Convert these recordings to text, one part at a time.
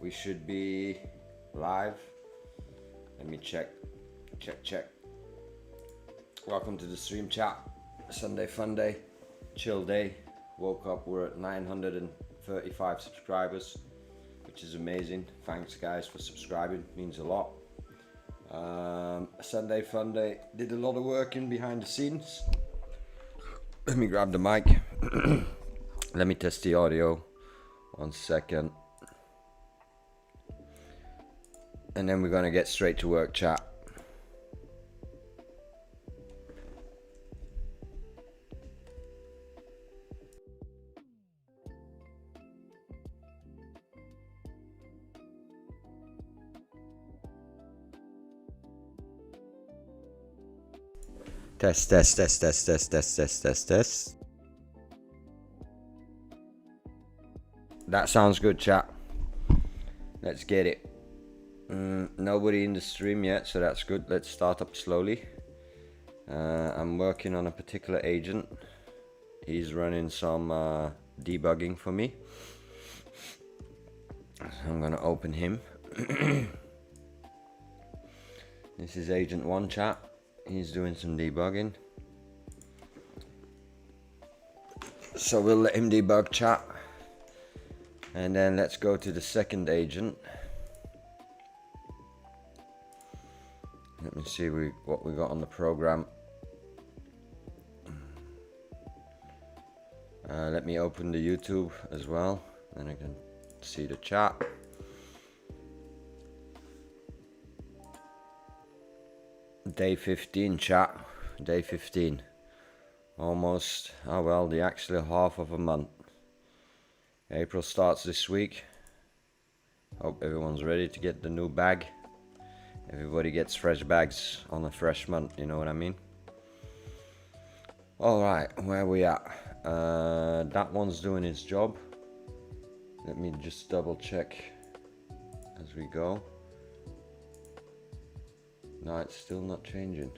we should be live. Let me check. Welcome to the stream chat. Sunday Funday, chill day. Woke up, we're at 935 subscribers, which is amazing. Thanks guys for subscribing, means a lot. Sunday Funday, did a lot of work in behind the scenes. Let me grab the mic. Let me test the audio. 1 second. And then we're gonna get straight to work, chat. Test. That sounds good, chat. Let's get it. Nobody in the stream yet, so that's good. Let's start up slowly. I'm working on a particular agent. He's running some debugging for me. So I'm gonna open him. This is agent 1, chat. He's doing some debugging. So we'll let him debug, chat. And then let's go to the second agent. Let me see what we got on the program. Let me open the YouTube as well, then I can see the chat. Day 15, chat. Day 15. Almost, oh well, the actually half of a month. April starts this week. Hope everyone's ready to get the new bag. Everybody gets fresh bags on a fresh month, you know what I mean? Alright, where we at? That one's doing its job. Let me just double check as we go. No, it's still not changing.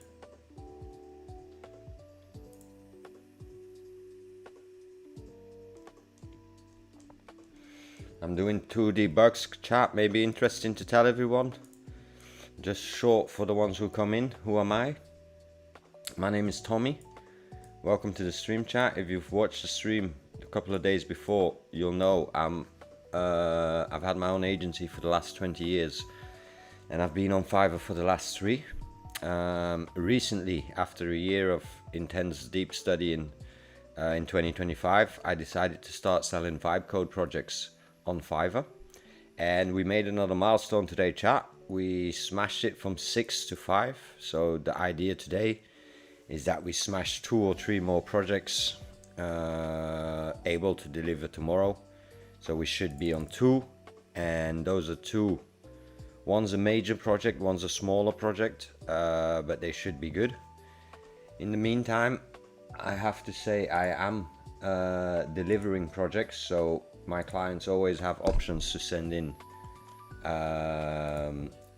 I'm doing 2 debugs, chat, maybe interesting to tell everyone. Just short for the ones who come in. Who am I? My name is Tommy. Welcome to the stream, chat. If you've watched the stream a couple of days before, you'll know I've had my own agency for the last 20 years. And I've been on Fiverr for the last 3. Recently, after a year of intense deep study in 2025, I decided to start selling vibe code projects on Fiverr. And we made another milestone today, chat. We smashed it from 6 to 5. So the idea today is that we smash 2 or 3 more projects able to deliver tomorrow. So we should be on 2, and those are 2. One's a major project, one's a smaller project, but they should be good. In the meantime, I have to say I am delivering projects, so my clients always have options to send in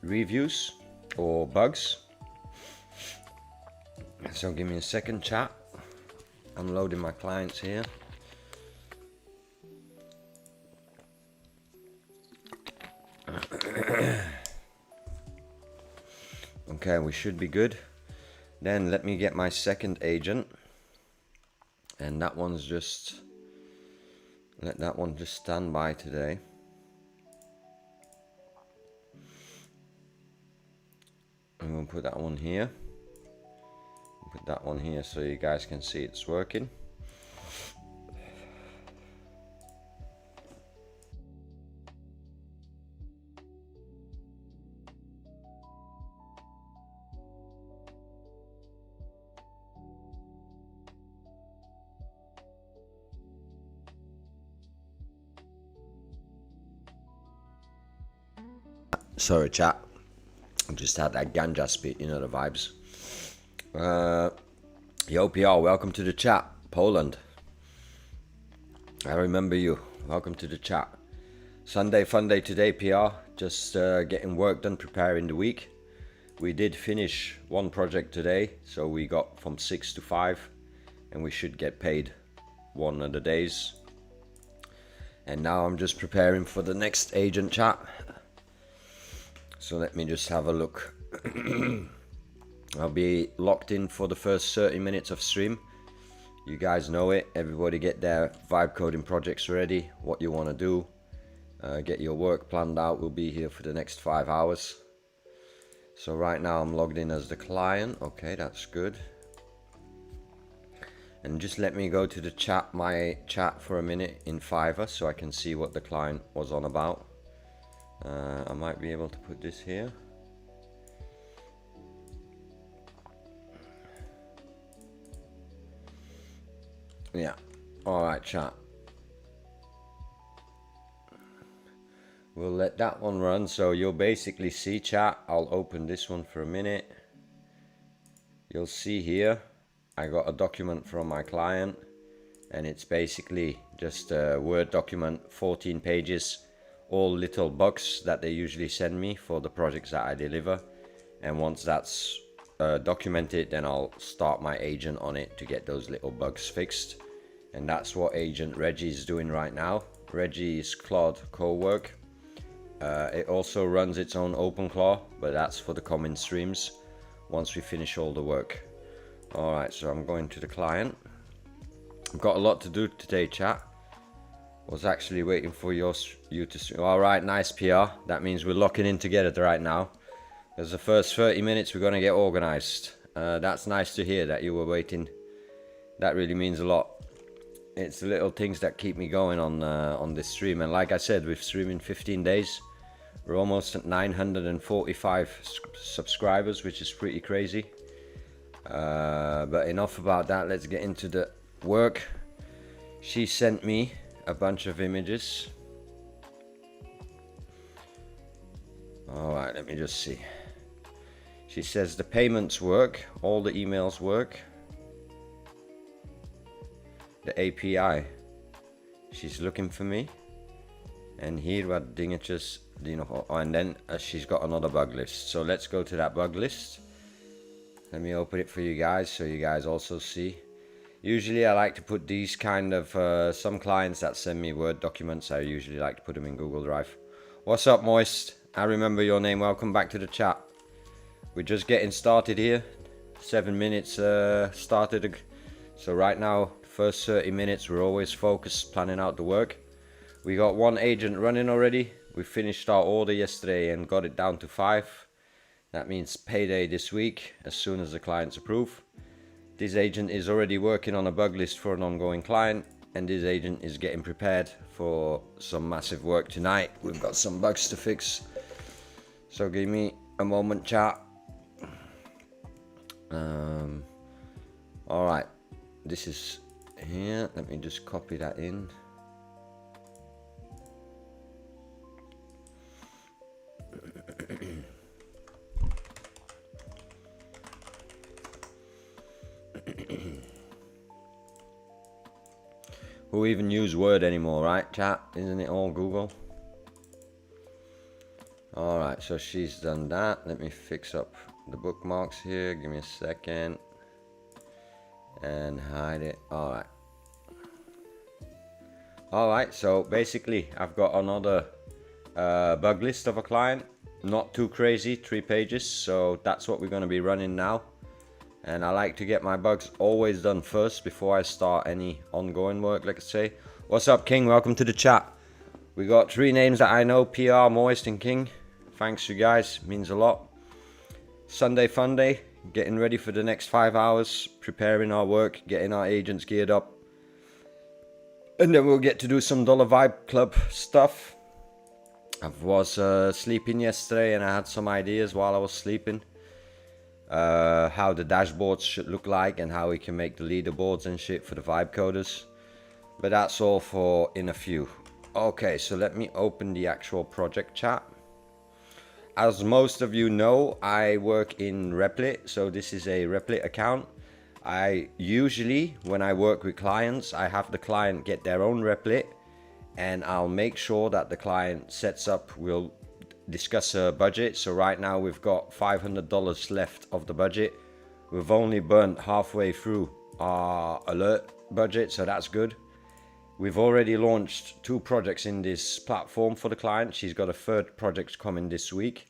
reviews or bugs. So give me a second, chat. I'm loading my clients here. Okay, we should be good. Then let me get my second agent, and that one's just, let that one just stand by today. I'm gonna put that one here. Put that one here so you guys can see it's working. Sorry, chat. I just had that ganja spit, you know the vibes. Yo, PR, welcome to the chat. Poland. I remember you. Welcome to the chat. Sunday Funday today, PR. Just getting work done, preparing the week. We did finish 1 project today, so we got from 6 to 5, and we should get paid one of the days. And now I'm just preparing for the next agent chat. So let me just have a look. I'll be locked in for the first 30 minutes of stream. You guys know it. Everybody get their vibe coding projects ready. What you want to do. Get your work planned out. We'll be here for the next 5 hours. So right now I'm logged in as the client. Okay, that's good. And just let me go to the chat, my chat for a minute in Fiverr, so I can see what the client was on about. I might be able to put this here. Yeah, alright chat. We'll let that one run, so you'll basically see chat. I'll open this one for a minute. You'll see here, I got a document from my client, and it's basically just a Word document, 14 pages, all little bugs that they usually send me for the projects that I deliver. And once that's documented, then I'll start my agent on it to get those little bugs fixed. And that's what agent Reggie is doing right now. Reggie is Claude co-work. It also runs its own OpenClaw, but that's for the coming streams once we finish all the work. Alright, so I'm going to the client. I've got a lot to do today, chat. Was actually waiting for you to stream. Alright, nice PR. That means we're locking in together right now. Because the first 30 minutes we're going to get organized. That's nice to hear that you were waiting. That really means a lot. It's the little things that keep me going on this stream. And like I said, we've streamed in 15 days. We're almost at 945 subscribers, which is pretty crazy. But enough about that. Let's get into the work. She sent me a bunch of images. Alright, let me just see. She says the payments work, all the emails work. The API, she's looking for me. And here what dingetjes, and then she's got another bug list. So let's go to that bug list. Let me open it for you guys so you guys also see. Usually I like to put these kind of, some clients that send me Word documents, I usually like to put them in Google Drive. What's up, Moist? I remember your name. Welcome back to the chat. We're just getting started here. 7 minutes started. So right now, first 30 minutes, we're always focused, planning out the work. We got one agent running already. We finished our order yesterday and got it down to 5. That means payday this week, as soon as the clients approve. This agent is already working on a bug list for an ongoing client, and this agent is getting prepared for some massive work tonight. We've got some bugs to fix. So give me a moment, chat. Alright, this is here. Let me just copy that in. Who even use Word anymore, right, chat? Isn't it all Google? Alright, so she's done that. Let me fix up the bookmarks here. Give me a second. And hide it. Alright. Alright, so basically I've got another bug list of a client. Not too crazy, 3 pages. So that's what we're going to be running now. And I like to get my bugs always done first before I start any ongoing work, like I say. What's up, King? Welcome to the chat. We got 3 names that I know, PR, Moist, and King. Thanks, you guys. Means a lot. Sunday Funday. Getting ready for the next 5 hours. Preparing our work. Getting our agents geared up. And then we'll get to do some Dollar Vibe Club stuff. I was sleeping yesterday and I had some ideas while I was sleeping. How the dashboards should look like and how we can make the leaderboards and shit for the vibe coders. But that's all for in a few. Okay, so let me open the actual project chat. As most of you know, I work in Replit, so this is a Replit account. I usually, when I work with clients, I have the client get their own Replit, and I'll make sure that the client sets up, we'll discuss a budget. So right now we've got $500 left of the budget. We've only burnt halfway through our alert budget, so that's good. We've already launched 2 projects in this platform for the client. She's got a 3rd project coming this week.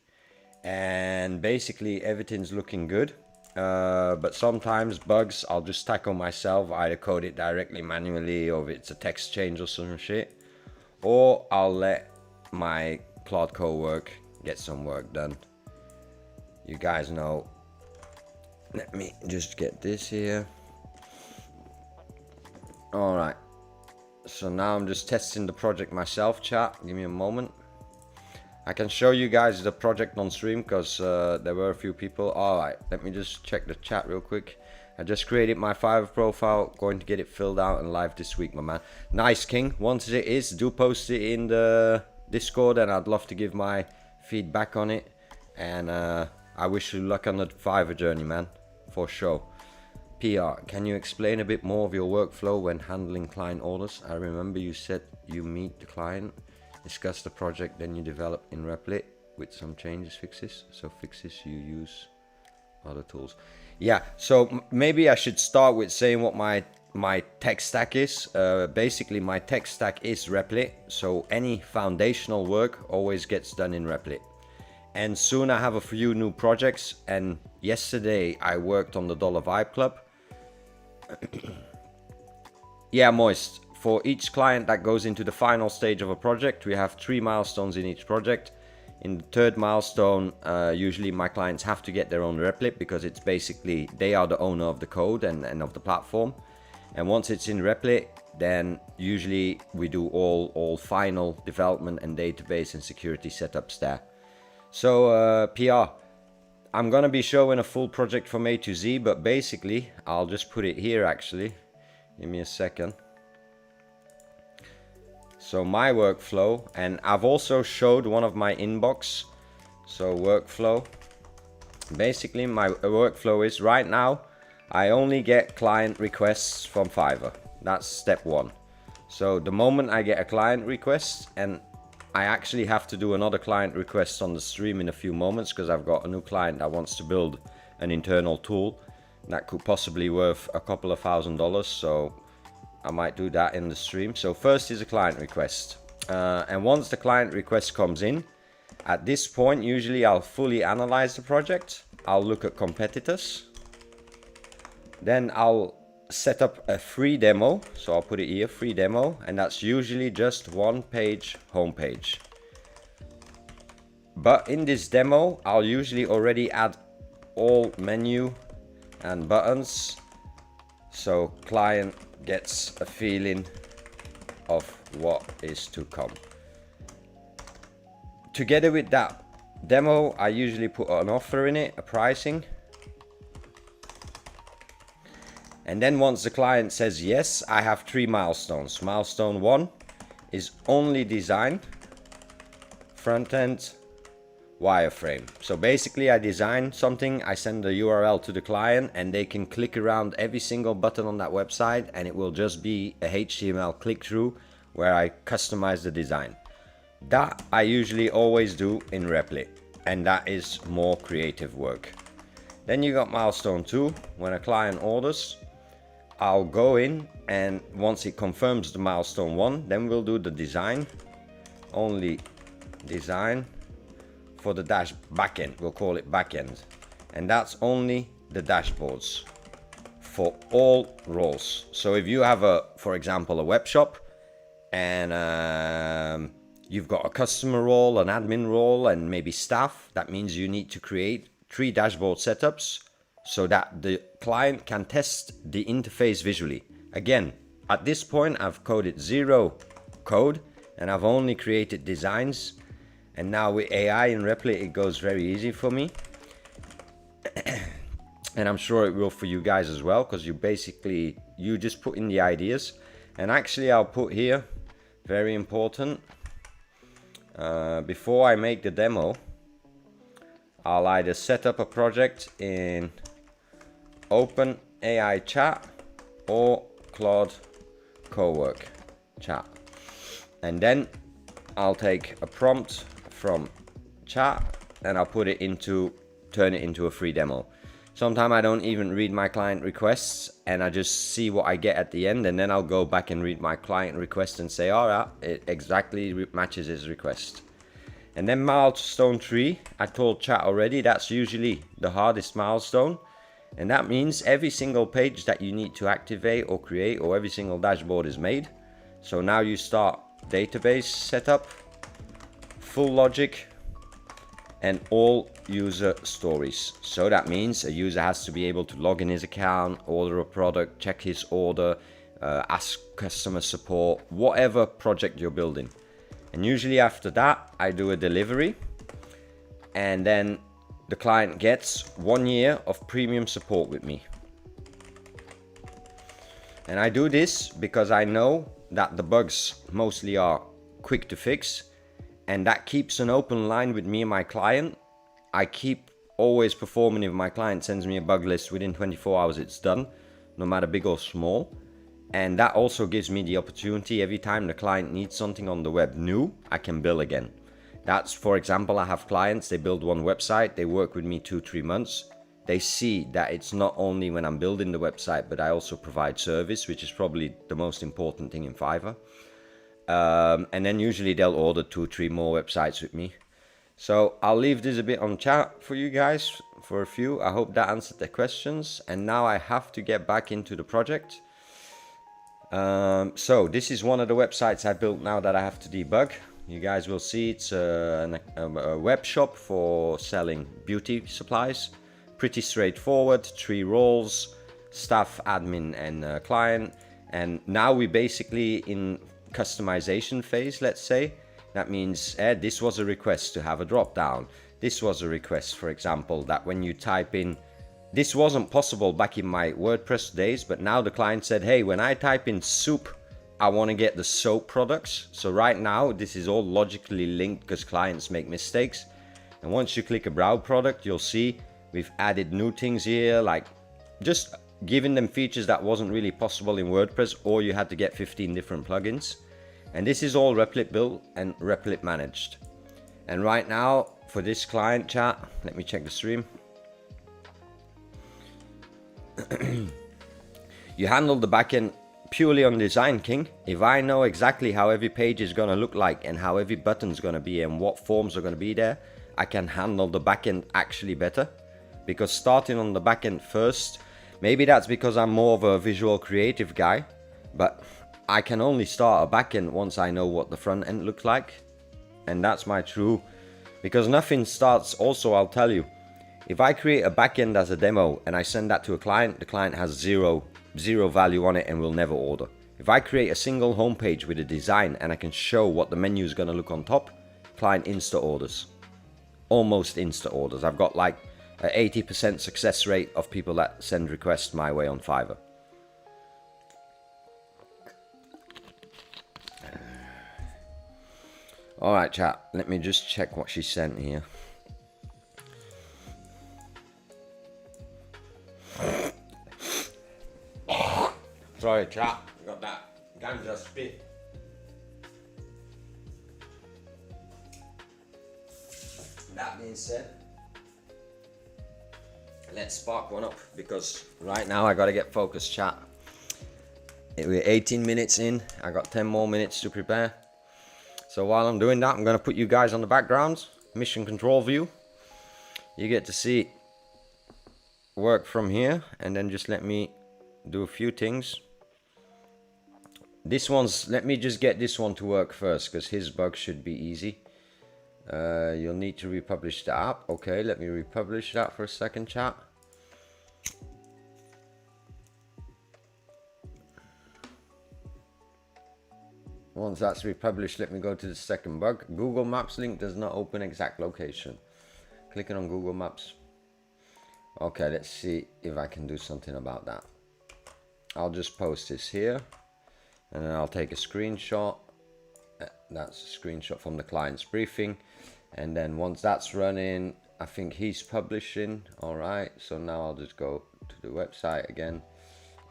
And basically everything's looking good. But sometimes bugs, I'll just tackle myself, either code it directly manually, or if it's a text change or some shit. Or I'll let my Claude co-work get some work done. You guys know. Let me just get this here. Alright. So now I'm just testing the project myself, chat. Give me a moment. I can show you guys the project on stream because there were a few people. Alright, let me just check the chat real quick. I just created my Fiverr profile, going to get it filled out and live this week, my man. Nice, King. Once it is, do post it in the Discord and I'd love to give my feedback on it. And I wish you luck on the Fiverr journey, man, for sure. PR, can you explain a bit more of your workflow when handling client orders? I remember you said you meet the client, discuss the project, then you develop in Replit with some changes, fixes. So fixes you use other tools. Yeah, so maybe I should start with saying what my tech stack is. Basically, my tech stack is Replit. So any foundational work always gets done in Replit. And soon I have a few new projects. And yesterday I worked on the Dollar Vibe Club. Yeah, Moist. For each client that goes into the final stage of a project, we have 3 milestones in each project. In the 3rd milestone, usually my clients have to get their own Replit because it's basically, they are the owner of the code and of the platform. And once it's in Replit, then usually we do all final development and database and security setups there. So PR, I'm gonna be showing a full project from A to Z, but basically I'll just put it here actually. Give me a second. So my workflow, and I've also showed one of my inbox. So workflow, basically my workflow is right now I only get client requests from Fiverr. That's step 1. So the moment I get a client request, and I actually have to do another client request on the stream in a few moments because I've got a new client that wants to build an internal tool that could possibly worth a couple of $1,000s. So I might do that in the stream. So first is a client request. And once the client request comes in, at this point, usually I'll fully analyze the project. I'll look at competitors. Then I'll set up a free demo. So I'll put it here, free demo. And that's usually just 1-page homepage. But in this demo, I'll usually already add all menu and buttons. So client gets a feeling of what is to come. Together with that demo, I usually put an offer in it, a pricing. And then once the client says yes, I have 3 milestones. Milestone 1 is only design, front end, wireframe. So basically I design something, I send the URL to the client and they can click around every single button on that website and it will just be a HTML click through where I customize the design. That I usually always do in Replit, and that is more creative work. Then you got milestone 2, when a client orders, I'll go in and once it confirms the milestone 1, then we'll do the design, only design for the dash backend, we'll call it backend. And that's only the dashboards for all roles. So if you have for example, a web shop and you've got a customer role, an admin role, and maybe staff, that means you need to create 3 dashboard setups so that the client can test the interface visually. Again, at this point, I've coded 0 code and I've only created designs. And now with AI in Replit, it goes very easy for me. And I'm sure it will for you guys as well, because you just put in the ideas. And actually I'll put here, very important, before I make the demo, I'll either set up a project in Open AI Chat or Claude Cowork Chat. And then I'll take a prompt from chat and I'll turn it into a free demo. Sometimes I don't even read my client requests, and I just see what I get at the end, and then I'll go back and read my client request and say, all right, it exactly matches his request. And then milestone 3, I told chat already, that's usually the hardest milestone. And that means every single page that you need to activate or create, or every single dashboard is made. So now you start database setup, full logic, and all user stories. So that means a user has to be able to log in his account, order a product, check his order, ask customer support, whatever project you're building. And usually after that, I do a delivery, and then the client gets 1 year of premium support with me. And I do this because I know that the bugs mostly are quick to fix, and that keeps an open line with me and my client. I keep always performing. If my client sends me a bug list, within 24 hours it's done, no matter big or small. And that also gives me the opportunity, every time the client needs something on the web new, I can bill again. That's, for example, I have clients, they build one website, they work with me 2-3 months. They see that it's not only when I'm building the website, but I also provide service, which is probably the most important thing in Fiverr. And then usually they'll order 2-3 more websites with me. So I'll leave this a bit on chat for you guys, for a few. I hope that answered the questions. And now I have to get back into the project. So this is one of the websites I built now that I have to debug. You guys will see it's a web shop for selling beauty supplies. Pretty straightforward, 3 roles, staff, admin, and client. And now we basically in customization phase, let's say. That means this was a request to have a drop down. This was a request, for example, that when you type in, this wasn't possible back in my WordPress days, but now the client said, hey, when I type in soup, I want to get the soap products. So right now, this is all logically linked because clients make mistakes. And once you click a browse product, you'll see we've added new things here, like just giving them features that wasn't really possible in WordPress, or you had to get 15 different plugins. And this is all Replit built and Replit managed. And right now for this client chat, let me check the stream. You handle the backend purely on Design King. If I know exactly how every page is going to look like and how every button is going to be and what forms are going to be there, I can handle the backend actually better. Because starting on the backend first, maybe that's because I'm more of a visual creative guy, but I can only start a backend once I know what the front end looks like. And that's my true, because nothing starts, also I'll tell you, if I create a backend as a demo and I send that to a client, the client has zero value on it and will never order. If I create a single homepage with a design and I can show what the menu is going to look on top, client insta orders. Almost insta orders. I've got like an 80% success rate of people that send requests my way on Fiverr. Alright chat, let me just check what she sent here. Sorry chat, got that ganja spit. That being said, let's spark one up, because right now I gotta get focused chat. We're 18 minutes in, I got 10 more minutes to prepare. So while I'm doing that, I'm gonna put you guys on the background, mission control view. You get to see work from here, and then just let me do a few things. This one's, let me just get this one to work first, because his bug should be easy. You'll need to republish the app. Okay, let me republish that for a second, chat. Once that's republished, let me go to the second bug. Google Maps link does not open exact location. Clicking on Google Maps. Okay, let's see if I can do something about that. I'll just post this here, and then I'll take a screenshot. That's a screenshot from the client's briefing. And then once that's running, I think he's publishing. All right, so now I'll just go to the website again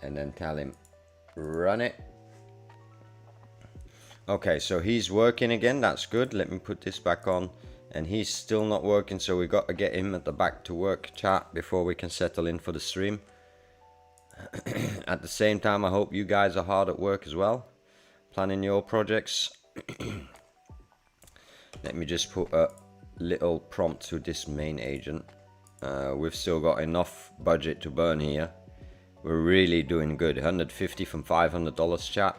and then tell him run it. Okay, so he's working again. That's good. Let me put this back on and he's still not working, so we got to get him at the back to work chat before we can settle in for the stream. At the same time, I hope you guys are hard at work as well, planning your projects. Let me just put a little prompt to this main agent. We've still got enough budget to burn here. We're really doing good. 150 from $500, chat.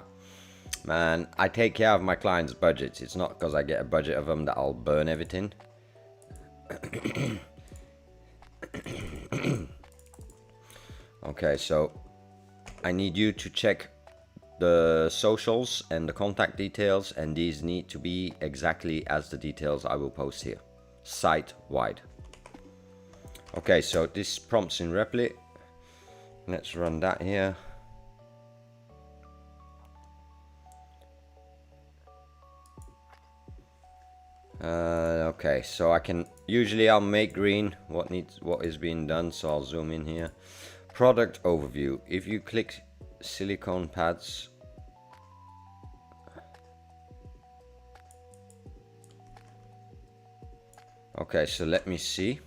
Man, I take care of my clients' budgets. It's not because I get a budget of them that I'll burn everything. Okay, so I need you to check the socials and the contact details, and these need to be exactly as the details I will post here, site-wide. Okay, so this prompts in Replit. Let's run that here. Okay, so I can I'll make green what is being done, so I'll zoom in here. Product overview. If you click silicone pads, okay, so let me see.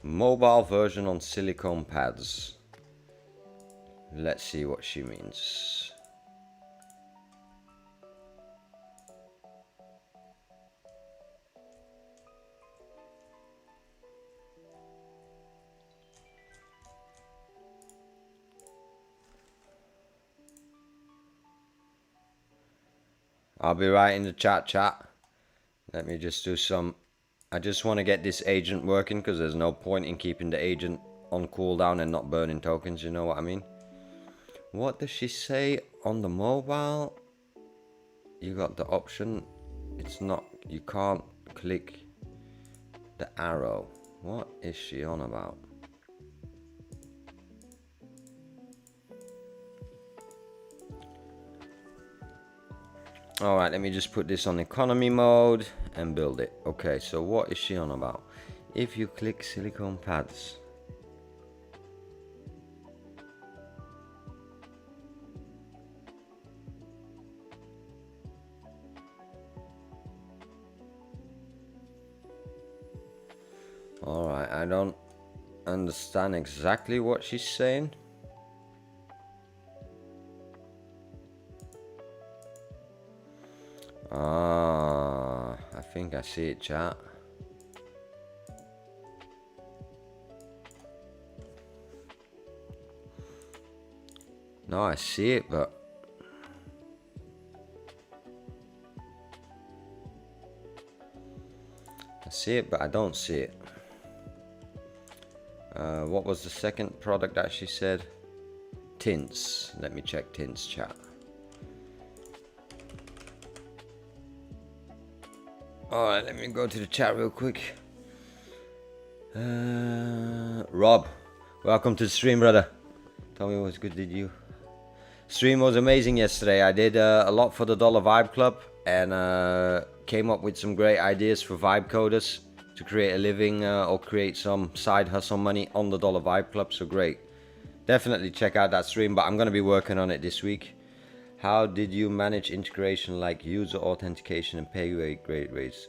Mobile version on silicone pads. Let's see what she means. I'll be right in the chat. Let me just do some. I just want to get this agent working, because there's no point in keeping the agent on cooldown and not burning tokens, you know what I mean? What does she say on the mobile? You got the option. It's not, you can't click the arrow. What is she on about? Alright, let me just put this on economy mode and build it. Okay, so what is she on about? If you click silicone pads. Alright, I don't understand exactly what she's saying. I think I see it, chat. No, I see it, but I don't see it. What was the second product that she said? Tints. Let me check tints, chat. Alright, let me go to the chat real quick. Rob, welcome to the stream, brother. Tell me what's good, did you? Stream was amazing yesterday. I did a lot for the Dollar Vibe Club, and came up with some great ideas for vibe coders to create a living or create some side hustle money on the Dollar Vibe Club. So great. Definitely check out that stream, but I'm going to be working on it this week. How did you manage integration like user authentication and pay great rates?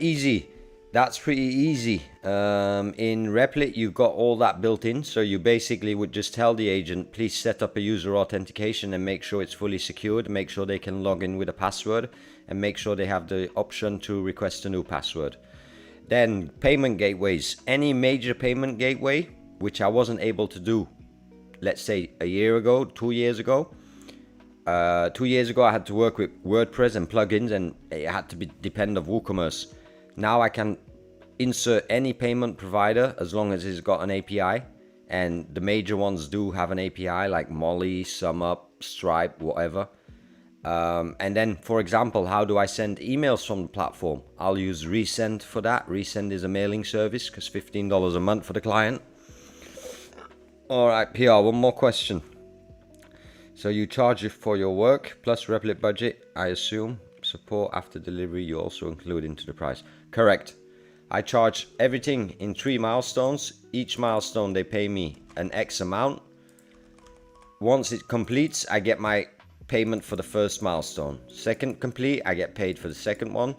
Easy. That's pretty easy. In Replit, you've got all that built in. So you basically would just tell the agent, please set up a user authentication and make sure it's fully secured. Make sure they can log in with a password, and make sure they have the option to request a new password. Then payment gateways. Any major payment gateway, which I wasn't able to do, let's say a year ago, 2 years ago. 2 years ago, I had to work with WordPress and plugins, and it had to be depend of WooCommerce. Now I can insert any payment provider as long as it's got an API, and the major ones do have an API like Molly, SumUp, Stripe, whatever. And then, for example, how do I send emails from the platform? I'll use Resend for that. Resend is a mailing service, because $15 a month for the client. All right, PR, one more question. So you charge it for your work plus Replit budget, I assume. Support after delivery you also include into the price. Correct. I charge everything in 3 milestones. Each milestone they pay me an X amount. Once it completes, I get my payment for the first milestone. Second complete, I get paid for the second one.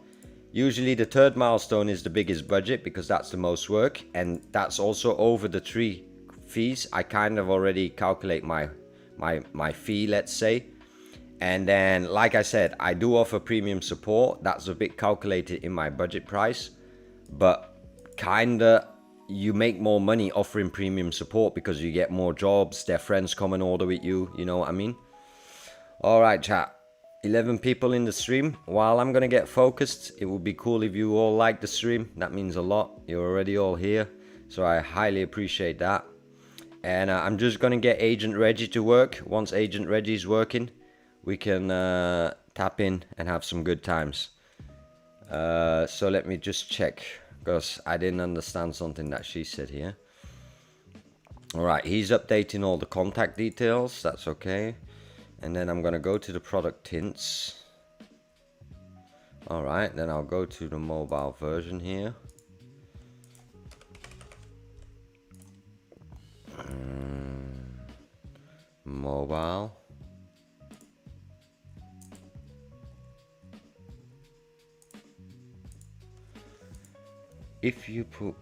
Usually the third milestone is the biggest budget because that's the most work, and that's also over the 3 fees. I kind of already calculate my fee, let's say. And then, like I said, I do offer premium support. That's a bit calculated in my budget price, but kinda you make more money offering premium support because you get more jobs, their friends come and order with you, you know what I mean? All right, chat. 11 people in the stream. While I'm gonna get focused, it would be cool if you all like the stream. That means a lot. You're already all here, so I highly appreciate that. And I'm just gonna get Agent Reggie to work. Once Agent Reggie's working, we can tap in and have some good times. So let me just check, because I didn't understand something that she said here. All right, he's updating all the contact details. That's okay. And then I'm gonna go to the product tints. All right, then I'll go to the mobile version here. Mobile. If you put...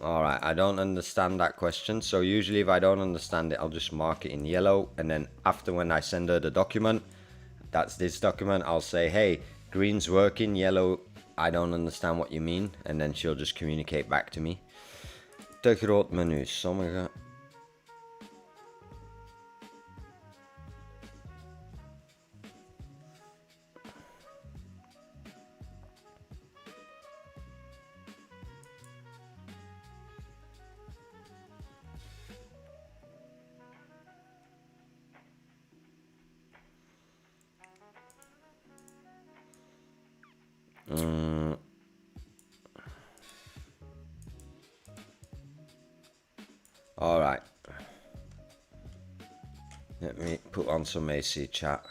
Alright, I don't understand that question. So usually if I don't understand it, I'll just mark it in yellow. And then after, when I send her the document, that's this document, I'll say, hey, green's working, yellow, I don't understand what you mean. And then she'll just communicate back to me. Te groot menu, sommige... Alright. Let me put on some AC chat.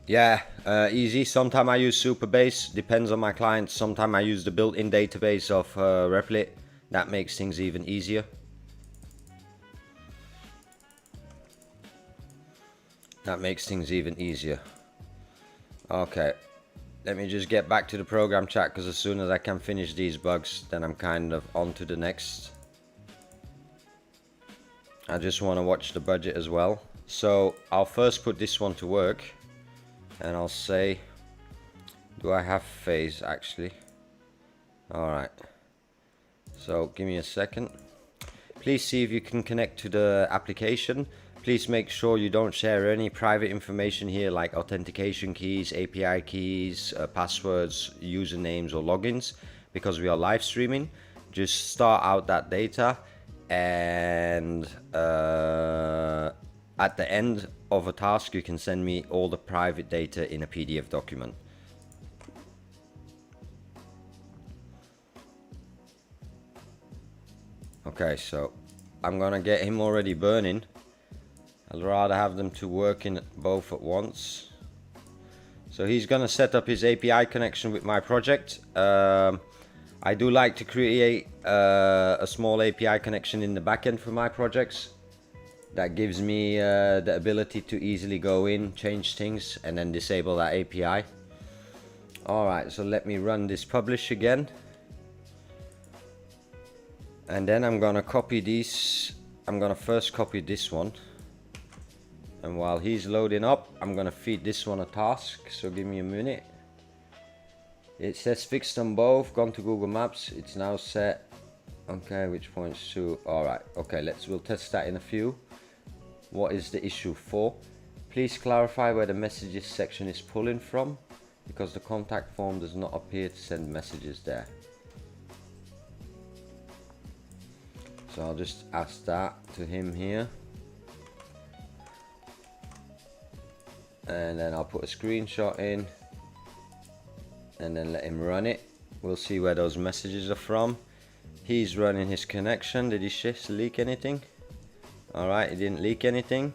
Yeah, easy. Sometimes I use Supabase, depends on my clients. Sometimes I use the built-in database of Replit. That makes things even easier. Okay, let me just get back to the program chat, because as soon as I can finish these bugs, then I'm kind of on to the next. I just want to watch the budget as well. So I'll first put this one to work, and I'll say, do I have phase actually? Alright, so give me a second. Please see if you can connect to the application. Please make sure you don't share any private information here, like authentication keys, API keys, passwords, usernames or logins, because we are live streaming. Just start out that data, and at the end of a task you can send me all the private data in a PDF document. Okay, so I'm gonna get him already burning. I'd rather have them two working both at once. So he's gonna set up his API connection with my project. I do like to create a small API connection in the backend for my projects. That gives me the ability to easily go in, change things, and then disable that API. Alright, so let me run this publish again. And then I'm gonna copy these. I'm gonna first copy this one. And while he's loading up, I'm gonna feed this one a task, so give me a minute. It says fixed on both, gone to Google Maps, it's now set. Okay, which points to, alright, okay, we'll test that in a few. What is the issue for? Please clarify where the messages section is pulling from, because the contact form does not appear to send messages there. So I'll just ask that to him here. And then I'll put a screenshot in and then let him run it. We'll see where those messages are from. He's running his connection. Did he leak anything? Alright, he didn't leak anything.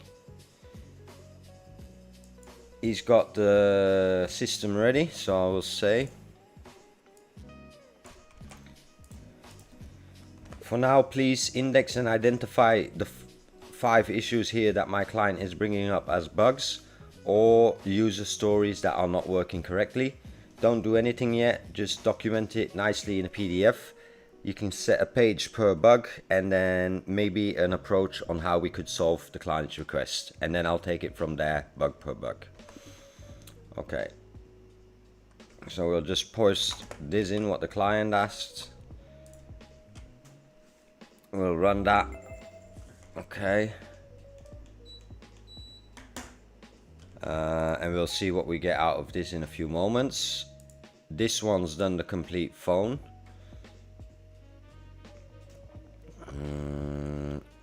He's got the system ready, so I will say, for now, please index and identify the 5 issues here that my client is bringing up as bugs. or user stories that are not working correctly. Don't do anything yet, just document it nicely in a PDF. You can set a page per bug and then maybe an approach on how we could solve the client's request, and then I'll take it from there, bug per bug. Okay, so we'll just post this in what the client asked. We'll run that. Okay, and we'll see what we get out of this in a few moments. This one's done the complete phone.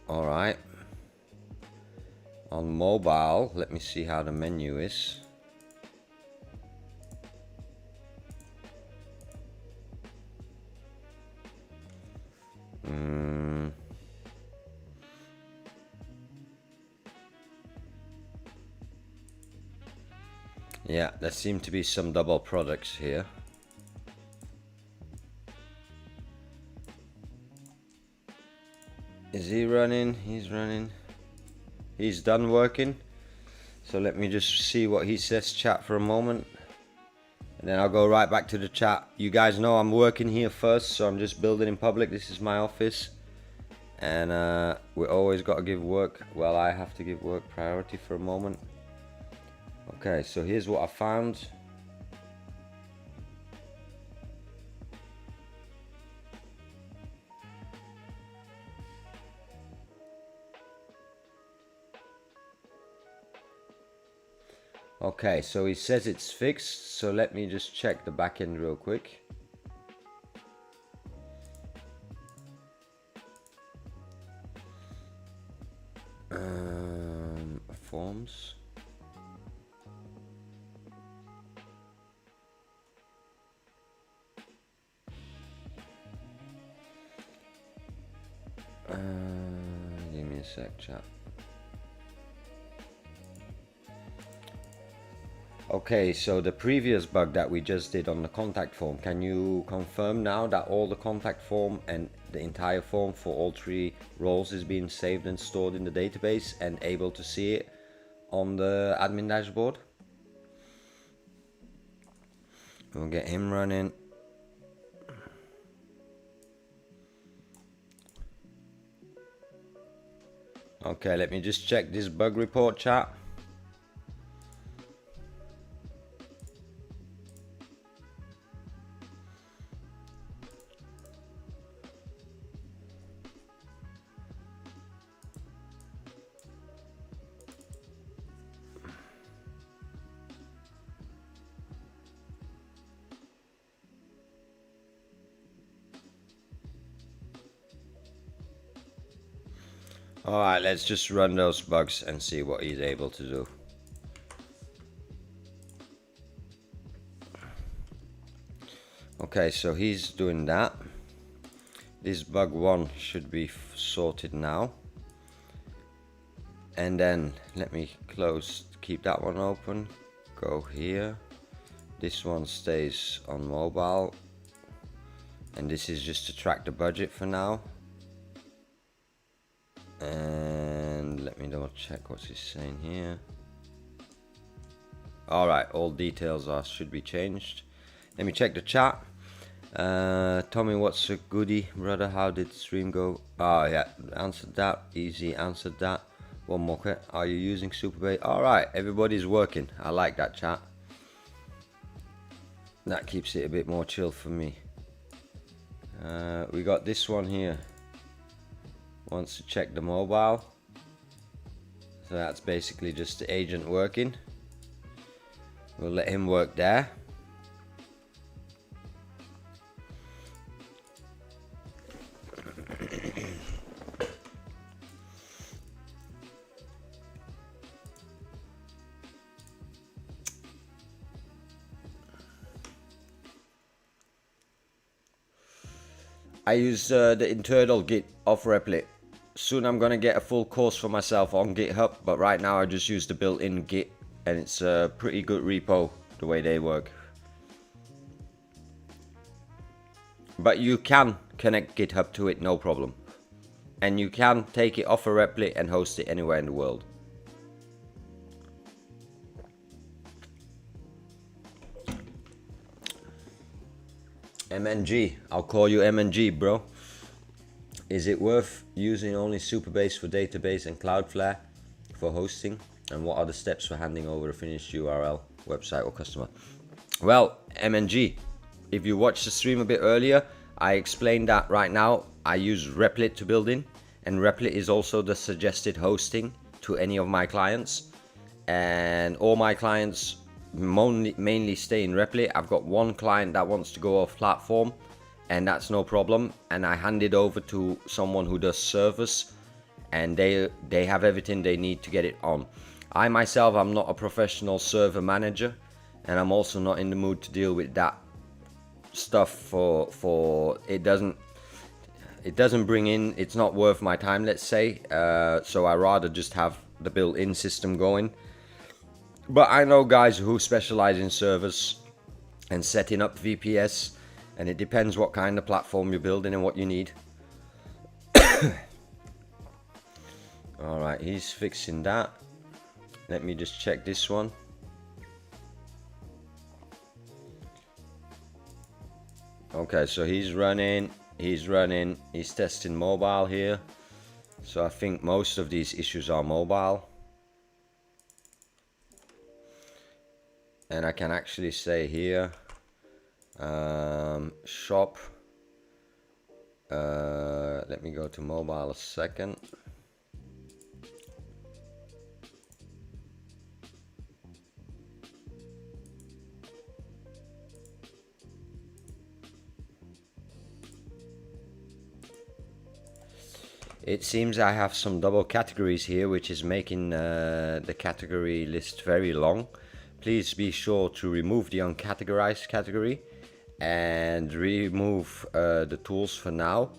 All right, on mobile, let me see how the menu is. Yeah, there seem to be some double products here. Is he running? He's running. He's done working. So let me just see what he says, chat, for a moment. And then I'll go right back to the chat. You guys know I'm working here first, so I'm just building in public. This is my office. And we always got to give work. Well, I have to give work priority for a moment. Okay, so here's what I found. Okay, so he says it's fixed, so let me just check the back end real quick. Forms. Give me a sec, chat. Okay, so the previous bug that we just did on the contact form, can you confirm now that all the contact form and the entire form for all 3 roles is being saved and stored in the database and able to see it on the admin dashboard? We'll get him running. Okay, let me just check this bug report, chat. Alright, let's just run those bugs and see what he's able to do. Okay, so he's doing that. This bug 1 should be sorted now. And then let me keep that one open. Go here. This one stays on mobile. And this is just to track the budget for now. And let me double check what's he saying here. Alright, all details should be changed. Let me check the chat. Tommy, what's a goodie, brother? How did stream go? Oh yeah, answered that. Easy, answered that. One more quick. Are you using Superbait? Alright, everybody's working. I like that, chat. That keeps it a bit more chill for me. We got this one here. Wants to check the mobile. So that's basically just the agent working. We'll let him work there. I use the internal Git of Replit. Soon I'm gonna get a full course for myself on GitHub, but right now I just use the built-in Git, and it's a pretty good repo the way they work. But you can connect GitHub to it, no problem. And you can take it off a Replit and host it anywhere in the world. MNG, I'll call you MNG, bro. Is it worth using only Supabase for database and Cloudflare for hosting? And what are the steps for handing over a finished URL, website or customer? Well, MNG, if you watched the stream a bit earlier, I explained that right now I use Replit to build in, and Replit is also the suggested hosting to any of my clients, and all my clients mainly stay in Replit. I've got one client that wants to go off platform, and that's no problem, and I hand it over to someone who does servers, and they have everything they need to get it on. I myself, I'm not a professional server manager, and I'm also not in the mood to deal with that stuff for it doesn't bring in, it's not worth my time, let's say. So I rather just have the built-in system going. But I know guys who specialize in servers and setting up VPS, and it depends what kind of platform you're building and what you need. Alright, he's fixing that. Let me just check this one. Okay, so he's testing mobile here. So I think most of these issues are mobile. And I can actually say here, shop. Let me go to mobile a second. It seems I have some double categories here, which is making the category list very long. Please be sure to remove the uncategorized category and remove the tools for now.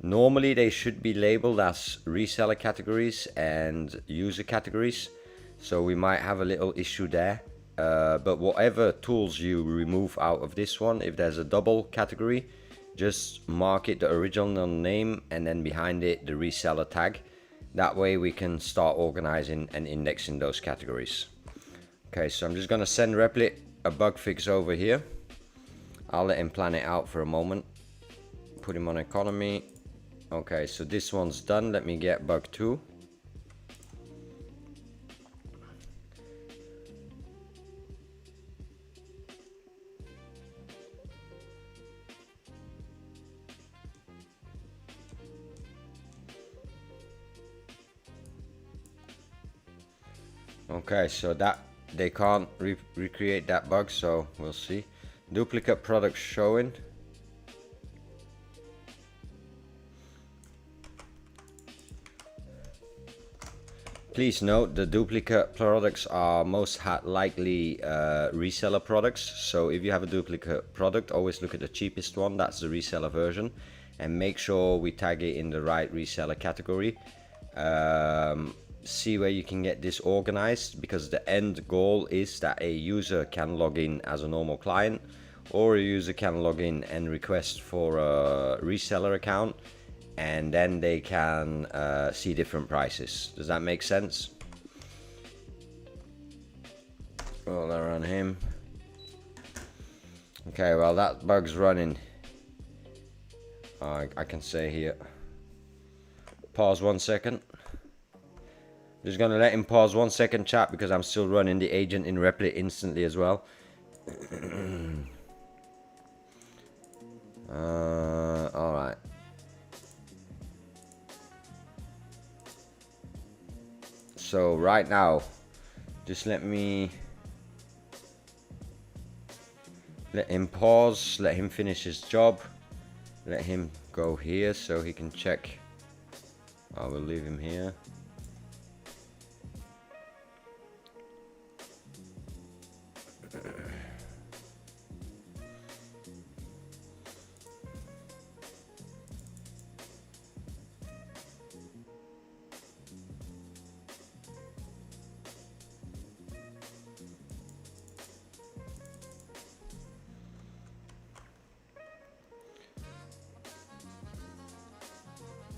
Normally they should be labeled as reseller categories and user categories, so we might have a little issue there. But whatever tools you remove out of this one, if there's a double category, just mark it the original name and then behind it the reseller tag. That way we can start organizing and indexing those categories. Okay, so I'm just gonna send Replit a bug fix over here. I'll let him plan it out for a moment. Put him on economy. Okay, so this one's done. Let me get bug 2. Okay, so that they can't recreate that bug, so we'll see. Duplicate products showing. Please note the duplicate products are most likely reseller products. So if you have a duplicate product, always look at the cheapest one. That's the reseller version, and make sure we tag it in the right reseller category. See where you can get this organized, because the end goal is that a user can log in as a normal client, or a user can log in and request for a reseller account, and then they can see different prices. Does that make sense? Well, they're on him. Okay, well that bug's running. I can say here, pause 1 second. Just gonna let him pause 1 second, chat, because I'm still running the agent in Replit instantly as well. Alright. So right now, just let him pause, let him finish his job, let him go here so he can check. I will leave him here.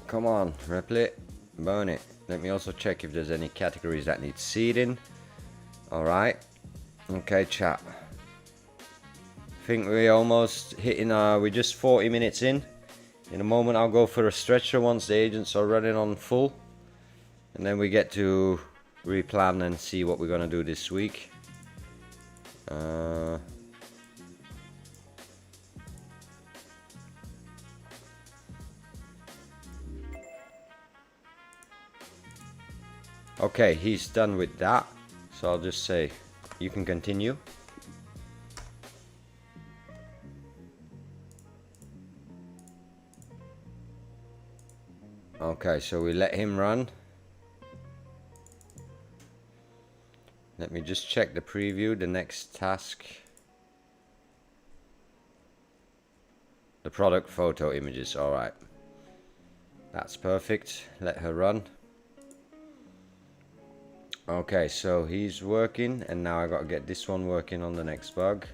Come on, Replit, burn it. Let me also check if there's any categories that need seeding. Alright. Okay, chat. think we're almost hitting we're just 40 minutes in. In a moment I'll go for a stretcher once the agents are running on full. And then we get to replan and see what we're going to do this week. Okay, he's done with that. So I'll just say, you can continue. Okay, so we let him run. Let me just check the preview, the next task. The product photo images, alright. That's perfect, let her run. Okay, so he's working, and now I gotta get this one working on the next bug.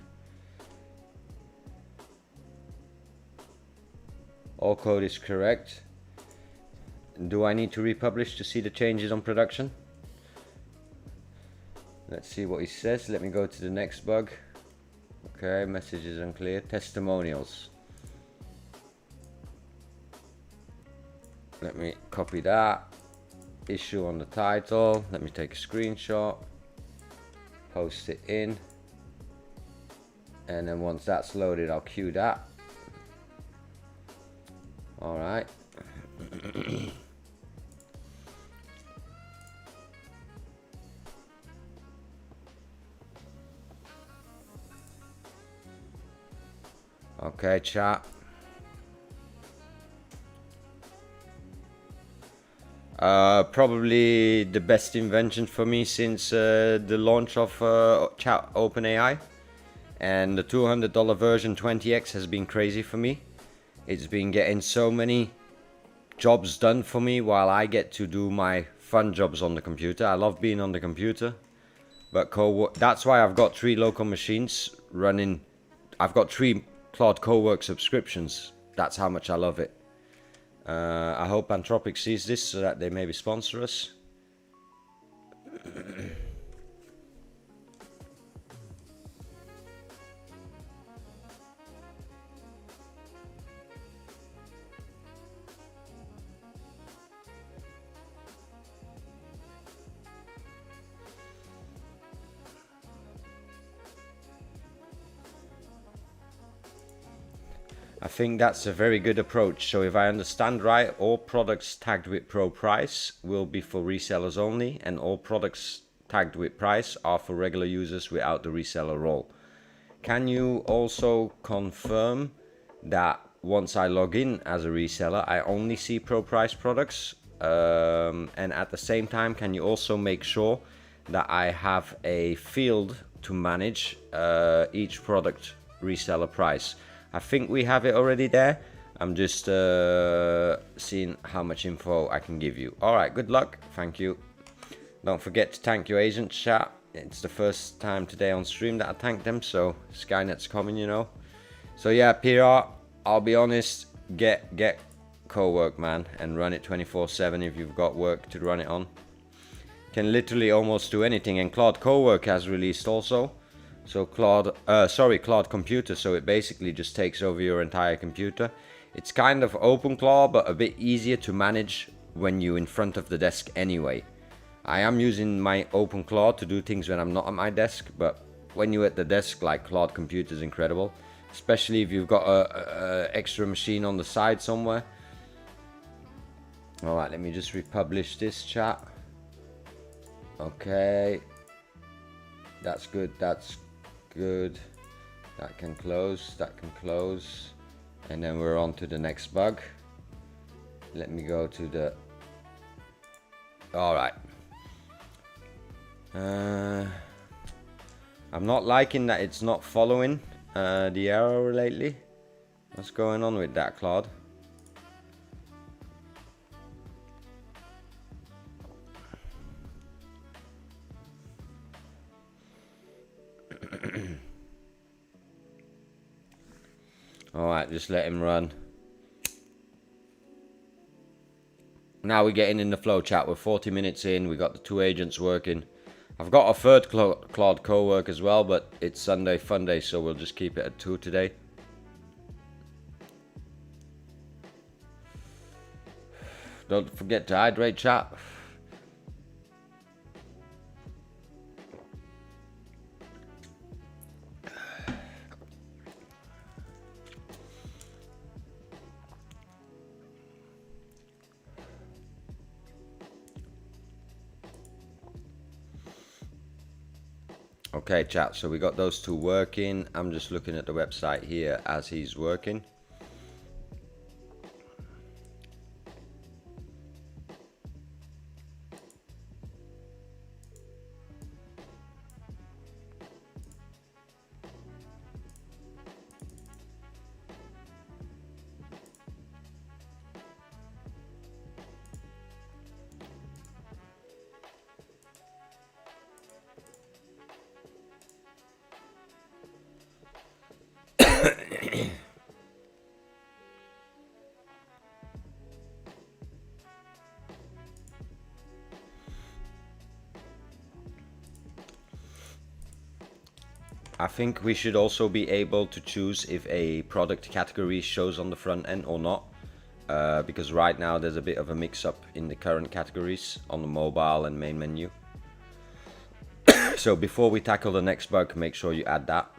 All code is correct. Do I need to republish to see the changes on production? Let's see what he says. Let me go to the next bug. Okay, message is unclear. Testimonials. Let me copy that. Issue on the title. Let me take a screenshot. Post it in. And then once that's loaded, I'll queue that. Alright. Okay, chat. Probably the best invention for me since the launch of chat OpenAI, and the $200 version 20x has been crazy for me. It's been getting so many jobs done for me while I get to do my fun jobs on the computer. I love being on the computer, but that's why I've got 3 local machines running. I've got 3 Claude Cowork subscriptions. That's how much I love it. I hope Anthropic sees this so that they maybe sponsor us. I think that's a very good approach. So if I understand right, all products tagged with pro price will be for resellers only, and all products tagged with price are for regular users without the reseller role. Can you also confirm that once I log in as a reseller, I only see pro price products? And at the same time, can you also make sure that I have a field to manage each product reseller price? I think we have it already there. I'm just seeing how much info I can give you. Alright, good luck. Thank you. Don't forget to thank your agents, chat. It's the first time today on stream that I thanked them, so Skynet's coming, you know. So yeah, PR, I'll be honest, get Cowork, man, and run it 24/7 if you've got work to run it on. Can literally almost do anything, and Claude Cowork has released also. So Claude Computer, so it basically just takes over your entire computer. It's kind of OpenClaw, but a bit easier to manage when you're in front of the desk anyway. I am using my OpenClaw to do things when I'm not at my desk, but when you're at the desk, like Claude Computer is incredible. Especially if you've got a extra machine on the side somewhere. Alright, let me just republish this, chat. Okay. That's good, that's good. That can close, and then we're on to the next bug. Let me go to the alright. I'm not liking that it's not following the arrow lately. What's going on with that, Claude? Alright, just let him run. Now we're getting in the flow, chat. We're 40 minutes in. We got the 2 agents working. I've got a third Claude co-work as well, but it's Sunday Funday, so we'll just keep it at 2 today. Don't forget to hydrate, chat. Okay, chat, so we got those two working. I'm just looking at the website here as he's working. I think we should also be able to choose if a product category shows on the front end or not, because right now there's a bit of a mix-up in the current categories on the mobile and main menu. So before we tackle the next bug, make sure you add that.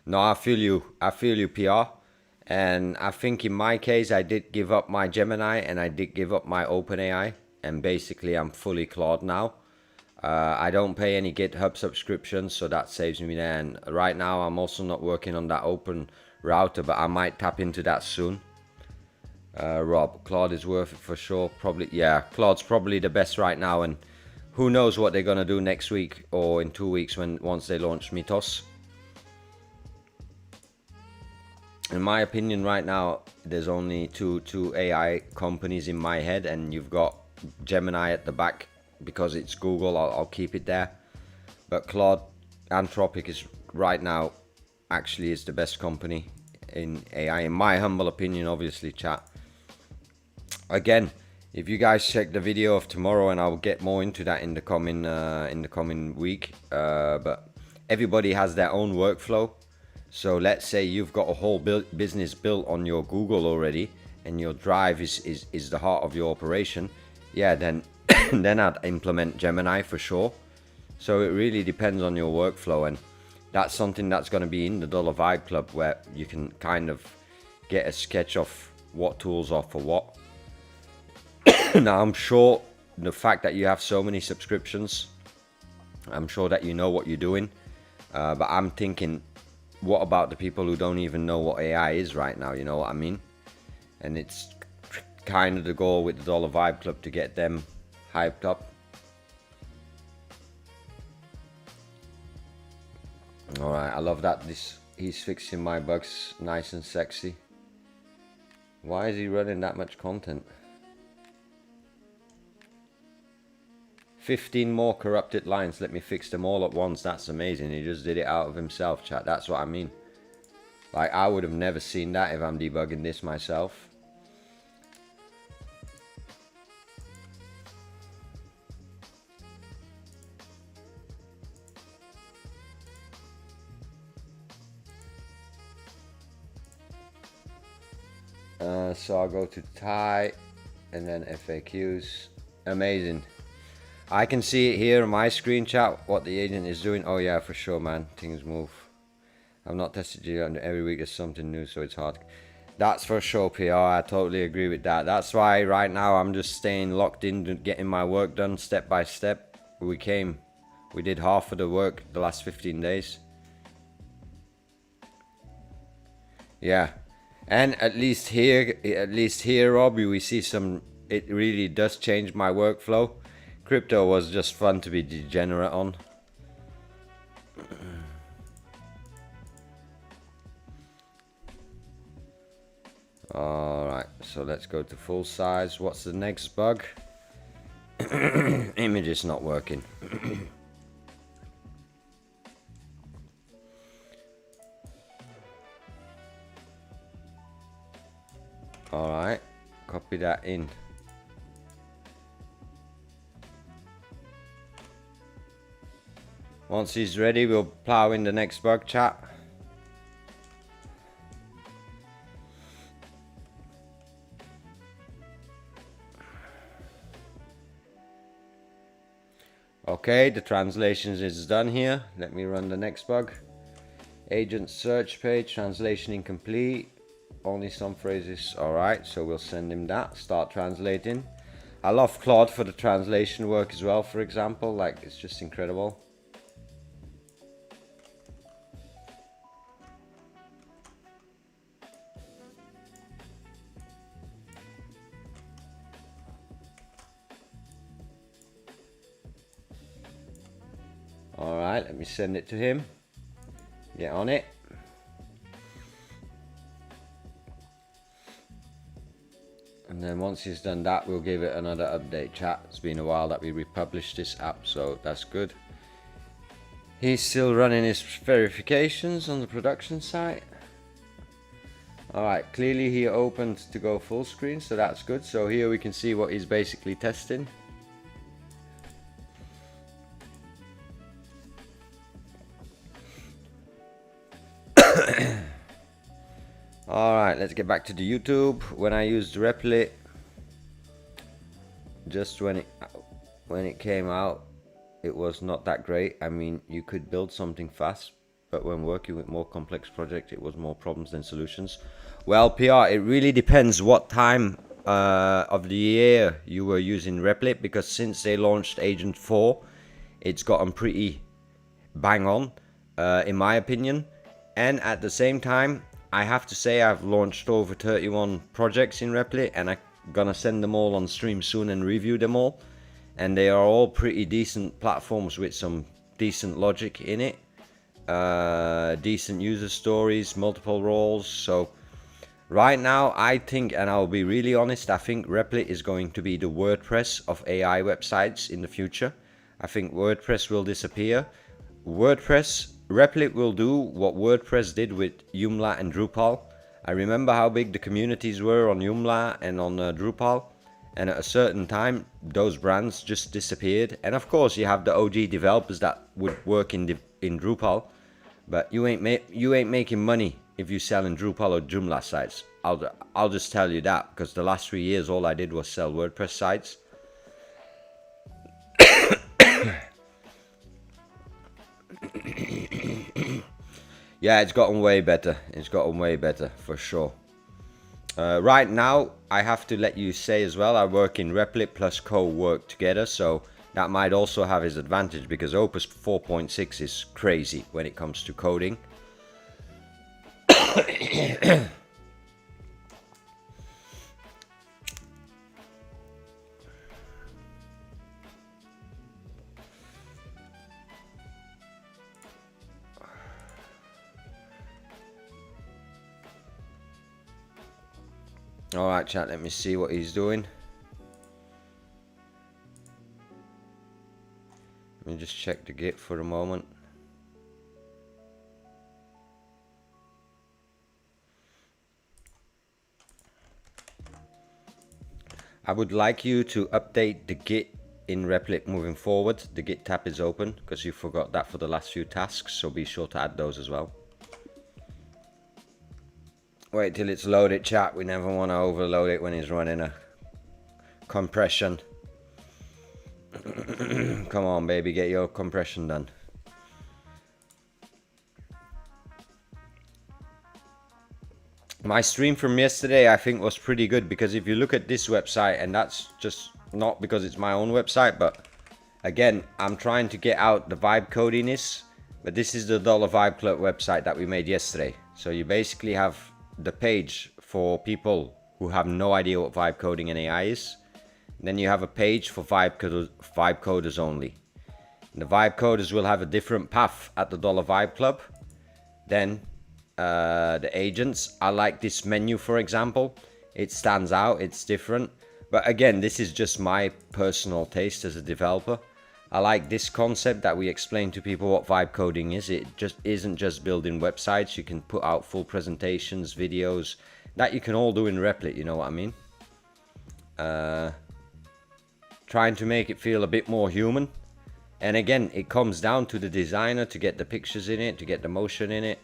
No, I feel you, PR. And I think in my case, I did give up my Gemini and I did give up my OpenAI. And basically, I'm fully Claude now. I don't pay any GitHub subscriptions, so that saves me there. And right now, I'm also not working on that open router, but I might tap into that soon. Rob, Claude is worth it for sure. Probably, yeah, Claude's probably the best right now. And who knows what they're going to do next week or in 2 weeks once they launch Mythos. In my opinion, right now, there's only two AI companies in my head, and you've got Gemini at the back because it's Google. I'll keep it there. But Claude, Anthropic is right now actually is the best company in AI, in my humble opinion. Obviously, chat. Again, if you guys check the video of tomorrow, and I'll get more into that in the coming week. But everybody has their own workflow. So let's say you've got a whole business built on your Google already, and your Drive is the heart of your operation. Yeah, then then I'd implement Gemini for sure. So it really depends on your workflow, and that's something that's going to be in the Dollar Vibe Club, where you can kind of get a sketch of what tools are for what. Now, I'm sure the fact that you have so many subscriptions, I'm sure that you know what you're doing. But I'm thinking, what about the people who don't even know what AI is right now? You know what I mean? And it's kind of the goal with the Dollar Vibe Club to get them hyped up. Alright, I love that he's fixing my bugs nice and sexy. Why is he running that much content? 15 more corrupted lines. Let me fix them all at once. That's amazing. He just did it out of himself, chat. That's what I mean. Like, I would have never seen that if I'm debugging this myself. So I'll go to Thai and then FAQs. Amazing. I can see it here on my screen, chat, what the agent is doing. Oh yeah, for sure, man. Things move. I've not tested you, and every week there's something new, so it's hard. That's for sure, PR. I totally agree with that. That's why right now I'm just staying locked in to getting my work done step by step. We did half of the work the last 15 days. Yeah. And at least here, Robbie, we see some, it really does change my workflow. Crypto was just fun to be degenerate on. Alright, so let's go to full size. What's the next bug? Image is not working. Alright, copy that in. Once he's ready, we'll plow in the next bug, chat. Okay, the translations is done here. Let me run the next bug. Agent search page, translation incomplete. Only some phrases. Alright, so we'll send him that. Start translating. I love Claude for the translation work as well, for example. Like, it's just incredible. Alright, let me send it to him. Get on it. And then once he's done that, we'll give it another update, chat. It's been a while that we republished this app, so that's good. He's still running his verifications on the production site. Alright, clearly he opened to go full screen, so that's good. So here we can see what he's basically testing. Alright, let's get back to the YouTube. When I used Replit, just when it came out, it was not that great. I mean, you could build something fast, but when working with more complex projects, it was more problems than solutions. Well, PR, it really depends what time of the year you were using Replit, because since they launched Agent 4, it's gotten pretty bang on, in my opinion. And at the same time, I have to say I've launched over 31 projects in Replit, and I'm gonna send them all on stream soon and review them all. And they are all pretty decent platforms with some decent logic in it, decent user stories, multiple roles. So right now I think, and I'll be really honest, I think Replit is going to be the WordPress of AI websites in the future. I think WordPress will disappear. Replit will do what WordPress did with Joomla and Drupal. I remember how big the communities were on Joomla and on Drupal, and at a certain time those brands just disappeared. And of course you have the OG developers that would work in Drupal, but you ain't making money if you sell in Drupal or Joomla sites. I'll just tell you that, because the last 3 years all I did was sell WordPress sites. Yeah, it's gotten way better. It's gotten way better for sure. Right now, I have to let you say as well, I work in Replit plus Co work together, so that might also have its advantage, because Opus 4.6 is crazy when it comes to coding. Alright chat, let me see what he's doing. Let me just check the Git for a moment. I would like you to update the Git in Replit moving forward. The Git tab is open, because you forgot that for the last few tasks, so be sure to add those as well. Wait till it's loaded, chat. We never want to overload it when it's running a compression. Come on, baby, get your compression done. My stream from yesterday, I think, was pretty good, because if you look at this website, and that's just not because it's my own website, but again, I'm trying to get out the vibe codiness, but this is the $Vibe Club website that we made yesterday. So you basically have the page for people who have no idea what vibe coding and AI is. Then you have a page for vibe coders only. And the vibe coders will have a different path at the $Vibe Club. Then the agents, I like this menu, for example. It stands out, it's different. But again, this is just my personal taste as a developer. I like this concept that we explain to people what vibe coding is. It just isn't just building websites. You can put out full presentations, videos, that you can all do in Replit, you know what I mean? Trying to make it feel a bit more human. And again, it comes down to the designer to get the pictures in it, to get the motion in it.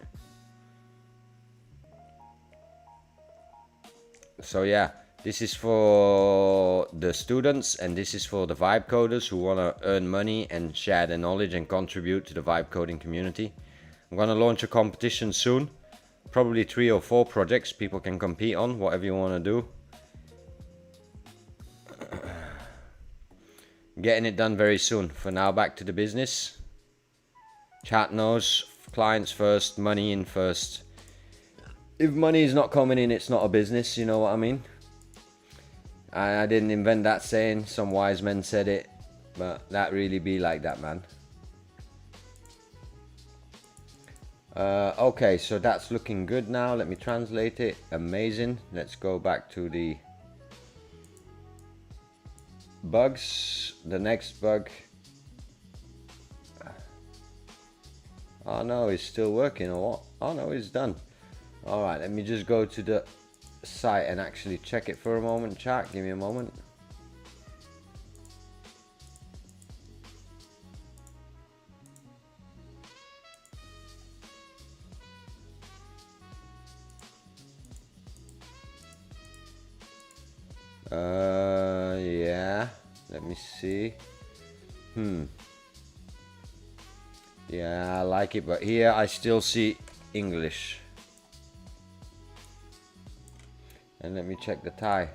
So yeah, this is for the students and this is for the vibe coders who want to earn money and share their knowledge and contribute to the vibe coding community. I'm going to launch a competition soon. Probably 3 or 4 projects people can compete on, whatever you want to do. Getting it done very soon. For now, back to the business. Chat knows, clients first, money in first. If money is not coming in, it's not a business, you know what I mean? I didn't invent that saying, some wise men said it, but that really be like that, man. Okay, so that's looking good now. Let me translate it. Amazing. Let's go back to the bugs. The next bug. Oh no, it's still working or what? Oh no, it's done. Alright, let me just go to the site and actually check it for a moment, chat. Give me a moment. Yeah, let me see. Yeah, I like it, but here I still see English. And let me check the Thai.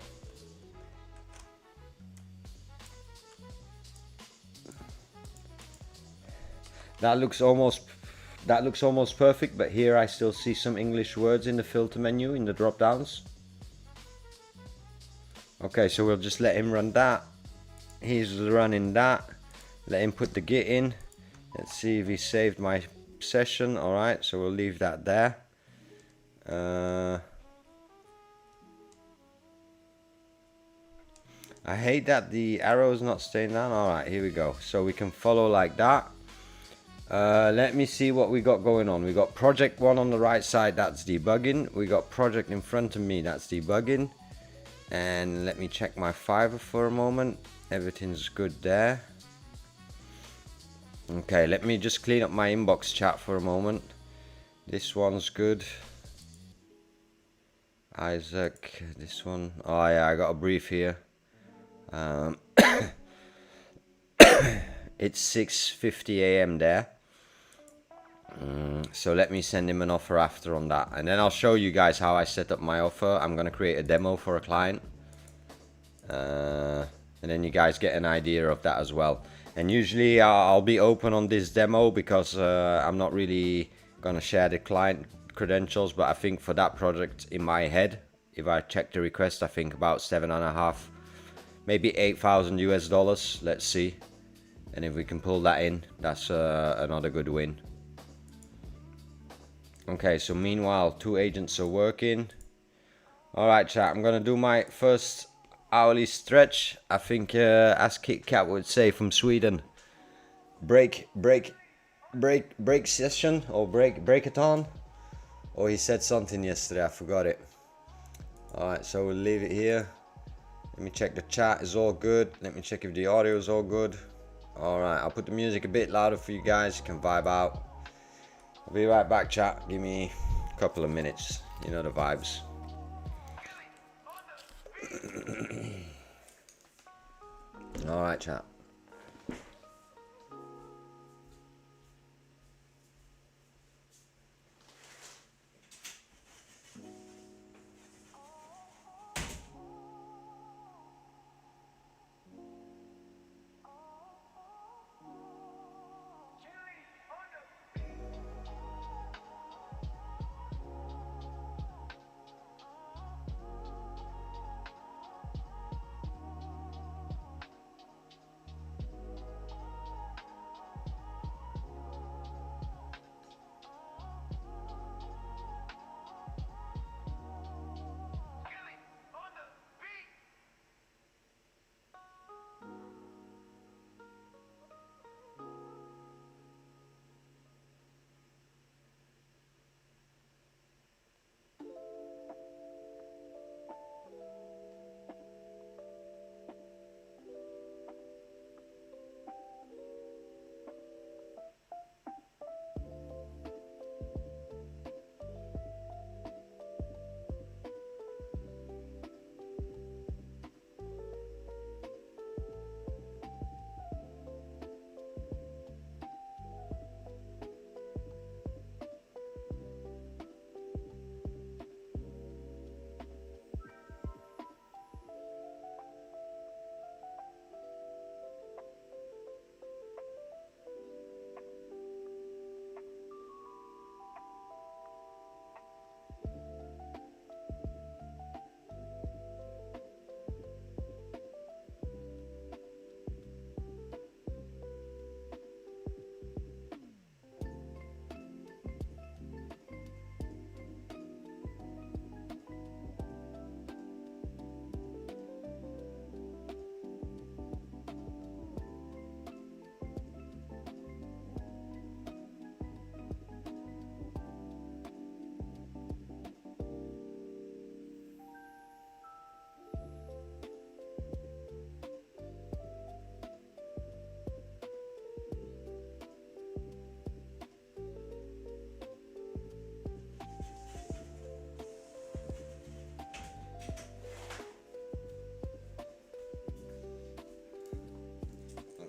That looks almost perfect, but here I still see some English words in the filter menu in the drop downs. Okay, so we'll just let him run that. He's running that. Let him put the git in. Let's see if he saved my session. Alright, so we'll leave that there. I hate that the arrow is not staying down. Alright, here we go. So we can follow like that. Let me see what we got going on. We got project 1 on the right side, that's debugging. We got project in front of me, that's debugging. And let me check my Fiverr for a moment. Everything's good there. Okay, let me just clean up my inbox chat for a moment. This one's good. Isaac, this one. Oh yeah, I got a brief here. It's 6:50 AM there. So let me send him an offer after on that. And then I'll show you guys how I set up my offer. I'm going to create a demo for a client. And then you guys get an idea of that as well. And usually I'll be open on this demo because I'm not really going to share the client credentials. But I think for that project in my head, if I check the request, I think about 7.5, maybe $8,000 US. Let's see. And if we can pull that in, that's another good win. Okay, so meanwhile, 2 agents are working. Alright, chat, I'm gonna do my first hourly stretch. I think, as Kit Kat would say from Sweden, break session or breakathon. Or he said something yesterday, I forgot it. Alright, so we'll leave it here. Let me check the chat is all good. Let me check if the audio is all good. Alright, I'll put the music a bit louder for you guys. You can vibe out. I'll be right back, chat. Give me a couple of minutes. You know the vibes. Alright, chat.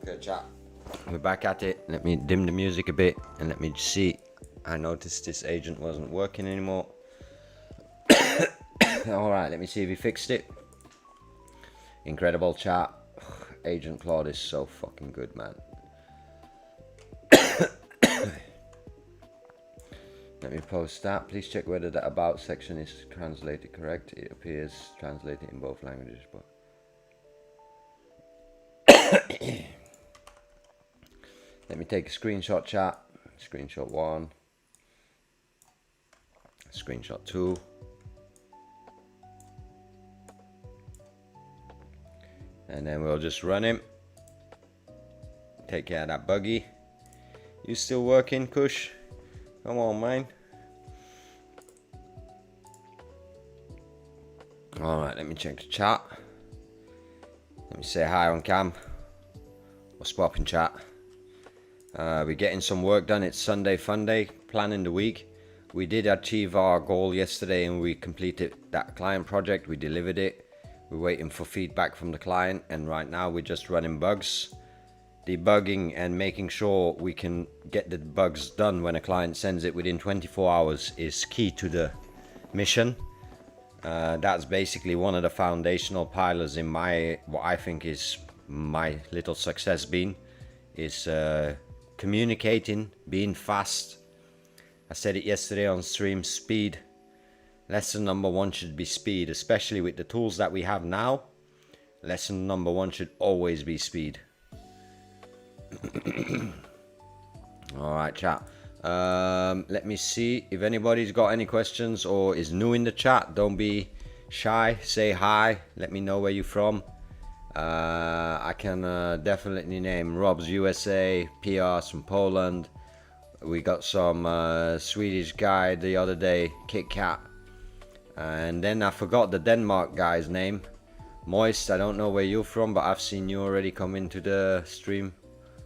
Okay, chat. We're back at it. Let me dim the music a bit and let me see. I noticed this agent wasn't working anymore. Alright, let me see if he fixed it. Incredible, chat. Agent Claude is so fucking good, man. Let me post that. Please check whether the about section is translated correct. It appears translated in both languages, but let me take a screenshot, chat. Screenshot 1. Screenshot 2. And then we'll just run him. Take care of that buggy. You still working, Kush? Come on, man. Alright, let me check the chat. Let me say hi on cam. What's poppin', chat? We're getting some work done. It's Sunday Funday, planning the week. We did achieve our goal yesterday and we completed that client project. We delivered it. We're waiting for feedback from the client, and right now we're just running bugs, debugging and making sure we can get the bugs done when a client sends it within 24 hours is key to the mission. That's basically one of the foundational pillars in my, what I think is my little success being, is communicating, being fast. I said it yesterday on stream, speed. Lesson number 1 should be speed, especially with the tools that we have now. Lesson number 1 should always be speed. Alright, chat. Let me see if anybody's got any questions or is new in the chat. Don't be shy, say hi, let me know where you're from. I can definitely name Rob's USA, PR's from Poland. We got some Swedish guy the other day, Kit Kat. And then I forgot the Denmark guy's name. Moist, I don't know where you're from, but I've seen you already come into the stream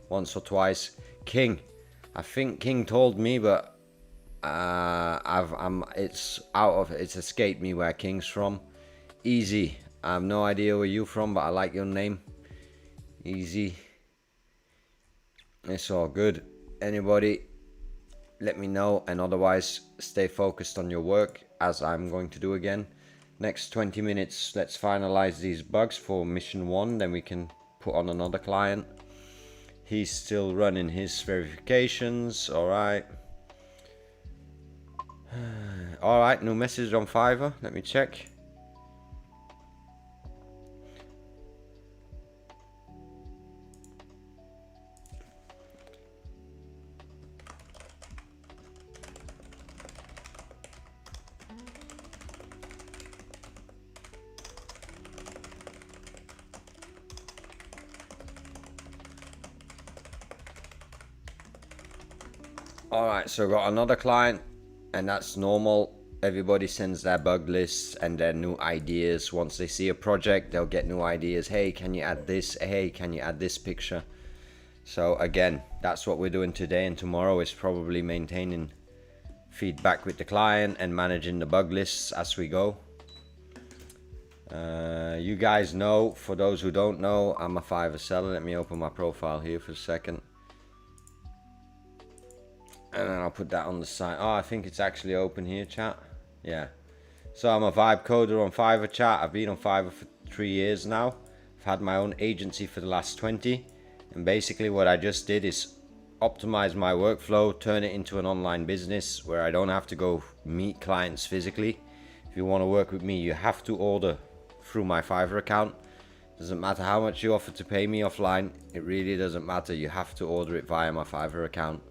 once or twice. King, I think King told me, but it's escaped me where King's from. Easy, I have no idea where you're from, but I like your name. Easy. It's all good. Anybody, let me know, and otherwise stay focused on your work, as I'm going to do again. Next 20 minutes, let's finalize these bugs for mission 1, then we can put on another client. He's still running his verifications. Alright. Alright, new message on Fiverr. Let me check. Alright, so got another client, and that's normal. Everybody sends their bug lists and their new ideas. Once they see a project, they'll get new ideas. Hey, can you add this? Hey, can you add this picture? So again, that's what we're doing today, and tomorrow is probably maintaining feedback with the client and managing the bug lists as we go. You guys know, for those who don't know, I'm a Fiverr seller. Let me open my profile here for a second. And then I'll put that on the side. Oh, I think it's actually open here, chat. Yeah. So I'm a vibe coder on Fiverr, chat. I've been on Fiverr for 3 years now. I've had my own agency for the last 20. And basically what I just did is optimize my workflow, turn it into an online business where I don't have to go meet clients physically. If you want to work with me, you have to order through my Fiverr account. Doesn't matter how much you offer to pay me offline. It really doesn't matter. You have to order it via my Fiverr account.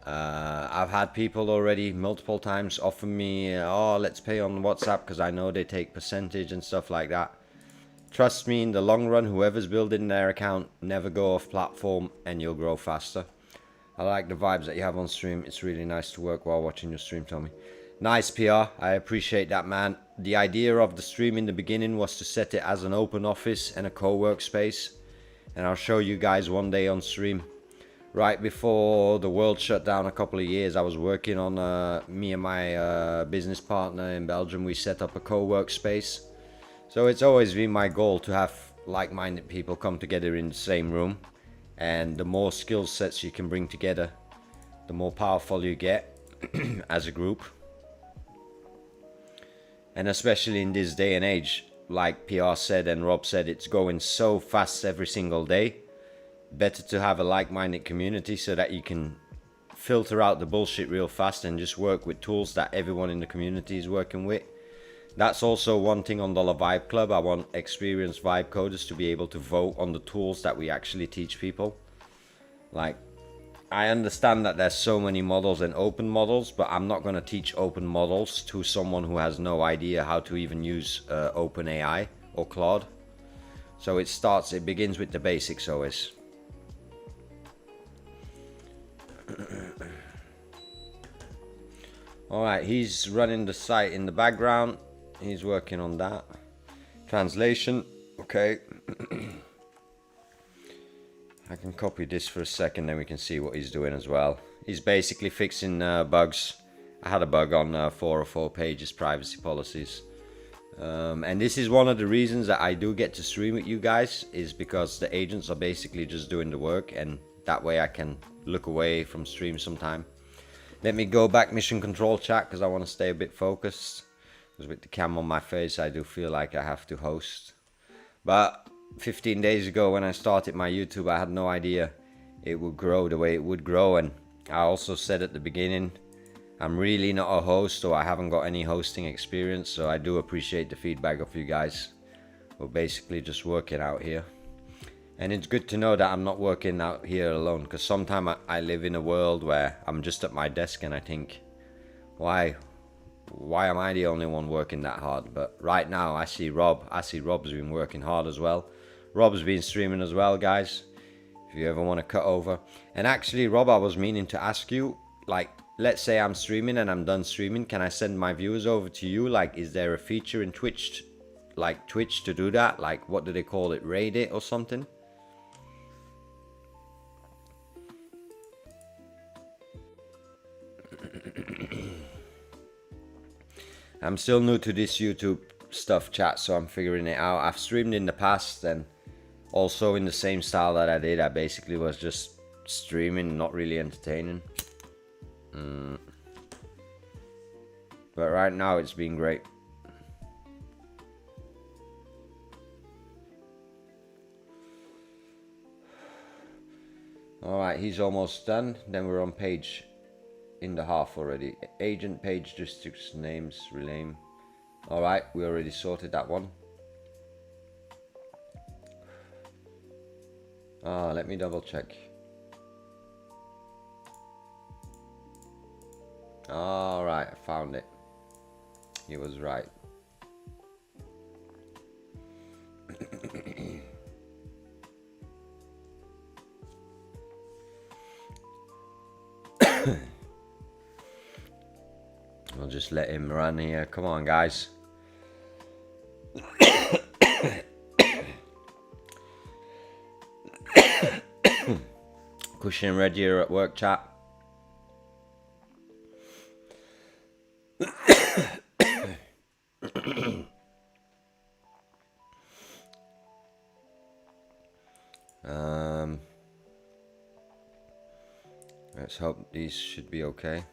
I've had people already multiple times offer me, oh, let's pay on WhatsApp, because I know they take percentage and stuff like that. Trust me, in the long run, whoever's building their account, never go off platform and you'll grow faster. I like the vibes that you have on stream. It's really nice to work while watching your stream, Tommy. Nice, PR. I appreciate that, man. The idea of the stream in the beginning was to set it as an open office and a co-work space. And I'll show you guys one day on stream. Right before the world shut down a couple of years, I was working on me and my business partner in Belgium. We set up a co-work space. So it's always been my goal to have like-minded people come together in the same room and the more skill sets you can bring together, the more powerful you get as a group. And especially in this day and age, like PR said and Rob said, it's going so fast every single day. Better to have a like-minded community so that you can filter out the bullshit real fast and just work with tools that everyone in the community is working with. That's also one thing on Dollar Vibe Club. I want experienced vibe coders to be able to vote on the tools that we actually teach people. Like, I understand that there's so many models and open models, but I'm not going to teach open models to someone who has no idea how to even use OpenAI or Claude. So it begins with the basics always. Alright, he's running the site in the background. He's working on that. Translation, okay. I can copy this for a second, then we can see what he's doing as well. He's basically fixing bugs. I had a bug on 404 pages privacy policies. And this is one of the reasons that I do get to stream with you guys, is because the agents are basically just doing the work, and that way I can look away from stream sometime. Let me go back mission control chat because I want to stay a bit focused. Because with the cam on my face, I do feel like I have to host. But 15 days ago when I started my YouTube, I had no idea it would grow the way it would grow. And I also said at the beginning, I'm really not a host, or I haven't got any hosting experience. So I do appreciate the feedback of you guys. We're basically just working out here. And it's good to know that I'm not working out here alone, because sometimes I live in a world where I'm just at my desk and I think, why am I the only one working that hard? But right now I see Rob's been working hard as well. Rob's been streaming as well, guys, if you ever want to cut over. And actually, Rob, I was meaning to ask you, like, let's say I'm streaming and I'm done streaming, can I send my viewers over to you? Like, is there a feature in Twitch to do that? Like, what do they call it, raid it or something? I'm still new to this YouTube stuff, chat, so I'm figuring it out. I've streamed in the past, and also in the same style that I did. I basically was just streaming, not really entertaining. But right now it's been great. Alright, he's almost done. Then we're on page in the half already. Agent page districts names rename. Alright, we already sorted that one. Let me double check. Alright, I found it. He was right. I'll just let him run here. Come on, guys. Cushion and Red here at work, chat. Let's hope these should be okay.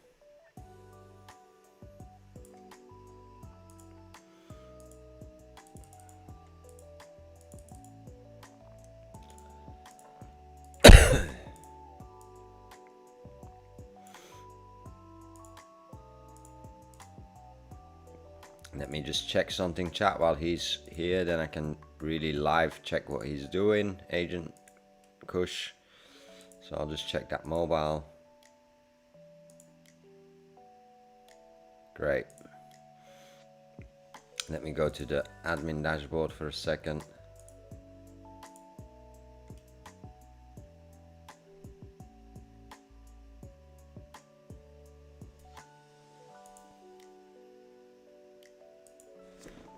Let me just check something, chat, while he's here, then I can really live check what he's doing. Agent Kush. So I'll just check that mobile. Great. Let me go to the admin dashboard for a second.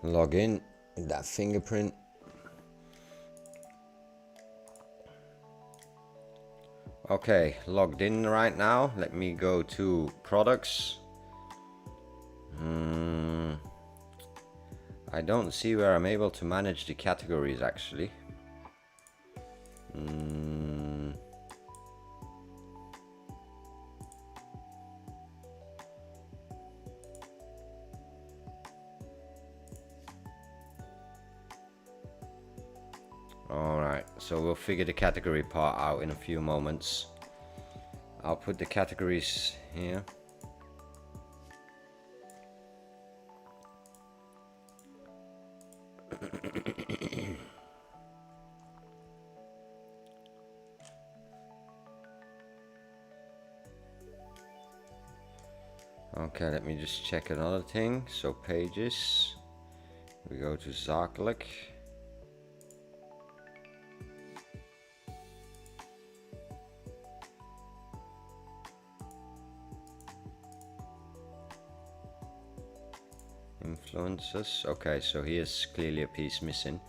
Log in with that fingerprint. Okay, logged in right now. Let me go to products. I don't see where I'm able to manage the categories actually. Alright, so we'll figure the category part out in a few moments. I'll put the categories here. Okay, let me just check another thing. So pages, we go to zakelijk. Influences. Okay, so here's clearly a piece missing.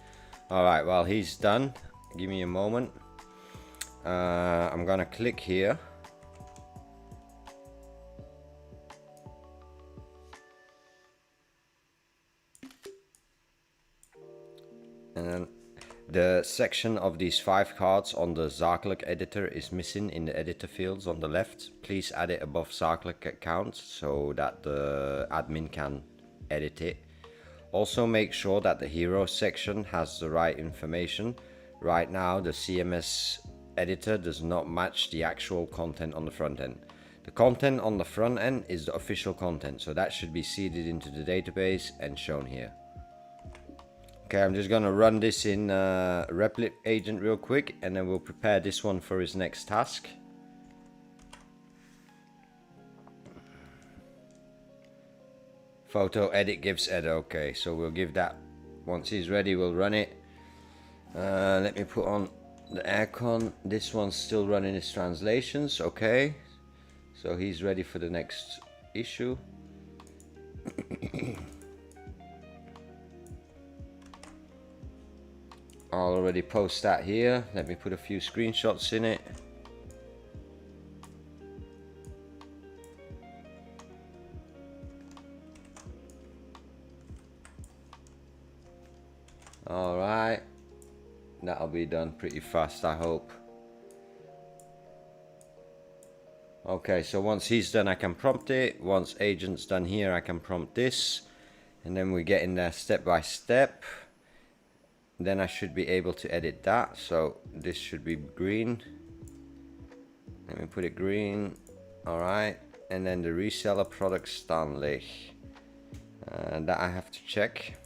Alright, well, he's done. Give me a moment. I'm gonna click here. And then the section of these 5 cards on the zakelijk editor is missing in the editor fields on the left. Please add it above zakelijk account so that the admin can edit it. Also make sure that the hero section has the right information. Right now the CMS editor does not match the actual content on the front end. The content on the front end is the official content, so that should be seeded into the database and shown here. Okay, I'm just gonna run this in Replit agent real quick, and then we'll prepare this one for his next task. Photo edit gives edit. Okay, so we'll give that. Once he's ready, we'll run it. Let me put on the aircon. This one's still running his translations. Okay, so he's ready for the next issue. I'll already post that here. Let me put a few screenshots in it. Alright, that'll be done pretty fast, I hope. Okay, so once he's done, I can prompt it. Once agent's done here, I can prompt this. And then we get in there step by step. Then I should be able to edit that. So this should be green. Let me put it green. Alright, and then the reseller product Stanley. That I have to check.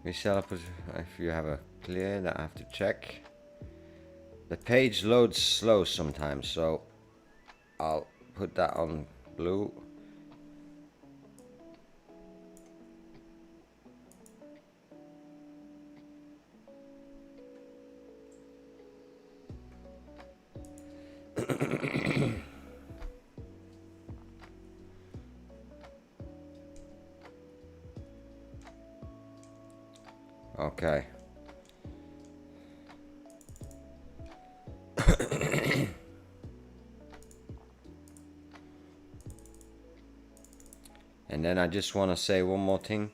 Reseller, if you have a clear, that I have to check. The page loads slow sometimes, so I'll put that on blue. Okay. And then I just want to say one more thing.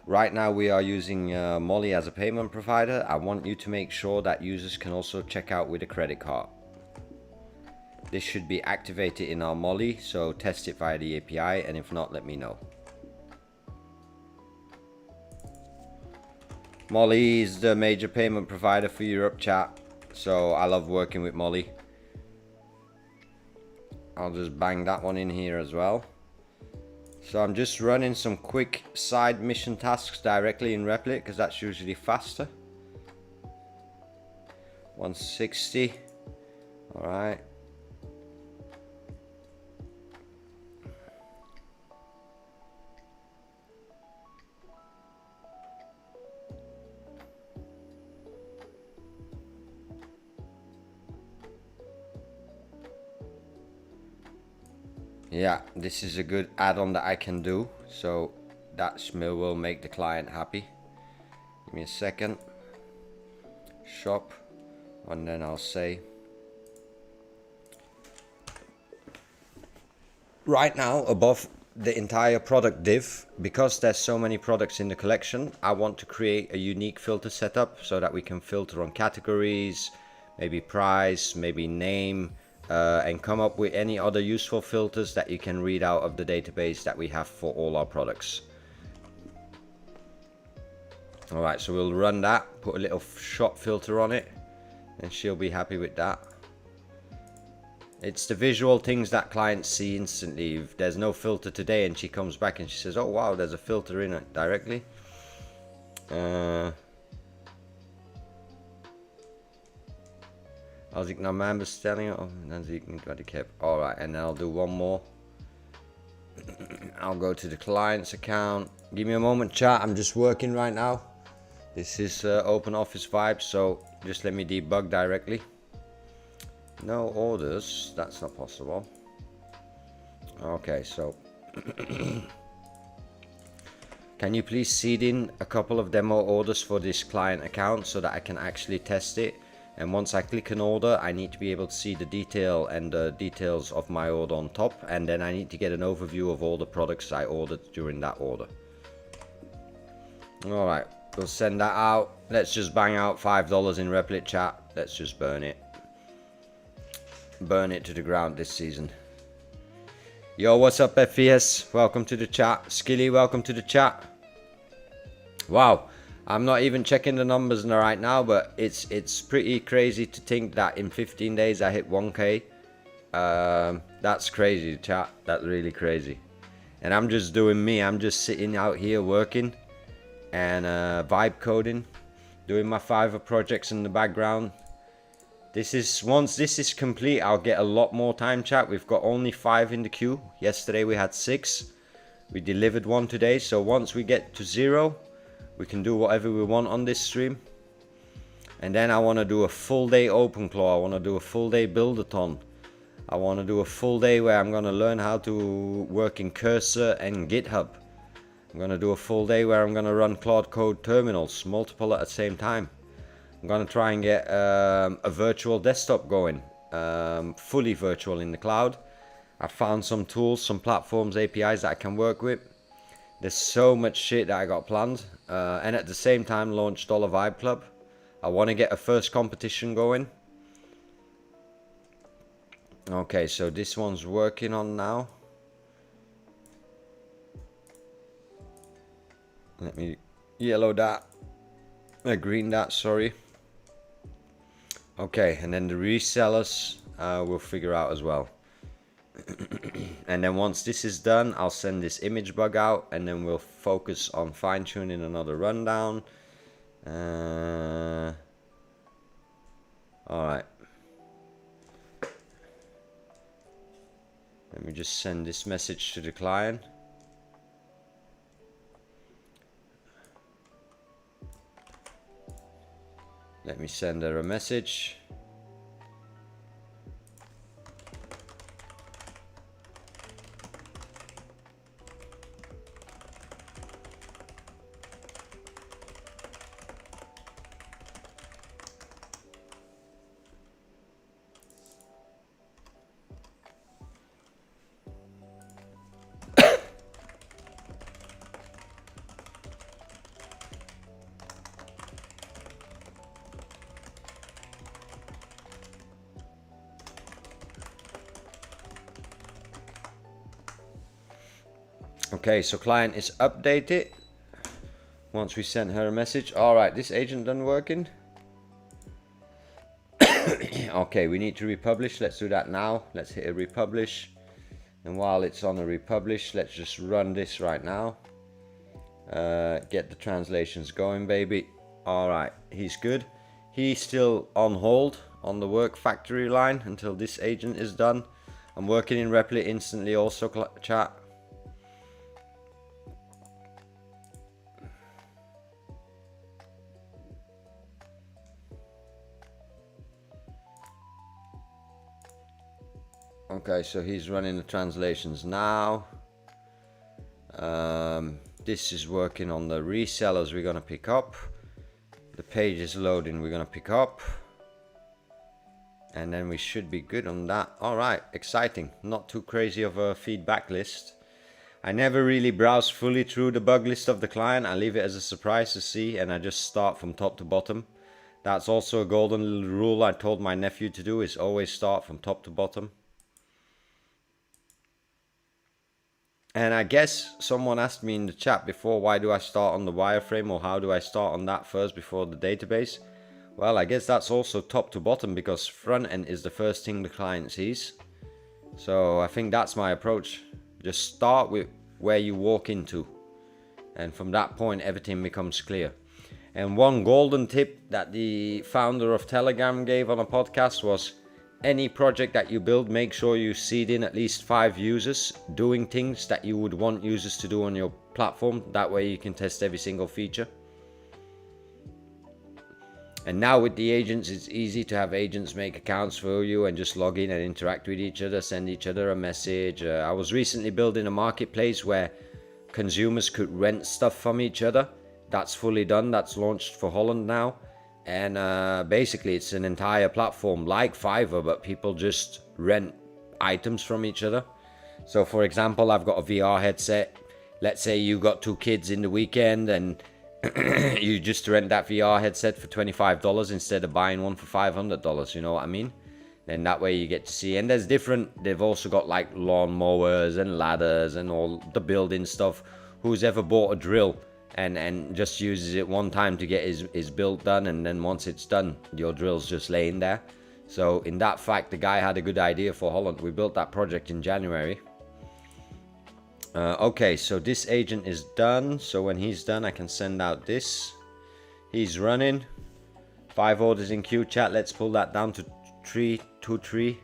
Right now we are using Molly as a payment provider. I want you to make sure that users can also check out with a credit card. This should be activated in our Molly, so test it via the API, and if not, let me know. Molly is the major payment provider for Europe, chat, so I love working with Molly. I'll just bang that one in here as well. So I'm just running some quick side mission tasks directly in Replit because that's usually faster. 160. All right. Yeah, this is a good add-on that I can do, so that will make the client happy. Give me a second. Shop, and then I'll say. Right now, above the entire product div, because there's so many products in the collection, I want to create a unique filter setup so that we can filter on categories, maybe price, maybe name, and come up with any other useful filters that you can read out of the database that we have for all our products. All right, so we'll run that, put a little shot filter on it, and she'll be happy with that. It's the visual things that clients see instantly. If there's no filter today and she comes back and she says, oh wow, there's a filter in it directly. Als ik naar mijn bestellingen, dan zie ik niet wat ik heb. Alright, and then I'll do one more. I'll go to the client's account. Give me a moment, chat. I'm just working right now. This is open office vibes, so just let me debug directly. No orders, that's not possible. Okay, so can you please seed in a couple of demo orders for this client account so that I can actually test it? And once I click an order, I need to be able to see the detail and the details of my order on top, and then I need to get an overview of all the products I ordered during that order. Alright, we'll send that out. Let's just bang out $5 in Replit, chat. Let's just burn it. Burn it to the ground this season. Yo, what's up, FVS? Welcome to the chat. Skilly, welcome to the chat. Wow, I'm not even checking the numbers right now, but it's pretty crazy to think that in 15 days I hit 1K. That's crazy, chat. That's really crazy. And I'm just doing me. I'm just sitting out here working and vibe coding, doing my Fiverr projects in the background. Once this is complete, I'll get a lot more time, chat. We've got only 5 in the queue. Yesterday we had 6. We delivered 1 today. So once we get to 0, we can do whatever we want on this stream. And then I want to do a full day open claw. I want to do a full day build-a-thon. I want to do a full day where I'm going to learn how to work in Cursor and GitHub. I'm going to do a full day where I'm going to run Claude Code terminals, multiple at the same time. I'm going to try and get a virtual desktop going, fully virtual in the cloud. I found some tools, some platforms, APIs that I can work with. There's so much shit that I got planned. And at the same time, launch Dollar Vibe Club. I want to get a first competition going. Okay, so this one's working on now. Let me yellow that. Green that, sorry. Okay, and then the resellers we'll figure out as well. And then once this is done, I'll send this image bug out, and then we'll focus on fine-tuning another rundown. Alright. Let me just send this message to the client. Let me send her a message. Okay, so client is updated. Once we sent her a message. Alright, this agent done working. Okay, we need to republish. Let's do that now. Let's hit a republish. And while it's on a republish, let's just run this right now. Get the translations going, baby. Alright, he's good. He's still on hold on the work factory line until this agent is done. I'm working in Replit instantly also, chat. Okay, so he's running the translations now. This is working on the resellers we're gonna pick up. The page is loading, we're gonna pick up. And then we should be good on that. Alright, exciting. Not too crazy of a feedback list. I never really browse fully through the bug list of the client. I leave it as a surprise to see, and I just start from top to bottom. That's also a golden little rule I told my nephew to do, is always start from top to bottom. And I guess someone asked me in the chat before, why do I start on the wireframe, or how do I start on that first before the database? Well, I guess that's also top to bottom, because front end is the first thing the client sees. So I think that's my approach. Just start with where you walk into, and from that point everything becomes clear. And one golden tip that the founder of Telegram gave on a podcast was, any project that you build, make sure you seed in at least 5 users doing things that you would want users to do on your platform. That way you can test every single feature. And now with the agents, it's easy to have agents make accounts for you and just log in and interact with each other, send each other a message. I was recently building a marketplace where consumers could rent stuff from each other. That's fully done. That's launched for Holland now. And basically it's an entire platform like Fiverr, but people just rent items from each other. So for example, I've got a VR headset. Let's say you got 2 kids in the weekend and you just rent that VR headset for $25 instead of buying one for $500, you know what I mean? Then that way you get to see. And there's different, they've also got like lawn mowers and ladders and all the building stuff. Who's ever bought a drill and just uses it one time to get his build done, and then once it's done, your drill's just laying there. So in that fact, the guy had a good idea for Holland. We built that project in January. Okay, so this agent is done. So when he's done, I can send out this. He's running. 5 orders in queue, chat. Let's pull that down to 3, 2, 3.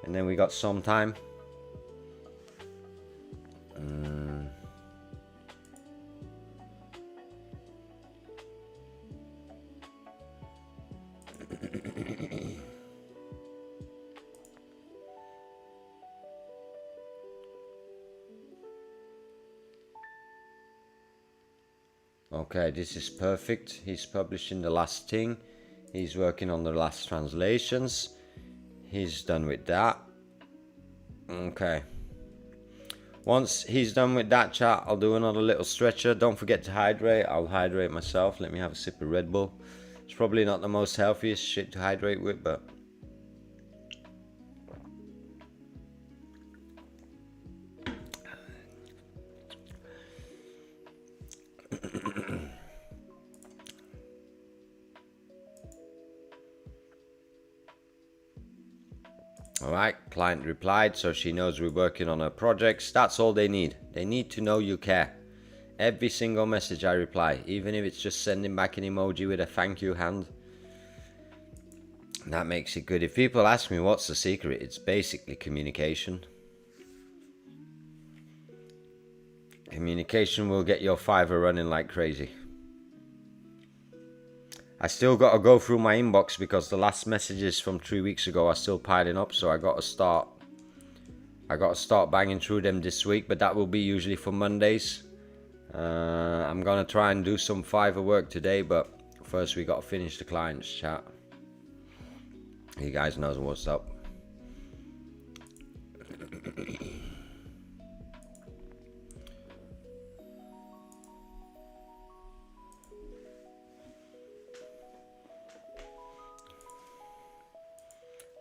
And then we got some time. Okay, this is perfect. He's publishing the last thing. He's working on the last translations. He's done with that. Okay. Once he's done with that, chat, I'll do another little stretcher. Don't forget to hydrate. I'll hydrate myself. Let me have a sip of Red Bull. It's probably not the most healthiest shit to hydrate with, but alright, client replied, so she knows we're working on her projects. That's all they need. They need to know you care. Every single message I reply, even if it's just sending back an emoji with a thank you hand. That makes it good. If people ask me what's the secret, it's basically communication. Communication will get your Fiverr running like crazy. I still got to go through my inbox because the last messages from 3 weeks ago are still piling up, so I got to start banging through them this week, but that will be usually for Mondays. I'm gonna try and do some Fiverr work today, but first we got to finish the clients chat. You guys knows what's up.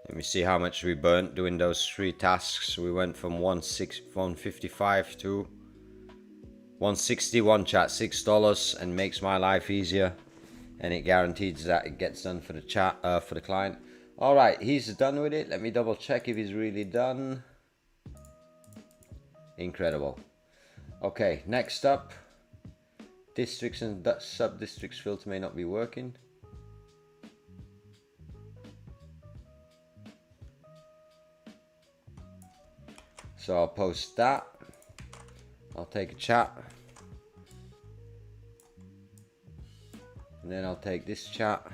Let me see how much we burnt doing those 3 tasks. We went from 155 to 161, chat. $6, and makes my life easier, and it guarantees that it gets done for the chat, for the client. All right, he's done with it. Let me double check if he's really done. Incredible. Okay, next up, districts and sub-districts filter may not be working. So I'll post that. I'll take a chat. And then I'll take this chat.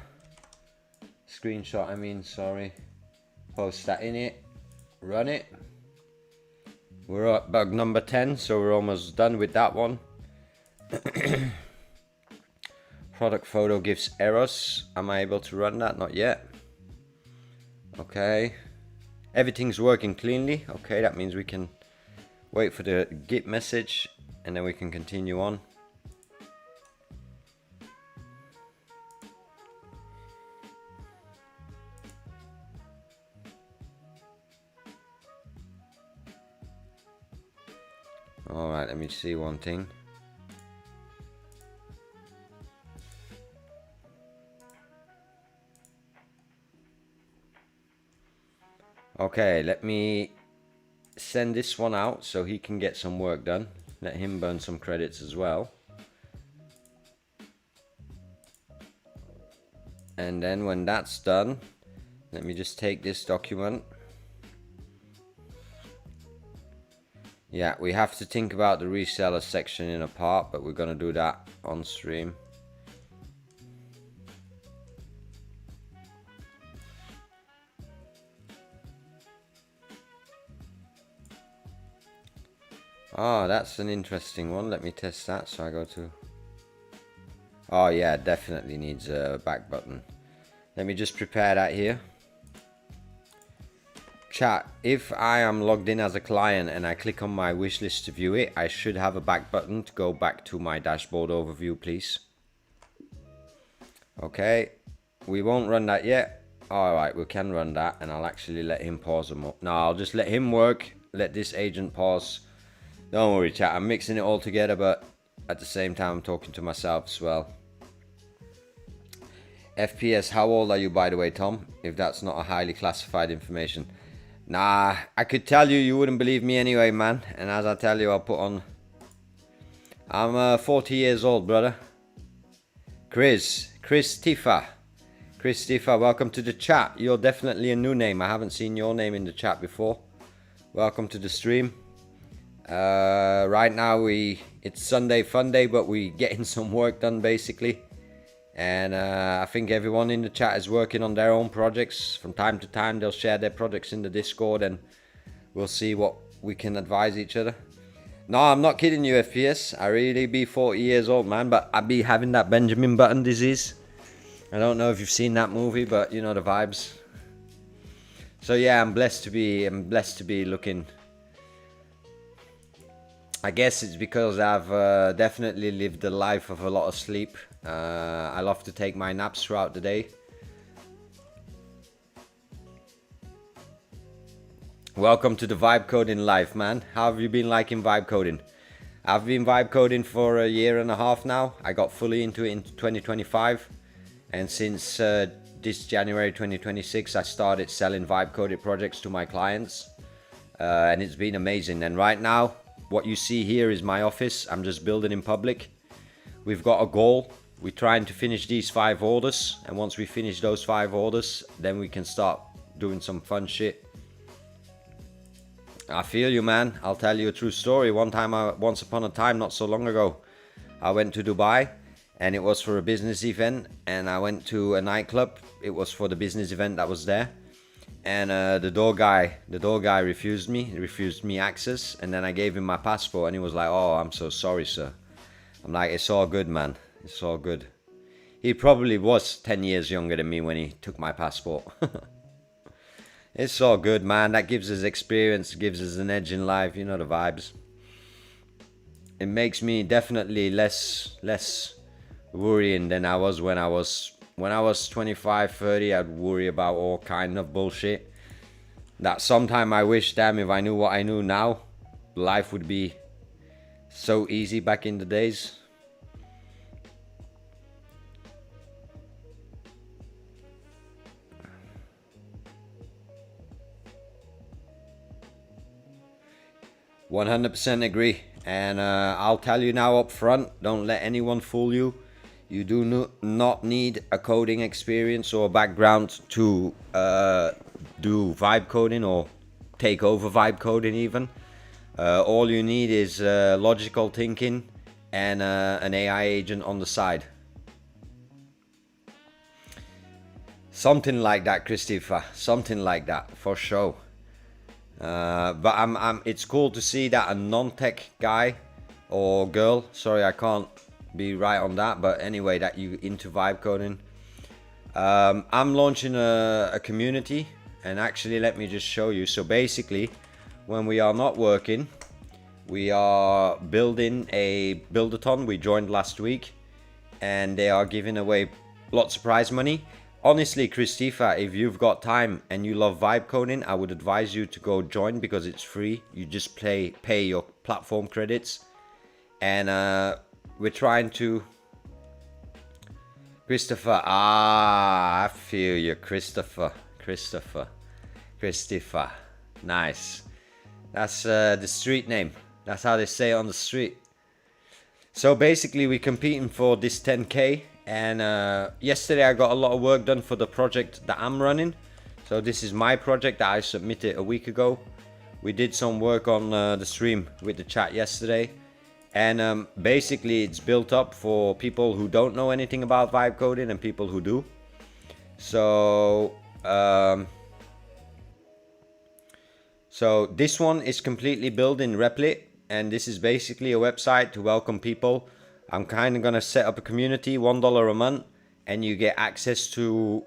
Screenshot, I mean, sorry. Post that in it. Run it. We're at bug number 10, so we're almost done with that one. Product photo gives errors. Am I able to run that? Not yet. Okay. Everything's working cleanly. Okay, that means we can wait for the Git message and then we can continue on. Alright, let me see one thing. Okay, let me send this one out so he can get some work done. Let him burn some credits as well. And then when that's done, let me just take this document. Yeah, we have to think about the reseller section in a part, but we're gonna do that on stream. Oh, that's an interesting one. Let me test that. So I go to... Oh yeah, definitely needs a back button. Let me just prepare that here. Chat, if I am logged in as a client and I click on my wish list to view it, I should have a back button to go back to my dashboard overview, please. Okay, we won't run that yet. Alright, we can run that, and I'll actually let him pause them up. No, I'll just let him work, let this agent pause. Don't worry, chat, I'm mixing it all together, but at the same time I'm talking to myself as well. FPS, how old are you, by the way, Tom? If that's not a highly classified information. Nah, I could tell you, you wouldn't believe me anyway, man. And as I tell you, I'll put on... I'm 40 years old, brother. Chris Tifa, welcome to the chat. You're definitely a new name. I haven't seen your name in the chat before. Welcome to the stream. Right now it's Sunday Funday, but we getting some work done basically. And I think everyone in the chat is working on their own projects. From time to time they'll share their projects in the Discord, and we'll see what we can advise each other. No, I'm not kidding you, FPS. I really be 40 years old, man, but I be having that Benjamin Button disease. I don't know if you've seen that movie, but you know the vibes. So yeah, I'm blessed to be looking. I guess it's because I've definitely lived a life of a lot of sleep. I love to take my naps throughout the day. Welcome to the vibe coding life, man. How have you been liking vibe coding? I've been vibe coding for a year and a half now. I got fully into it in 2025. And since this January 2026, I started selling vibe coded projects to my clients. And it's been amazing. And right now, what you see here is my office. I'm just building in public. We've got a goal. We're trying to finish these 5 orders. And once we finish those 5 orders, then we can start doing some fun shit. I feel you, man. I'll tell you a true story. Once upon a time, not so long ago, I went to Dubai, and it was for a business event. And I went to a nightclub. It was for the business event that was there. And the door guy refused me access. And then I gave him my passport, and he was like, "Oh, I'm so sorry, sir." I'm like, "It's all good, man. It's all good." He probably was 10 years younger than me when he took my passport. It's all good, man. That gives us experience, gives us an edge in life. You know the vibes. It makes me definitely less worrying than I was when I was 25, 30. I'd worry about all kind of bullshit. That sometime I wish, damn, if I knew what I knew now, life would be so easy back in the days. "100% agree, and I'll tell you now up front, don't let anyone fool you. You do not need a coding experience or background to do vibe coding or take over vibe coding even. All you need is logical thinking and an AI agent on the side." Something like that, Christopher. Something like that, for sure. But it's cool to see that a non-tech guy or girl, sorry, I can't be right on that, but anyway, that you into vibe coding. I'm launching a community, and actually let me just show you. So basically, when we are not working, we are building a build-a-thon. We joined last week, and they are giving away lots of prize money. honestly, Christopher, if you've got time and you love vibe coding, I would advise you to go join because it's free. You just pay your platform credits, and we're trying to. Christopher, I feel you, Christopher, nice. That's the street name. That's how they say it on the street. So basically, we're competing for this 10K, and yesterday I got a lot of work done for the project that I'm running. So this is my project that I submitted a week ago. We did some work on the stream with the chat yesterday. And basically it's built up for people who don't know anything about vibe coding and people who do. So this one is completely built in Replit, and this is basically a website to welcome people. I'm kind of gonna set up a community, $1 a month, and you get access to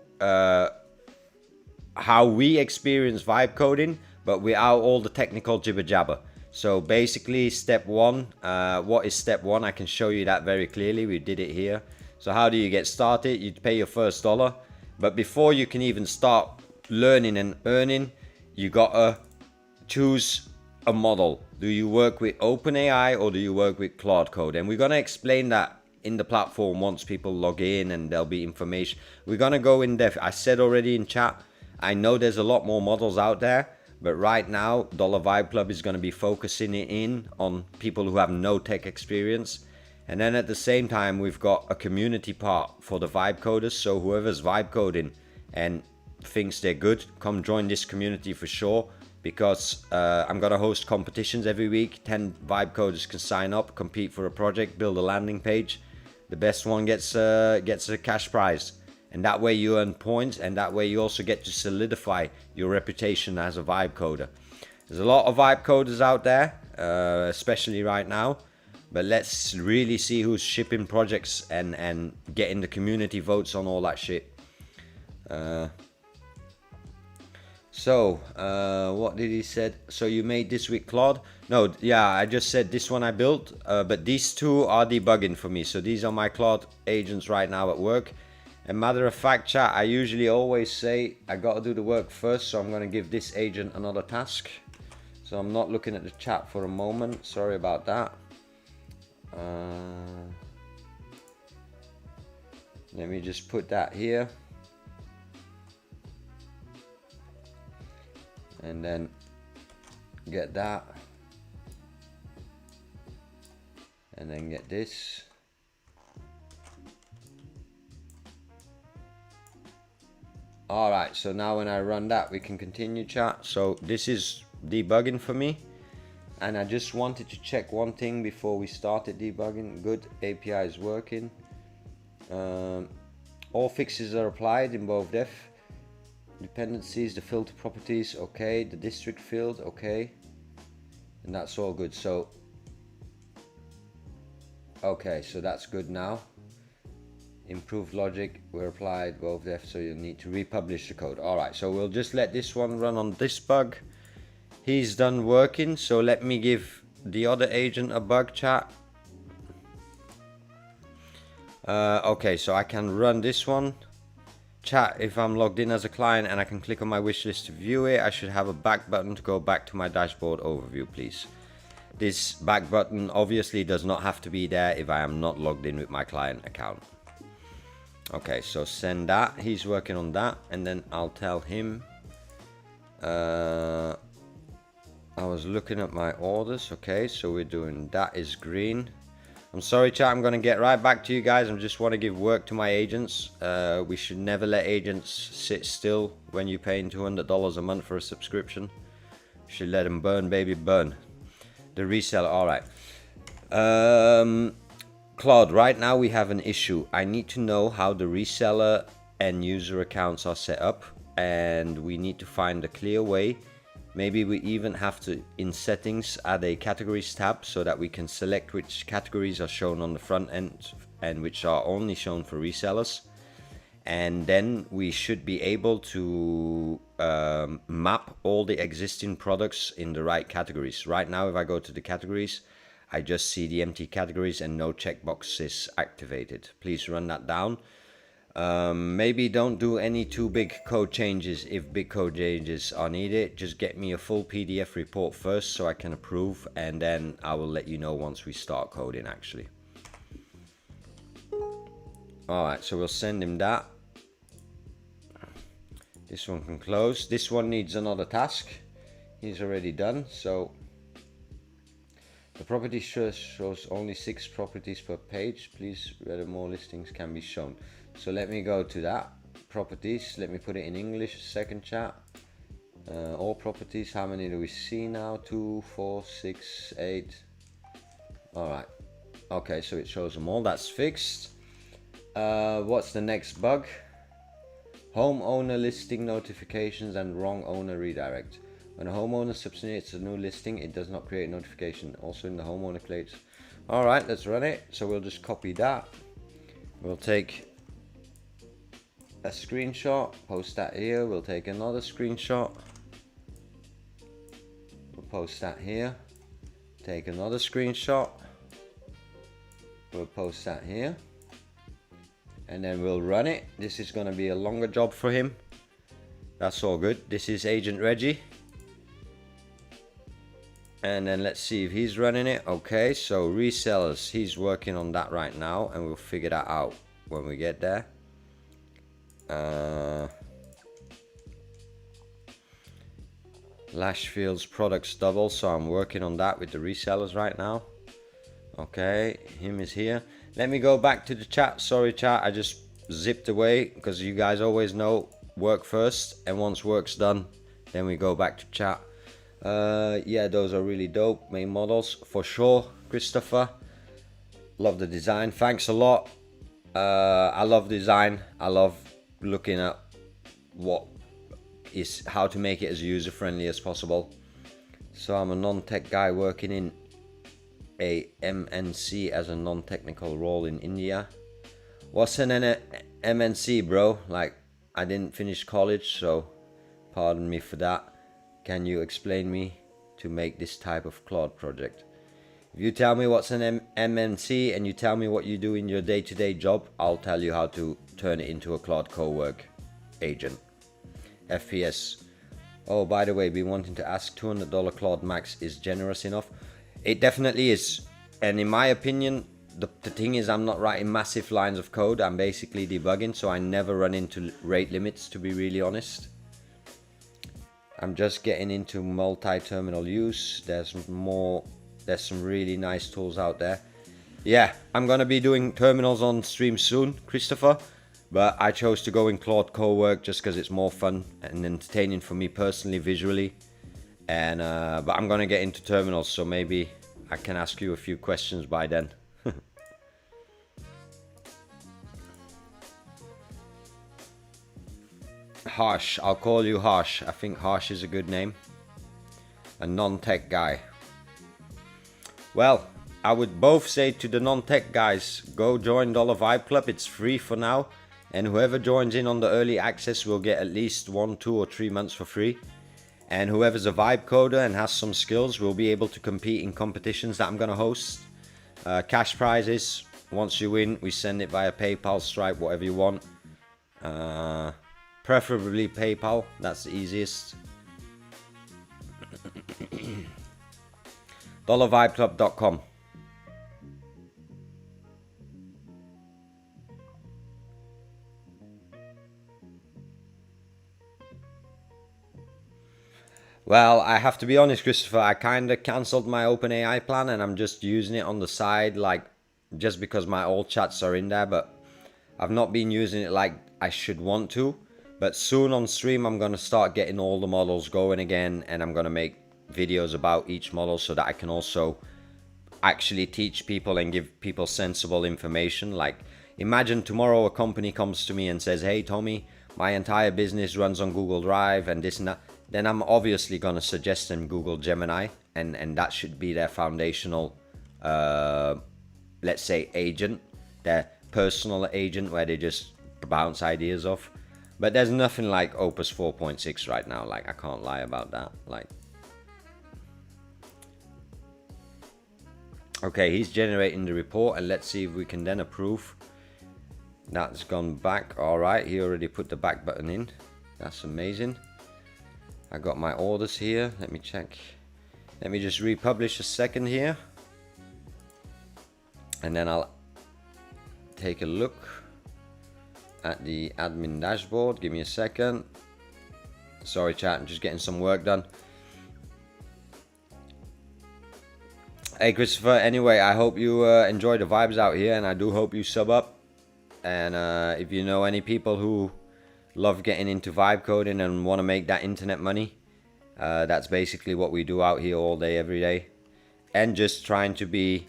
how we experience vibe coding, but without all the technical jibber jabber. So basically step one, what is step one? I can show you that very clearly. We did it here. So how do you get started? You pay your first $1, but before you can even start learning and earning, you gotta choose a model. Do you work with OpenAI or do you work with Claude Code? And we're gonna explain that in the platform once people log in, and there'll be information. We're gonna go in depth. I said already in chat, I know there's a lot more models out there, but right now, Dollar Vibe Club is going to be focusing it in on people who have no tech experience. And then at the same time, we've got a community part for the vibe coders. So whoever's vibe coding and thinks they're good, come join this community for sure. Because I'm going to host competitions every week. 10 vibe coders can sign up, compete for a project, build a landing page. The best one gets a cash prize. And that way you earn points, and that way you also get to solidify your reputation as a vibe coder. There's a lot of vibe coders out there, especially right now. But let's really see who's shipping projects and getting the community votes on all that shit. What did he said? So you made this with Claude? No, yeah, I just said this one I built. But these two are debugging for me. So these are my Claude agents right now at work. And matter of fact, chat, I usually always say I gotta do the work first, so I'm gonna give this agent another task. So I'm not looking at the chat for a moment, sorry about that. Let me just put that here. And then get that. And then get this. Alright, so now when I run that, we can continue, chat. So this is debugging for me. And I just wanted to check one thing before we started debugging. Good, API is working. All fixes are applied in both def. Dependencies, the filter properties, okay. The district field, okay. And that's all good. So, okay, so that's good now. Improved logic were applied both def, so you need to republish the code. Alright, so we'll just let this one run on this bug. He's done working, so let me give the other agent a bug, chat. Okay, so I can run this one. Chat, if I'm logged in as a client and I can click on my wish list to view it, I should have a back button to go back to my dashboard overview, please. This back button obviously does not have to be there if I am not logged in with my client account. Okay, so send that. He's working on that, and then I'll tell him. I was looking at my orders. Okay, so we're doing that is green. I'm sorry, chat. I'm gonna get right back to you guys. I just want to give work to my agents. We should never let agents sit still when you're paying $200 a month for a subscription. You should let them burn, baby, burn. The reseller. All right. Claude, right now we have an issue. I need to know how the reseller and user accounts are set up, and we need to find a clear way. Maybe we even have to, in settings, add a categories tab so that we can select which categories are shown on the front end and which are only shown for resellers. And then we should be able to map all the existing products in the right categories. Right now, if I go to the categories, I just see the empty categories and no checkbox is activated. Please run that down. Maybe don't do any too big code changes. If big code changes are needed, just get me a full PDF report first so I can approve, and then I will let you know once we start coding actually. Alright, so we'll send him that. This one can close. This one needs another task. He's already done, so the property shows only 6 properties per page. Please whether more listings can be shown. So let me go to that. Properties, let me put it in English, second chat. All properties, how many do we see now? 2, 4, 6, 8. Alright. Okay, so it shows them all, that's fixed. What's the next bug? Homeowner listing notifications and wrong owner redirect. When a homeowner submits a new listing, it does not create notification. Also in the homeowner plates. Alright, let's run it. So we'll just copy that. We'll take a screenshot, post that here. We'll take another screenshot. We'll post that here. Take another screenshot. We'll post that here. And then we'll run it. This is going to be a longer job for him. That's all good. This is Agent Reggie. And then let's see if he's running it. Okay, so resellers, he's working on that right now, and we'll figure that out when we get there. Lashfield's products double, so I'm working on that with the resellers right now. Okay, him is here. Let me go back to the chat. Sorry chat, I just zipped away because you guys always know work first, and once work's done then we go back to chat. Yeah, those are really dope main models for sure. Christopher, love the design, thanks a lot. I love design. I love looking at how to make it as user friendly as possible. So I'm a non-tech guy working in a MNC as a non-technical role in India. What's an MNC, bro? Like, I didn't finish college, so pardon me for that. Can you explain me to make this type of Claude project? If you tell me what's an MNC and you tell me what you do in your day-to-day job, I'll tell you how to turn it into a Claude co-work agent. FPS. Oh, by the way, been wanting to ask, $200 Claude Max is generous enough? It definitely is. And in my opinion, the thing is, I'm not writing massive lines of code. I'm basically debugging, so I never run into rate limits, to be really honest. I'm just getting into multi-terminal use. There's some really nice tools out there. Yeah, I'm gonna be doing terminals on stream soon, Christopher, but I chose to go in Claude co-work just because it's more fun and entertaining for me personally, visually. And but I'm gonna get into terminals, so maybe I can ask you a few questions by then. Harsh, I'll call you Harsh. I think Harsh is a good name. A non-tech guy. Well, I would both say to the non-tech guys, go join Dollar Vibe Club. It's free for now, and whoever joins in on the early access will get at least 1, 2 or 3 months for free. And whoever's a vibe coder and has some skills will be able to compete in competitions that I'm gonna host. Cash prizes. Once you win, we send it via PayPal, Stripe, whatever you want. Preferably PayPal, that's the easiest. $dollarvibeclub.com. Well, I have to be honest, Christopher, I kind of cancelled my OpenAI plan and I'm just using it on the side, like, just because my old chats are in there, but I've not been using it like I should want to. But soon on stream, I'm going to start getting all the models going again, and I'm going to make videos about each model so that I can also actually teach people and give people sensible information. Like, imagine tomorrow a company comes to me and says, hey, Tommy, my entire business runs on Google Drive and this and that. Then I'm obviously going to suggest them Google Gemini, and that should be their foundational, let's say, agent, their personal agent where they just bounce ideas off. But there's nothing like Opus 4.6 right now, like, I can't lie about that. Like, okay, he's generating the report, and let's see if we can then approve. That's gone back. All right, he already put the back button in. That's amazing. I got my orders here. Let me check. Let me just republish a second here. And then I'll take a look at the admin dashboard. Give me a second. Sorry chat, I'm just getting some work done. Hey Christopher, anyway, I hope you enjoy the vibes out here, and I do hope you sub up. And if you know any people who love getting into vibe coding and want to make that internet money, that's basically what we do out here all day, every day. And just trying to be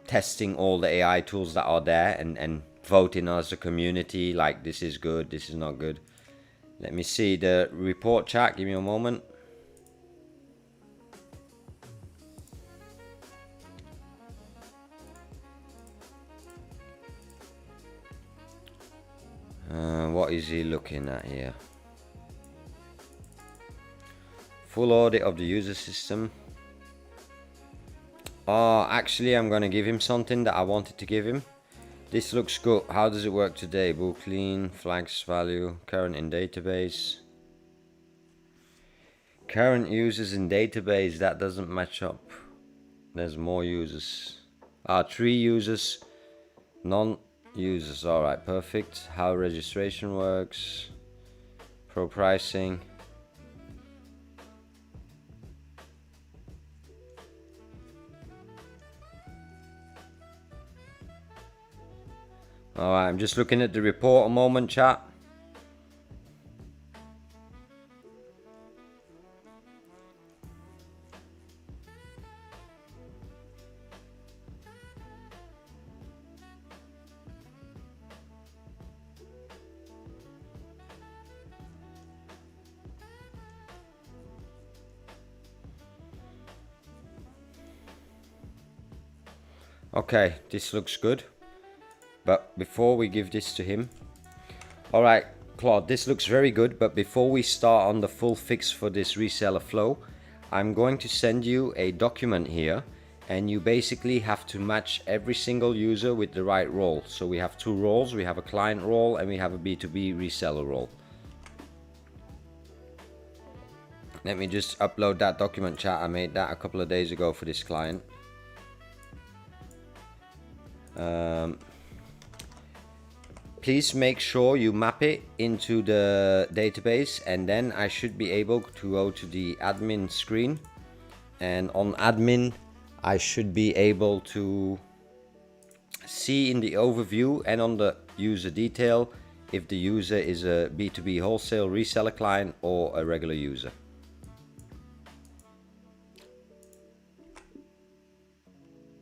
testing all the AI tools that are there and voting as a community, like this is good, this is not good. Let me see the report chat, give me a moment. What is he looking at here? Full audit of the user system. Oh, actually I'm gonna give him something that I wanted to give him. This looks good. How does it work today? Bool clean, flags value, current in database. Current users in database, that doesn't match up. There's more users. 3 users, non-users. Alright, perfect. How registration works. Pro pricing. Alright, I'm just looking at the report a moment, chat. Okay, this looks good. But before we give this to him, alright Claude, this looks very good, but before we start on the full fix for this reseller flow, I'm going to send you a document here, and you basically have to match every single user with the right role. So we have 2 roles, we have a client role and we have a B2B reseller role. Let me just upload that document, chat. I made that a couple of days ago for this client. Please make sure you map it into the database, and then I should be able to go to the admin screen, and on admin I should be able to see in the overview and on the user detail if the user is a B2B wholesale reseller client or a regular user.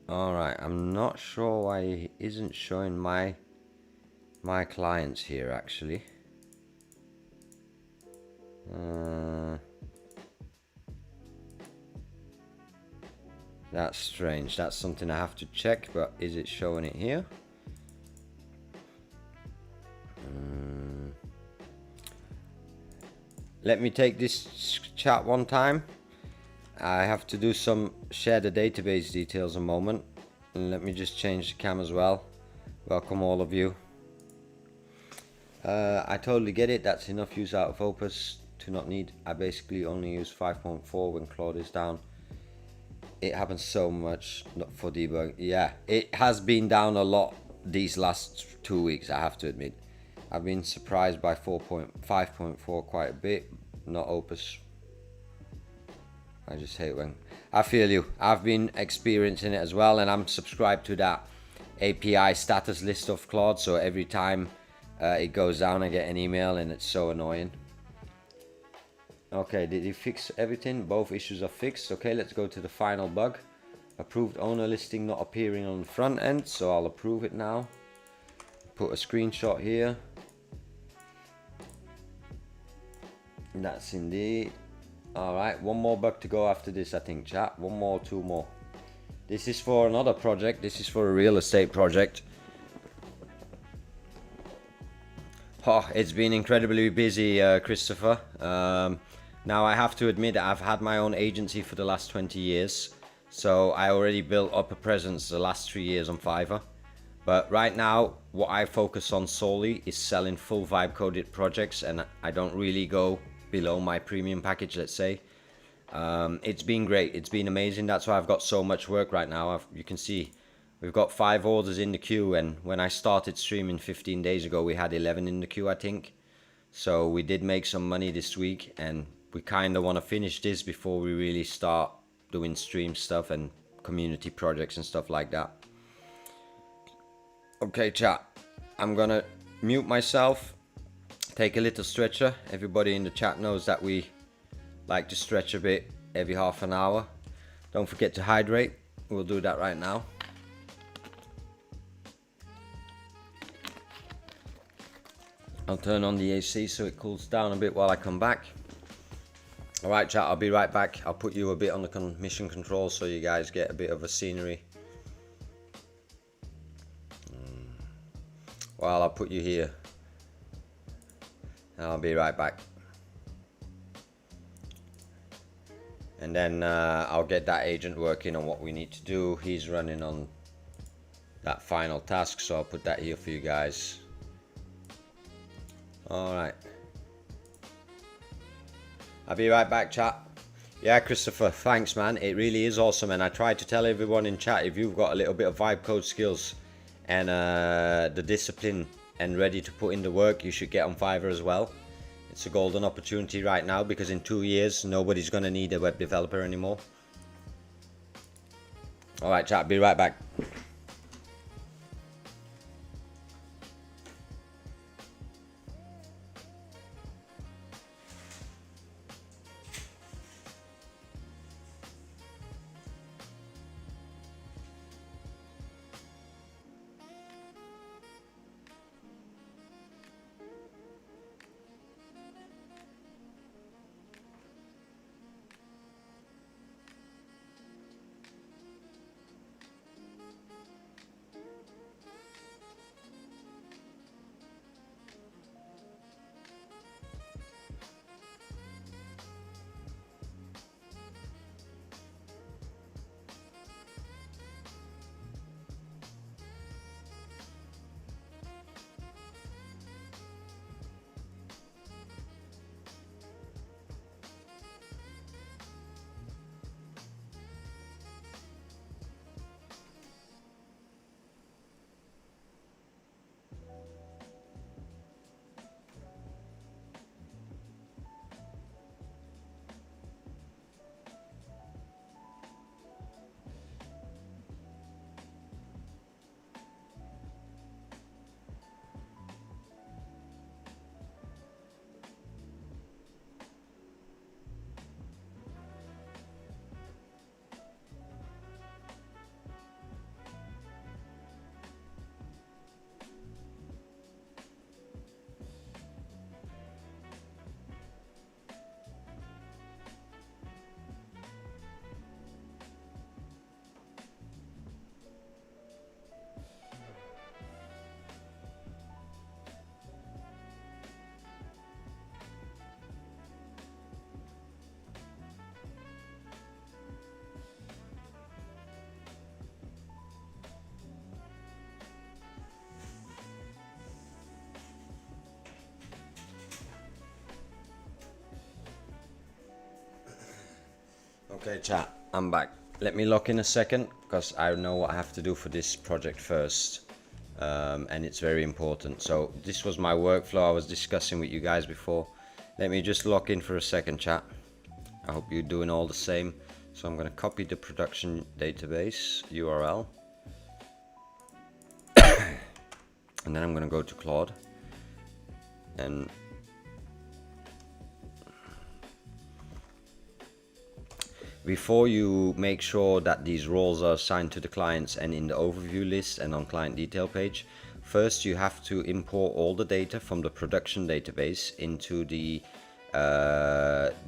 Alright, I'm not sure why it isn't showing my clients here actually. That's strange. That's something I have to check, but is it showing it here? Let me take this chat one time. I have to do some share the database details a moment, and let me just change the cam as well. Welcome all of you. I totally get it. That's enough use out of Opus to not need. I basically only use 5.4 when Claude is down. It happens so much for debug. Yeah, it has been down a lot these last 2 weeks, I have to admit. I've been surprised by 5.4 quite a bit, not Opus. I just hate when... I feel you. I've been experiencing it as well, and I'm subscribed to that API status list of Claude, so every time it goes down I get an email, and it's so annoying. Okay, did he fix everything? Both issues are fixed. Okay, let's go to the final bug. Approved owner listing not appearing on the front end, so I'll approve it now. Put a screenshot here. That's indeed. Alright, one more bug to go after this, I think, chat. One more, 2 more. This is for another project. This is for a real estate project. Oh, it's been incredibly busy, Christopher. Now I have to admit that I've had my own agency for the last 20 years. So I already built up a presence the last 3 years on Fiverr. But right now, what I focus on solely is selling full vibe coded projects, and I don't really go below my premium package, let's say. It's been great. It's been amazing. That's why I've got so much work right now. You can see we've got 5 orders in the queue, and when I started streaming 15 days ago, we had 11 in the queue, I think. So we did make some money this week, and we kind of want to finish this before we really start doing stream stuff and community projects and stuff like that. Okay, chat, I'm gonna mute myself, take a little stretcher. Everybody in the chat knows that we like to stretch a bit every half an hour. Don't forget to hydrate. We'll do that right now. I'll turn on the AC so it cools down a bit while I come back. Alright chat, I'll be right back. I'll put you a bit on the mission control so you guys get a bit of a scenery. Well, I'll put you here. And I'll be right back. And then I'll get that agent working on what we need to do. He's running on that final task, so I'll put that here for you guys. Alright. I'll be right back, chat. Yeah, Christopher, thanks, man. It really is awesome, and I try to tell everyone in chat, if you've got a little bit of vibe code skills and the discipline and ready to put in the work, you should get on Fiverr as well. It's a golden opportunity right now, because in 2 years nobody's gonna need a web developer anymore. Alright chat, be right back. Okay chat, I'm back. Let me lock in a second, because I know what I have to do for this project first, and it's very important. So this was my workflow I was discussing with you guys before. Let me just lock in for a second, chat. I hope you're doing all the same. So I'm going to copy the production database URL, and then I'm going to go to Claude, and before you make sure that these roles are assigned to the clients and in the overview list and on client detail page, first you have to import all the data from the production database into the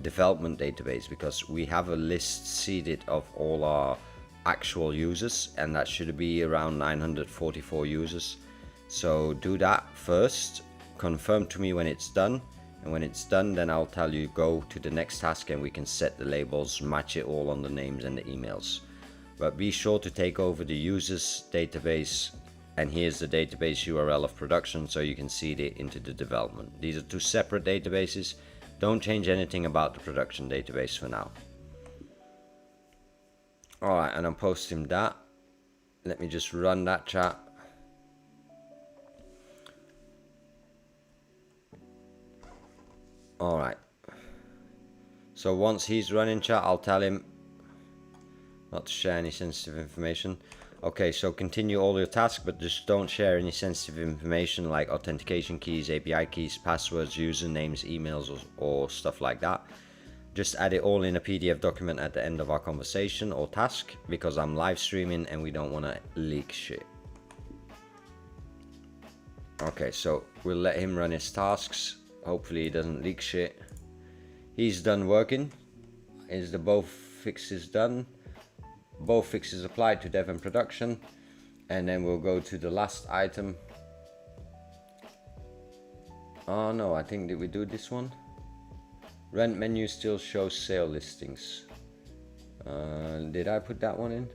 development database, because we have a list seeded of all our actual users, and that should be around 944 users. So do that first, confirm to me when it's done. And when it's done, then I'll tell you go to the next task and we can set the labels, match it all on the names and the emails. But be sure to take over the users database and here's the database URL of production, so you can seed it into the development. These are two separate databases. Don't change anything about the production database for now. Alright, and I'm posting that. Let me just run that chat. Alright. So once he's running chat, I'll tell him not to share any sensitive information. Okay, so continue all your tasks, but just don't share any sensitive information like authentication keys, API keys, passwords, usernames, emails, or stuff like that. Just add it all in a PDF document at the end of our conversation or task, because I'm live streaming and we don't want to leak shit. Okay, so we'll let him run his tasks. Hopefully he doesn't leak shit. He's done working. Is the both fixes done? Both fixes applied to dev and production. And then we'll go to the last item. Oh no, I think, did we do this one? Rent menu still shows sale listings. Did I put that one in?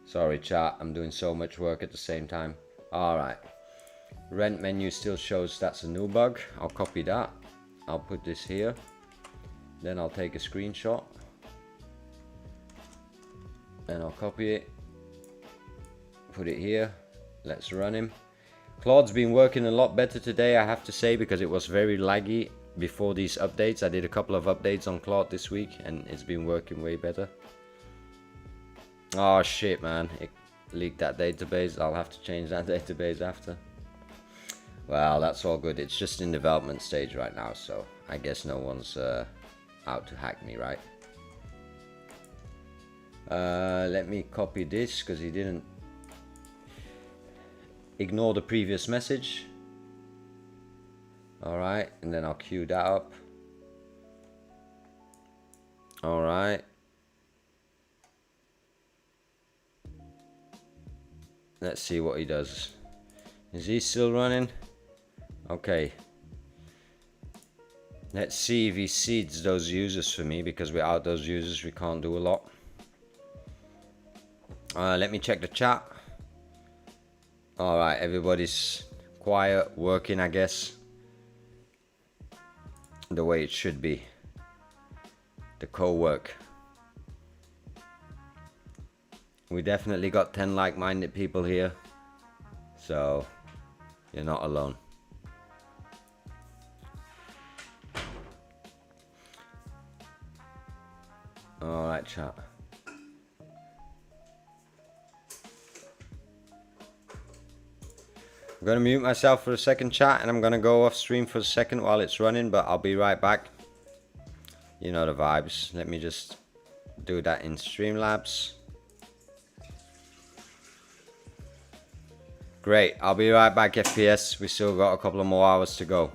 Sorry chat, I'm doing so much work at the same time. Alright. Rent menu still shows that's a new bug. I'll copy that. I'll put this here. Then I'll take a screenshot. And I'll copy it. Put it here. Let's run him. Claude's been working a lot better today, I have to say, because it was very laggy before these updates. I did a couple of updates on Claude this week and it's been working way better. Oh shit, man. It leaked that database. I'll have to change that database after. Well, that's all good. It's just in development stage right now, so I guess no one's out to hack me, right? Let me copy this because he didn't ignore the previous message. Alright, and then I'll queue that up. Alright. Let's see what he does. Is he still running? Okay. Let's see if he seeds those users for me, because without those users we can't do a lot. Let me check the chat. Alright, everybody's quiet, working, I guess. The way it should be. The co-work. We definitely got 10 like-minded people here. So, you're not alone. Alright, chat. I'm gonna mute myself for a second, chat, and I'm gonna go off stream for a second while it's running, but I'll be right back. You know the vibes. Let me just do that in Streamlabs. Great, I'll be right back, FPS. We still got a couple of more hours to go.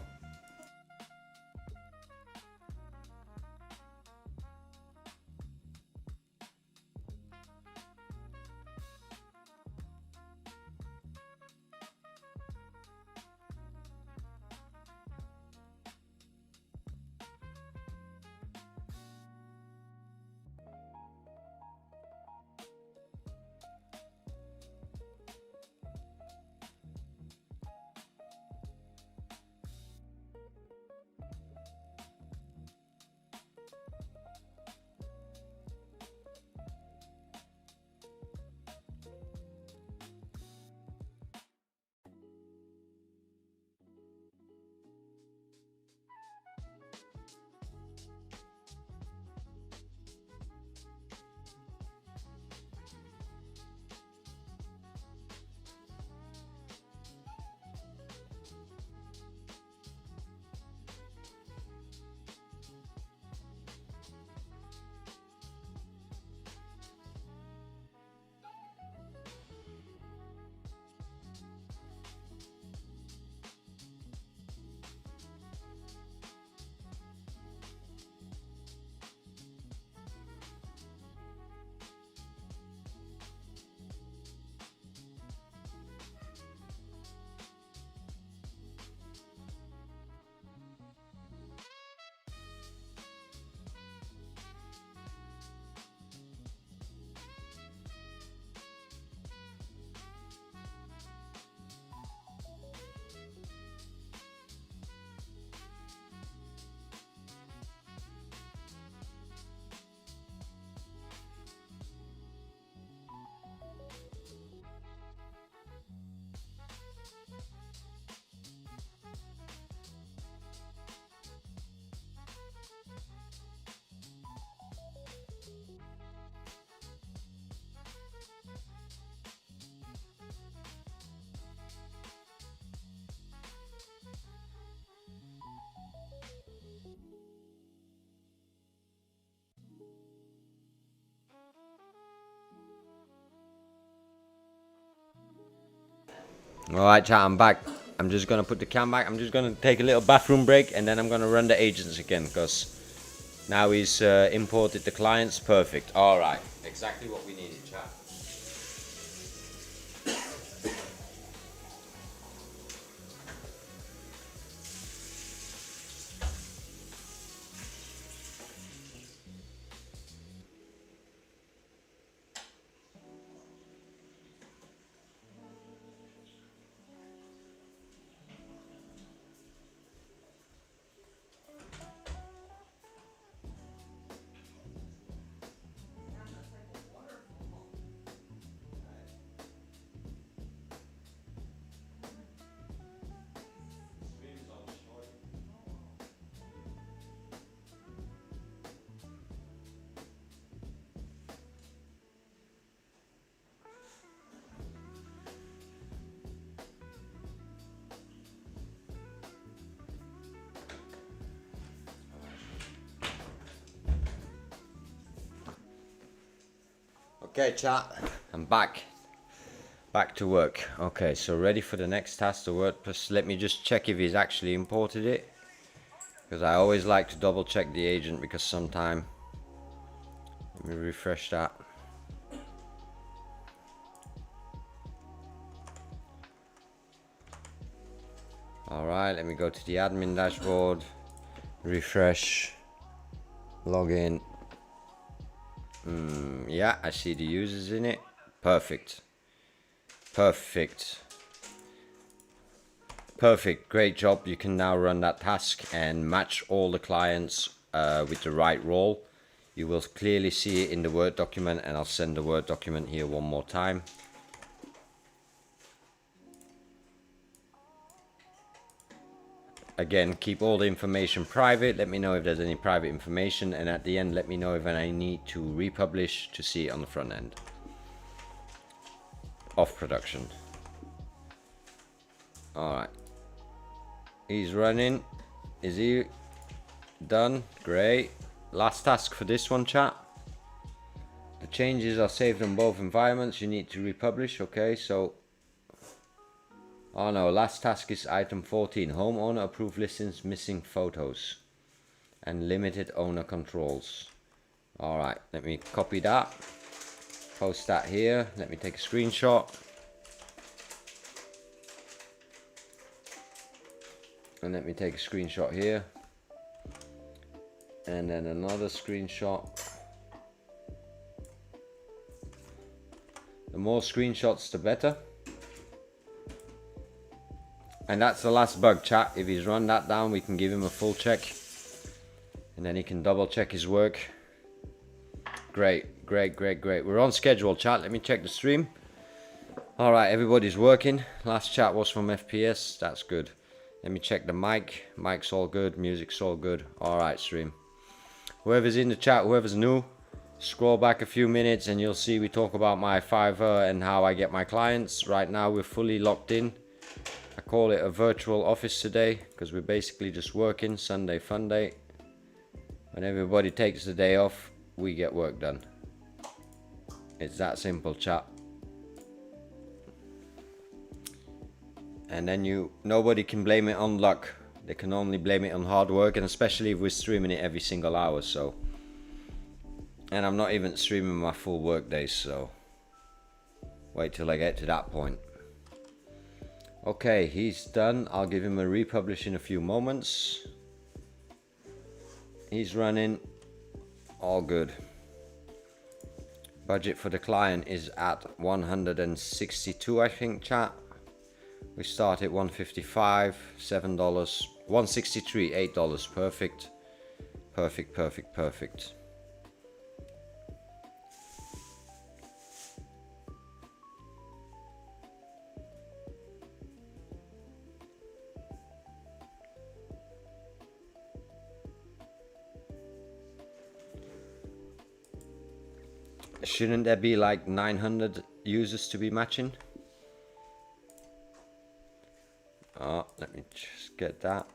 Alright chat, I'm back. I'm just gonna put the cam back. I'm just gonna take a little bathroom break and then I'm gonna run the agents again because now he's imported the clients. Perfect. Alright, exactly what we needed, chat. Okay chat, I'm back to work. Okay, so ready for the next task, the WordPress. Let me just check if he's actually imported it, because I always like to double check the agent, because sometime, let me refresh that. Alright, let me go to the admin dashboard, refresh, log in. Yeah, I see the users in it. Perfect. Great job. You can now run that task and match all the clients with the right role. You will clearly see it in the Word document, and I'll send the Word document here one more time. Again, keep all the information private. Let me know if there's any private information, and at the end let me know if I need to republish to see it on the front end. Off production. Alright. He's running. Is he done? Great. Last task for this one, chat. The changes are saved on both environments. You need to republish. Okay, so oh no, last task is item 14. Homeowner approved listings missing photos and limited owner controls. Alright, let me copy that. Post that here. Let me take a screenshot. And let me take a screenshot here. And then another screenshot. The more screenshots, the better. And that's the last bug, chat. If he's run that down, we can give him a full check. And then he can double check his work. Great. We're on schedule, chat. Let me check the stream. Alright, everybody's working. Last chat was from FPS. That's good. Let me check the mic. Mic's all good. Music's all good. Alright, stream. Whoever's in the chat, whoever's new, scroll back a few minutes and you'll see we talk about my Fiverr and how I get my clients. Right now we're fully locked in. I call it a virtual office today because we're basically just working. Sunday Funday. When everybody takes the day off, we get work done. It's that simple, chat. And then nobody can blame it on luck. They can only blame it on hard work, and especially if we're streaming it every single hour. So, and I'm not even streaming my full work days, so wait till I get to that point. Okay, he's done. I'll give him a republish in a few moments. He's running. All good. Budget for the client is at 162, I think, chat. We start at 155, $7, 163, $8. Perfect. Shouldn't there be like 900 users to be matching? Oh, let me just get that.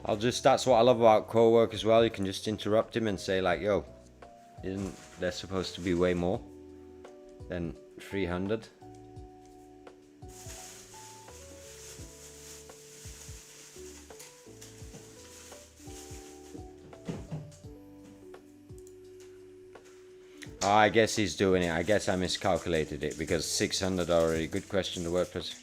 That's what I love about co-work as well. You can just interrupt him and say like, yo, isn't there supposed to be way more than 300? Oh, I guess he's doing it. I guess I miscalculated it because 600 already. Good question, the WordPress.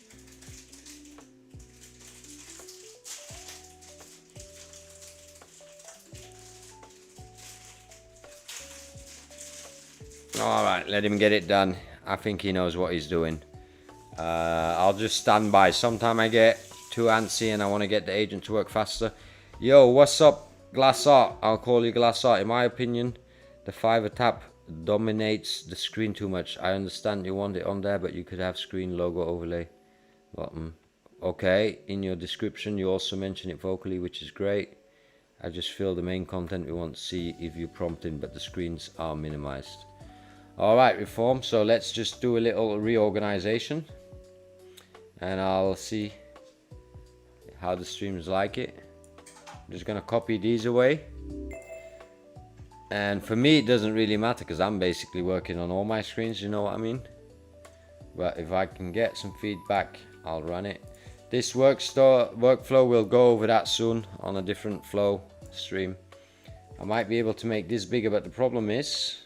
Alright, let him get it done. I think he knows what he's doing. I'll just stand by. Sometime I get too antsy and I want to get the agent to work faster. Yo, what's up, Glass Art? I'll call you Glass Art. In my opinion, the Fiverr tab dominates the screen too much. I understand you want it on there, but you could have screen logo overlay button. Okay, in your description you also mention it vocally, which is great. I just feel the main content we want to see if you prompt in, but the screens are minimized. Alright, Reform, so let's just do a little reorganization and I'll see how the streams like it. I'm just gonna copy these away, and for me it doesn't really matter because I'm basically working on all my screens, you know what I mean? But if I can get some feedback, I'll run it. This workflow, we'll go over that soon on a different flow stream. I might be able to make this bigger, but the problem is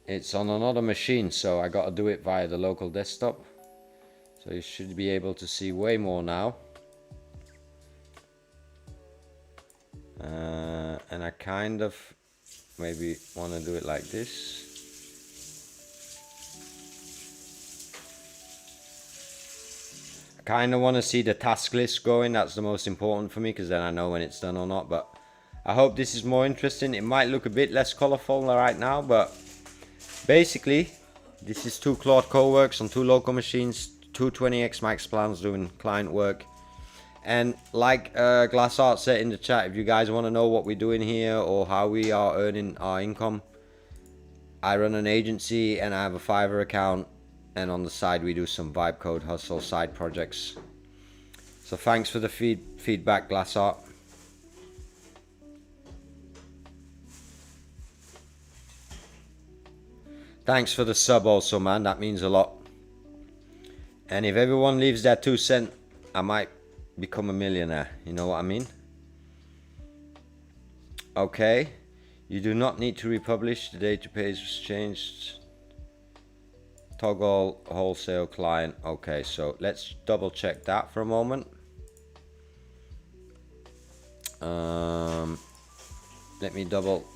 it's on another machine, so I got to do it via the local desktop. So you should be able to see way more now. And I kind of maybe want to do it like this. I kind of want to see the task list going. That's the most important for me because then I know when it's done or not. But I hope this is more interesting. It might look a bit less colorful right now, but basically, this is 2 Claude co-works on 2 local machines, 2 20x max plans doing client work. And like Glass Art said in the chat, if you guys want to know what we're doing here or how we are earning our income, I run an agency and I have a Fiverr account, and on the side we do some vibe code hustle side projects. So thanks for the feedback, Glass Art. Thanks for the sub also, man, that means a lot. And if everyone leaves their 2 cents, I might become a millionaire, you know what I mean? Okay, you do not need to republish, the data page was changed. Toggle wholesale client. Okay, so let's double check that for a moment.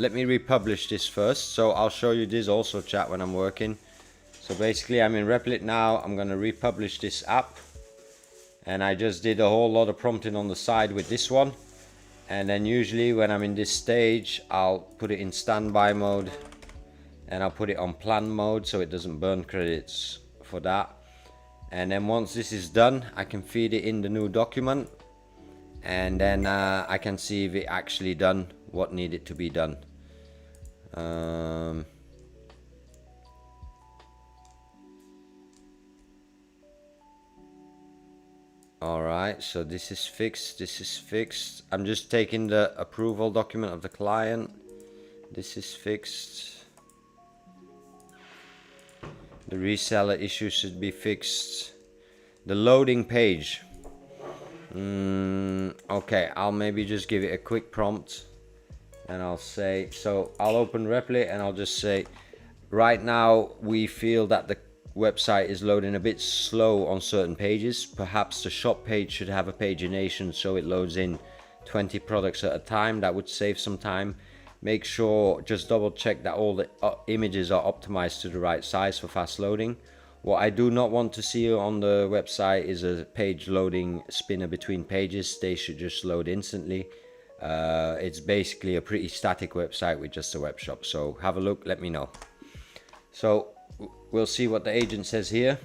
Let me republish this first. So I'll show you this also, chat, when I'm working. So basically I'm in Replit now. I'm gonna republish this app, and I just did a whole lot of prompting on the side with this one. And then usually when I'm in this stage, I'll put it in standby mode and I'll put it on plan mode so it doesn't burn credits for that. And then once this is done, I can feed it in the new document, and then I can see if it actually done what needed to be done. Alright, so this is fixed. I'm just taking the approval document of the client. This is fixed. The reseller issue should be fixed. The loading page. Okay, I'll maybe just give it a quick prompt. And I'll say, so I'll open Replit and I'll just say, right now we feel that the website is loading a bit slow on certain pages. Perhaps the shop page should have a pagination so it loads in 20 products at a time. That would save some time. Make sure, just double check that all the images are optimized to the right size for fast loading. What I do not want to see on the website is a page loading spinner between pages. They should just load instantly. It's basically a pretty static website with just a web shop. So have a look, let me know. So we'll see what the agent says here.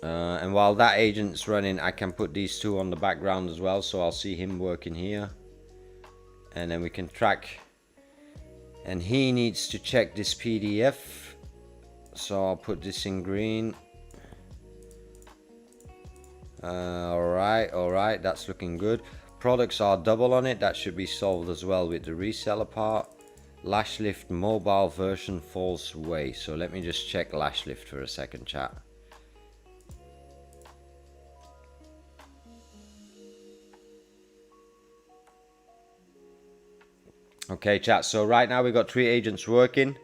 And while that agent's running, I can put these 2 on the background as well. So I'll see him working here. And then we can track. And he needs to check this PDF. So I'll put this in green. Alright, that's looking good. Products are double on it, that should be solved as well with the reseller part. Lash lift mobile version falls away, so let me just check lash lift for a second, chat. Okay, chat, so right now we've got 3 agents working.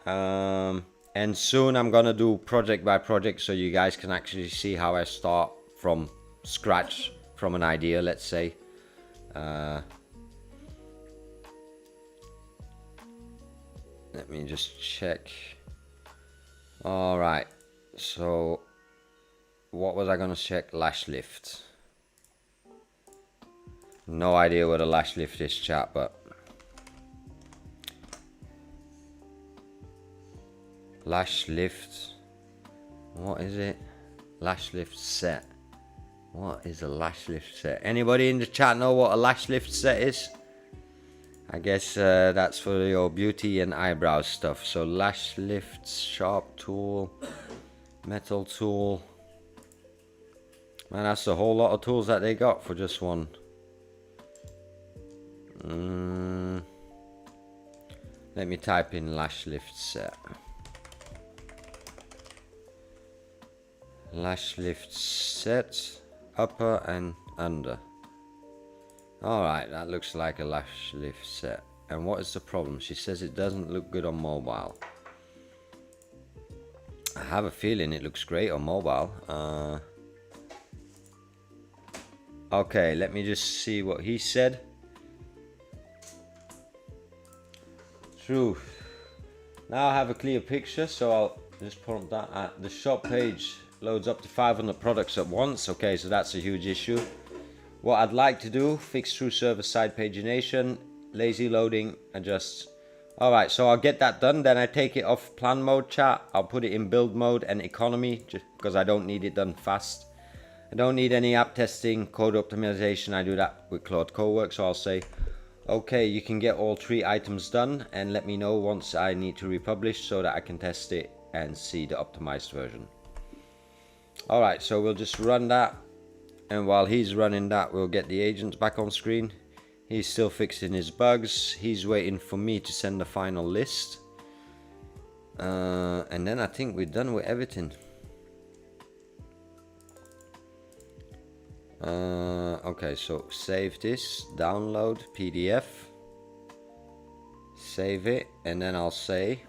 And soon I'm gonna do project by project so you guys can actually see how I start from scratch, from an idea, let's say. Let me just check. Alright, so what was I gonna check? Lash lift. No idea what a lash lift is, chat, but lash lift, what is it? Lash lift set. What is a lash lift set? Anybody in the chat know what a lash lift set is? I guess that's for your beauty and eyebrow stuff. So lash lifts, sharp tool, metal tool. Man, that's a whole lot of tools that they got for just one. Let me type in lash lift set. Lash lift set, upper and under. Alright, that looks like a lash lift set. And what is the problem? She says it doesn't look good on mobile. I have a feeling it looks great on mobile. Okay, let me just see what he said. True. Now I have a clear picture, so I'll just prompt that at the shop page. Loads up to 500 products at once. Okay, so that's a huge issue. What I'd like to do, fix through server-side pagination, lazy loading, adjust. Alright, so I'll get that done, then I take it off plan mode, chat. I'll put it in build mode and economy, just because I don't need it done fast. I don't need any app testing, code optimization, I do that with Claude Cowork, so I'll say, okay, you can get all 3 items done, and let me know once I need to republish so that I can test it and see the optimized version. Alright, so we'll just run that. And while he's running that, we'll get the agents back on screen. He's still fixing his bugs. He's waiting for me to send the final list. And then I think we're done with everything. Okay, so save this, download PDF. Save it, and then I'll say...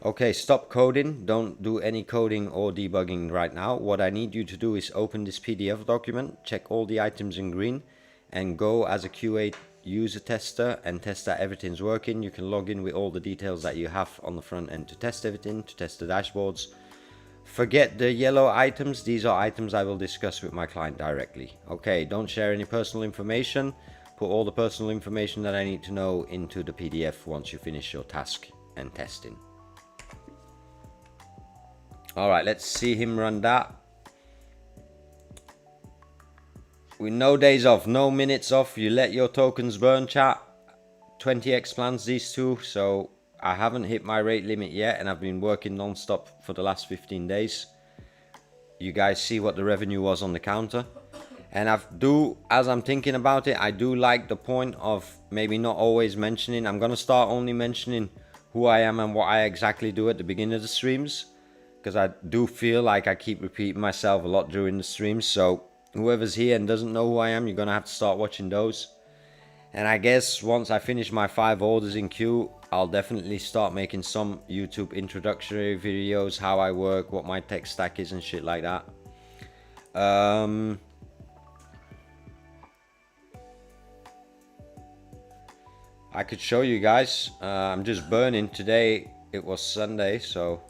Okay, stop coding. Don't do any coding or debugging right now. What I need you to do is open this PDF document, check all the items in green, and go as a QA user tester and test that everything's working. You can log in with all the details that you have on the front end to test everything, to test the dashboards. Forget the yellow items. These are items I will discuss with my client directly. Okay, don't share any personal information. Put all the personal information that I need to know into the PDF once you finish your task and testing. Alright, let's see him run that. With no days off, no minutes off, you let your tokens burn, chat. 20x plans, these two, so I haven't hit my rate limit yet, and I've been working non-stop for the last 15 days. You guys see what the revenue was on the counter. And as I'm thinking about it, I do like the point of maybe not always mentioning. I'm going to start only mentioning who I am and what I exactly do at the beginning of the streams. Because I do feel like I keep repeating myself a lot during the streams. So whoever's here and doesn't know who I am, you're going to have to start watching those. And I guess once I finish my 5 orders in queue, I'll definitely start making some YouTube introductory videos, how I work, what my tech stack is and shit like that. I could show you guys. I'm just burning. Today it was Sunday, so...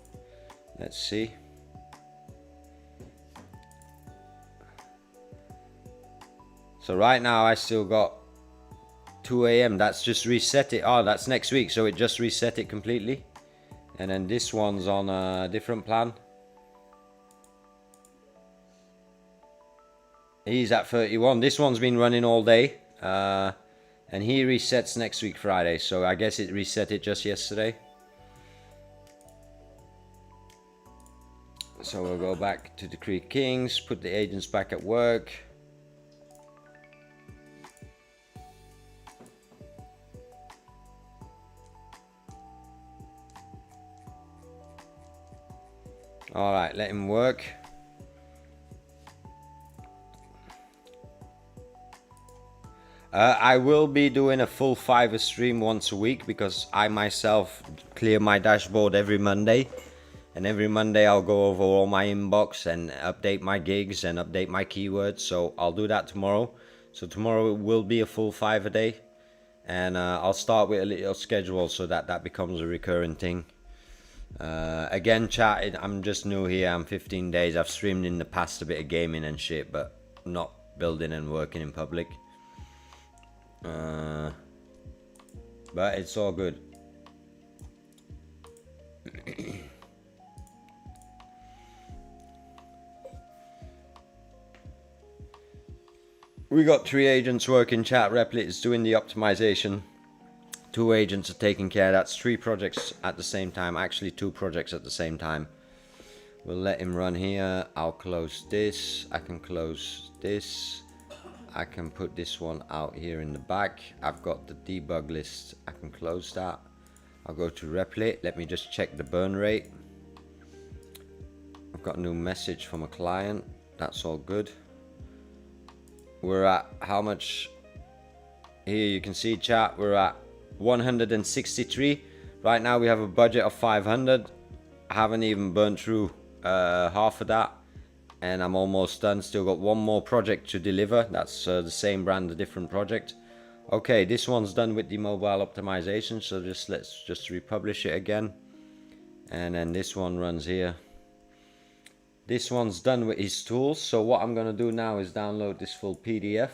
Let's see. So right now I still got 2 AM. That's just reset it. Oh, that's next week. So it just reset it completely. And then this one's on a different plan. He's at 31. This one's been running all day. And he resets next week Friday. So I guess it reset it just yesterday. So we'll go back to the Creek Kings, put the agents back at work. All right, let him work. I will be doing a full Fiverr stream once a week because I myself clear my dashboard every Monday. And every Monday I'll go over all my inbox and update my gigs and update my keywords. So I'll do that tomorrow. So tomorrow will be a full Fiverr day. And I'll start with a little schedule so that becomes a recurring thing. Again, chat, I'm just new here. I'm 15 days. I've streamed in the past a bit of gaming and shit, but not building and working in public. But it's all good. We got 3 agents working. Chat Replit is doing the optimization. 2 agents are taking care. That's 3 projects at the same time. Actually 2 projects at the same time. We'll let him run here. I'll close this. I can close this. I can put this one out here in the back. I've got the debug list. I can close that. I'll go to Replit. Let me just check the burn rate. I've got a new message from a client. That's all good. We're at how much? Here you can see, chat, we're at 163. Right now we have a budget of 500. I haven't even burnt through half of that. And I'm almost done. Still got one more project to deliver. That's the same brand, a different project. Okay, this one's done with the mobile optimization. So let's just republish it again. And then this one runs here. This one's done with his tools. So what I'm going to do now is download this full PDF.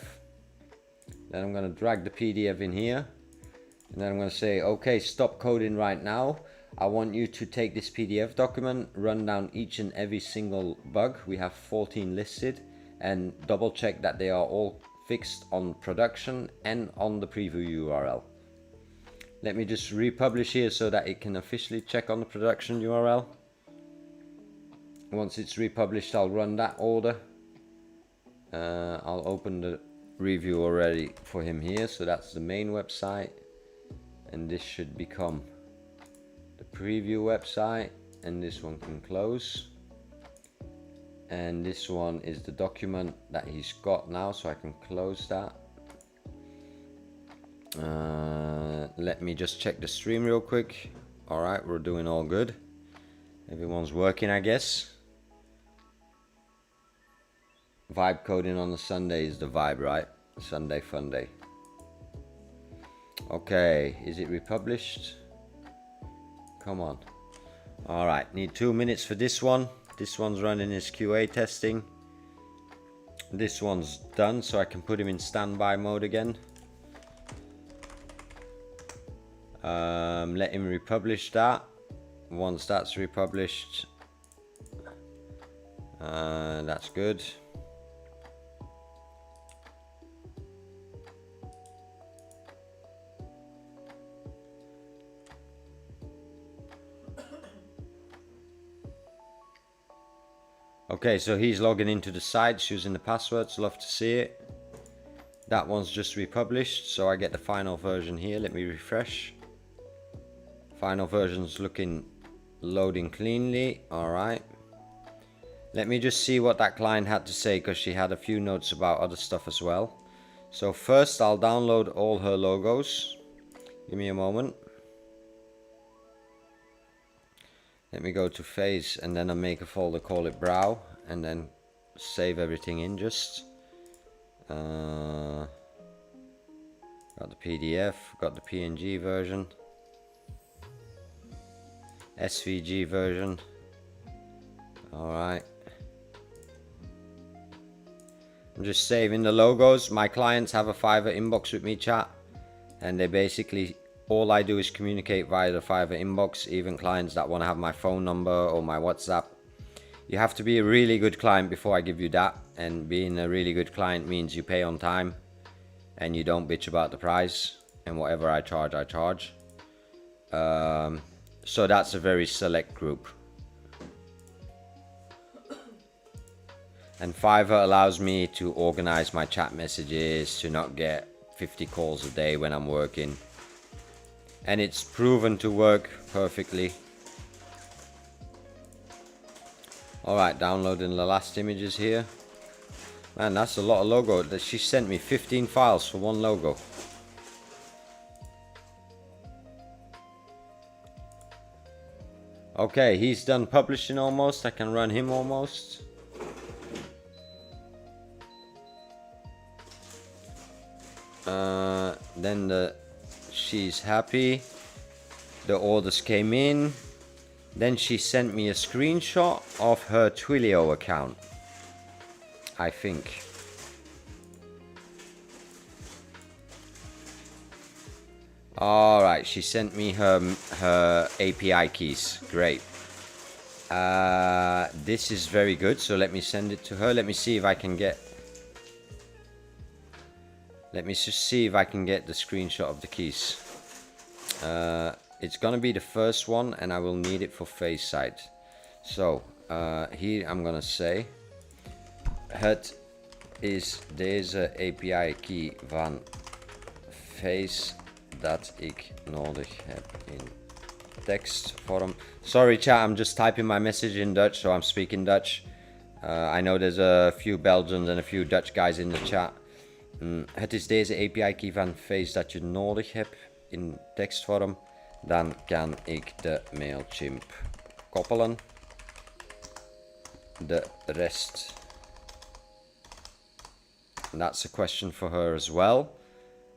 Then I'm going to drag the PDF in here. And then I'm going to say, okay, stop coding right now. I want you to take this PDF document, run down each and every single bug. We have 14 listed, and double check that they are all fixed on production and on the preview URL. Let me just republish here so that it can officially check on the production URL. Once it's republished, I'll run that order. I'll open the review already for him here. So that's the main website. And this should become the preview website. And this one can close. And this one is the document that he's got now. So I can close that. Let me just check the stream real quick. Alright, we're doing all good. Everyone's working, I guess. Vibe coding on the Sunday is the vibe, right? Sunday Funday. Okay, is it republished? Come on. Alright, need 2 minutes for this one. This one's running his QA testing. This one's done, so I can put him in standby mode again. Let him republish that. Once that's republished, that's good. Okay, so he's logging into the sites using the passwords. Love to see it. That one's just republished, so I get the final version here. Let me refresh. Final version's loading cleanly. All right. Let me just see what that client had to say, because she had a few notes about other stuff as well. So first I'll download all her logos. Give me a moment. Let me go to face, and then I'll make a folder, call it brow, and then save everything in just. Got the PDF, got the PNG version, SVG version. Alright. I'm just saving the logos. My clients have a Fiverr inbox with me, chat, and they basically, all I do is communicate via the Fiverr inbox. Even clients that want to have my phone number or my WhatsApp. You have to be a really good client before I give you that, and being a really good client means you pay on time and you don't bitch about the price, and whatever I charge, I charge. So that's a very select group. And Fiverr allows me to organize my chat messages, to not get 50 calls a day when I'm working. And it's proven to work perfectly. Alright, downloading the last images here. Man, that's a lot of logo. She sent me 15 files for one logo. Okay, he's done publishing almost. I can run him almost. Then she's happy. The orders came in. Then she sent me a screenshot of her Twilio account, I think. Alright, she sent me her API keys. Great. This is very good, so let me send it to her. Let me see if I can get... Let me just see if I can get the screenshot of the keys. It's gonna be the first one, and I will need it for face side. So, here I'm gonna say... Het is deze API key van face dat ik nodig heb in tekstvorm. Sorry chat, I'm just typing my message in Dutch, so I'm speaking Dutch. I know there's a few Belgians and a few Dutch guys in the chat. Het is deze API key van face dat je nodig hebt in tekstvorm. Dan kan ik de Mailchimp koppelen. De rest. That's a question for her as well.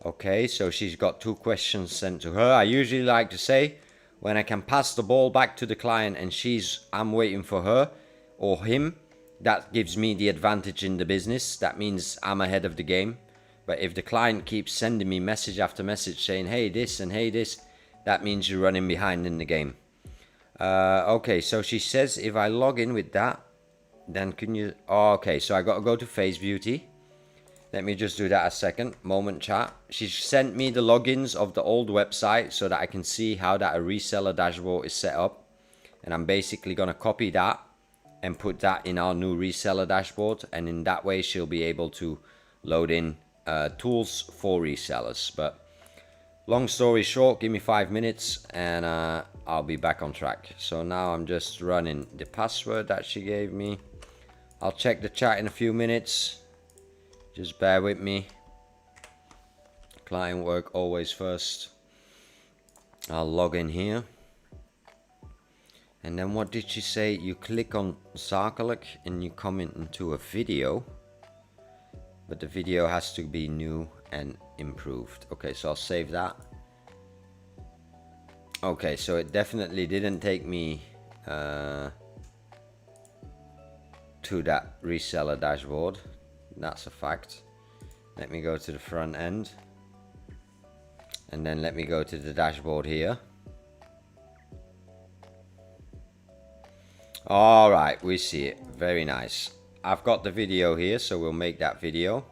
Okay, so she's got 2 questions sent to her. I usually like to say, when I can pass the ball back to the client and I'm waiting for her or him, that gives me the advantage in the business. That means I'm ahead of the game. But if the client keeps sending me message after message saying, hey this and hey this, that means you're running behind in the game. Okay, so she says if I log in with that, then can you... Oh, okay, so I got to go to Face Beauty. Let me just do that a second. Moment chat. She sent me the logins of the old website so that I can see how that a reseller dashboard is set up. And I'm basically going to copy that and put that in our new reseller dashboard. And in that way, she'll be able to load in tools for resellers. But long story short, give me 5 minutes and I'll be back on track. So now I'm just running the password that she gave me. I'll check the chat in a few minutes. Just bear with me. Client work always first. I'll log in here. And then what did she say? You click on zakelijk and you come into a video. But the video has to be new and improved. Okay, so I'll save that. Okay, so it definitely didn't take me to that reseller dashboard. That's a fact. Let me go to the front end. And then let me go to the dashboard here. Alright, we see it. Very nice. I've got the video here, so we'll make that video.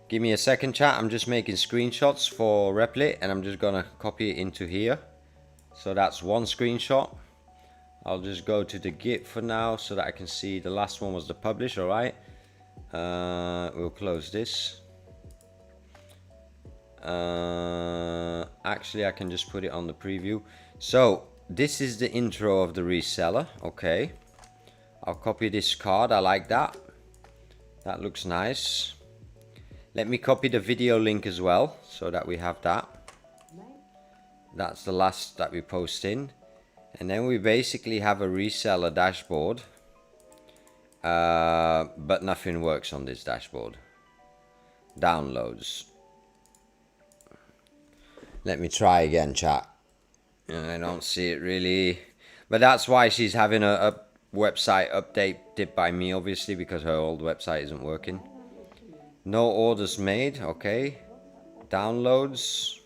Give me a second chat. I'm just making screenshots for Replit and I'm just gonna copy it into here. So that's one screenshot. I'll just go to the Git for now so that I can see the last one was the publish, alright. We'll close this. Actually, I can just put it on the preview. So this is the intro of the reseller. Okay, I'll copy this card. I like that. That looks nice. Let me copy the video link as well so that we have that. That's the last that we post in. And then we basically have a reseller dashboard. But nothing works on this dashboard. Downloads. Let me try again, chat. I don't see it really. But that's why she's having a website updated by me, obviously, because her old website isn't working. No orders made. Okay. Downloads.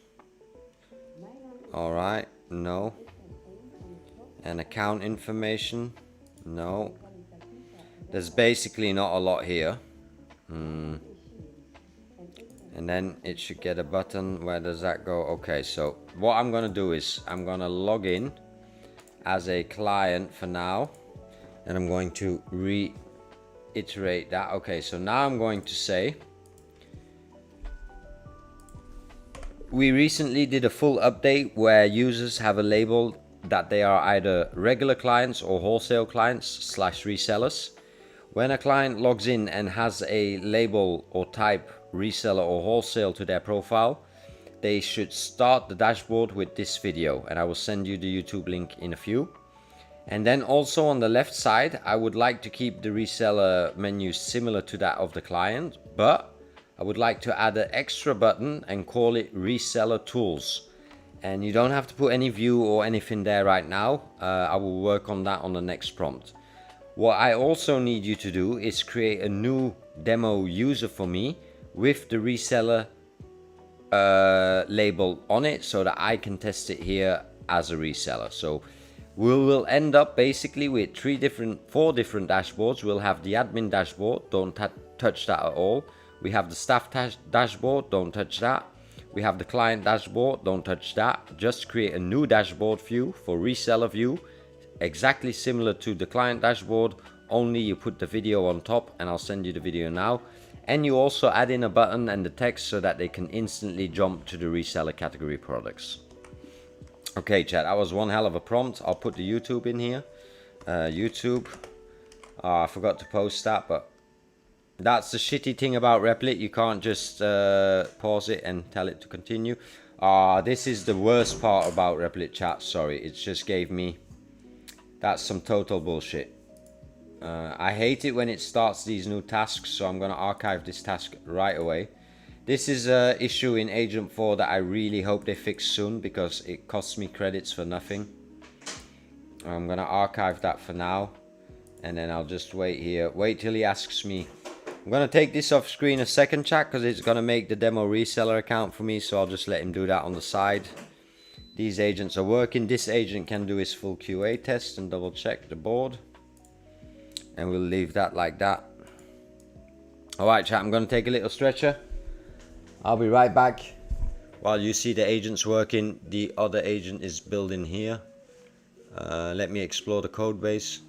Alright. No. And account information. No. There's basically not a lot here. And then it should get a button. Where does that go? Okay, so what I'm gonna do is I'm gonna log in as a client for now, and I'm going to iterate that. Okay, so now I'm going to say, we recently did a full update where users have a label that they are either regular clients or wholesale clients slash resellers. When a client logs in and has a label or type reseller or wholesale to their profile, they should start the dashboard with this video, and I will send you the YouTube link in a few. And then also on the left side, I would like to keep the reseller menu similar to that of the client, but I would like to add an extra button and call it reseller tools. And you don't have to put any view or anything there right now. I will work on that on the next prompt. What I also need you to do is create a new demo user for me with the reseller label on it so that I can test it here as a reseller. So we will end up basically with four different dashboards. We'll have the admin dashboard, don't touch that at all. We have the staff dashboard, don't touch that. We have the client dashboard, don't touch that. Just create a new dashboard view for reseller view, exactly similar to the client dashboard, only you put the video on top, and I'll send you the video now. And you also add in a button and the text so that they can instantly jump to the reseller category products. Okay, chat, that was one hell of a prompt. I'll put the YouTube in here. YouTube. I forgot to post that, but that's the shitty thing about Replit. You can't just pause it and tell it to continue. This is the worst part about Replit, chat. Sorry, it just gave me... That's some total bullshit. I hate it when it starts these new tasks, so I'm going to archive this task right away. This is an issue in Agent 4 that I really hope they fix soon, because it costs me credits for nothing. I'm going to archive that for now, and then I'll just wait here. Wait till he asks me. I'm going to take this off screen a second, chat, because it's going to make the demo reseller account for me, so I'll just let him do that on the side. These agents are working. This agent can do his full QA test and double check the board. And we'll leave that like that. Alright, chat, I'm going to take a little stretcher. I'll be right back. While you see the agents working, the other agent is building here. Let me explore the code base.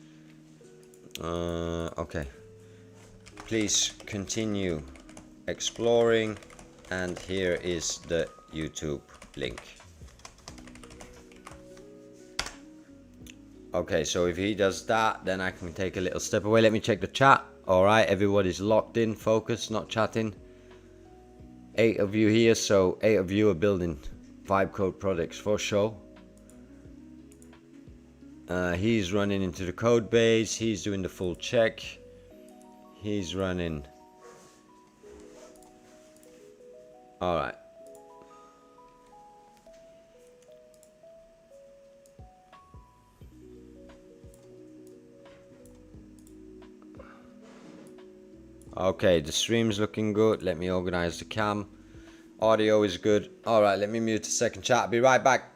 Okay. Please continue exploring. And here is the YouTube link. Okay, so if he does that, then I can take a little step away. Let me check the chat. Alright, everybody's locked in, focused, not chatting. 8 of you here, so 8 of you are building vibe code products for show. He's running into the code base. He's doing the full check. He's running. Alright. Okay, the stream's looking good. Let me organize the cam. Audio is good. Alright, let me mute the second chat. I'll be right back.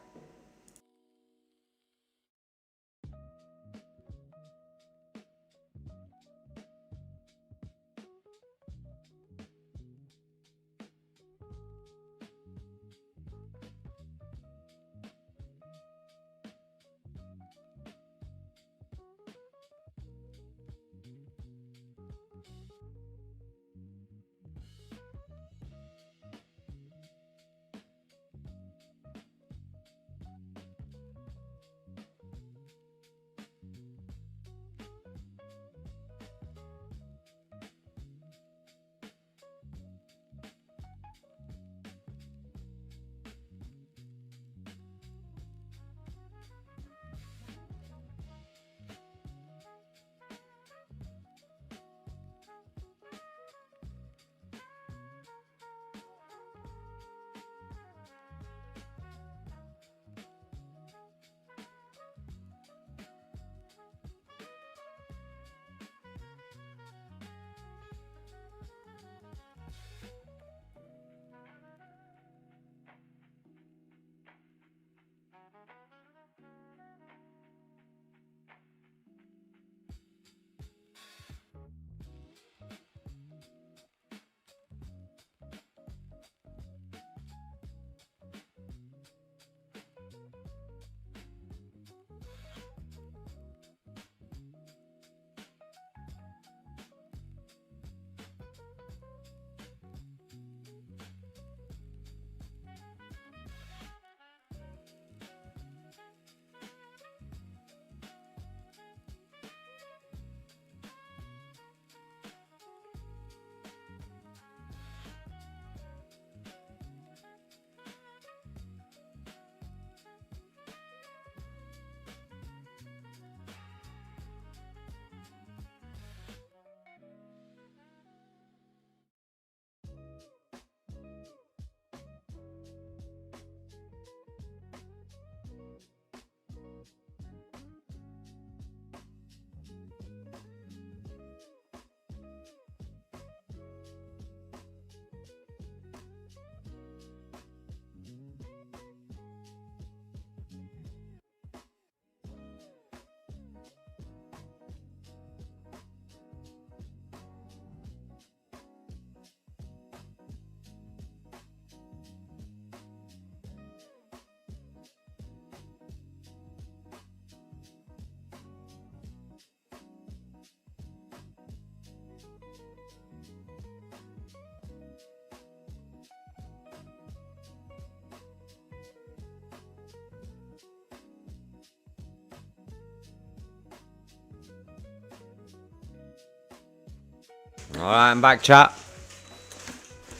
Alright, I'm back, chat.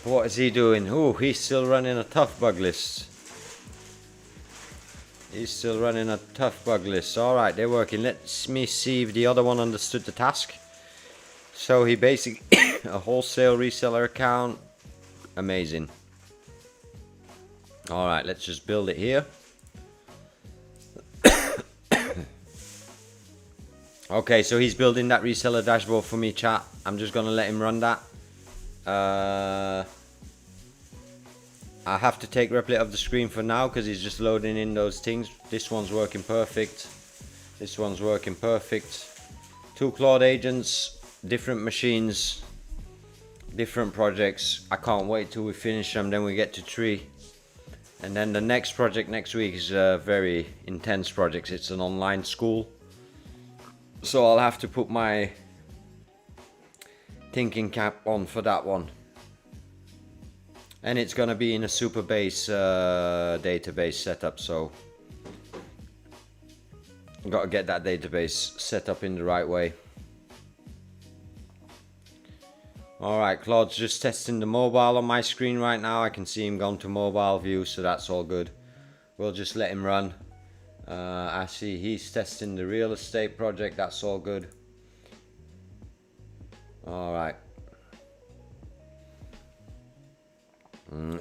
What is he doing? Oh, he's still running a tough bug list. He's still running a tough bug list. Alright, they're working. Let me see if the other one understood the task. So he basically a wholesale reseller account. Amazing. Alright, let's just build it here. Okay, so he's building that reseller dashboard for me, chat. I'm just gonna let him run that. I have to take Replit off the screen for now because he's just loading in those things. This one's working perfect. This one's working perfect. 2 Claude agents, different machines, different projects. I can't wait till we finish them, then we get to 3. And then the next project next week is a very intense project. It's an online school. So I'll have to put my thinking cap on for that one. And it's gonna be in a super base database setup, so gotta get that database set up in the right way. Alright, Claude's just testing the mobile on my screen right now. I can see him gone to mobile view, so that's all good. We'll just let him run. I see he's testing the real estate project, that's all good. Alright.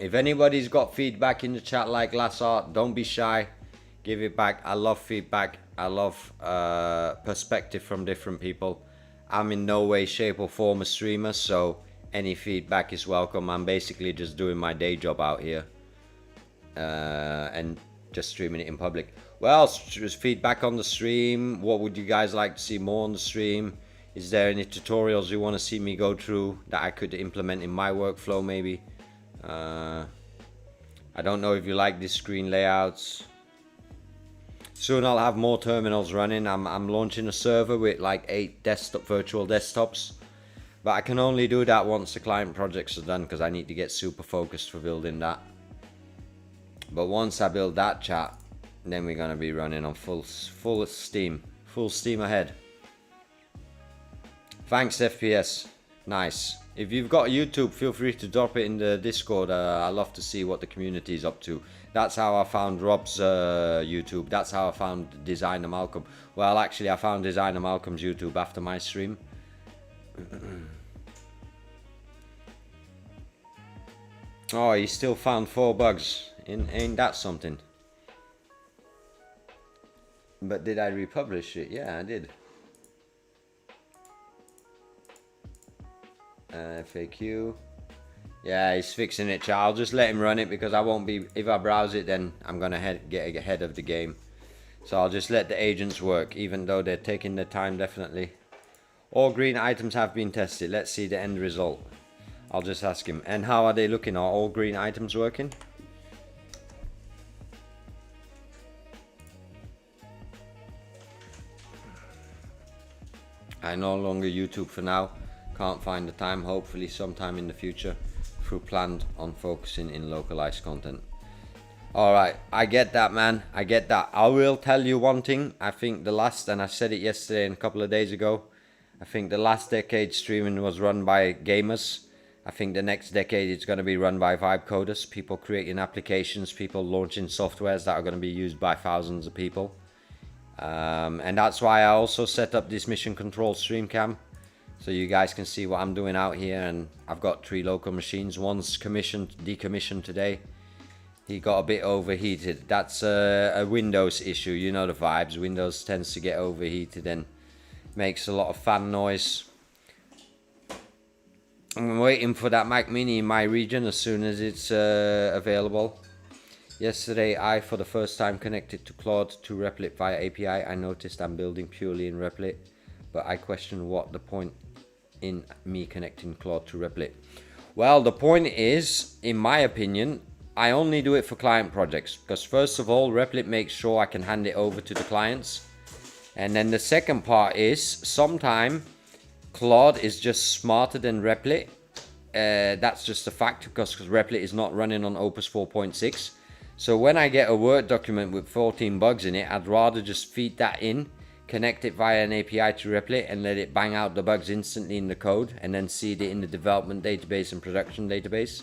If anybody's got feedback in the chat like Lassart, don't be shy. Give it back. I love feedback. I love perspective from different people. I'm in no way, shape or form a streamer, so any feedback is welcome. I'm basically just doing my day job out here. And just streaming it in public. Well, just feedback on the stream. What would you guys like to see more on the stream? Is there any tutorials you want to see me go through that I could implement in my workflow maybe? I don't know if you like this screen layouts. Soon I'll have more terminals running. I'm launching a server with like 8 virtual desktops. But I can only do that once the client projects are done because I need to get super focused for building that. But once I build that, chat, then we're gonna be running on full steam ahead. Thanks FPS, nice. If you've got YouTube, feel free to drop it in the Discord. I love to see what the community is up to. That's how I found Rob's YouTube. That's how I found Designer Malcolm. Well, actually, I found Designer Malcolm's YouTube after my stream. Oh, he still found 4 bugs. Ain't that something? But did I republish it? Yeah, I did. FAQ. Yeah, he's fixing it, chat. I'll just let him run it because I won't be. If I browse it, then I'm gonna get ahead of the game. So I'll just let the agents work, even though they're taking their time, definitely. All green items have been tested. Let's see the end result. I'll just ask him. And how are they looking? Are all green items working? I no longer YouTube for now. Can't find the time. Hopefully sometime in the future. Through planned on focusing in localized content. Alright, I get that, man. I get that. I will tell you one thing. I think the last, and I said it yesterday and a couple of days ago, I think the last decade streaming was run by gamers. I think the next decade it's going to be run by vibe coders. People creating applications, people launching softwares that are going to be used by thousands of people. And that's why I also set up this mission control stream cam. So you guys can see what I'm doing out here. And I've got 3 local machines. One's decommissioned today. He got a bit overheated. That's a Windows issue. You know the vibes. Windows tends to get overheated and makes a lot of fan noise. I'm waiting for that Mac Mini in my region as soon as it's available. Yesterday, I for the first time connected to Claude to Replit via API. I noticed I'm building purely in Replit, but I question what the point in me connecting Claude to Replit. Well, the point is, in my opinion, I only do it for client projects because first of all, Replit makes sure I can hand it over to the clients. And then the second part is sometimes Claude is just smarter than Replit. That's just a fact because Replit is not running on Opus 4.6. So when I get a Word document with 14 bugs in it, I'd rather just feed that in, connect it via an API to Replit and let it bang out the bugs instantly in the code, and then seed it in the development database and production database.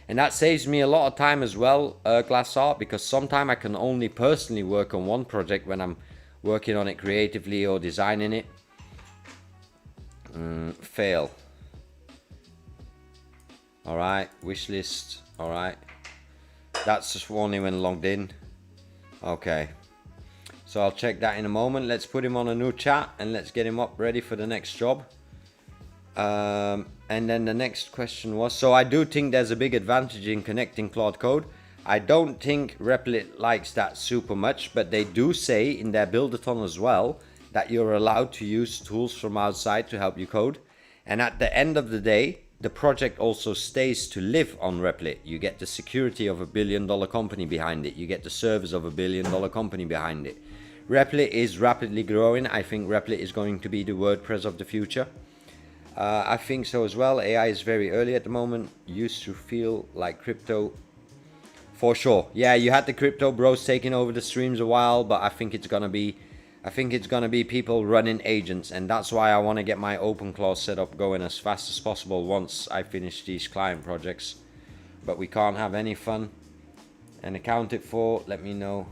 And that saves me a lot of time as well, Glassart, because sometimes I can only personally work on one project when I'm working on it creatively or designing it. Fail. Alright, wishlist. Alright. That's just only when logged in. Okay. So I'll check that in a moment. Let's put him on a new chat and let's get him up ready for the next job. And then the next question was, so I do think there's a big advantage in connecting Claude Code. I don't think Replit likes that super much, but they do say in their build-a-thon as well that you're allowed to use tools from outside to help you code. And at the end of the day, the project also stays to live on Replit. You get the security of $1 billion company behind it. You get the service of $1 billion company behind it. Replit is rapidly growing. I think Replit is going to be the WordPress of the future. I think so as well. AI is very early at the moment. Used to feel like crypto. For sure. Yeah, you had the crypto bros taking over the streams a while, but I think it's gonna be people running agents, and that's why I want to get my OpenClaw setup going as fast as possible once I finish these client projects. But we can't have any fun and accounted for. Let me know.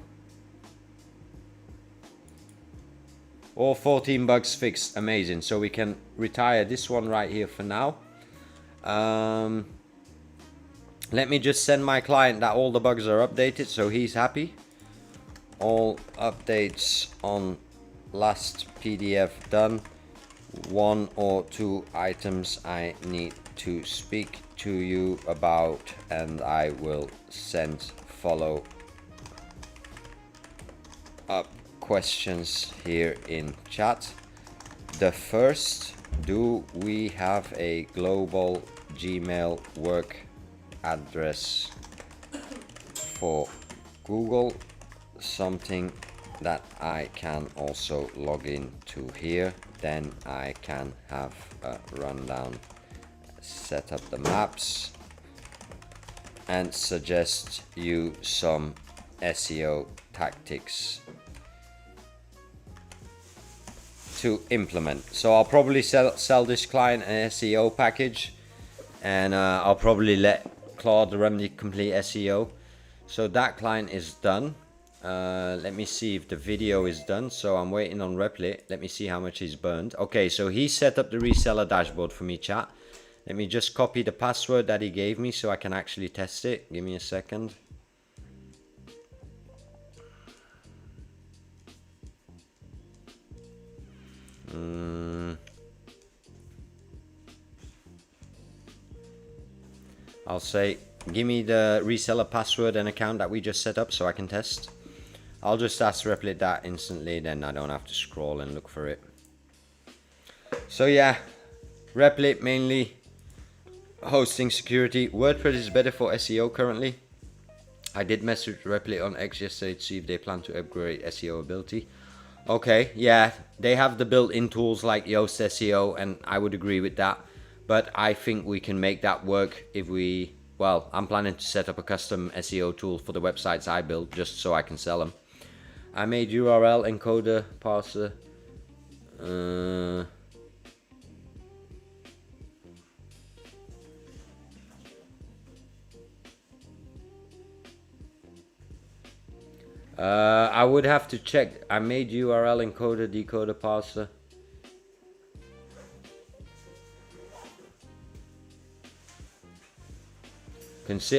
All 14 bugs fixed. Amazing. So we can retire this one right here for now. Let me just send my client that all the bugs are updated so he's happy. All updates on last PDF done. 1 or 2 items I need to speak to you about, and I will send follow up questions here in chat. The first, do we have a global Gmail work address for Google? Something that I can also log in to here, then I can have a rundown, set up the maps, and suggest you some SEO tactics to implement. So I'll probably sell this client an SEO package, and I'll probably let Claude run the complete SEO. So that client is done. Let me see if the video is done. So I'm waiting on Replit. Let me see how much he's burned. Okay, so he set up the reseller dashboard for me, chat. Let me just copy the password that he gave me so I can actually test it. Give me a second. I'll say, give me the reseller password and account that we just set up so I can test. I'll just ask Replit that instantly, then I don't have to scroll and look for it. So yeah, Replit mainly hosting security. WordPress is better for SEO currently. I did message Replit on X yesterday to see if they plan to upgrade SEO ability. Okay, yeah, they have the built-in tools like Yoast SEO, and I would agree with that. But I think we can make that work if we, well, I'm planning to set up a custom SEO tool for the websites I build just so I can sell them. I made URL encoder parser. I would have to check. I made URL encoder decoder parser.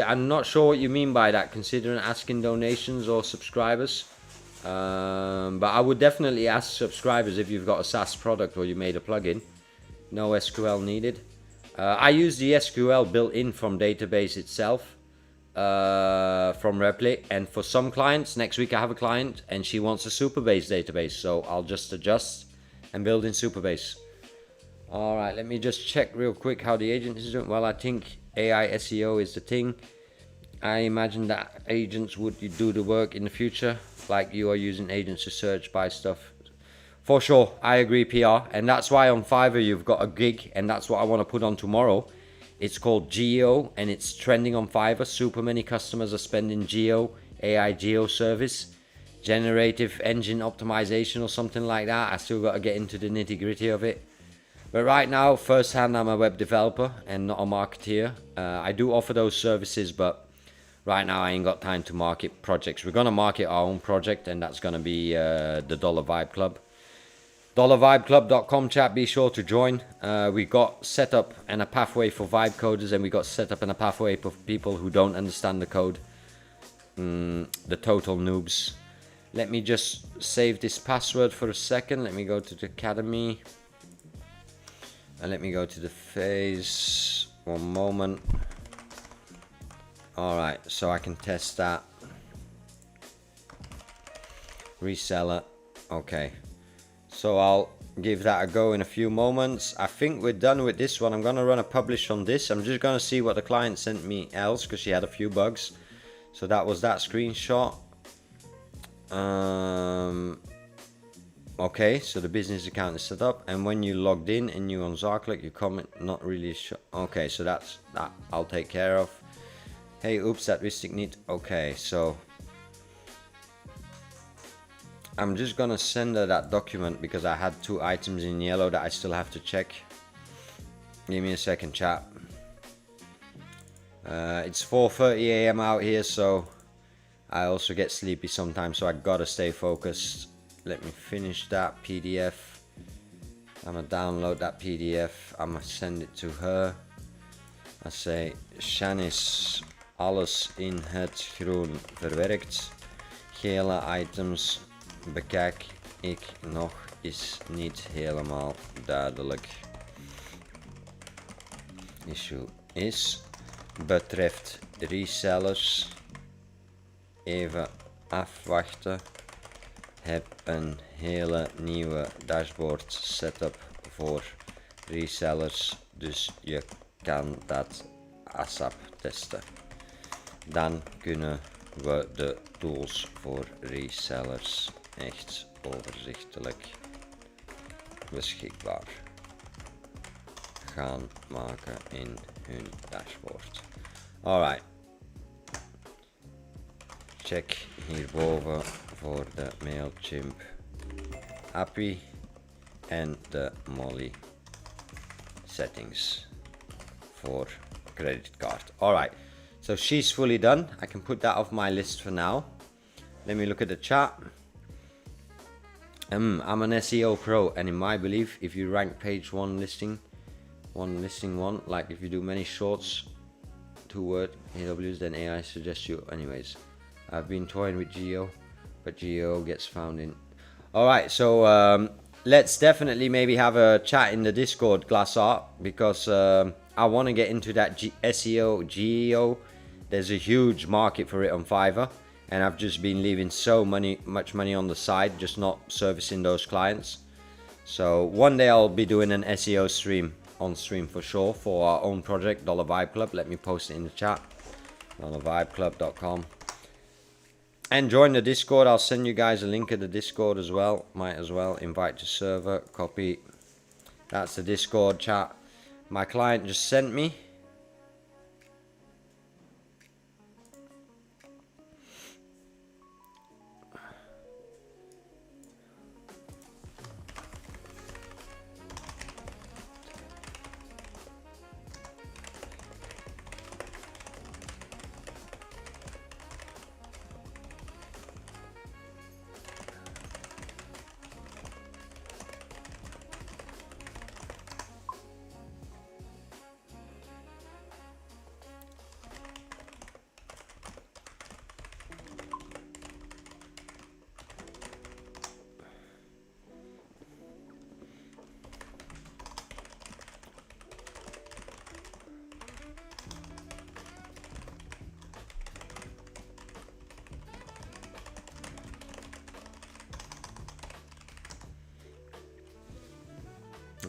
I'm not sure what you mean by that, considering asking donations or subscribers. But I would definitely ask subscribers if you've got a SaaS product or you made a plugin. No SQL needed. I use the SQL built in from database itself, from Replit. And for some clients, next week I have a client and she wants a Superbase database. So I'll just adjust and build in Superbase. All right, let me just check real quick how the agent is doing. Well, I think AI SEO is the thing. I imagine that agents would do the work in the future, like you are using agents to search by stuff. For sure, I agree, PR. And that's why on Fiverr you've got a gig, and that's what I want to put on tomorrow. It's called Geo, and it's trending on Fiverr. Super many customers are spending Geo, AI Geo service. generative engine optimization or something like that. I still got to get into the nitty gritty of it. But right now, firsthand, I'm a web developer and not a marketeer. I do offer those services, but right now I ain't got time to market projects. We're gonna market our own project, and that's gonna be the Dollar Vibe Club. DollarVibeClub.com, chat. Be sure to join. We got set up and a pathway for vibe coders, and we got set up and a pathway for people who don't understand the code. The total noobs. Let me just save this password for a second. Let me go to the academy. And let me go to the phase. One moment. Alright, so I can test that. Reseller. Okay. So I'll give that a go in a few moments. I think we're done with this one. I'm going to run a publish on this. I'm just going to see what the client sent me else, because she had a few bugs. So that was that screenshot. Okay, so the business account is set up, and when you logged in and you on Zarklik, you comment not really sure. Okay, so that's that. I'll take care of. Hey, oops, that Ristic need. Okay, so I'm just gonna send her that document because I had 2 items in yellow that I still have to check. Give me a second, chat. It's 4:30 AM out here, so I also get sleepy sometimes, so I gotta stay focused. Let me finish that PDF. I'm gonna download that PDF. I'm gonna send it to her. I say, Shanice, alles in het groen verwerkt. Gele items bekijk ik nog, is niet helemaal duidelijk. Issue is, betreft resellers. Even afwachten. Heb een hele nieuwe dashboard setup voor resellers, dus je kan dat ASAP testen. Dan kunnen we de tools voor resellers echt overzichtelijk beschikbaar gaan maken in hun dashboard. Alright. Check hierboven voor de Mailchimp API en de Molly settings for credit card. Alright, so she's fully done. I can put that off my list for now. Let me look at the chat. I'm an SEO pro, and in my belief, if you rank page one, like if you do many shorts, 2-word AWs, then AI suggests you anyways. I've been toying with Geo, but Geo gets found in. Alright, so let's definitely maybe have a chat in the Discord, Glassart, because I want to get into that SEO, Geo. There's a huge market for it on Fiverr, and I've just been leaving so much money on the side, just not servicing those clients. So one day I'll be doing an SEO stream, on stream for sure, for our own project, Dollar Vibe Club. Let me post it in the chat, DollarVibeClub.com. And join the Discord. I'll send you guys a link of the Discord as well. Might as well invite to server, copy. That's the Discord chat. My client just sent me.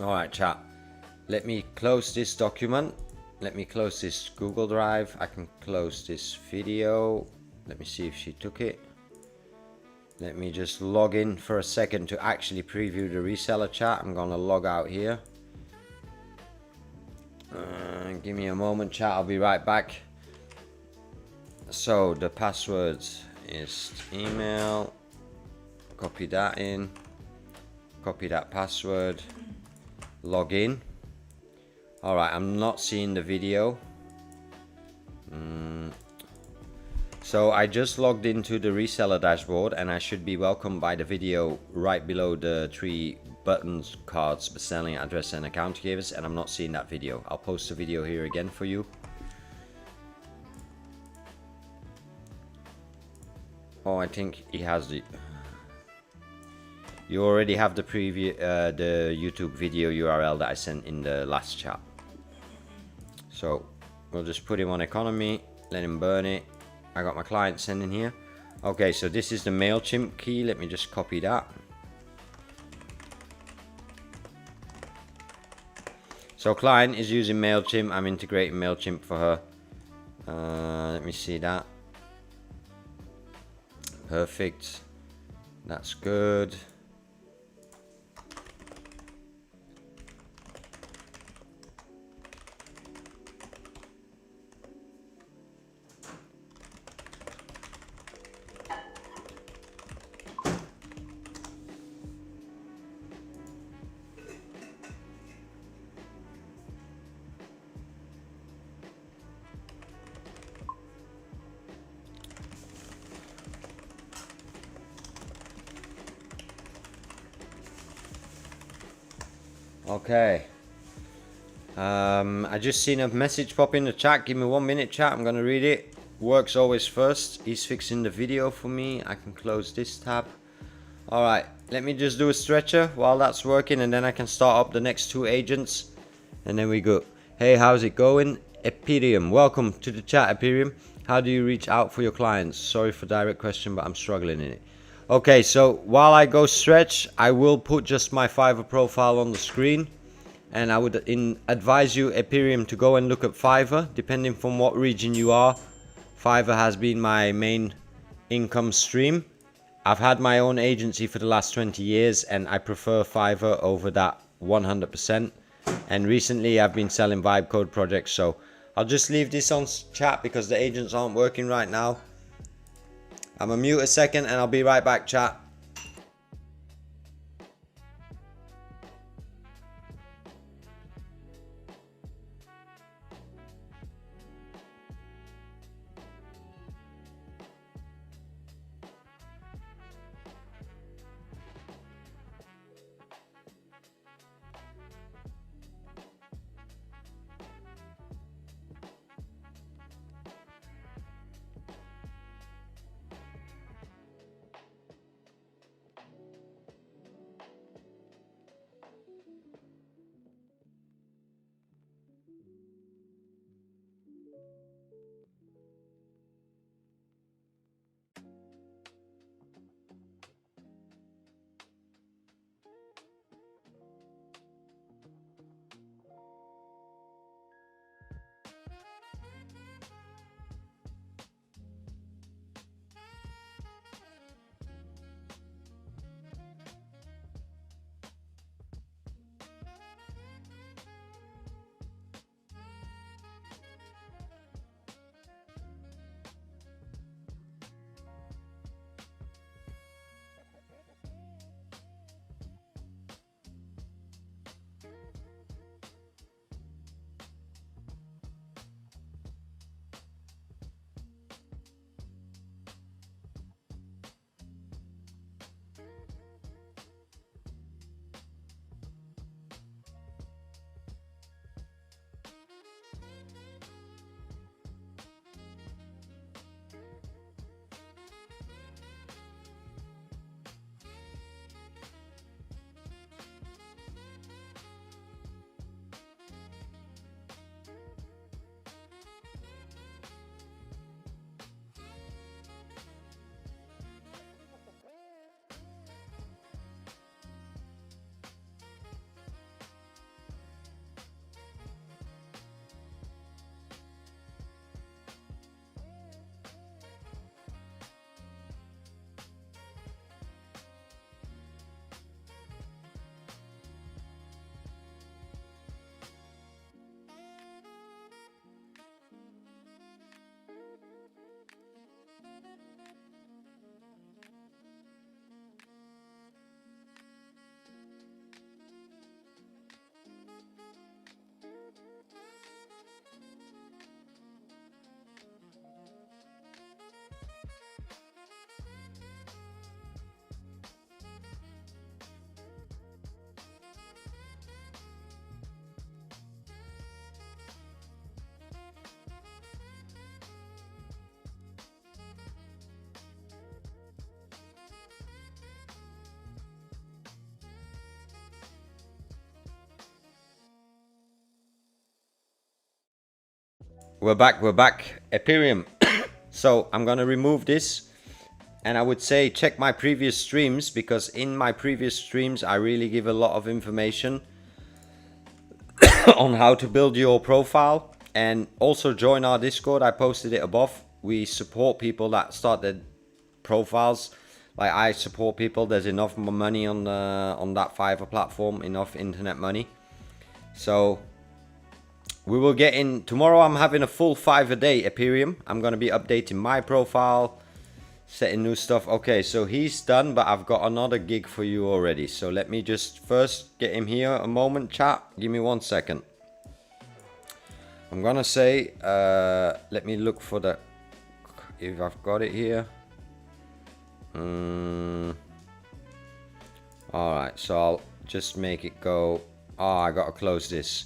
Alright, chat. Let me close this document. Let me close this Google Drive. I can close this video. Let me see if she took it. Let me just log in for a second to actually preview the reseller chat. I'm gonna log out here. Give me a moment, chat. I'll be right back. So the password is email. copy that in, copy that password, log in. Alright, I'm not seeing the video. So I just logged into the reseller dashboard and I should be welcomed by the video right below the 3 buttons, cards, selling address and account he gave us, and I'm not seeing that video. I'll post the video here again for you. Oh, I think he has the... You already have the the YouTube video URL that I sent in the last chat. So we'll just put him on economy, let him burn it. I got my client sending here. Okay, so this is the MailChimp key. Let me just copy that. So client is using MailChimp. I'm integrating MailChimp for her. Let me see that. Perfect. That's good. Okay. I just seen a message pop in the chat. Give me 1 minute, chat. I'm gonna read it. Works always first. He's fixing the video for me. I can close this tab. Alright, let me just do a stretcher while that's working, and then I can start up the next 2 agents. And then we go. Hey, how's it going? Ethereum. Welcome to the chat, Ethereum. How do you reach out for your clients? Sorry for direct question, but I'm struggling in it. Okay, so while I go stretch, I will put just my Fiverr profile on the screen. And I would advise you, Ethereum, to go and look at Fiverr. Depending from what region you are, Fiverr has been my main income stream. I've had my own agency for the last 20 years and I prefer Fiverr over that 100%. And recently I've been selling vibe code projects, so I'll just leave this on chat because the agents aren't working right now. I'm gonna mute a second and I'll be right back, chat. We're back. Ethereum. So I'm gonna remove this, and I would say check my previous streams, because in my previous streams I really give a lot of information on how to build your profile. And also join our Discord. I posted it above. We support people that start their profiles. Like, I support people. There's enough money on that Fiverr platform, enough internet money. So we will get in tomorrow. I'm having a full 5 a day Ethereum. I'm going to be updating my profile, setting new stuff. Okay, so he's done, but I've got another gig for you already. So let me just first get him here a moment, chat. Give me 1 second. I'm going to say, let me look for the, if I've got it here. Alright, so I'll just make it go. Oh, I got to close this.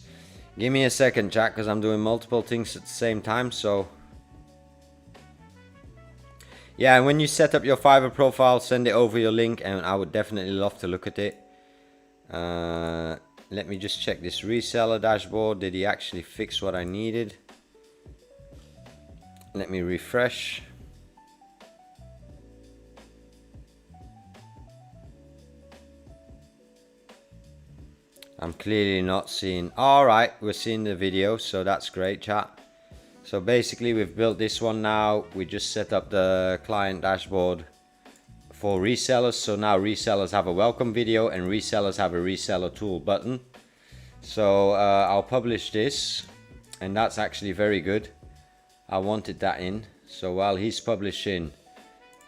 Give me a second, chat, because I'm doing multiple things at the same time. So yeah, and when you set up your Fiverr profile, send it over your link, and I would definitely love to look at it. Let me just check this reseller dashboard. Did he actually fix what I needed? Let me refresh. I'm clearly not seeing. Alright, we're seeing the video, so that's great, chat. So basically we've built this one now. We just set up the client dashboard for resellers. So now resellers have a welcome video and resellers have a reseller tool button. So I'll publish this, and that's actually very good. I wanted that in. So while he's publishing,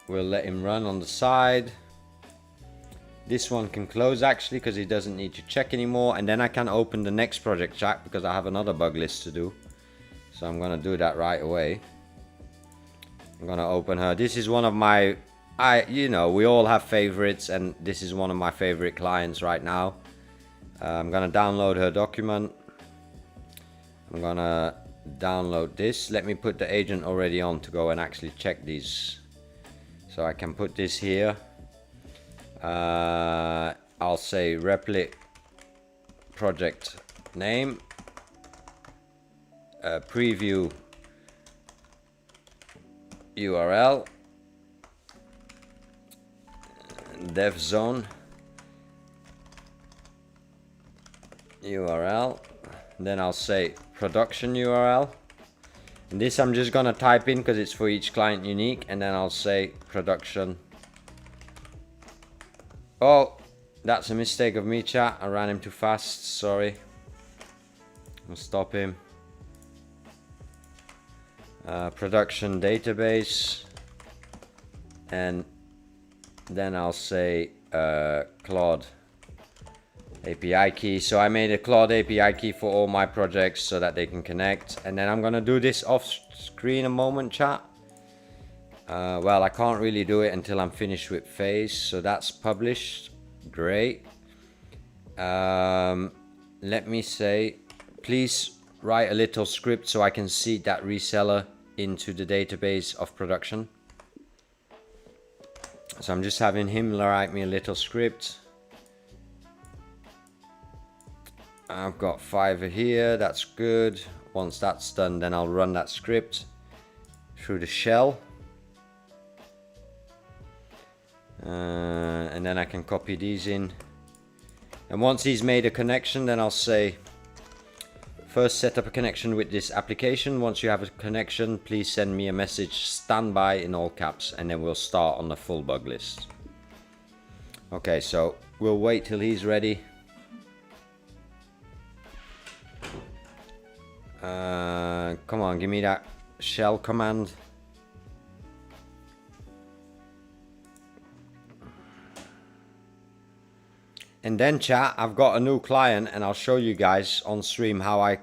we'll let him run on the side. This one can close actually, because he doesn't need to check anymore. And then I can open the next project, chat, because I have another bug list to do. So I'm gonna do that right away. I'm gonna open her. This is one of my, you know, we all have favorites, and this is one of my favorite clients right now. I'm gonna download her document. I'm gonna download this. Let me put the agent already on to go and actually check these. So I can put this here. I'll say Replit project name, preview URL, dev zone URL, then I'll say production URL, and this I'm just gonna type in because it's for each client unique, and then I'll say production. Oh, that's a mistake of me, chat. I ran him too fast, sorry. I'll stop him. Production database, and then I'll say Claude API key. So I made a Claude API key for all my projects so that they can connect, and then I'm gonna do this off screen a moment, chat. Well, I can't really do it until I'm finished with phase, so that's published. Great. Let me say, please write a little script so I can seed that reseller into the database of production. So I'm just having him write me a little script. I've got Fiverr here, that's good. Once that's done, then I'll run that script through the shell. And then I can copy these in, and once he's made a connection, then I'll say first set up a connection with this application. Once you have a connection, please send me a message standby in all caps, and then we'll start on the full bug list. Okay, so we'll wait till he's ready. Come on, give me that shell command. And then, chat, I've got a new client, and I'll show you guys on stream how I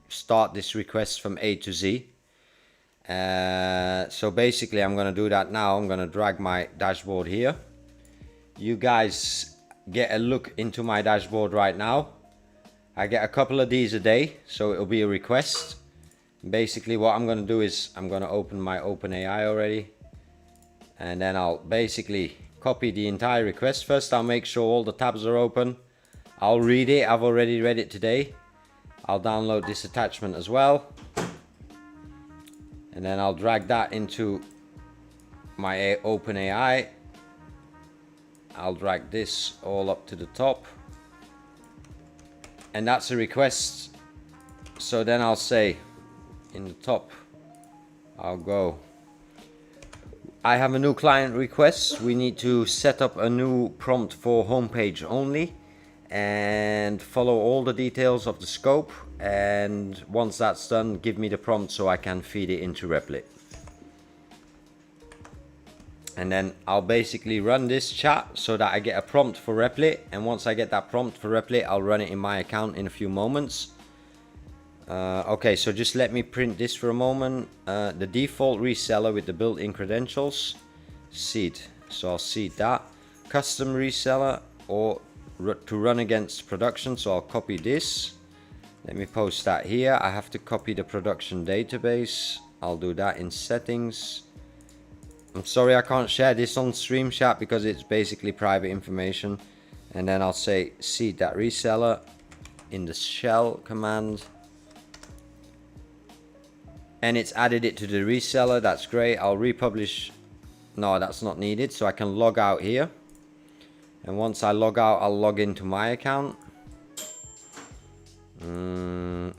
start this request from A to Z. So basically I'm going to do that now. I'm going to drag my dashboard here. You guys get a look into my dashboard right now. I get a couple of these a day, so it'll be a request. Basically what I'm going to do is I'm going to open my OpenAI already, and then I'll basically copy the entire request. First I'll make sure all the tabs are open. I'll read it. I've already read it today. I'll download this attachment as well. and then I'll drag that into my OpenAI. I'll drag this all up to the top, and that's a request. So then I'll say in the top, I'll go, I have a new client request. We need to set up a new prompt for homepage only and follow all the details of the scope. And once that's done, give me the prompt so I can feed it into Replit. And then I'll basically run this chat so that I get a prompt for Replit. And once I get that prompt for Replit, I'll run it in my account in a few moments. Okay, so just let me print this for a moment. The default reseller with the built-in credentials, seed. So I'll seed that. Custom reseller or to run against production. So I'll copy this. Let me post that here. I have to copy the production database. I'll do that in settings. I'm sorry I can't share this on stream chat because it's basically private information. And then I'll say seed that reseller in the shell command. And it's added it to the reseller. That's great. I'll republish. No, that's not needed. So I can log out here. And once I log out, I'll log into my account.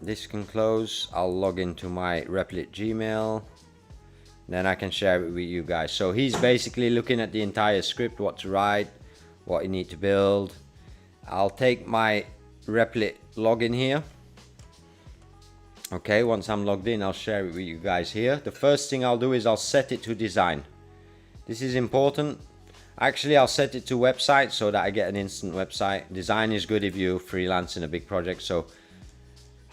This can close. I'll log into my Replit Gmail. Then I can share it with you guys. So he's basically looking at the entire script, what to write, what you need to build. I'll take my Replit login here. Okay, once I'm logged in, I'll share it with you guys here. The first thing I'll do is I'll set it to design. This is important. Actually, I'll set it to website so that I get an instant website. Design is good if you freelance in a big project. So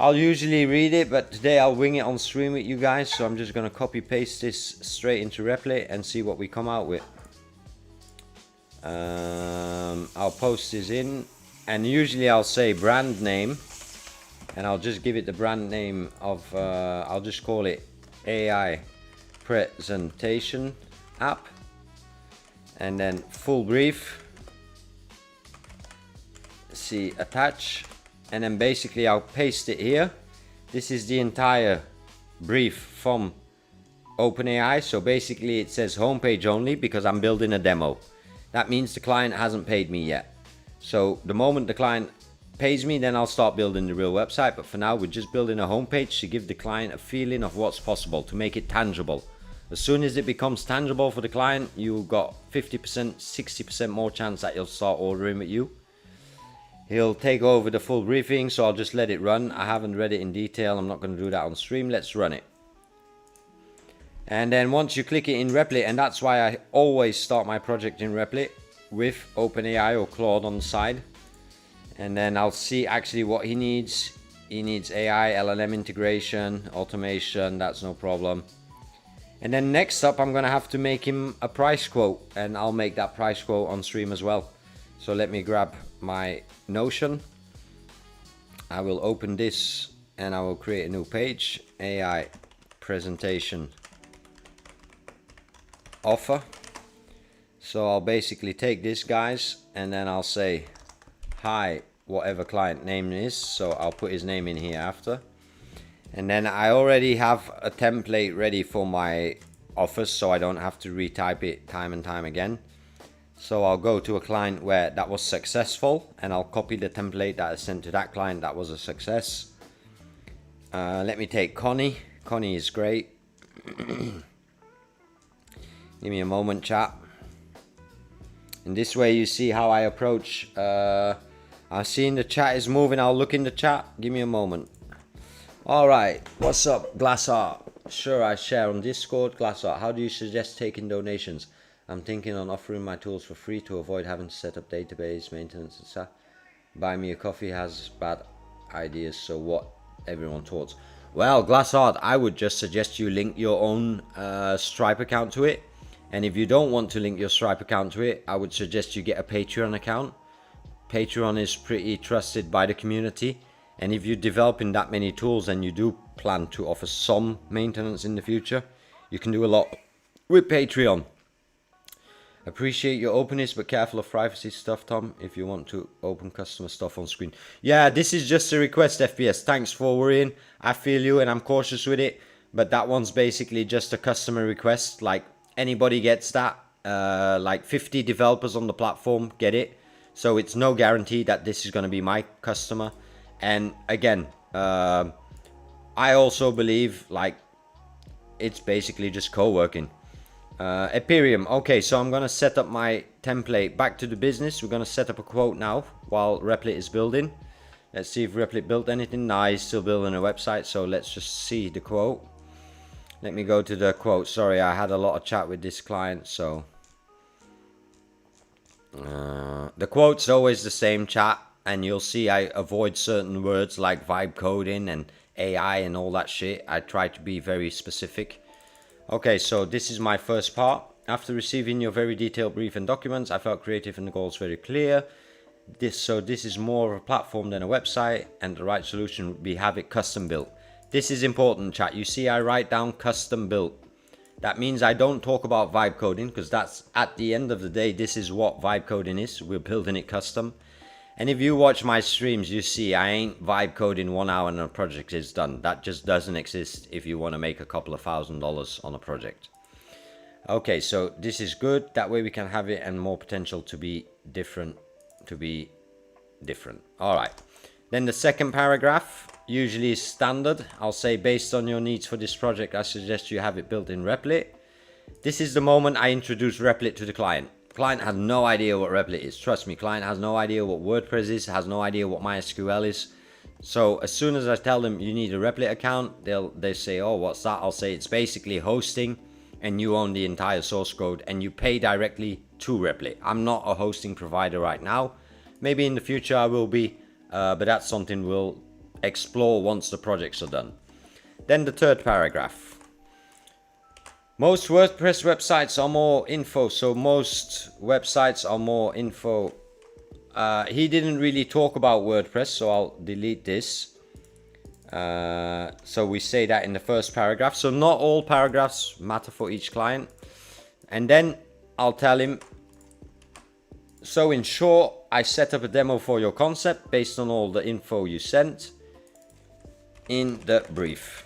I'll usually read it, but today I'll wing it on stream with you guys. So I'm just going to copy paste this straight into Replit and see what we come out with. I'll post this in, and usually I'll say brand name. And I'll just give it the brand name of, I'll just call it AI Presentation App. And then full brief. See, attach. And then basically I'll paste it here. This is the entire brief from OpenAI. So basically it says homepage only because I'm building a demo. That means the client hasn't paid me yet. So the moment the client pays me, then I'll start building the real website. But for now, we're just building a homepage to give the client a feeling of what's possible, to make it tangible. As soon as it becomes tangible for the client, you've got 50%, 60% more chance that he'll start ordering with you. He'll take over the full briefing, so I'll just let it run. I haven't read it in detail. I'm not going to do that on stream. Let's run it. And then once you click it in Replit, and that's why I always start my project in Replit with OpenAI or Claude on the side. And then I'll see actually what he needs. He needs AI, LLM integration, automation, that's no problem. And then next up, I'm gonna have to make him a price quote, and I'll make that price quote on stream as well. So let me grab my Notion. I will open this and I will create a new page, AI presentation offer. So I'll basically take this, guys, and then I'll say, hi, whatever client name is. So I'll put his name in here after. And then I already have a template ready for my offers, so I don't have to retype it time and time again. So I'll go to a client where that was successful, and I'll copy the template that I sent to that client that was a success. Let me take Connie. Connie is great. Give me a moment, chat. And this way you see how I approach. I'm seeing the chat is moving. I'll look in the chat. Give me a moment. All right. What's up, Glass Art? Sure, I share on Discord. Glass Art, how do you suggest taking donations? I'm thinking on offering my tools for free to avoid having to set up database maintenance and stuff. Buy me a coffee has bad ideas. So what? Everyone thoughts. Well, Glass Art, I would just suggest you link your own Stripe account to it. And if you don't want to link your Stripe account to it, I would suggest you get a Patreon account. Patreon is pretty trusted by the community. And if you're developing that many tools and you do plan to offer some maintenance in the future, you can do a lot with Patreon. Appreciate your openness, but careful of privacy stuff, Tom, if you want to open customer stuff on screen. Yeah, this is just a request, FPS. Thanks for worrying. I feel you and I'm cautious with it. but that one's basically just a customer request. Like anybody gets that. Like 50 developers on the platform get it. So it's no guarantee that this is going to be my customer. And again, I also believe like it's basically just co-working. Ethereum. Okay, so I'm going to set up my template. Back to the business. We're going to set up a quote now while Replit is building. Let's see if Replit built anything. Nah, he's still building a website. So let's just see the quote. Let me go to the quote. Sorry, I had a lot of chat with this client, so the quote's always the same, chat, and you'll see I avoid certain words like vibe coding and AI and all that shit. I try to be very specific. Okay, so this is my first part. After receiving your very detailed brief and documents, I felt creative and the goals very clear. This is more of a platform than a website, and the right solution would be have it custom built. This is important, chat. You see I write down custom built. That means I don't talk about vibe coding, because that's, at the end of the day, this is what vibe coding is. We're building it custom. And if you watch my streams, you see I ain't vibe coding 1 hour and a project is done. That just doesn't exist if you want to make a couple of $1,000s on a project. Okay, so this is good. That way we can have it and more potential to be different. All right. Then the second paragraph usually is standard. I'll say, based on your needs for this project, I suggest you have it built in Replit. This is the moment I introduce Replit to the client. Client has no idea what Replit is. Trust me, client has no idea what WordPress is, has no idea what MySQL is. So as soon as I tell them you need a Replit account, they say, oh, what's that? I'll say it's basically hosting, and you own the entire source code and you pay directly to Replit. I'm not a hosting provider right now. Maybe in the future I will be, but that's something we'll explore once the projects are done. Then the third paragraph. Most WordPress websites are more info, so most websites are more info. He didn't really talk about WordPress, so I'll delete this. So we say that in the first paragraph. So not all paragraphs matter for each client. And then I'll tell him, so in short, I set up a demo for your concept based on all the info you sent in the brief.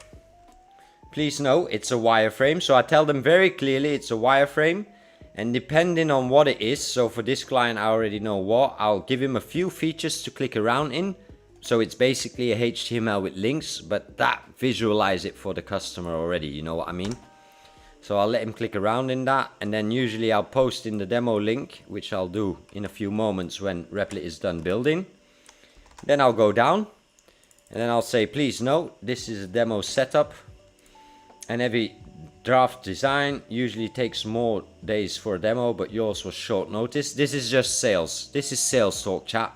Please know it's a wireframe. So I tell them very clearly it's a wireframe, and depending on what it is, so for this client I already know what, I'll give him a few features to click around in. So it's basically a HTML with links, but that visualize it for the customer already, you know what I mean? So I'll let him click around in that, and then usually I'll post in the demo link, which I'll do in a few moments when Replit is done building. Then I'll go down, and then I'll say, please note, this is a demo setup, and every draft design usually takes more days for a demo, but yours was short notice. This is just sales. This is sales talk, chat.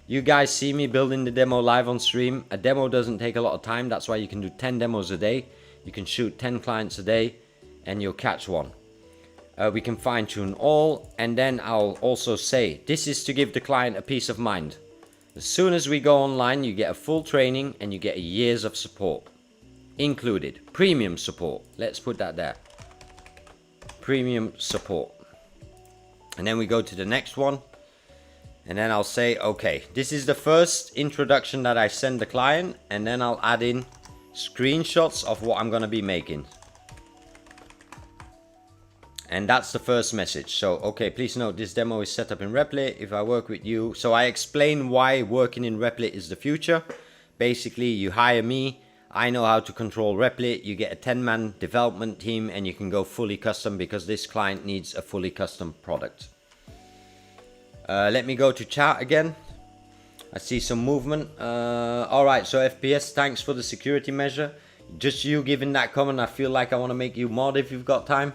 You guys see me building the demo live on stream. A demo doesn't take a lot of time. That's why you can do 10 demos a day. You can shoot 10 clients a day and you'll catch one. We can fine tune all, and then I'll also say this is to give the client a peace of mind. As soon as we go online, you get a full training and you get years of support included. Premium support. Let's put that there. Premium support. And then we go to the next one. And then I'll say, okay, this is the first introduction that I send the client, and then I'll add in screenshots of what I'm going to be making. And that's the first message. So, okay, please note this demo is set up in Replit. If I work with you, so I explain why working in Replit is the future. Basically, you hire me. I know how to control Replit. You get a 10-man development team, and you can go fully custom because this client needs a fully custom product. Let me go to chat again. I see some movement. Alright, so FPS, thanks for the security measure. Just you giving that comment, I feel like I want to make you mod if you've got time.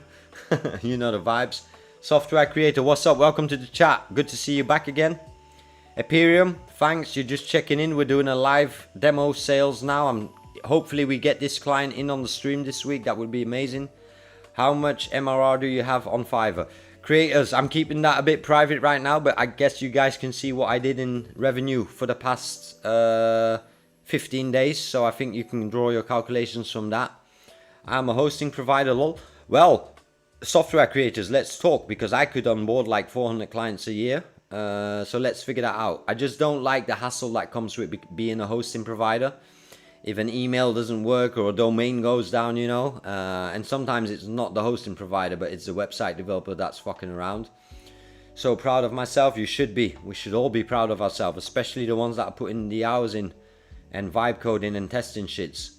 You know the vibes. Software creator, what's up? Welcome to the chat. Good to see you back again. Ethereum, thanks. You're just checking in. We're doing a live demo sales now. Hopefully we get this client in on the stream this week. That would be amazing. How much MRR do you have on Fiverr? Creators, I'm keeping that a bit private right now, but I guess you guys can see what I did in revenue for the past 15 days. So I think you can draw your calculations from that. I'm a hosting provider, lol. Well, software creators, let's talk, because I could onboard like 400 clients a year. So let's figure that out. I just don't like the hassle that comes with being a hosting provider. if an email doesn't work or a domain goes down, you know. And sometimes it's not the hosting provider, but it's the website developer that's fucking around. So proud of myself. You should be. We should all be proud of ourselves, especially the ones that are putting the hours in and vibe coding and testing shits.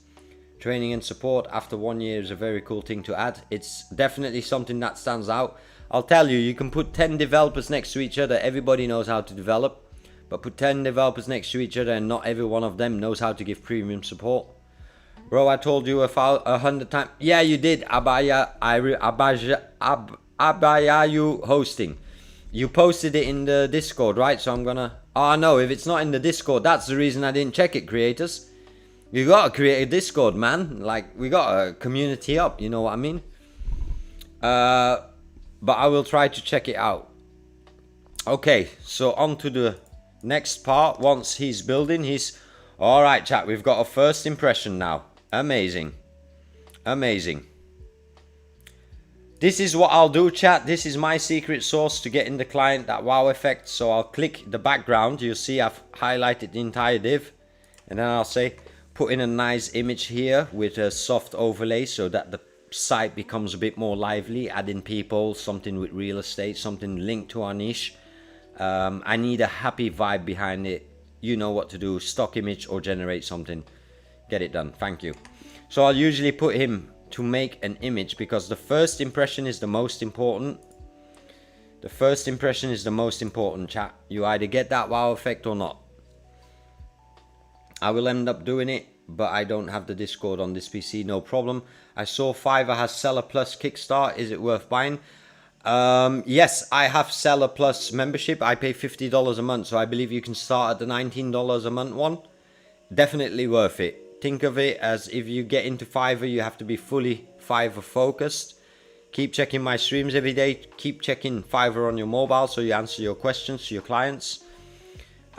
Training and support after 1 year is a very cool thing to add. It's definitely something that stands out. I'll tell you, you can put 10 developers next to each other. Everybody knows how to develop. But put 10 developers next to each other and not every one of them knows how to give premium support. Bro, I told you 100 times. Yeah, you did. Abayayu hosting. You posted it in the Discord, right? So I'm gonna... Oh no, if it's not in the Discord, that's the reason I didn't check it, creators. You gotta create a Discord, man. Like, we got a community up, you know what I mean? But I will try to check it out. Okay, so on to the next part. Once he's building, he's... Alright, chat, we've got a first impression now. Amazing. Amazing. This is what I'll do, chat. This is my secret sauce to getting the client that wow effect. So I'll click the background. You'll see I've highlighted the entire div. And then I'll say, put in a nice image here with a soft overlay so that the site becomes a bit more lively. Add in people, something with real estate, something linked to our niche. I need a happy vibe behind it. You know what to do. Stock image or generate something. Get it done. Thank you. So I'll usually put him to make an image because the first impression is the most important. The first impression is the most important, chat. You either get that wow effect or not. I will end up doing it, but I don't have the Discord on this PC. No problem. I saw Fiverr has Seller Plus Kickstart. Is it worth buying? Yes, I have Seller Plus membership. I pay $50 a month, so I believe you can start at the $19 a month one. Definitely worth it. Think of it as if you get into Fiverr, you have to be fully Fiverr focused. Keep checking my streams every day. Keep checking Fiverr on your mobile so you answer your questions to your clients.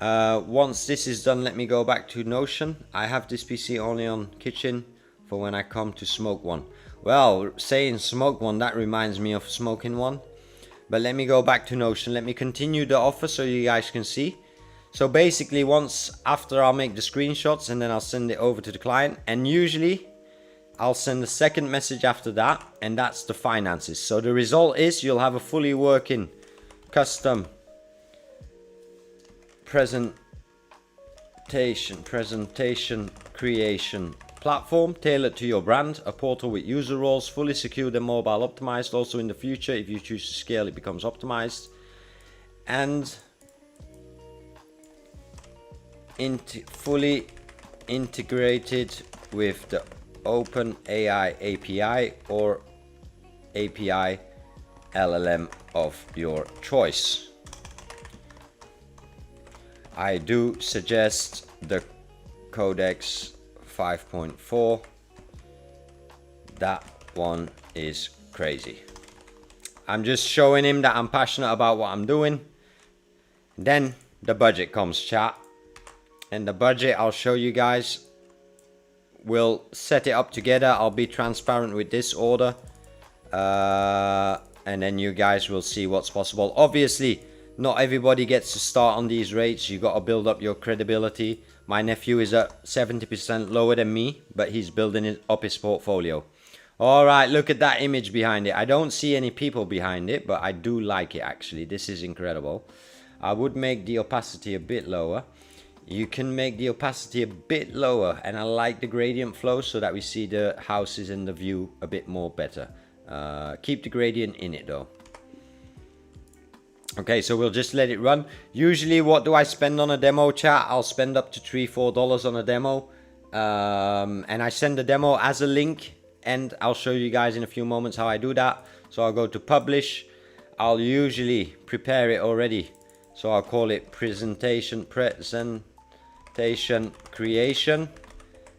Once this is done, let me go back to Notion. I have this PC only on kitchen for when I come to smoke one. Well, saying smoke one, that reminds me of smoking one. But let me go back to Notion. Let me continue the offer so you guys can see. So basically, after I'll make the screenshots and then I'll send it over to the client. And usually I'll send a second message after that, and that's the finances. So the result is you'll have a fully working custom presentation creation platform tailored to your brand, a portal with user roles, fully secured and mobile optimized. Also in the future, if you choose to scale, it becomes optimized. And fully integrated with the OpenAI API or API LLM of your choice. I do suggest the Codex 5.4. That one is crazy. I'm just showing him that I'm passionate about what I'm doing. Then the budget comes, chat. And the budget, I'll show you guys. We'll set it up together. I'll be transparent with this order. And then you guys will see what's possible. Obviously, not everybody gets to start on these rates. You got to build up your credibility. My nephew is at 70% lower than me, but he's building up his portfolio. All right, look at that image behind it. I don't see any people behind it, but I do like it actually. This is incredible. I would make the opacity a bit lower. You can make the opacity a bit lower, and I like the gradient flow so that we see the houses and the view a bit more better. Keep the gradient in it though. Okay, so we'll just let it run. Usually, what do I spend on a demo, chat? I'll spend up to $3-4 on a demo. And I send the demo as a link, and I'll show you guys in a few moments how I do that. So I'll go to publish. I'll usually prepare it already. So I'll call it presentation creation.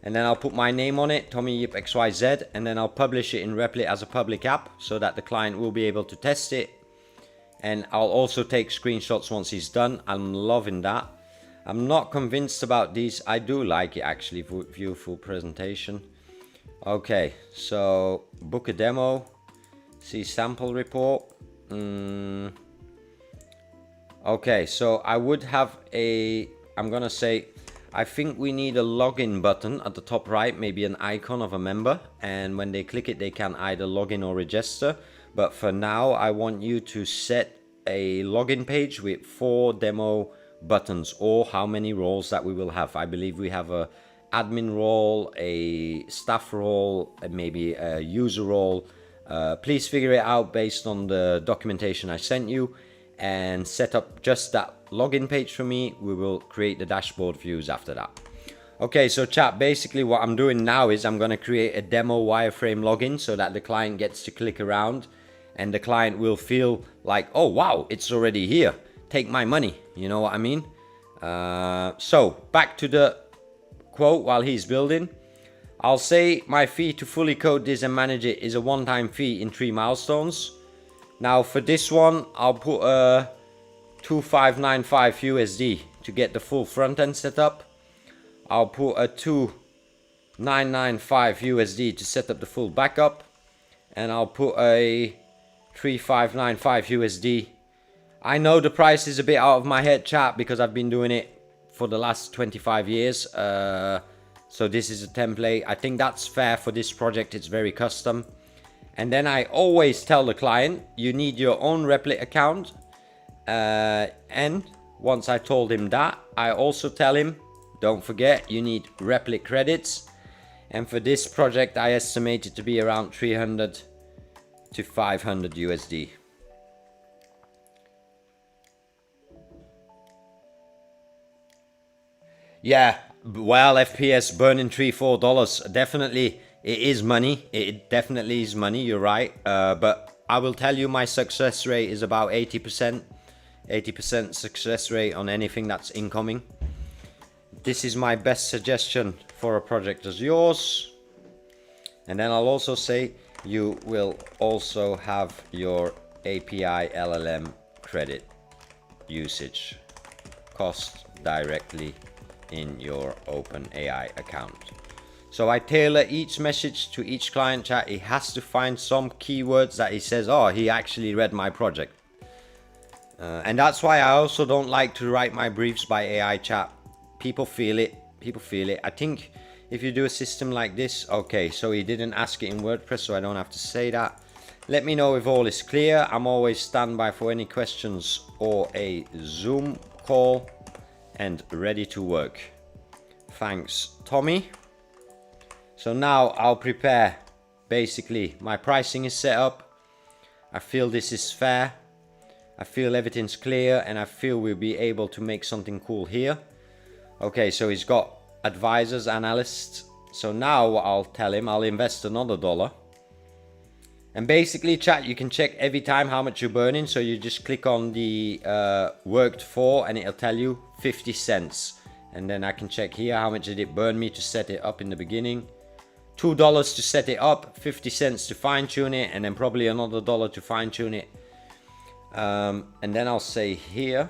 And then I'll put my name on it, Tommy Yip XYZ. And then I'll publish it in Replit as a public app so that the client will be able to test it. And I'll also take screenshots once he's done. I'm loving that. I'm not convinced about these. I do like it actually, view full presentation. Okay, so book a demo. See sample report. Okay, so I would have I'm gonna say, I think we need a login button at the top right, maybe an icon of a member, and when they click it they can either login or register. But for now I want you to set a login page with 4 demo buttons, or how many roles that we will have. I believe we have a admin role, a staff role, and maybe a user role. Please figure it out based on the documentation I sent you and set up just that login page for me. We will create the dashboard views after that. Okay, so chat, basically what I'm doing now is I'm going to create a demo wireframe login so that the client gets to click around and the client will feel like, oh wow, it's already here, take my money, you know what I mean? So back to the quote while he's building. I'll say my fee to fully code this and manage it is a one-time fee in 3 milestones. Now for this one, I'll put a 2595 USD to get the full front end set up. I'll put a 2995 USD to set up the full backup. And I'll put a 3595 USD. I know the price is a bit out of my head, chat, because I've been doing it for the last 25 years. So this is a template. I think that's fair for this project. It's very custom. And then I always tell the client, you need your own Replit account. And once I told him that, I also tell him, don't forget, you need Replit credits. And for this project, I estimate it to be around 300 to 500 USD. Yeah, well, FPS burning $3-4, definitely it is money. It definitely is money, you're right. But I will tell you my success rate is about 80%. 80% success rate on anything that's incoming. This is my best suggestion for a project as yours. And then I'll also say you will also have your API LLM credit usage cost directly in your OpenAI account. So I tailor each message to each client, chat. He has to find some keywords that he says, oh, he actually read my project. And that's why I also don't like to write my briefs by AI, chat. People feel it. People feel it. I think if you do a system like this, okay, so he didn't ask it in WordPress, so I don't have to say that. Let me know if all is clear. I'm always standby for any questions or a Zoom call and ready to work. Thanks, Tommy. So now I'll prepare. Basically, my pricing is set up. I feel this is fair. I feel everything's clear, and I feel we'll be able to make something cool here. Okay, so he's got advisors, analysts. So now what I'll tell him, I'll invest another $1. And basically, chat, you can check every time how much you're burning. So you just click on the worked for, and it'll tell you 50 cents. And then I can check here how much did it burn me to set it up in the beginning. $2 to set it up, 50 cents to fine tune it, and then probably another $1 to fine tune it. And then I'll say here,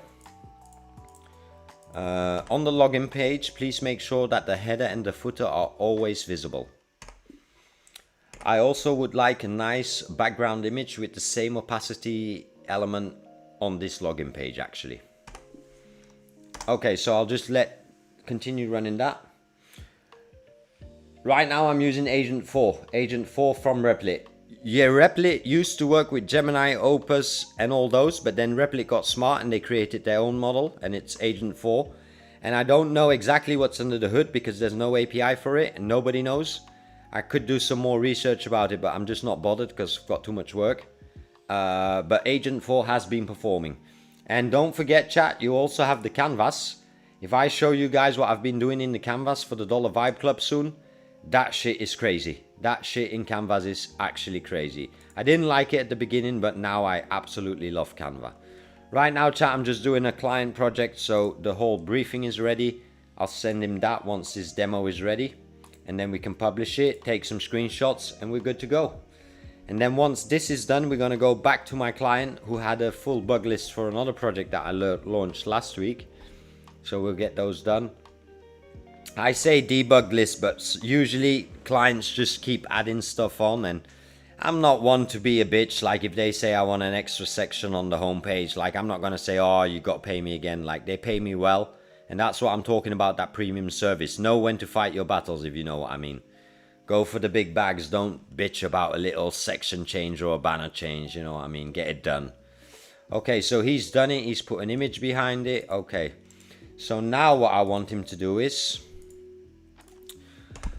on the login page, please make sure that the header and the footer are always visible. I also would like a nice background image with the same opacity element on this login page actually. Okay, so I'll just continue running that. Right now I'm using Agent 4 from Replit. Yeah, Replit used to work with Gemini, Opus and all those, but then Replit got smart and they created their own model, and it's Agent 4. And I don't know exactly what's under the hood because there's no API for it and nobody knows. I could do some more research about it, but I'm just not bothered because I've got too much work. But Agent 4 has been performing. And don't forget, chat, you also have the canvas. If I show you guys what I've been doing in the canvas for the Dollar Vibe Club soon, that shit is crazy. That shit in Canvas is actually crazy. I didn't like it at the beginning, but now I absolutely love Canva. Right now, chat, I'm just doing a client project, so the whole briefing is ready. I'll send him that once his demo is ready. And then we can publish it, take some screenshots, and we're good to go. And then once this is done, we're going to go back to my client who had a full bug list for another project that I launched last week. So we'll get those done. I say debug list, but usually clients just keep adding stuff on, and I'm not one to be a bitch. Like if they say I want an extra section on the homepage, like I'm not going to say, oh, you got to pay me again. Like they pay me well, And that's what I'm talking about, that premium service. Know when to fight your battles, if you know what I mean. Go for the big bags. Don't bitch about a little section change or a banner change, you know what I mean. Get it done. Okay, so he's done it. He's put an image behind it. Okay, so now what I want him to do is,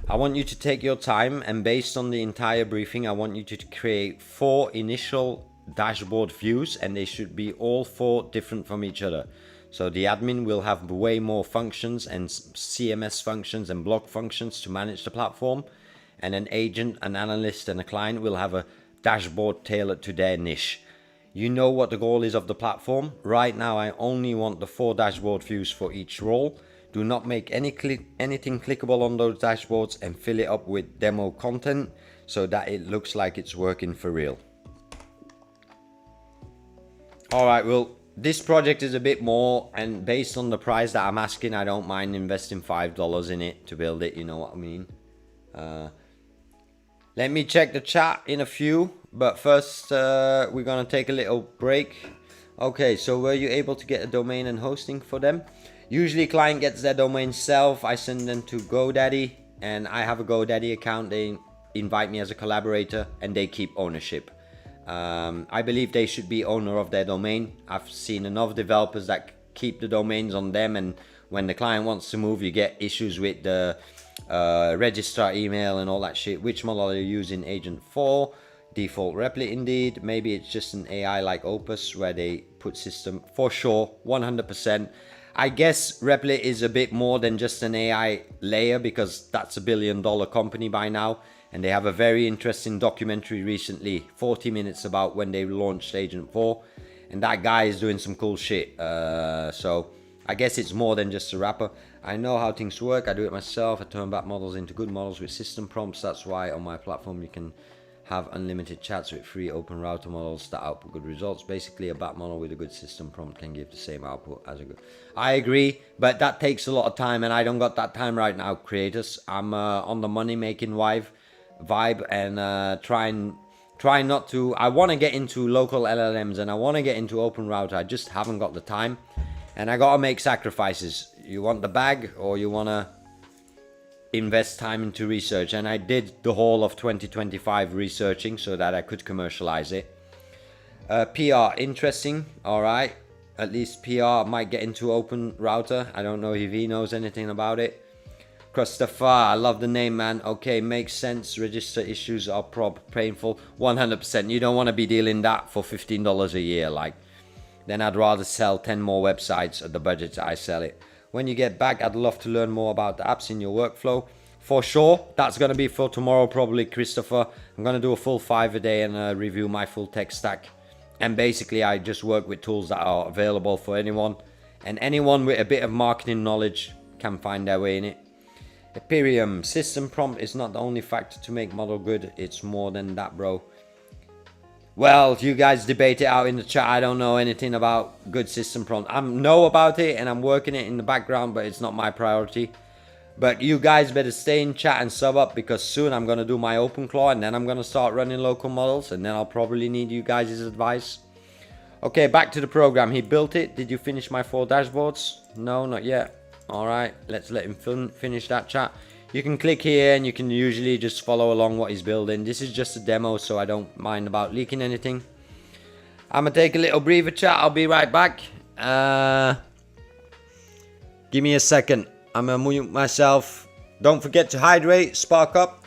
I want you to take your time, and based on the entire briefing, I want you to create 4 initial dashboard views, and they should be all 4 different from each other. So the admin will have way more functions and CMS functions and blog functions to manage the platform, and an agent, an analyst, and a client will have a dashboard tailored to their niche. You know what the goal is of the platform. Right now I only want the 4 dashboard views for each role. Do not make anything clickable on those dashboards, and fill it up with demo content so that it looks like it's working for real. Alright, well, this project is a bit more, and based on the price that I'm asking, I don't mind investing $5 in it to build it, you know what I mean. Let me check the chat in a few, but first we're gonna take a little break. Okay, so were you able to get a domain and hosting for them? Usually client gets their domain self. I send them to GoDaddy, and I have a GoDaddy account. They invite me as a collaborator, and they keep ownership. I believe they should be owner of their domain. I've seen enough developers that keep the domains on them, and when the client wants to move, you get issues with the registrar email and all that shit. Which model are you using Agent for? Default Replit indeed. Maybe it's just an AI like Opus where they put system. For sure, 100%. I guess Replit is a bit more than just an AI layer, because that's $1 billion company by now. And they have a very interesting documentary recently, 40 minutes, about when they launched Agent 4. And that guy is doing some cool shit. So I guess it's more than just a wrapper. I know how things work. I do it myself. I turn bad models into good models with system prompts. That's why on my platform you can have unlimited chats with free open router models that output good results. Basically, a bad model with a good system prompt can give the same output as a good. I agree, but that takes a lot of time, and I don't got that time right now, creators. I'm on the money making vibe, and try not to. I want to get into local LLMs, and I want to get into open router. I just haven't got the time, and I gotta make sacrifices. You want the bag, or you wanna invest time into research? And I did the whole of 2025 researching so that I could commercialize it. PR, interesting. All right, at least PR might get into open router. I don't know if he knows anything about it. Christopher, I love the name, man. Okay, makes sense. Register issues are painful. 100%. You don't want to be dealing that for $15 a year. Like, then I'd rather sell 10 more websites at the budget I sell it. When you get back, I'd love to learn more about the apps in your workflow. For sure, that's going to be for tomorrow probably, Christopher. I'm going to do a full 5 a day and review my full tech stack. And basically, I just work with tools that are available for anyone. And anyone with a bit of marketing knowledge can find their way in it. Ethereum, system prompt is not the only factor to make model good. It's more than that, bro. Well, you guys debate it out in the chat. I don't know anything about good system prompt. I know about it and I'm working it in the background, but it's not my priority. But you guys better stay in chat and sub up, because soon I'm going to do my OpenClaw, and then I'm going to start running local models, and then I'll probably need you guys' advice. Okay, back to the program. He built it. Did you finish my 4 dashboards? No, not yet. All right, let's let him finish that, chat. You can click here and you can usually just follow along what he's building. This is just a demo, so I don't mind about leaking anything. I'm gonna take a little breather, chat. I'll be right back. Give me a second. I'm gonna mute myself. Don't forget to hydrate, spark up.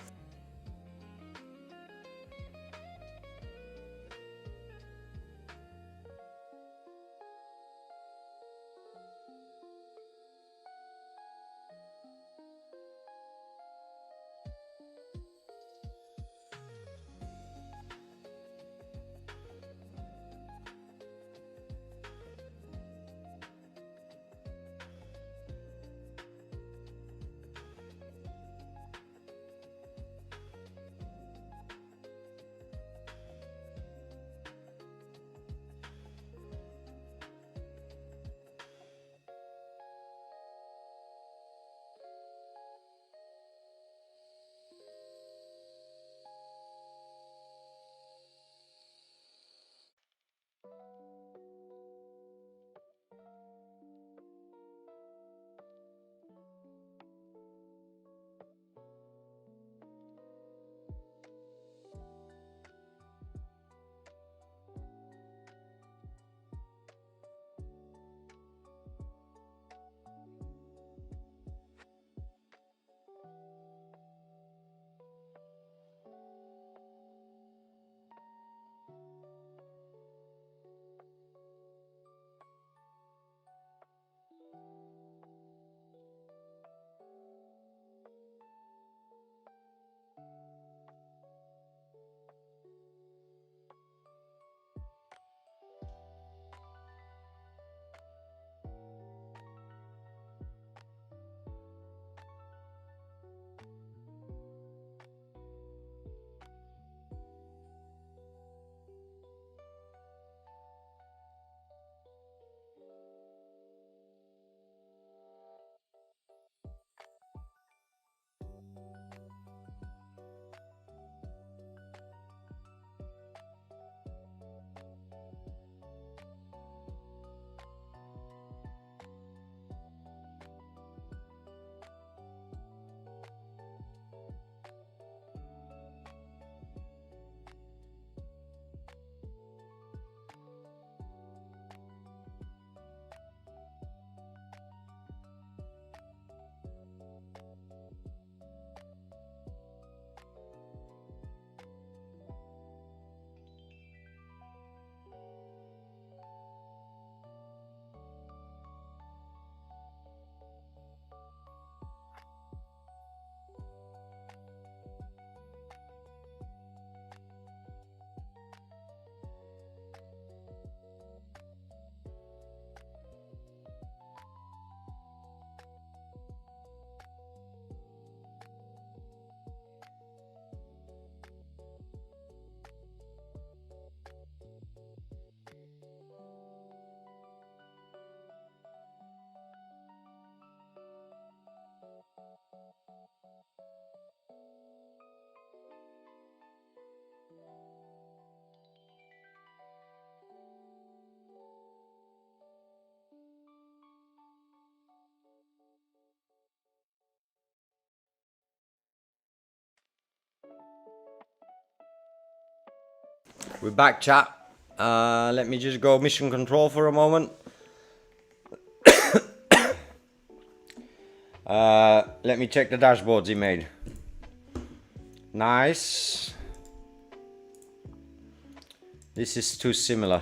We're back, chat. Let me just go mission control for a moment. Let me check the dashboards he made. Nice. This is too similar.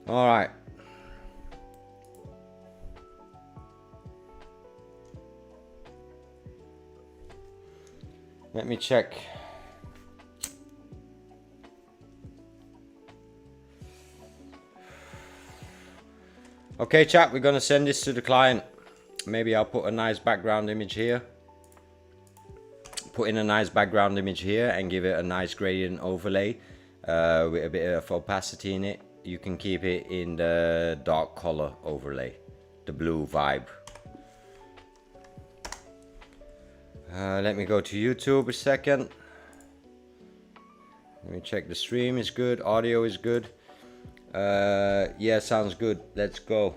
All right. Let me check. Okay, chat, we're gonna send this to the client. Maybe I'll put a nice background image here. Put in a nice background image here and give it a nice gradient overlay with a bit of opacity in it. You can keep it in the dark color overlay, the blue vibe. Let me go to YouTube a second. Let me check the stream is good, audio is good. Yeah, sounds good. Let's go.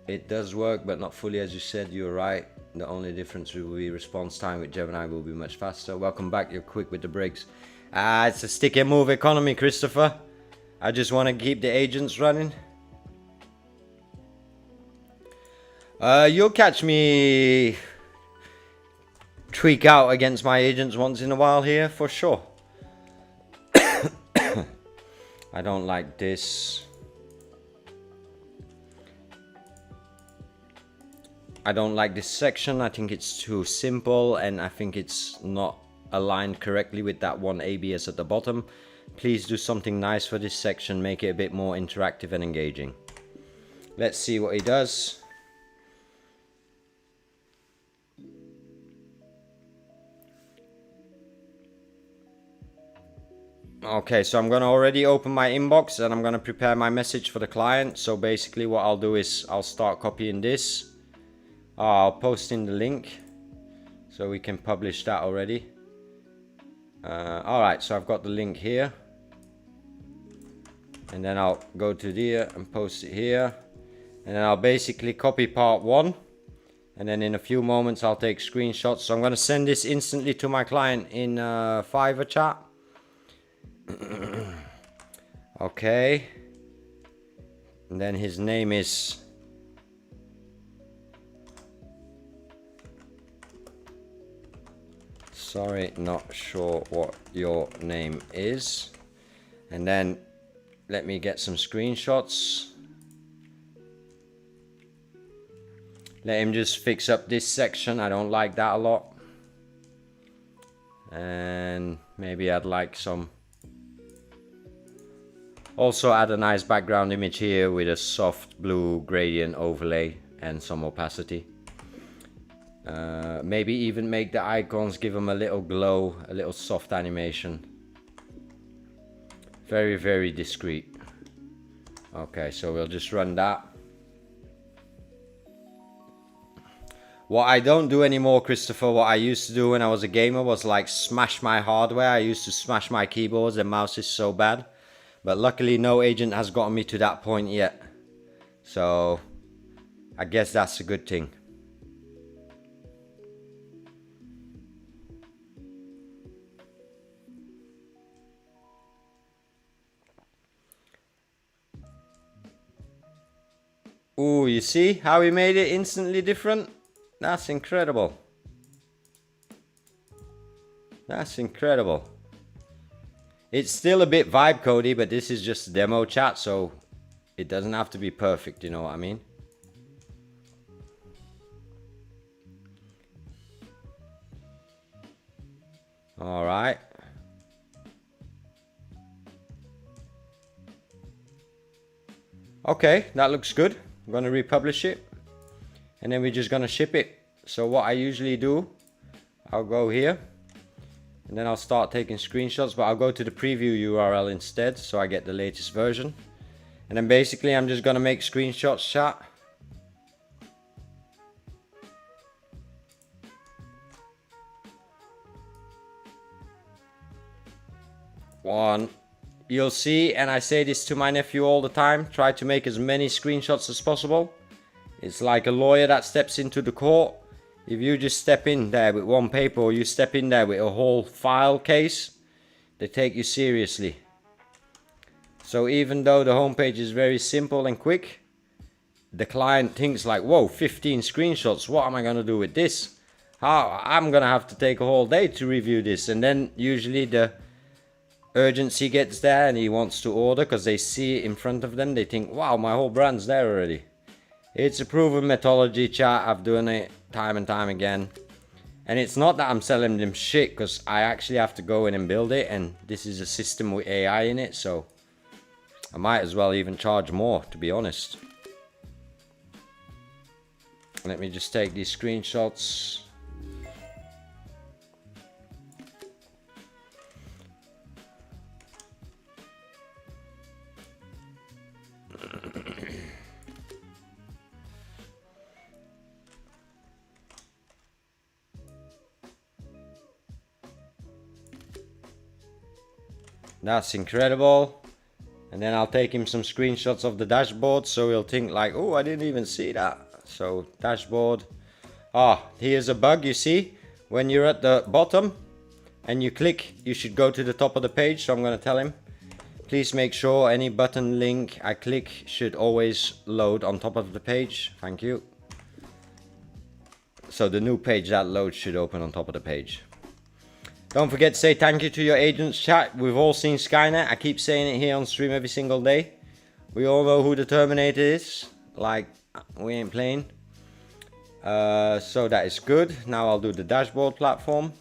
It does work, but not fully, as you said. You're right. The only difference will be response time with Gemini will be much faster. Welcome back. You're quick with the breaks. It's a stick and move economy, Christopher. I just want to keep the agents running. You'll catch me tweak out against my agents once in a while here, for sure. I don't like this. I don't like this section. I think it's too simple and I think it's not aligned correctly with that one ABS at the bottom. Please do something nice for this section. Make it a bit more interactive and engaging. Let's see what he does. Okay, so I'm gonna already open my inbox and I'm gonna prepare my message for the client. So basically what I'll do is I'll start copying this. I'll post in the link so we can publish that already. Alright, so I've got the link here. And then I'll go to there and post it here. And then I'll basically copy part 1. And then in a few moments I'll take screenshots. So I'm gonna send this instantly to my client in Fiverr chat. Okay, and then his name is sorry, not sure what your name is. And then let me get some screenshots. Let him just fix up this section. I don't like that a lot. And maybe I'd like some. Also add a nice background image here with a soft blue gradient overlay and some opacity. Maybe even make the icons, give them a little glow, a little soft animation. Very, very discreet. Okay, so we'll just run that. What I don't do anymore, Christopher, what I used to do when I was a gamer was like smash my hardware. I used to smash my keyboards and mouses so bad. But luckily no agent has gotten me to that point yet. So I guess that's a good thing. Ooh, you see how he made it instantly different? That's incredible. That's incredible. It's still a bit vibe codey, but this is just a demo chat, so it doesn't have to be perfect, you know what I mean? All right. Okay, that looks good. I'm gonna republish it and then we're just gonna ship it. So what I usually do, I'll go here and then I'll start taking screenshots, but I'll go to the preview URL instead so I get the latest version. And then basically I'm just gonna make screenshots, chat. One. You'll see, and I say this to my nephew all the time, try to make as many screenshots as possible. It's like a lawyer that steps into the court. If you just step in there with one paper, or you step in there with a whole file case, they take you seriously. So even though the homepage is very simple and quick, the client thinks like, whoa, 15 screenshots, what am I gonna do with this? I'm gonna have to take a whole day to review this. And then usually the urgency gets there and he wants to order because they see it in front of them. They think, wow, my whole brand's there already. It's a proven methodology, chat. I've done it time and time again. And it's not that I'm selling them shit, because I actually have to go in and build it, and this is a system with AI in it, so I might as well even charge more, to be honest. Let me just take these screenshots. That's incredible. And then I'll take him some screenshots of the dashboard, so he'll think like, oh, I didn't even see that. So dashboard. Here's a bug, you see, when you're at the bottom and you click, you should go to the top of the page. So I'm going to tell him, please make sure any button link I click should always load on top of the page. Thank you. So the new page that loads should open on top of the page. Don't forget to say thank you to your agents, chat. We've all seen Skynet. I keep saying it here on stream every single day. We all know who the Terminator is. Like, we ain't playing. So that is good. Now I'll do the dashboard platform.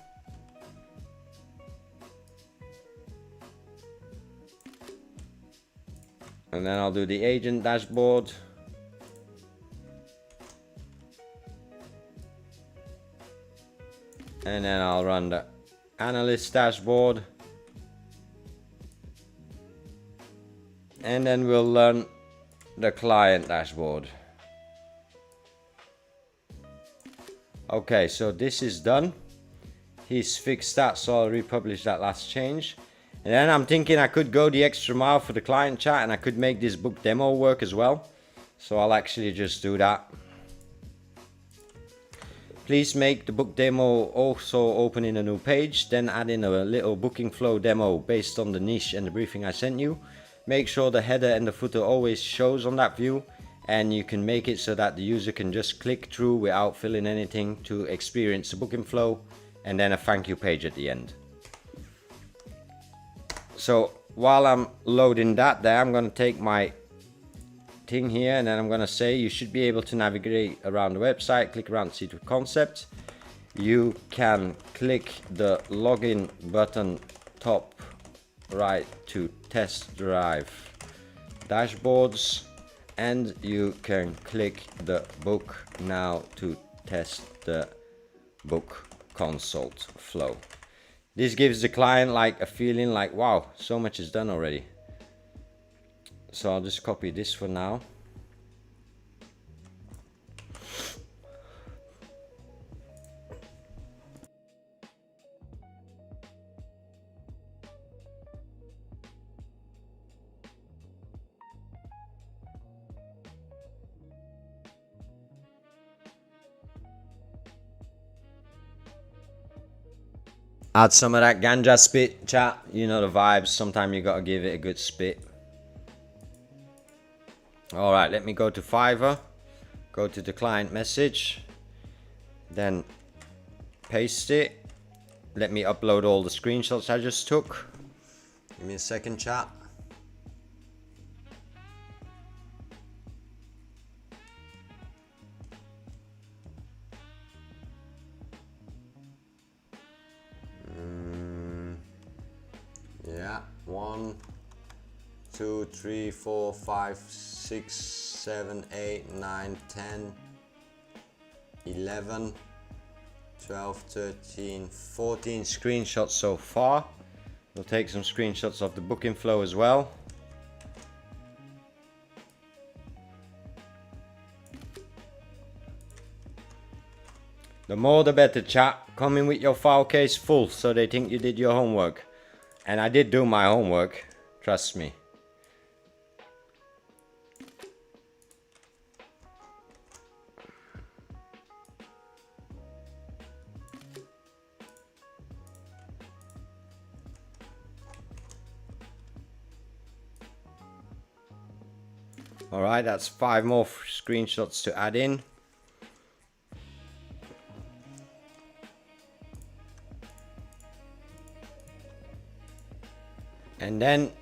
And then I'll do the agent dashboard. And then I'll run the analyst dashboard. And then we'll run the client dashboard. Okay, so this is done. He's fixed that, so I'll republish that last change. And then I'm thinking I could go the extra mile for the client chat, and I could make this book demo work as well. So I'll actually just do that. Please make the book demo also open in a new page, then add in a little booking flow demo based on the niche and the briefing I sent you. Make sure the header and the footer always shows on that view, and you can make it so that the user can just click through without filling anything to experience the booking flow, and then a thank you page at the end. So while I'm loading that there, I'm going to take my thing here, and then I'm going to say you should be able to navigate around the website, click around to see the concept. You can click the login button top right to test drive dashboards, and you can click the book now to test the book consult flow. This gives the client like a feeling like, wow, so much is done already. So I'll just copy this for now. Add some of that ganja spit, chat. You know the vibes. Sometimes you gotta give it a good spit. Alright, let me go to Fiverr. Go to the client message. Then paste it. Let me upload all the screenshots I just took. Give me a second, chat. Yeah, 1, 2, 3, 4, 5, 6, 7, 8, 9, 10, 11, 12, 13, 14 screenshots so far. We'll take some screenshots of the booking flow as well. The more the better, chat. Come in with your file case full so they think you did your homework. And I did do my homework, trust me. All right, that's 5 more screenshots to add in. And then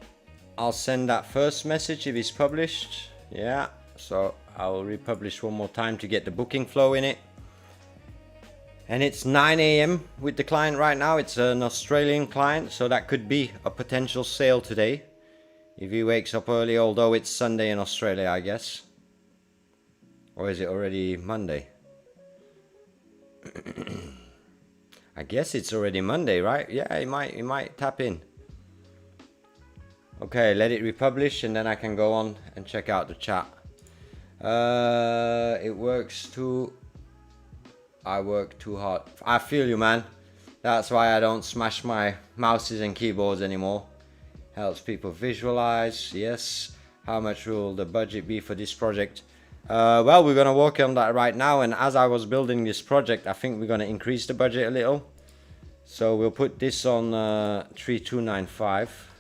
I'll send that first message if it's published. Yeah, so I'll republish one more time to get the booking flow in it. And it's 9 AM with the client right now. It's an Australian client, so that could be a potential sale today if he wakes up early, although it's Sunday in Australia, I guess. Or is it already Monday? I guess it's already Monday, right? Yeah, he might tap in. Okay, let it republish and then I can go on and check out the chat. It works too. I work too hard. I feel you, man. That's why I don't smash my mouses and keyboards anymore. Helps people visualize. Yes. How much will the budget be for this project? Well, we're gonna work on that right now, and as I was building this project, I think we're gonna increase the budget a little. So we'll put this on 3295.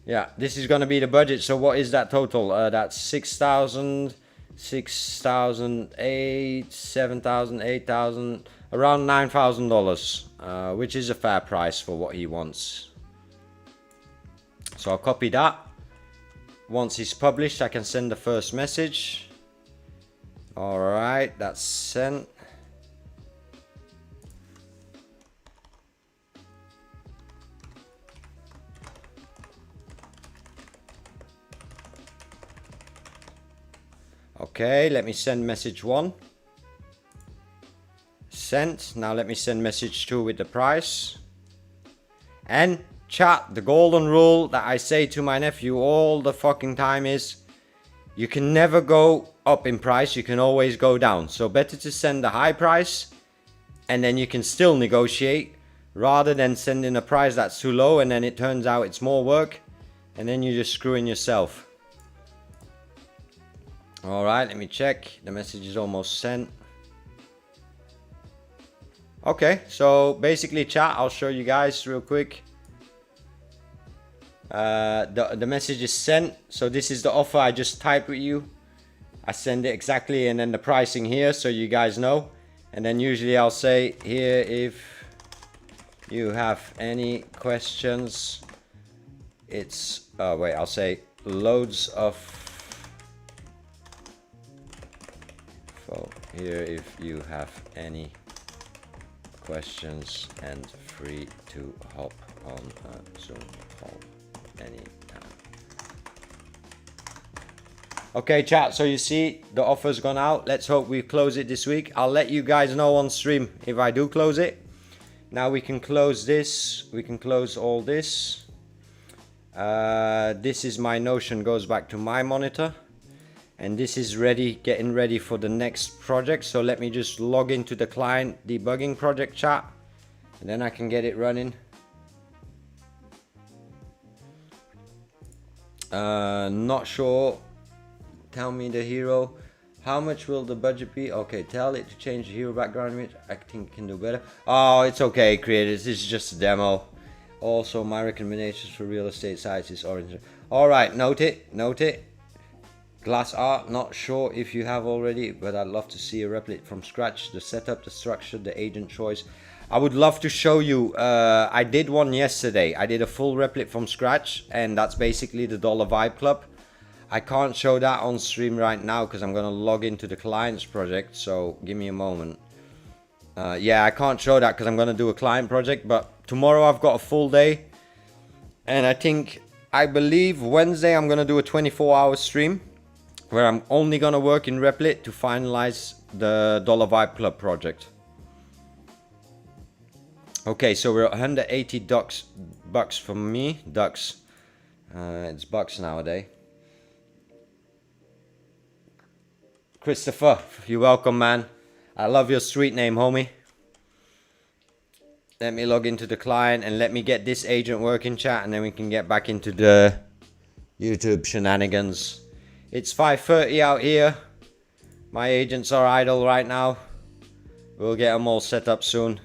Yeah, this is gonna be the budget. So what is that total? That's 6,000, 6,008, 7,000, 8,000, around $9,000, which is a fair price for what he wants. So I'll copy that. Once it's published, I can send the first message. All right, that's sent. Okay, let me send message 1. Sent. Now let me send message 2 with the price. And chat, the golden rule that I say to my nephew all the fucking time is you can never go up in price, you can always go down. So better to send a high price and then you can still negotiate rather than sending a price that's too low and then it turns out it's more work and then you're just screwing yourself. All right, let me check. The message is almost sent. Okay, so basically chat, I'll show you guys real quick. The message is sent. So this is the offer I just typed with you. I send it exactly and then the pricing here so you guys know. And then usually I'll say here if you have any questions. It's, wait, I'll say loads of here if you have any questions and free to hop on a Zoom call anytime. Okay chat, so you see the offer's gone out. Let's hope we close it this week. I'll let you guys know on stream if I do close it. Now we can close this, we can close all this. This is my Notion, goes back to my monitor. And this is ready, getting ready for the next project. So let me just log into the client debugging project chat and then I can get it running. Not sure. Tell me the hero. How much will the budget be? Okay, tell it to change the hero background image. I think it can do better. Oh, it's okay, creators. This is just a demo. Also, my recommendations for real estate sites is orange. All right, note it, note it. Glass art, not sure if you have already, but I'd love to see a Replit from scratch. The setup, the structure, the agent choice. I would love to show you. I did one yesterday. I did a full Replit from scratch, and that's basically the Dollar Vibe Club. I can't show that on stream right now because I'm going to log into the client's project, so give me a moment. Yeah, I can't show that because I'm going to do a client project, but tomorrow I've got a full day, and I believe Wednesday I'm going to do a 24-hour stream where I'm only gonna work in Replit to finalize the Dollar Vibe Club project. Okay, so we're 180 bucks for me. Ducks. It's bucks nowadays. Christopher, you're welcome, man. I love your street name, homie. Let me log into the client and let me get this agent working, chat, and then we can get back into the YouTube shenanigans. It's 5:30 out here. My agents are idle right now. We'll get them all set up soon.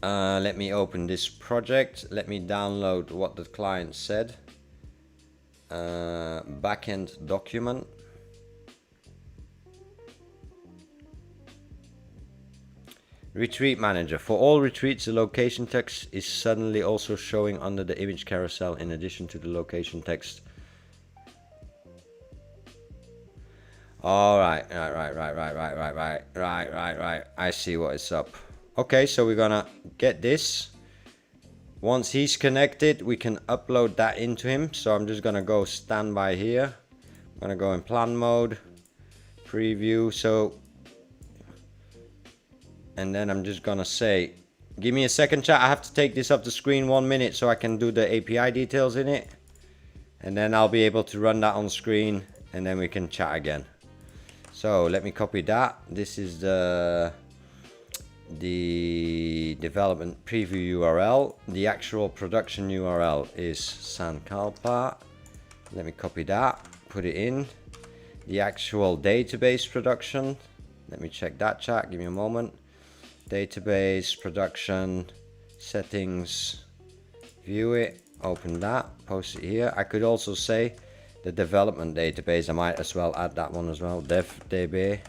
Let me open this project. Let me download what the client said. backend document. Retreat manager. For all retreats, the location text is suddenly also showing under the image carousel in addition to the location text. All right. I see what is up. Okay, so we're gonna get this. Once he's connected, we can upload that into him. So I'm just gonna go standby here. I'm gonna go in plan mode, preview. And then I'm just gonna say, give me a second, chat. I have to take this up the screen 1 minute so I can do the API details in it. And then I'll be able to run that on screen and then we can chat again. So let me copy that. This is the development preview URL. The actual production URL is Sankalpa. Let me copy that, put it in. The actual database production. Let me check that, chat. Give me a moment. Database production settings. View it. Open that. Post it here. I could also say the development database. I might as well add that one as well. DevDB.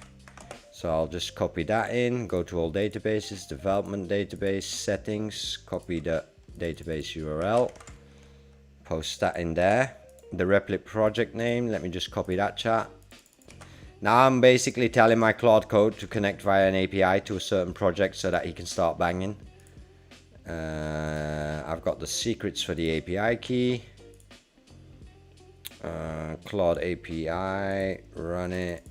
So I'll just copy that in. Go to all databases. Development database settings. Copy the database URL. Post that in there. The Replit project name. Let me just copy that, chat. Now I'm basically telling my Claude code to connect via an API to a certain project so that he can start banging. I've got the secrets for the API key. Claude API, run it.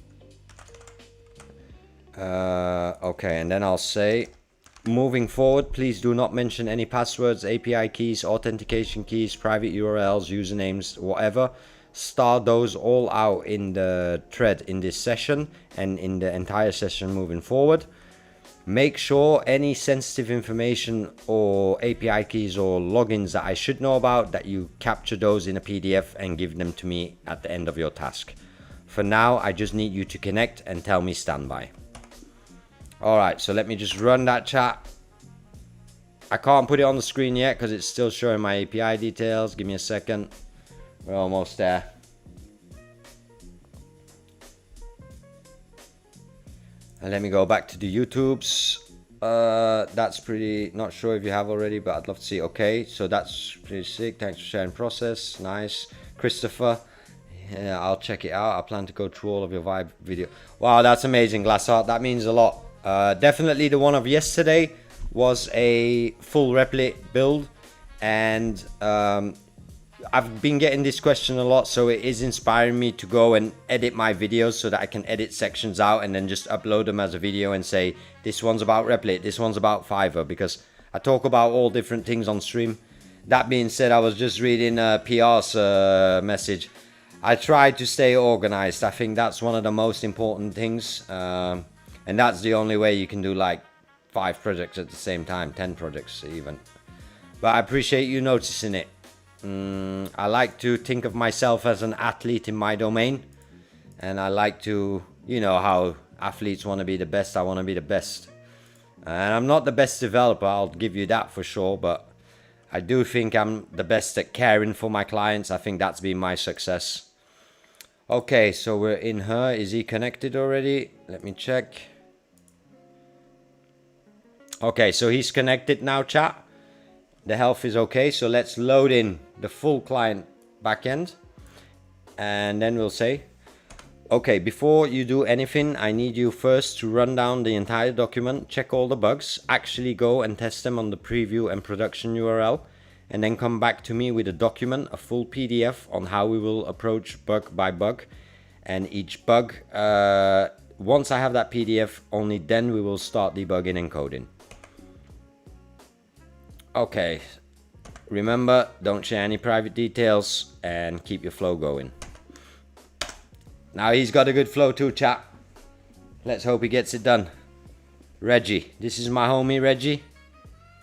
Okay, and then I'll say, moving forward, please do not mention any passwords, API keys, authentication keys, private URLs, usernames, whatever. Star those all out in the thread in this session and in the entire session moving forward. Make sure any sensitive information or API keys or logins that I should know about, that you capture those in a PDF and give them to me at the end of your task. For now, I just need you to connect and tell me standby. Alright, so let me just run that chat. I can't put it on the screen yet because it's still showing my API details. Give me a second. We're almost there. And let me go back to the YouTubes. That's pretty, not sure if you have already, but I'd love to see. Okay, so that's pretty sick. Thanks for sharing process. Nice. Christopher. Yeah, I'll check it out. I plan to go through all of your Vibe video. Wow, that's amazing, Glassheart. That means a lot. Definitely the one of yesterday was a full Replit build. And I've been getting this question a lot, so it is inspiring me to go and edit my videos so that I can edit sections out and then just upload them as a video and say, this one's about Replit, this one's about Fiverr, because I talk about all different things on stream. That being said, I was just reading PR's message. I try to stay organized. I think that's one of the most important things. And that's the only way you can do like 5 projects at the same time, 10 projects even. But I appreciate you noticing it. I like to think of myself as an athlete in my domain, and I like to, you know how athletes want to be the best. I want to be the best, and I'm not the best developer, I'll give you that for sure, but I do think I'm the best at caring for my clients. I think that's been my success. Okay, so we're in her. Is he connected already? Let me check. Okay, so he's connected now, chat. The health is okay, so let's load in the full client backend, and then we'll say, okay, before you do anything, I need you first to run down the entire document, check all the bugs, actually go and test them on the preview and production URL, and then come back to me with a document, a full PDF on how we will approach bug by bug and each bug. Once I have that PDF, only then we will start debugging and coding. Okay, remember, don't share any private details and keep your flow going. Now he's got a good flow too, chat. Let's hope he gets it done. Reggie, this is my homie Reggie.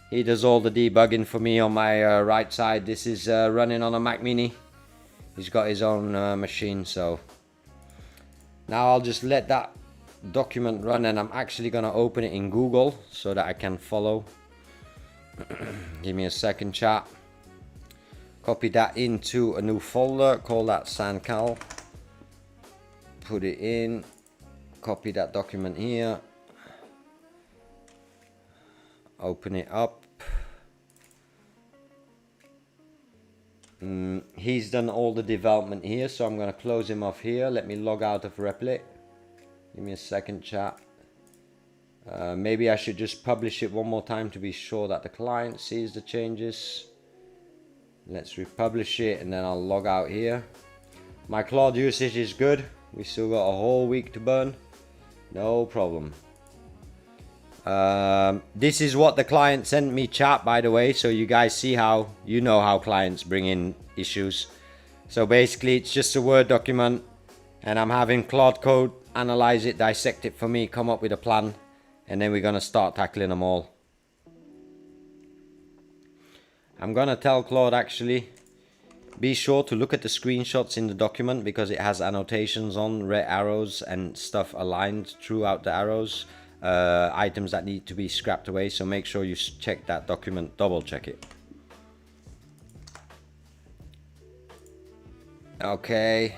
He does all the debugging for me on my right side. This is running on a Mac Mini. He's got his own machine, so now I'll just let that document run, and I'm actually gonna open it in Google so that I can follow. Give me a second, chat. Copy that into a new folder, call that SanCal. Put it in, copy that document here. Open it up. He's done all the development here, so I'm going to close him off here. Let me log out of Replit. Give me a second, chat. Maybe I should just publish it one more time to be sure that the client sees the changes. Let's republish it and then I'll log out here. My Claude usage is good. We still got a whole week to burn. No problem. This is what the client sent me, chat, by the way, so you guys see how, you know how clients bring in issues. So basically it's just a Word document and I'm having Claude Code analyze it, dissect it for me, come up with a plan, and then we're gonna start tackling them all. I'm gonna tell Claude, actually, be sure to look at the screenshots in the document because it has annotations on red arrows and stuff aligned throughout the arrows. Items that need to be scrapped away, so make sure you check that document, double check it. Okay,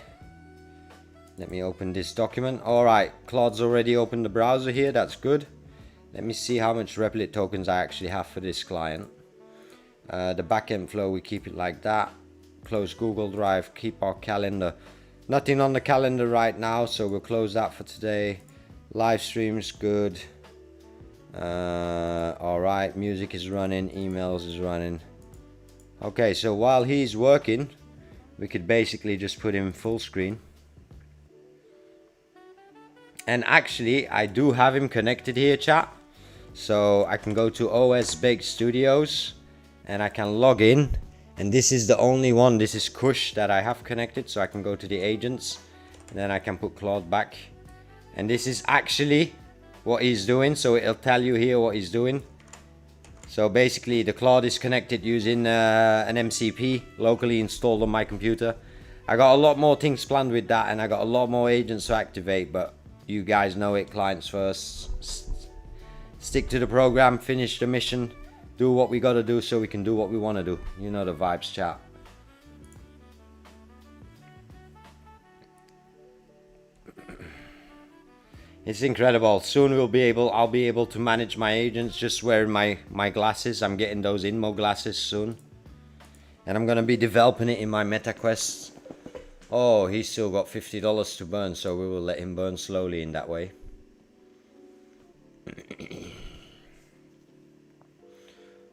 let me open this document. Alright, Claude's already opened the browser here, that's good. Let me see how much Replit tokens I actually have for this client. The backend flow, we keep it like that. Close Google Drive, keep our calendar. Nothing on the calendar right now, so we'll close that for today. Live streams, good. Alright, music is running, emails is running. Okay, so while he's working, we could basically just put him full screen. And actually, I do have him connected here, chat. So I can go to OS Baked Studios and I can log in. And this is the only one, this is Kush, that I have connected. So I can go to the agents and then I can put Claude back. And this is actually what he's doing, so it'll tell you here what he's doing. So basically the Claude is connected using an MCP locally installed on my computer. I got a lot more things planned with that and I got a lot more agents to activate, but you guys know it, clients first. Stick to the program, finish the mission, do what we gotta do so we can do what we wanna do. You know the vibes, chat. It's incredible. Soon I'll be able to manage my agents just wearing my glasses. I'm getting those Inmo glasses soon. And I'm gonna be developing it in my MetaQuest. Oh, he's still got $50 to burn, so we will let him burn slowly in that way.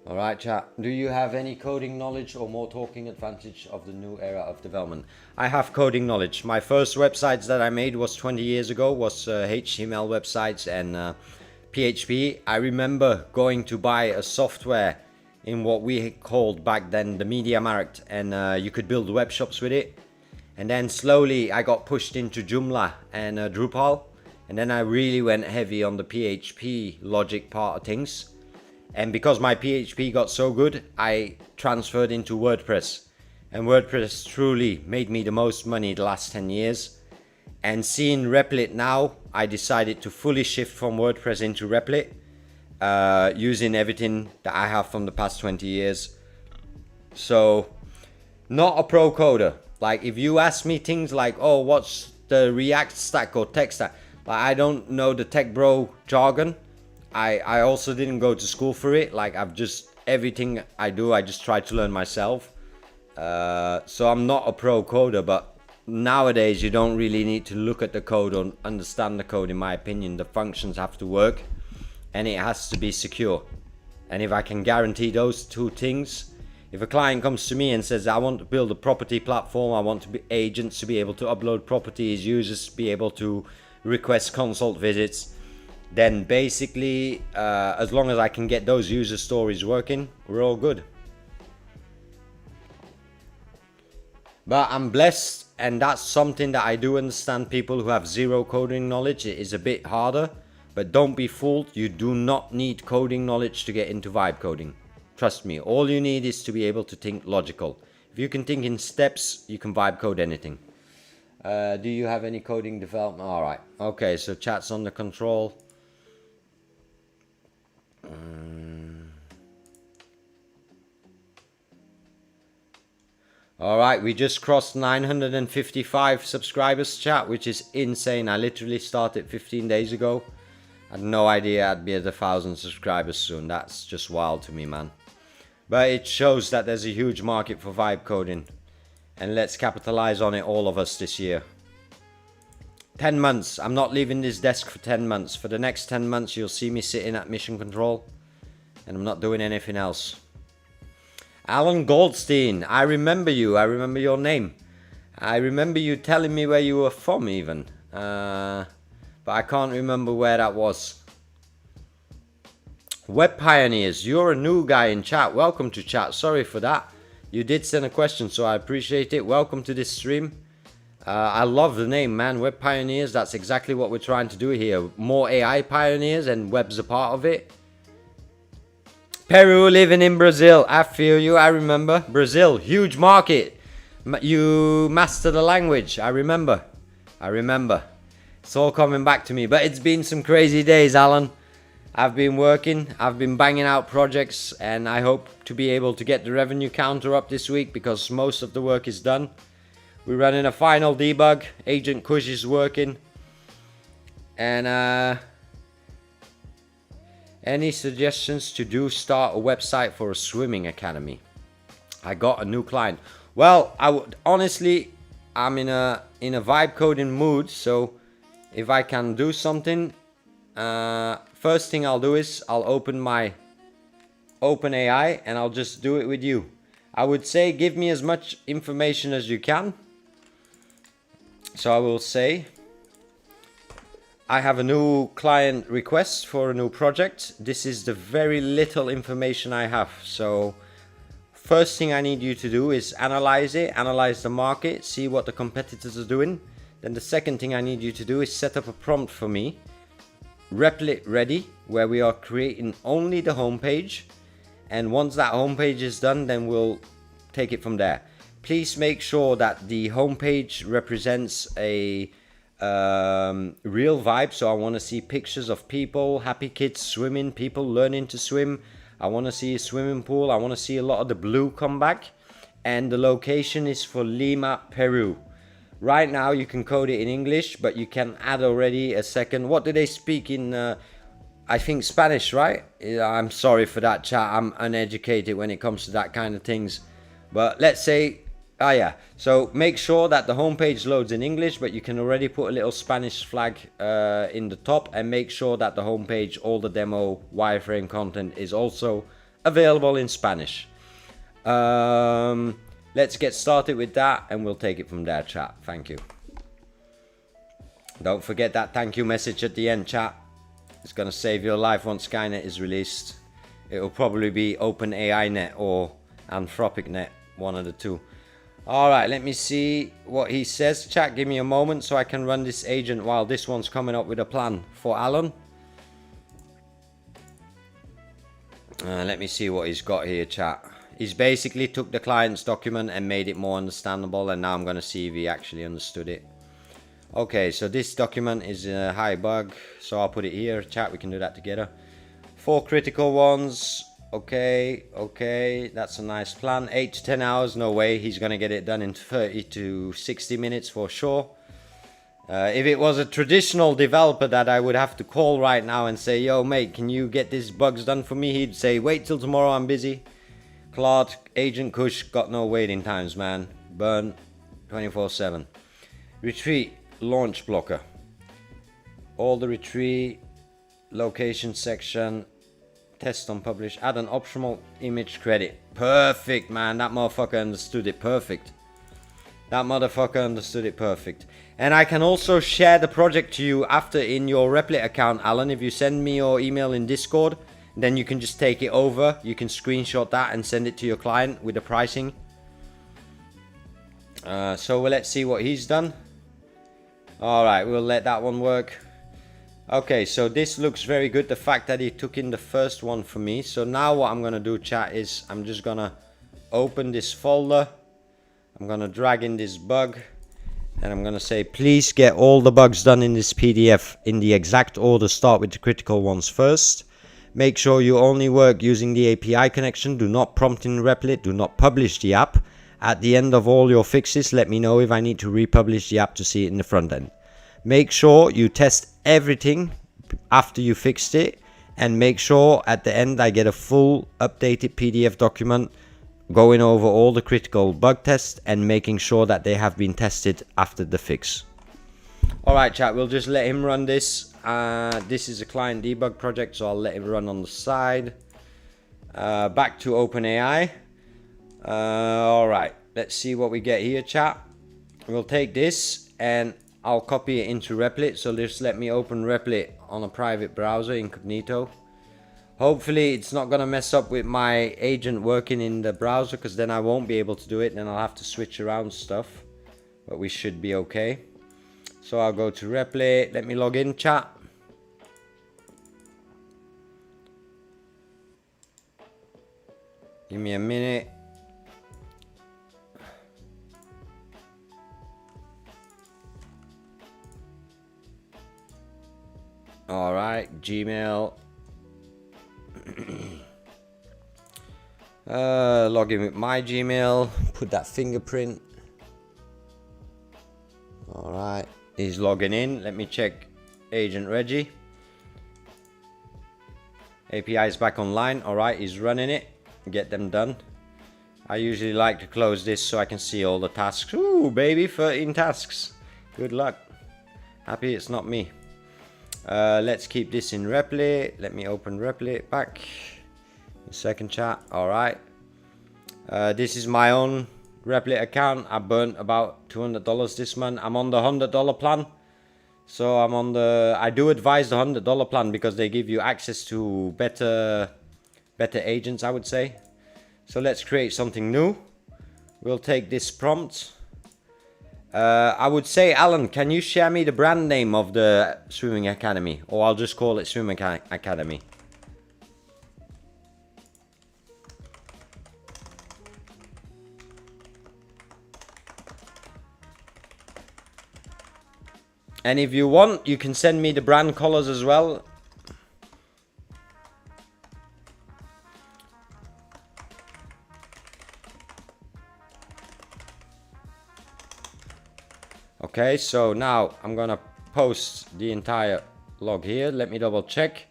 Alright, chat. Do you have any coding knowledge or more talking advantage of the new era of development? I have coding knowledge. My first websites that I made was 20 years ago, was HTML websites and PHP. I remember going to buy a software in what we called back then the Media Markt, and you could build web shops with it. And then slowly I got pushed into Joomla and Drupal, and then I really went heavy on the PHP logic part of things. And because my PHP got so good, I transferred into WordPress. And WordPress truly made me the most money the last 10 years. And seeing Replit now, I decided to fully shift from WordPress into Replit, using everything that I have from the past 20 years. So, not a pro coder. Like, if you ask me things like, oh, what's the React stack or tech stack? Like, I don't know the tech bro jargon. I also didn't go to school for it. Like, everything I do, I just try to learn myself. So I'm not a pro coder, but nowadays you don't really need to look at the code or understand the code, in my opinion. The functions have to work and it has to be secure. And if I can guarantee those two things, if a client comes to me and says, I want to build a property platform, I want agents to be able to upload properties, users to be able to request consult visits, then basically, as long as I can get those user stories working, we're all good. But I'm blessed, and that's something that I do understand. People who have zero coding knowledge, it is a bit harder, but don't be fooled. You do not need coding knowledge to get into vibe coding. Trust me, all you need is to be able to think logical. If you can think in steps, you can vibe code anything. Do you have any coding development? All right. Okay, so chat's under control. Alright, we just crossed 955 subscribers, chat, which is insane. I literally started 15 days ago. I had no idea I'd be at 1,000 subscribers soon. That's just wild to me, man. But it shows that there's a huge market for vibe coding. And let's capitalize on it, all of us, this year. 10 months. I'm not leaving this desk for 10 months. For the next 10 months, you'll see me sitting at mission control. And I'm not doing anything else. Alan Goldstein, I remember you. I remember your name. I remember you telling me where you were from even. But I can't remember where that was. Web Pioneers, you're a new guy in chat. Welcome to chat. Sorry for that. You did send a question, so I appreciate it. Welcome to this stream. I love the name, man. Web Pioneers, that's exactly what we're trying to do here. More AI pioneers, and web's a part of it. Peru, living in Brazil. I feel you. I remember. Brazil, huge market. You master the language. I remember. It's all coming back to me. But it's been some crazy days, Alan. I've been working. I've been banging out projects. And I hope to be able to get the revenue counter up this week, because most of the work is done. We're running a final debug. Agent Kush is working. And any suggestions to start a website for a swimming academy? I got a new client. Well, I would honestly, I'm in a vibe coding mood, so if I can do something, first thing I'll do is I'll open my OpenAI and I'll just do it with you. I would say give me as much information as you can. So I will say, I have a new client request for a new project. This is the very little information I have. So first thing I need you to do is analyze it, analyze the market, see what the competitors are doing. Then the second thing I need you to do is set up a prompt for me. Replit ready, where we are creating only the homepage. And once that homepage is done, then we'll take it from there. Please make sure that the homepage represents a real vibe. So I want to see pictures of people, happy kids swimming, people learning to swim. I want to see a swimming pool. I want to see a lot of the blue come back. And the location is for Lima, Peru. Right now you can code it in English, but you can add already a second. What do they speak in? I think Spanish, right? I'm sorry for that, chat. I'm uneducated when it comes to that kind of things. But let's say, yeah. So make sure that the homepage loads in English, but you can already put a little Spanish flag in the top, and make sure that the homepage, all the demo wireframe content is also available in Spanish. Let's get started with that and we'll take it from there, chat. Thank you. Don't forget that thank you message at the end, chat. It's going to save your life once Skynet is released. It will probably be OpenAI Net or Anthropic Net, one of the two. Alright, let me see what he says. Chat, give me a moment so I can run this agent while this one's coming up with a plan for Alan. Let me see what he's got here, chat. He's basically took the client's document and made it more understandable, and now I'm going to see if he actually understood it. Okay, so this document is a high bug, so I'll put it here. Chat, we can do that together. 4 critical ones. Okay, that's a nice plan. 8 to 10 hours, no way. He's going to get it done in 30 to 60 minutes for sure. If it was a traditional developer that I would have to call right now and say, yo mate, can you get these bugs done for me? He'd say, wait till tomorrow, I'm busy. Claude, Agent Kush, got no waiting times, man. Burn 24/7. Retreat, launch blocker. All the retreat, location section, test on publish, add an optional image credit. Perfect, man. That motherfucker understood it perfect. And I can also share the project to you after in your Replit account, Alan. If you send me your email in Discord, then you can just take it over. You can screenshot that and send it to your client with the pricing. So let's see what he's done. Alright, we'll let that one work. Okay, so this looks very good. The fact that he took in the first one for me. So now what I'm going to do, chat, is I'm just going to open this folder. I'm going to drag in this bug. And I'm going to say, please get all the bugs done in this PDF in the exact order. Start with the critical ones first. Make sure you only work using the API connection. Do not prompt in Replit. Do not publish the app. At the end of all your fixes, let me know if I need to republish the app to see it in the front end. Make sure you test everything after you fixed it, and make sure at the end I get a full updated PDF document going over all the critical bug tests and making sure that they have been tested after the fix. Alright chat, we'll just let him run this. This is a client debug project, so I'll let him run on the side. Back to OpenAI. Alright, let's see what we get here chat. We'll take this and I'll copy it into Replit, so just let me open Replit on a private browser, incognito. Hopefully it's not gonna mess up with my agent working in the browser, because then I won't be able to do it, then I'll have to switch around stuff, but we should be okay. So I'll go to Replit, let me log in chat. Give me a minute. Alright, Gmail. Log in with my Gmail. Put that fingerprint. Alright, he's logging in. Let me check Agent Reggie. API is back online. Alright, he's running it. Get them done. I usually like to close this so I can see all the tasks. Ooh, baby, 13 tasks. Good luck. Happy it's not me. Let's keep this in Replit. Let me open Replit back. Second chat. Alright. This is my own Replit account. I burnt about $200 this month. I'm on the $100 plan. So I'm on the... I do advise the $100 plan because they give you access to better agents, I would say. So let's create something new. We'll take this prompt. I would say, Alan, can you share me the brand name of the swimming academy? Or I'll just call it Swimming Academy. And if you want, you can send me the brand colors as well. Okay, so now I'm gonna post the entire log here. Let me double check.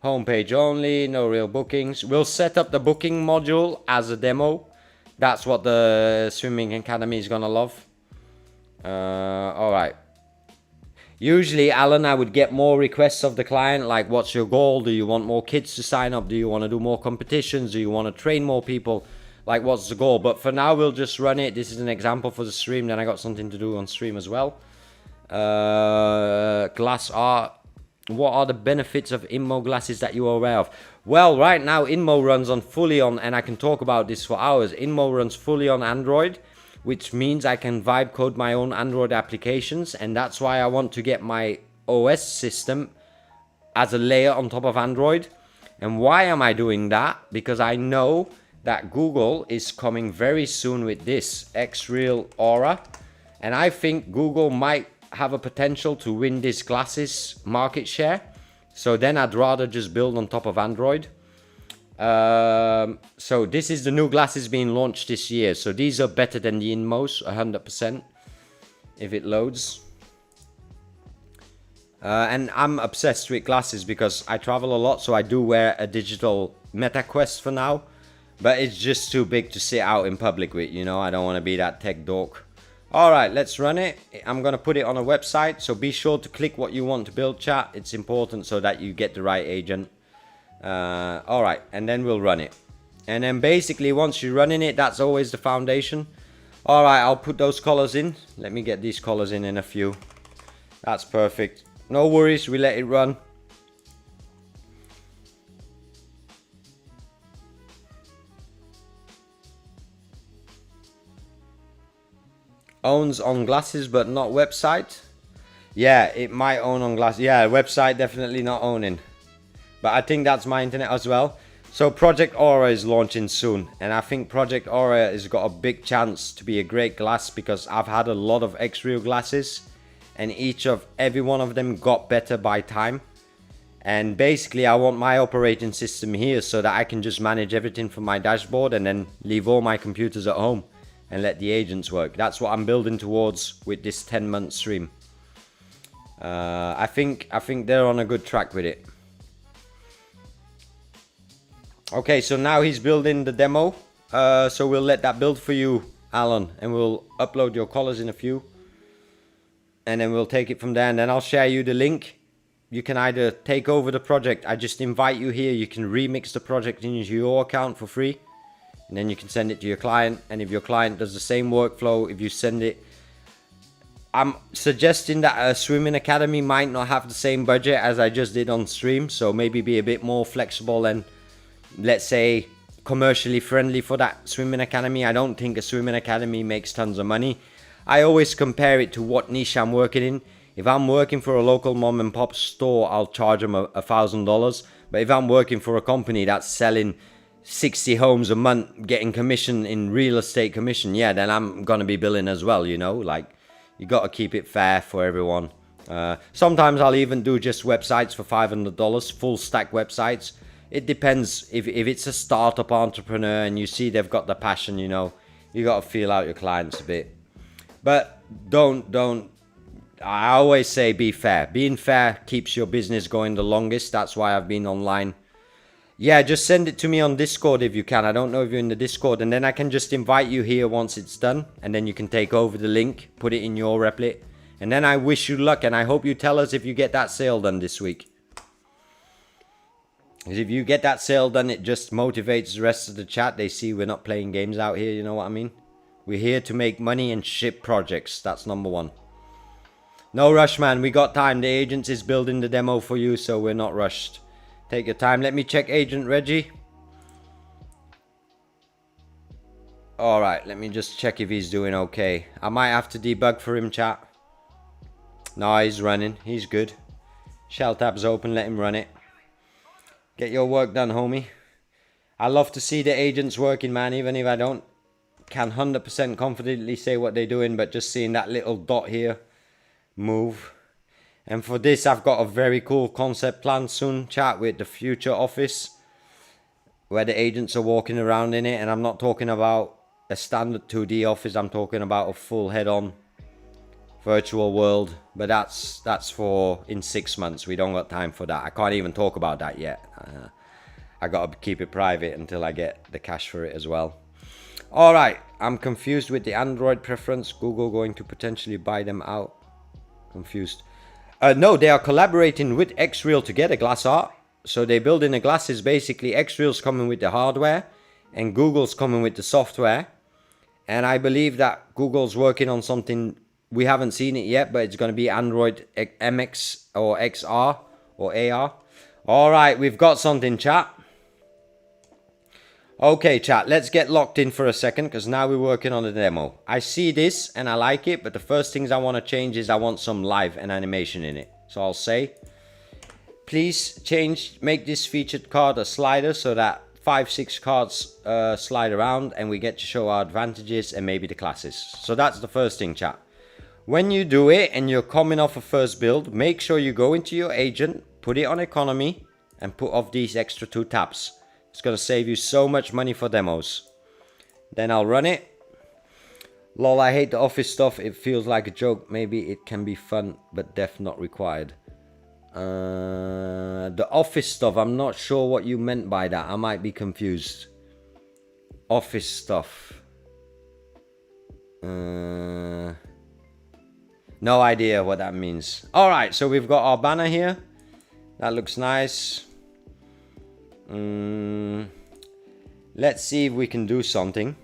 Homepage only, no real bookings. We'll set up the booking module as a demo. That's what the Swimming Academy is gonna love. Alright. Usually, Alan, I would get more requests of the client, like what's your goal? Do you want more kids to sign up? Do you want to do more competitions? Do you want to train more people? Like, what's the goal? But for now, we'll just run it. This is an example for the stream. Then I got something to do on stream as well. Glass art. What are the benefits of InMo glasses that you are aware of? Well, right now, InMo runs on fully on, and I can talk about this for hours. InMo runs fully on Android, which means I can vibe code my own Android applications. And that's why I want to get my OS system as a layer on top of Android. And why am I doing that? Because I know that Google is coming very soon with this X-Real Aura, and I think Google might have a potential to win this glasses market share. So then I'd rather just build on top of Android. So this is the new glasses being launched this year. So these are better than the InMos, 100%, if it loads. And I'm obsessed with glasses because I travel a lot, so I do wear a digital Meta Quest for now. But it's just too big to sit out in public with, you know. I don't want to be that tech dork. Alright, let's run it. I'm going to put it on a website. So be sure to click what you want to build, chat. It's important so that you get the right agent. Alright, and then we'll run it. And then basically once you're running it, that's always the foundation. Alright, I'll put those colors in. Let me get these colors in a few. That's perfect. No worries, we let it run. Owns on glasses but not website. Yeah, it might own on glasses. Yeah, website definitely not owning. But I think that's my internet as well. So Project Aura is launching soon. And I think Project Aura has got a big chance to be a great glass because I've had a lot of X-Real glasses. And every one of them got better by time. And basically I want my operating system here so that I can just manage everything from my dashboard and then leave all my computers at home. and let the agents work. That's what I'm building towards with this 10-month stream. I think they're on a good track with it. Okay, so now he's building the demo. So we'll let that build for you, Alan, and we'll upload your colors in a few. And then we'll take it from there, and then I'll share you the link. You can either take over the project. I just invite you here. You can remix the project into your account for free. And then you can send it to your client. And if your client does the same workflow, if you send it... I'm suggesting that a swimming academy might not have the same budget as I just did on stream. So maybe be a bit more flexible and, let's say, commercially friendly for that swimming academy. I don't think a swimming academy makes tons of money. I always compare it to what niche I'm working in. If I'm working for a local mom and pop store, I'll charge them $1,000. But if I'm working for a company that's selling 60 homes a month, getting commission in real estate commission, yeah, then I'm gonna be billing as well, you know. Like, you gotta keep it fair for everyone. Sometimes I'll even do just websites for $500, full stack websites. It depends. If it's a startup entrepreneur and you see they've got the passion, you know, you gotta feel out your clients a bit. But don't. I always say be fair. Being fair keeps your business going the longest. That's why I've been online. Yeah, just send it to me on Discord if you can. I don't know if you're in the Discord. And then I can just invite you here once it's done. And then you can take over the link, put it in your Replit. And then I wish you luck. And I hope you tell us if you get that sale done this week. Because if you get that sale done, it just motivates the rest of the chat. They see we're not playing games out here. You know what I mean? We're here to make money and ship projects. That's number one. No rush, man. We got time. The agent is building the demo for you, so we're not rushed. Take your time. Let me check Agent Reggie. Alright, let me just check if he's doing okay. I might have to debug for him, chat. No, he's running. He's good. Shell tab's open. Let him run it. Get your work done, homie. I love to see the agents working, man, even if I don't can 100% confidently say what they're doing, but just seeing that little dot here move. And for this, I've got a very cool concept plan soon, chat, with the future office where the agents are walking around in it. And I'm not talking about a standard 2D office. I'm talking about a full head-on virtual world. But that's for in 6 months. We don't got time for that. I can't even talk about that yet. I got to keep it private until I get the cash for it as well. All right, I'm confused with the Android preference. Google going to potentially buy them out. Confused. No, they are collaborating with Xreal to get a glass art. So they're building the glasses. Basically, Xreal's coming with the hardware and Google's coming with the software. And I believe that Google's working on something. We haven't seen it yet, but it's going to be Android MX or XR or AR. All right, we've got something, chat. Okay, chat, let's get locked in for a second because now we're working on the demo. I see this and I like it, but the first things I want to change is I want some live and animation in it. So I'll say, please make this featured card a slider so that 5-6 cards slide around and we get to show our advantages and maybe the classes. So that's the first thing, chat. When you do it and you're coming off a first build, make sure you go into your agent, put it on economy and put off these extra 2 tabs. It's going to save you so much money for demos. Then I'll run it. Lol, I hate the office stuff. It feels like a joke. Maybe it can be fun, but def not required. The office stuff, I'm not sure what you meant by that. I might be confused. Office stuff. No idea what that means. Alright, so we've got our banner here. That looks nice. Let's see if we can do something.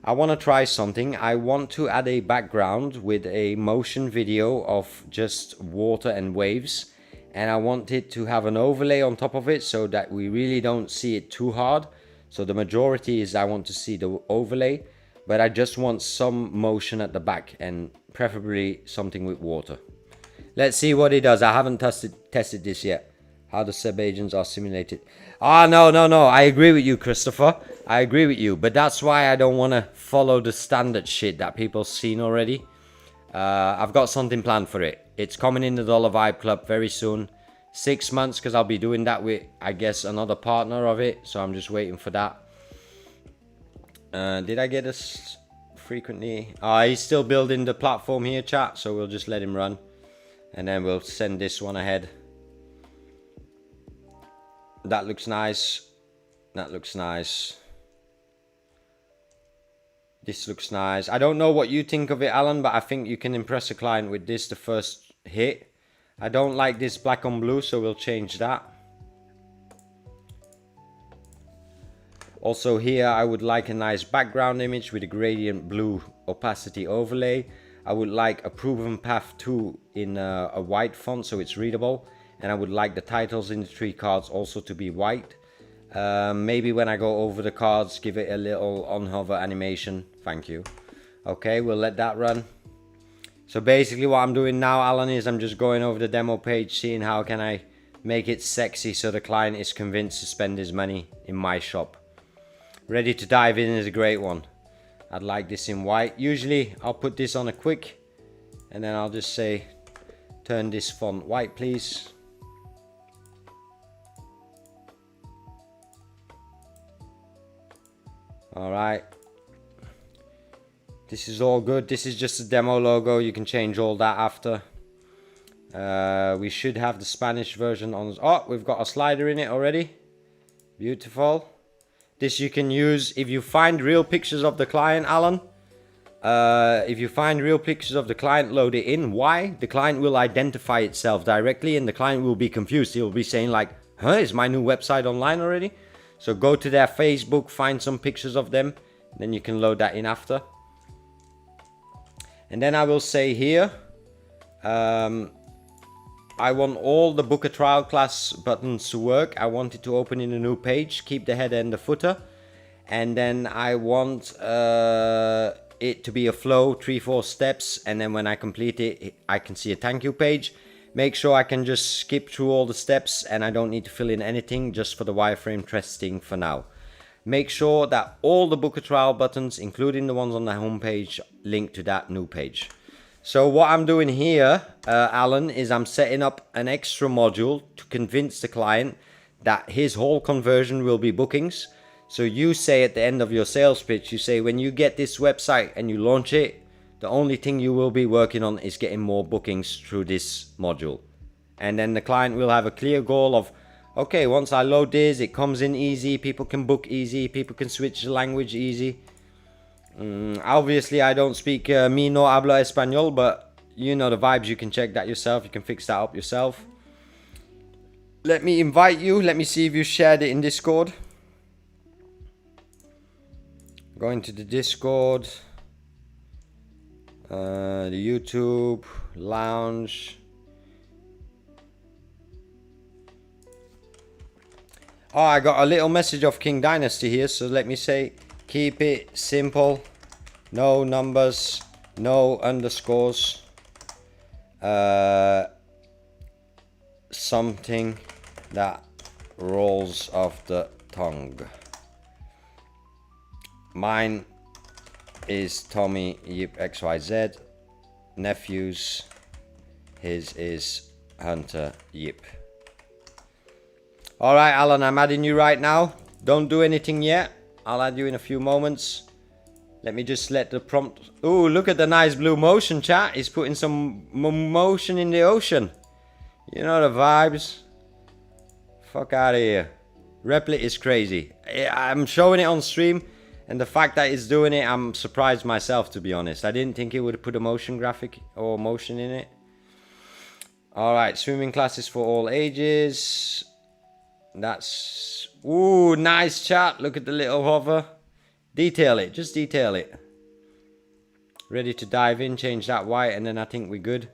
I want to try something. I want to add a background with a motion video of just water and waves, and I want it to have an overlay on top of it so that we really don't see it too hard. So the majority is I want to see the overlay, but I just want some motion at the back and preferably something with water. Let's see what it does. I haven't tested this yet. How the sub agents are simulated. Ah, no. I agree with you, Christopher. I agree with you. But that's why I don't want to follow the standard shit that people's seen already. I've got something planned for it. It's coming in the Dollar Vibe Club very soon. 6 months, because I'll be doing that with, I guess, another partner of it. So I'm just waiting for that. Did I get a frequently. He's still building the platform here, chat, so we'll just let him run. And then we'll send this one ahead. That looks nice. That looks nice. This looks nice. I don't know what you think of it, Alan, but I think you can impress a client with this the first hit. I don't like this black on blue, so we'll change that. Also here, I would like a nice background image with a gradient blue opacity overlay. I would like a proven path 2 in a white font so it's readable. And I would like the titles in the 3 cards also to be white. Maybe when I go over the cards, give it a little on hover animation. Thank you. Okay, we'll let that run. So basically what I'm doing now, Alan, is I'm just going over the demo page, seeing how can I make it sexy so the client is convinced to spend his money in my shop. Ready to dive in is a great one. I'd like this in white. Usually I'll put this on a quick and then I'll just say turn this font white please. Alright. This is all good. This is just a demo logo. You can change all that after. We should have the Spanish version on. Oh, we've got a slider in it already. Beautiful. This you can use if you find real pictures of the client, Alan. If you find real pictures of the client, load it in. Why? The client will identify itself directly and the client will be confused. He'll be saying like, huh, is my new website online already? So go to their Facebook, find some pictures of them. Then you can load that in after. And then I will say here, I want all the book a trial class buttons to work. I want it to open in a new page, keep the header and the footer. And then I want it to be a flow, 3-4 steps. And then when I complete it, I can see a thank you page. Make sure I can just skip through all the steps and I don't need to fill in anything just for the wireframe testing for now. Make sure that all the book a trial buttons, including the ones on the home page, link to that new page. So what I'm doing here, Alan, is I'm setting up an extra module to convince the client that his whole conversion will be bookings. So you say at the end of your sales pitch, you say when you get this website and you launch it, the only thing you will be working on is getting more bookings through this module. And then the client will have a clear goal of, okay, once I load this, it comes in easy, people can book easy, people can switch the language easy. Obviously, I don't speak mi no hablo español, but you know the vibes. You can check that yourself. You can fix that up yourself. Let me invite you. Let me see if you shared it in Discord. Go into the Discord, the YouTube lounge. Oh, I got a little message of King Dynasty here, so let me say, keep it simple, no numbers, no underscores, something that rolls off the tongue. Mine is Tommy Yip XYZ, nephews, his is Hunter Yip. Alright Alan, I'm adding you right now. Don't do anything yet. I'll add you in a few moments. Let me just let the prompt... Ooh, look at the nice blue motion, chat. He's putting some motion in the ocean. You know the vibes. Fuck out of here. Replit is crazy. I'm showing it on stream. And the fact that it's doing it, I'm surprised myself, to be honest. I didn't think it would put a motion graphic or motion in it. Alright, swimming classes for all ages. That's... Ooh, nice chat. Look at the little hover. Detail it. Just detail it. Ready to dive in. Change that white and then I think we're good.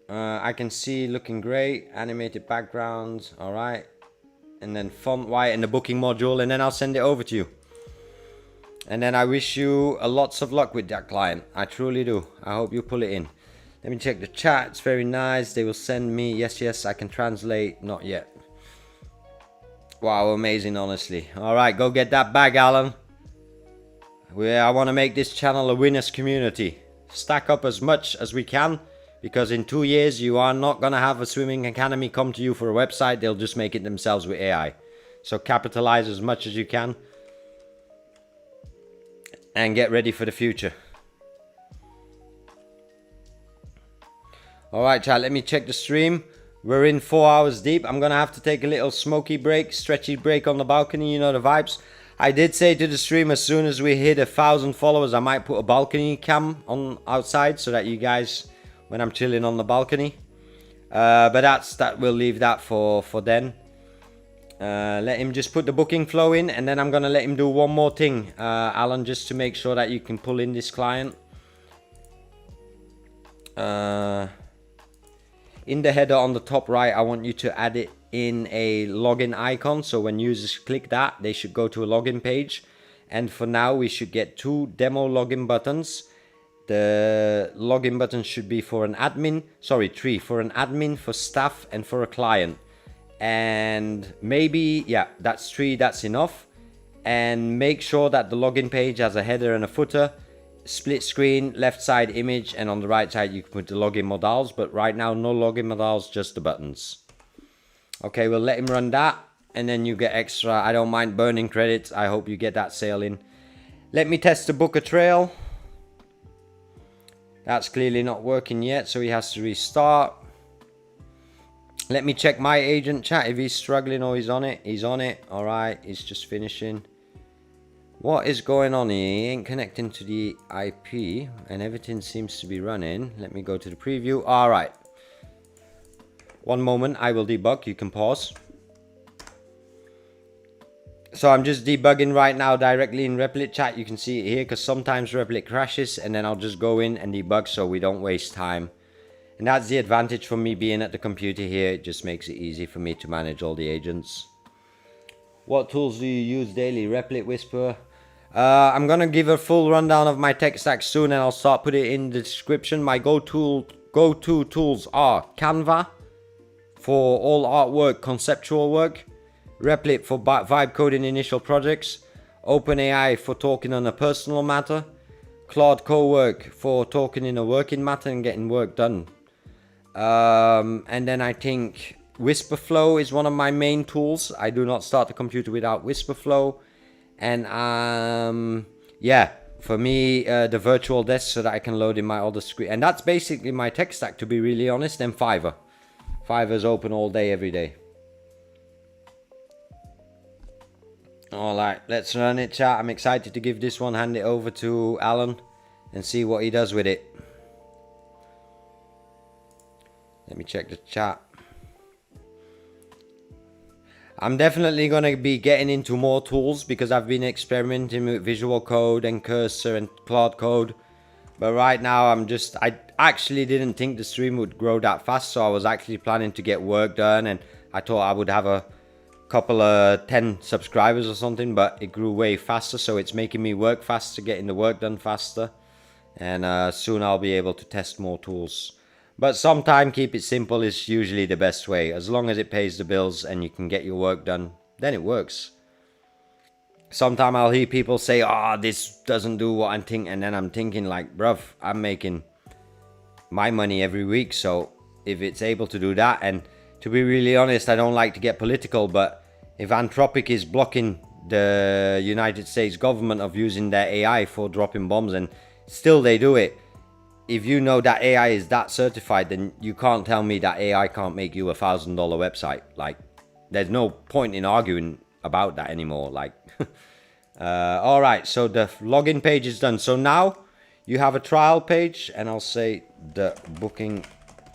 I can see looking great. Animated backgrounds. Alright. And then font white and the booking module. And then I'll send it over to you. And then I wish you lots of luck with that client. I truly do. I hope you pull it in. Let me check the chat. It's very nice. They will send me. Yes, I can translate. Not yet. Wow, amazing, honestly. Alright, go get that bag, Alan. I want to make this channel a winners community. Stack up as much as we can. Because in 2 years, you are not going to have a swimming academy come to you for a website. They'll just make it themselves with AI. So capitalize as much as you can. and get ready for the future. Alright chat, let me check the stream. We're in 4 hours deep. I'm gonna have to take a little smoky break, stretchy break on the balcony, you know the vibes. I did say to the stream, as soon as we hit 1,000 followers, I might put a balcony cam on outside so that you guys, when I'm chilling on the balcony. But we'll leave that for then. Let him just put the booking flow in, and then I'm gonna let him do one more thing, Alan, just to make sure that you can pull in this client. In the header on the top right, I want you to add it in a login icon, so when users click that, they should go to a login page. And for now, we should get 2 demo login buttons. The login button should be for an admin, 3 for an admin, for staff, and for a client. And maybe, yeah, that's 3, that's enough. And make sure that the login page has a header and a footer, split screen, left side image, and on the right side you can put the login modals, but right now no login modals, just the buttons. Okay, we'll let him run that, and then you get extra. I don't mind burning credits. I hope you get that sale in. Let me test the book a trail. That's clearly not working yet, so he has to restart. Let me check my agent chat if he's struggling or he's on it. He's on it. All right, he's just finishing. What is going on here? He ain't connecting to the IP and everything seems to be running. Let me go to the preview. All right. One moment, I will debug. You can pause. So I'm just debugging right now directly in Replit chat. You can see it here because sometimes Replit crashes, and then I'll just go in and debug so we don't waste time. And that's the advantage for me being at the computer here. It just makes it easy for me to manage all the agents. What tools do you use daily? Replit, Whisper. I'm gonna give a full rundown of my tech stack soon, and I'll start putting it in the description. My go-to tools are Canva for all artwork, conceptual work, Replit for vibe coding initial projects, OpenAI for talking on a personal matter, Claude Cowork for talking in a working matter and getting work done. And then I think Whisperflow is one of my main tools. I do not start the computer without Whisperflow. And yeah, for me, the virtual desk so that I can load in my other screen. And that's basically my tech stack, to be really honest. And Fiverr. Fiverr's open all day, every day. Alright, let's run it, chat. I'm excited to give this one, hand it over to Alan and see what he does with it. Let me check the chat. I'm definitely going to be getting into more tools because I've been experimenting with Visual Code and Cursor and Claude Code. But right now I actually didn't think the stream would grow that fast, so I was actually planning to get work done, and I thought I would have a couple of 10 subscribers or something, but it grew way faster, so it's making me work faster, getting the work done faster. And soon I'll be able to test more tools. But sometimes keep it simple is usually the best way. As long as it pays the bills and you can get your work done, then it works. Sometimes I'll hear people say, oh, this doesn't do what I'm thinking. And then I'm thinking like, bruv, I'm making my money every week. So if it's able to do that, and to be really honest, I don't like to get political, but if Anthropic is blocking the United States government of using their AI for dropping bombs, and still they do it, if you know that AI is that certified, then you can't tell me that AI can't make you $1,000 website. Like, there's no point in arguing about that anymore. Like, all right, so the login page is done. So now you have a trial page, and I'll say the booking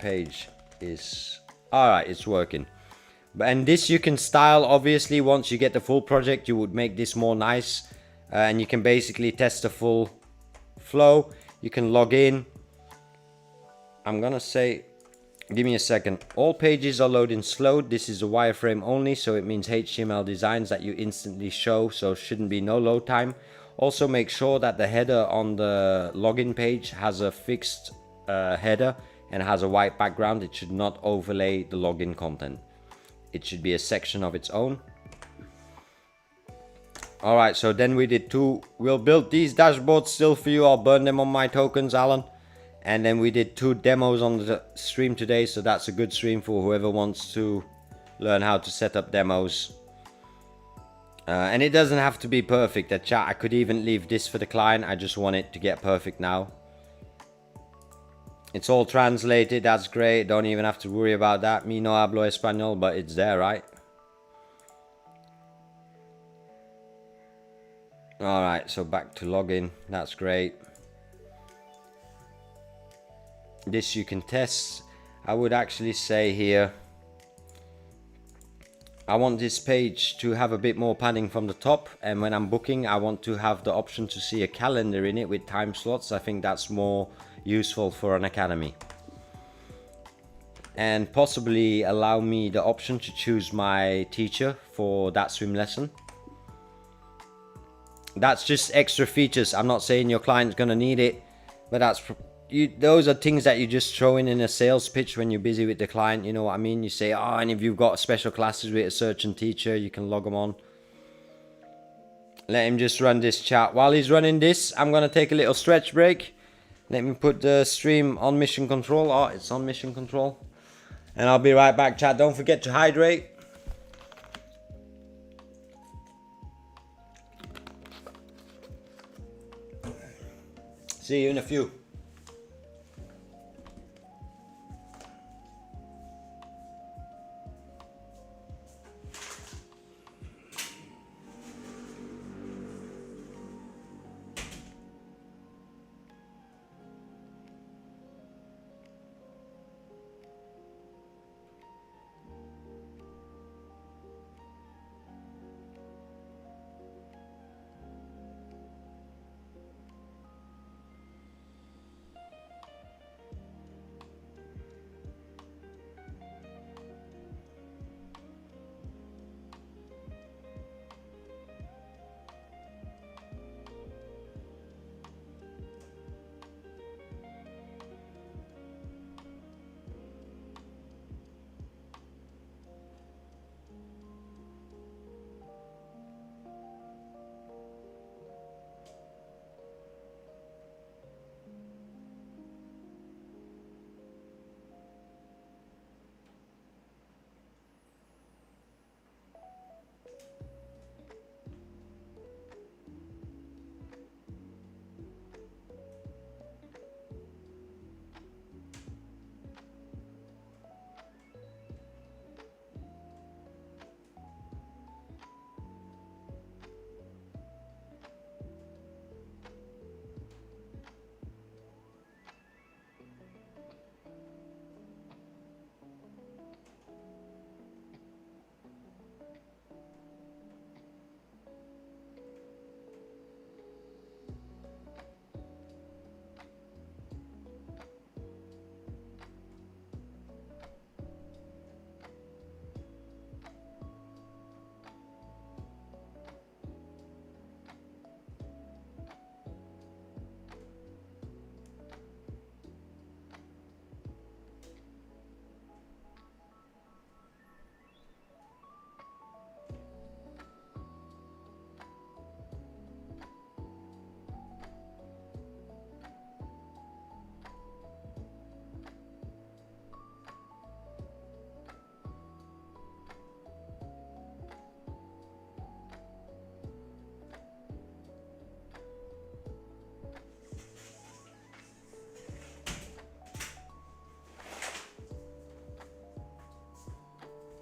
page is, all right, it's working. And this you can style, obviously. Once you get the full project, you would make this more nice, and you can basically test the full flow. You can log in. I'm gonna say, give me a second. All pages are loading slow. This is a wireframe only, so it means HTML designs that you instantly show, so shouldn't be no load time. Also make sure that the header on the login page has a fixed header and has a white background. It should not overlay the login content. It should be a section of its own. All right, so then we did two. We'll build these dashboards still for you. I'll burn them on my tokens, Alan. And then we did 2 demos on the stream today, so that's a good stream for whoever wants to learn how to set up demos. And it doesn't have to be perfect. The chat, I could even leave this for the client. I just want it to get perfect now. It's all translated. That's great. Don't even have to worry about that. Me no hablo español, but it's there, right? Alright, so back to login. That's great. This you can test. I would actually say here, I want this page to have a bit more padding from the top, and when I'm booking I want to have the option to see a calendar in it with time slots. I think that's more useful for an academy. And possibly allow me the option to choose my teacher for that swim lesson. That's just extra features. I'm not saying your client's gonna need it, but those are things that you just throw in a sales pitch when you're busy with the client, you know what I mean? You say, oh, and if you've got special classes with a certain teacher, you can log them on. Let him just run this chat. While he's running this, I'm going to take a little stretch break. Let me put the stream on mission control. Oh, it's on mission control. And I'll be right back, chat. Don't forget to hydrate. See you in a few.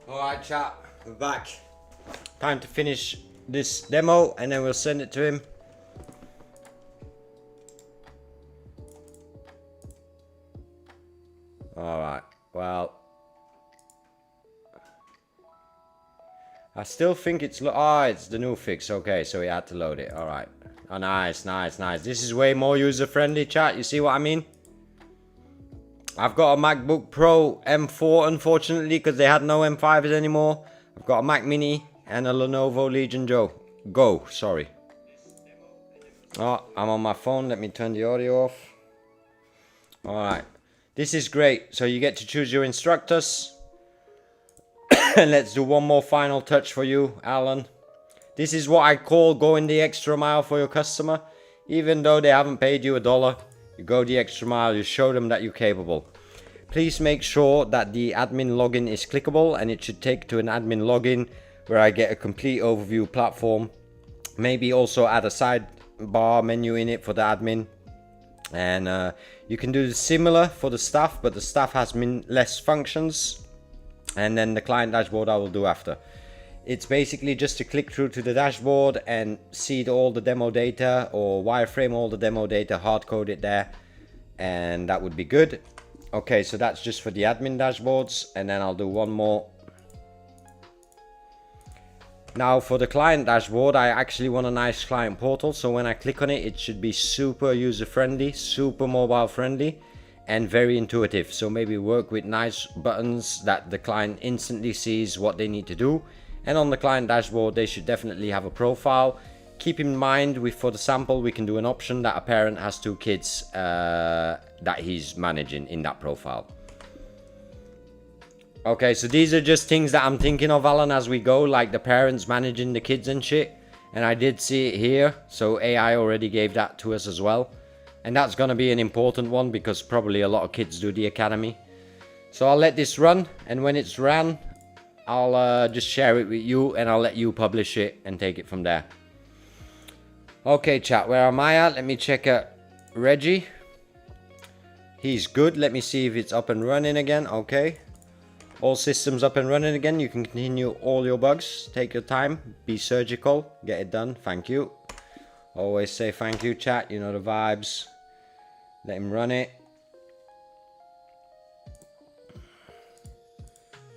Alright chat, we're back. Time to finish this demo and then we'll send it to him. Alright, well. I still think it's... it's the new fix. Okay, so we had to load it. Alright. Oh, nice, nice, nice. This is way more user-friendly, chat. You see what I mean? I've got a MacBook Pro M4, unfortunately, because they had no M5s anymore. I've got a Mac Mini and a Lenovo Legion Go, sorry. Oh, I'm on my phone. Let me turn the audio off. Alright. This is great. So you get to choose your instructors. And let's do one more final touch for you, Alan. This is what I call going the extra mile for your customer. Even though they haven't paid you $1. You go the extra mile, you show them that you're capable. Please make sure that the admin login is clickable, and it should take to an admin login where I get a complete overview platform. Maybe also add a sidebar menu in it for the admin. And you can do similar for the staff, but the staff has less functions. And then the client dashboard I will do after. It's basically just to click through to the dashboard and see all the demo data, or wireframe all the demo data, hard code it there, and that would be good. Okay, so that's just for the admin dashboards, and then I'll do one more. Now for the client dashboard, I actually want a nice client portal, so when I click on it, it should be super user friendly, super mobile friendly, and very intuitive. So maybe work with nice buttons that the client instantly sees what they need to do. And on the client dashboard, they should definitely have a profile. Keep in mind, for the sample, we can do an option that a parent has 2 kids that he's managing in that profile. Okay, so these are just things that I'm thinking of, Alan, as we go, like the parents managing the kids and shit. And I did see it here, so AI already gave that to us as well. And that's gonna be an important one because probably a lot of kids do the academy. So I'll let this run, and when it's ran, I'll just share it with you, and I'll let you publish it and take it from there. Okay, chat, where am I at? Let me check out Reggie. He's good. Let me see if it's up and running again. Okay. All systems up and running again. You can continue all your bugs. Take your time. Be surgical. Get it done. Thank you. Always say thank you, chat. You know the vibes. Let him run it.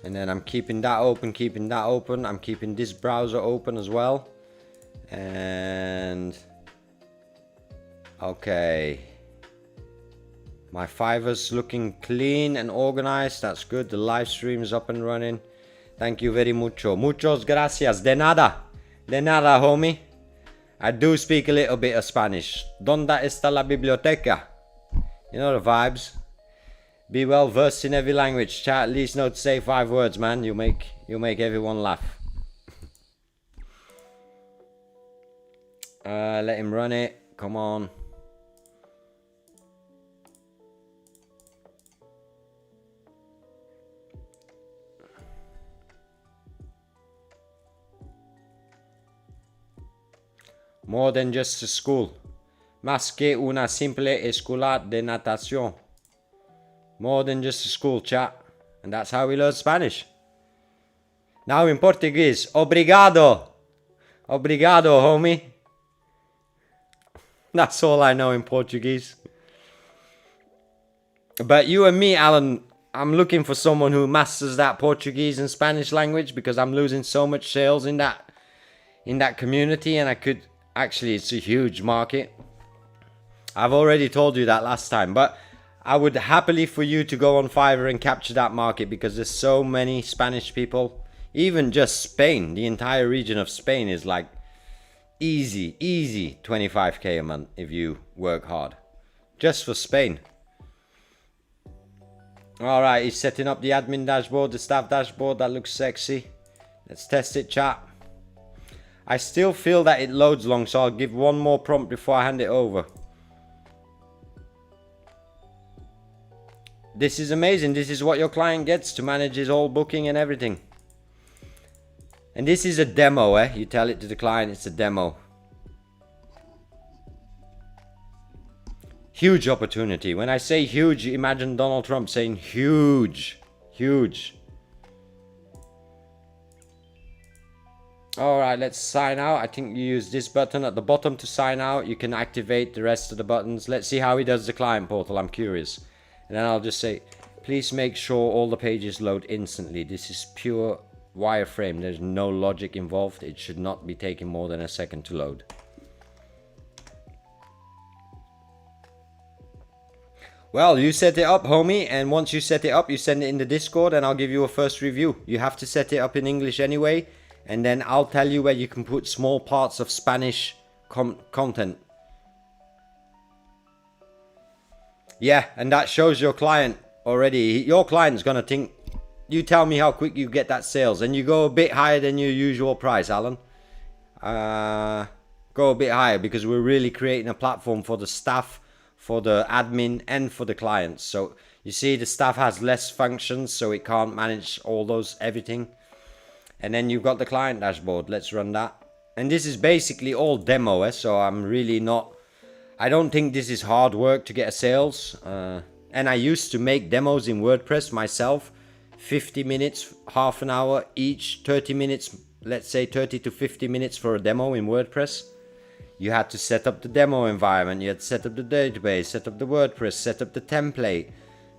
And then I'm keeping that open, keeping that open. I'm keeping this browser open as well. And okay. My Fiverr's looking clean and organized. That's good. The live stream is up and running. Thank you very mucho. Muchos gracias. De nada. De nada, homie. I do speak a little bit of Spanish. ¿Dónde está la biblioteca? You know the vibes. Be well versed in every language. Chat, at least know to say 5 words, man. You'll make everyone laugh. Let him run it. Come on. More than just a school. Más que una simple escuela de natación. More than just a school, chat. And that's how we learn Spanish. Now in Portuguese. Obrigado. Obrigado, homie. That's all I know in Portuguese. But you and me, Alan, I'm looking for someone who masters that Portuguese and Spanish language, because I'm losing so much sales in that community, and I could actually, it's a huge market. I've already told you that last time, but I would happily for you to go on Fiverr and capture that market, because there's so many Spanish people. Even just Spain, the entire region of Spain is like easy 25k a month if you work hard. Just for Spain. Alright, he's setting up the admin dashboard, the staff dashboard. That looks sexy. Let's test it, chat. I still feel that it loads long, so I'll give one more prompt before I hand it over. This is amazing. This is what your client gets to manage his whole booking and everything. And this is a demo, eh? You tell it to the client, it's a demo. Huge opportunity. When I say huge, imagine Donald Trump saying huge. Huge. Alright, let's sign out. I think you use this button at the bottom to sign out. You can activate the rest of the buttons. Let's see how he does the client portal. I'm curious. And then I'll just say, please make sure all the pages load instantly. This is pure wireframe. There's no logic involved. It should not be taking more than a second to load. Well, you set it up, homie, and once you set it up, you send it in the Discord and I'll give you a first review. You have to set it up in English anyway, and then I'll tell you where you can put small parts of Spanish content. Yeah, and that shows your client already. Your client's gonna think, you tell me how quick you get that sales, and you go a bit higher than your usual price, Alan. Go a bit higher, because we're really creating a platform for the staff, for the admin, and for the clients. So you see the staff has less functions, so it can't manage all those everything. And then you've got the client dashboard. Let's run that. And this is basically all demo, so I'm really not... I don't think this is hard work to get a sales. And I used to make demos in WordPress myself. 50 minutes, half an hour each, 30 minutes, let's say 30 to 50 minutes for a demo in WordPress. You had to set up the demo environment, you had to set up the database, set up the WordPress, set up the template,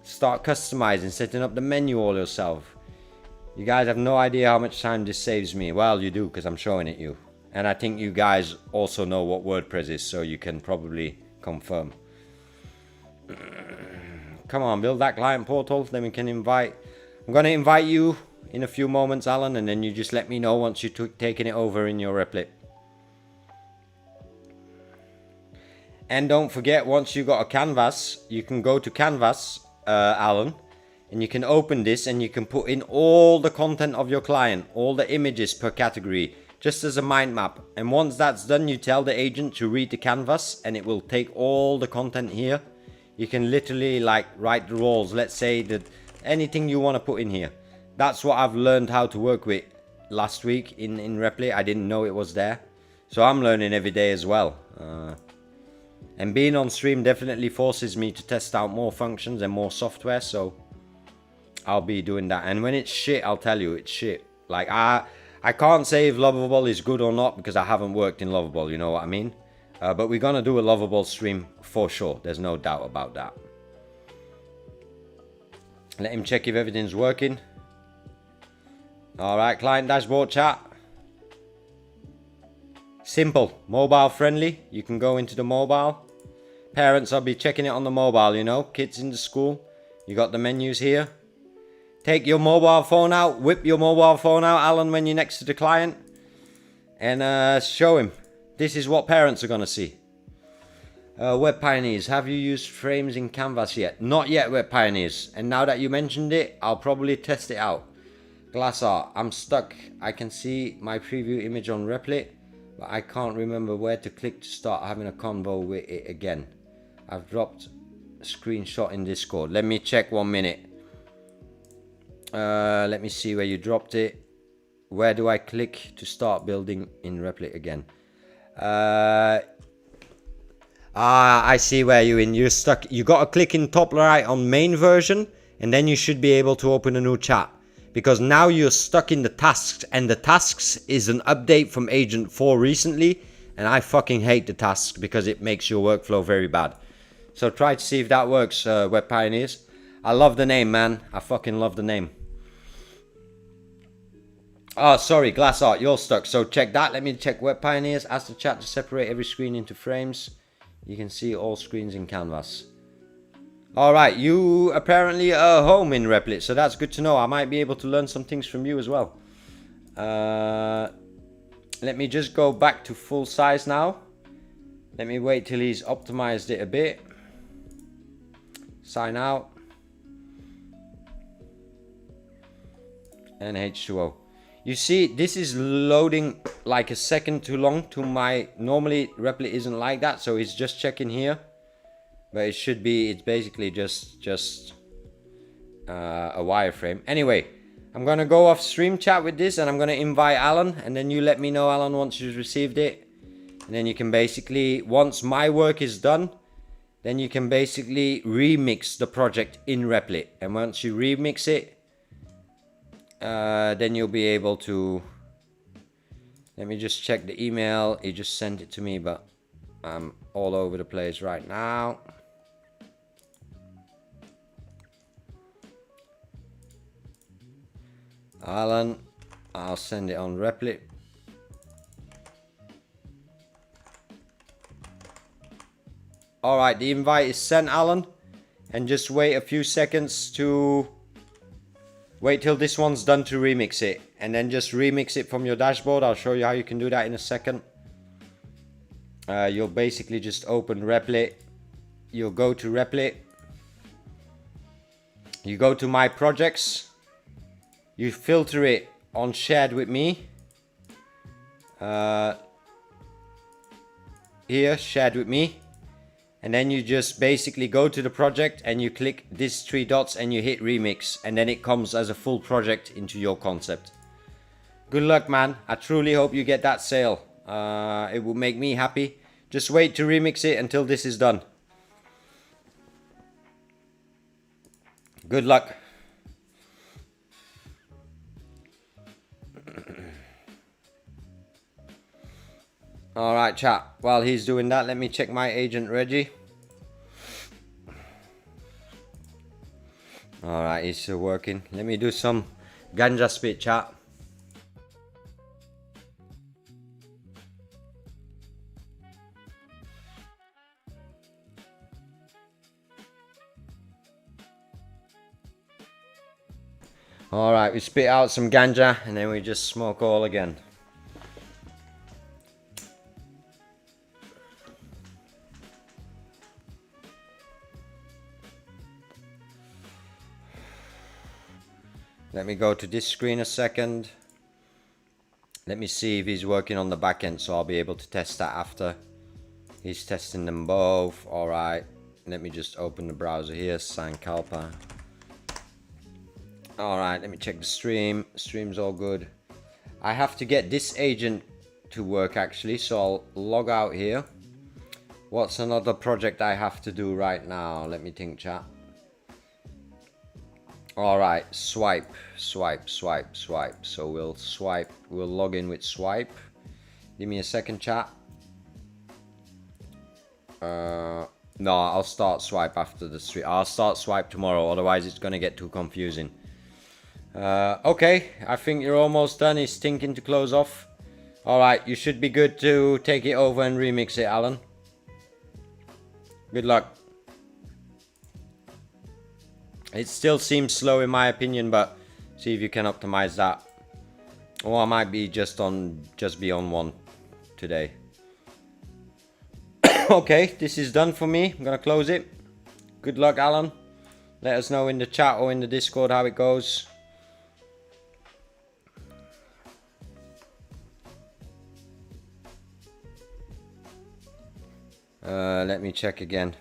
start customizing, setting up the menu all yourself. You guys have no idea how much time this saves me. Well, you do, because I'm showing it you. And I think you guys also know what WordPress is, so you can probably confirm. Come on, build that client portal, then we can invite... I'm going to invite you in a few moments, Alan, and then you just let me know once you've taken it over in your Replit. And don't forget, once you got a canvas, you can go to Canvas, Alan, and you can open this and you can put in all the content of your client, all the images per category, just as a mind map. And once that's done, you tell the agent to read the canvas and it will take all the content here. You can literally like write the roles, let's say that anything you want to put in here. That's what I've learned how to work with last week in Replit. I didn't know it was there, so I'm learning every day as well. And being on stream definitely forces me to test out more functions and more software, so I'll be doing that. And when it's shit, I'll tell you it's shit. Like I can't say if Lovable is good or not because I haven't worked in Lovable, you know what I mean? But we're gonna do a Lovable stream for sure. There's no doubt about that. Let him check if everything's working. Alright, client dashboard chat. Simple, mobile friendly. You can go into the mobile. Parents, I'll be checking it on the mobile, you know. Kids in the school. You got the menus here. Take your mobile phone out. Whip your mobile phone out, Alan, when you're next to the client. And show him. This is what parents are going to see. Web Pioneers, have you used frames in Canvas yet? Not yet, Web Pioneers. And now that you mentioned it, I'll probably test it out. Glass art, I'm stuck. I can see my preview image on Replit, but I can't remember where to click to start having a convo with it again. I've dropped a screenshot in Discord. Let me check 1 minute. Let me see where you dropped it. Where do I click to start building in Replit again? I see where you're stuck. You got to click in top right on main version, and then you should be able to open a new chat. Because now you're stuck in the tasks, and the tasks is an update from Agent 4 recently, and I fucking hate the tasks because it makes your workflow very bad. So try to see if that works, Web Pioneers. I love the name, man. I fucking love the name. Oh, sorry, Glass Art, you're stuck. So check that. Let me check Web Pioneers. Ask the chat to separate every screen into frames. You can see all screens in Canvas. Alright, you apparently are home in Replit, so that's good to know. I might be able to learn some things from you as well. Let me just go back to full size now. Let me wait till he's optimized it a bit. Sign out. And H2O. You see, this is loading like a second too long to my... Normally, Replit isn't like that, so it's just checking here. But it should be, it's basically just a wireframe. Anyway, I'm going to go off stream chat with this, and I'm going to invite Alan. And then you let me know, Alan, once you've received it. And then you can basically, once my work is done, then you can basically remix the project in Replit. And once you remix it, then you'll be able to... Let me just check the email. He just sent it to me, but I'm all over the place right now. Alan, I'll send it on Replit. Alright, the invite is sent, Alan. And just wait a few seconds to... Wait till this one's done to remix it. And then just remix it from your dashboard. I'll show you how you can do that in a second. You'll basically just open Replit. You'll go to Replit. You go to My Projects. You filter it on Shared with Me. Here, Shared with Me. And then you just basically go to the project and you click these 3 dots and you hit Remix. And then it comes as a full project into your concept. Good luck, man. I truly hope you get that sale. It will make me happy. Just wait to remix it until this is done. Good luck. Alright, chat. While he's doing that, let me check my agent Reggie. Alright, he's still working. Let me do some ganja spit, chat. Alright, we spit out some ganja and then we just smoke all again. Let me go to this screen a second. Let me see if he's working on the back end, so I'll be able to test that after. He's testing them both. Alright, let me just open the browser here, Sankalpa. Alright, let me check the stream. Stream's all good. I have to get this agent to work actually, so I'll log out here. What's another project I have to do right now? Let me think, chat. Alright, swipe. So we'll swipe, we'll log in with swipe. Give me a second, chat. No, I'll start swipe after the stream. I'll start swipe tomorrow, otherwise it's gonna get too confusing. Okay, I think you're almost done. He's thinking to close off. Alright, you should be good to take it over and remix it, Alan. Good luck. It still seems slow in my opinion, but see if you can optimize that. Or I might be just be on one today. Okay, this is done for me. I'm gonna close it. Good luck, Alan. Let us know in the chat or in the Discord how it goes. Let me check again.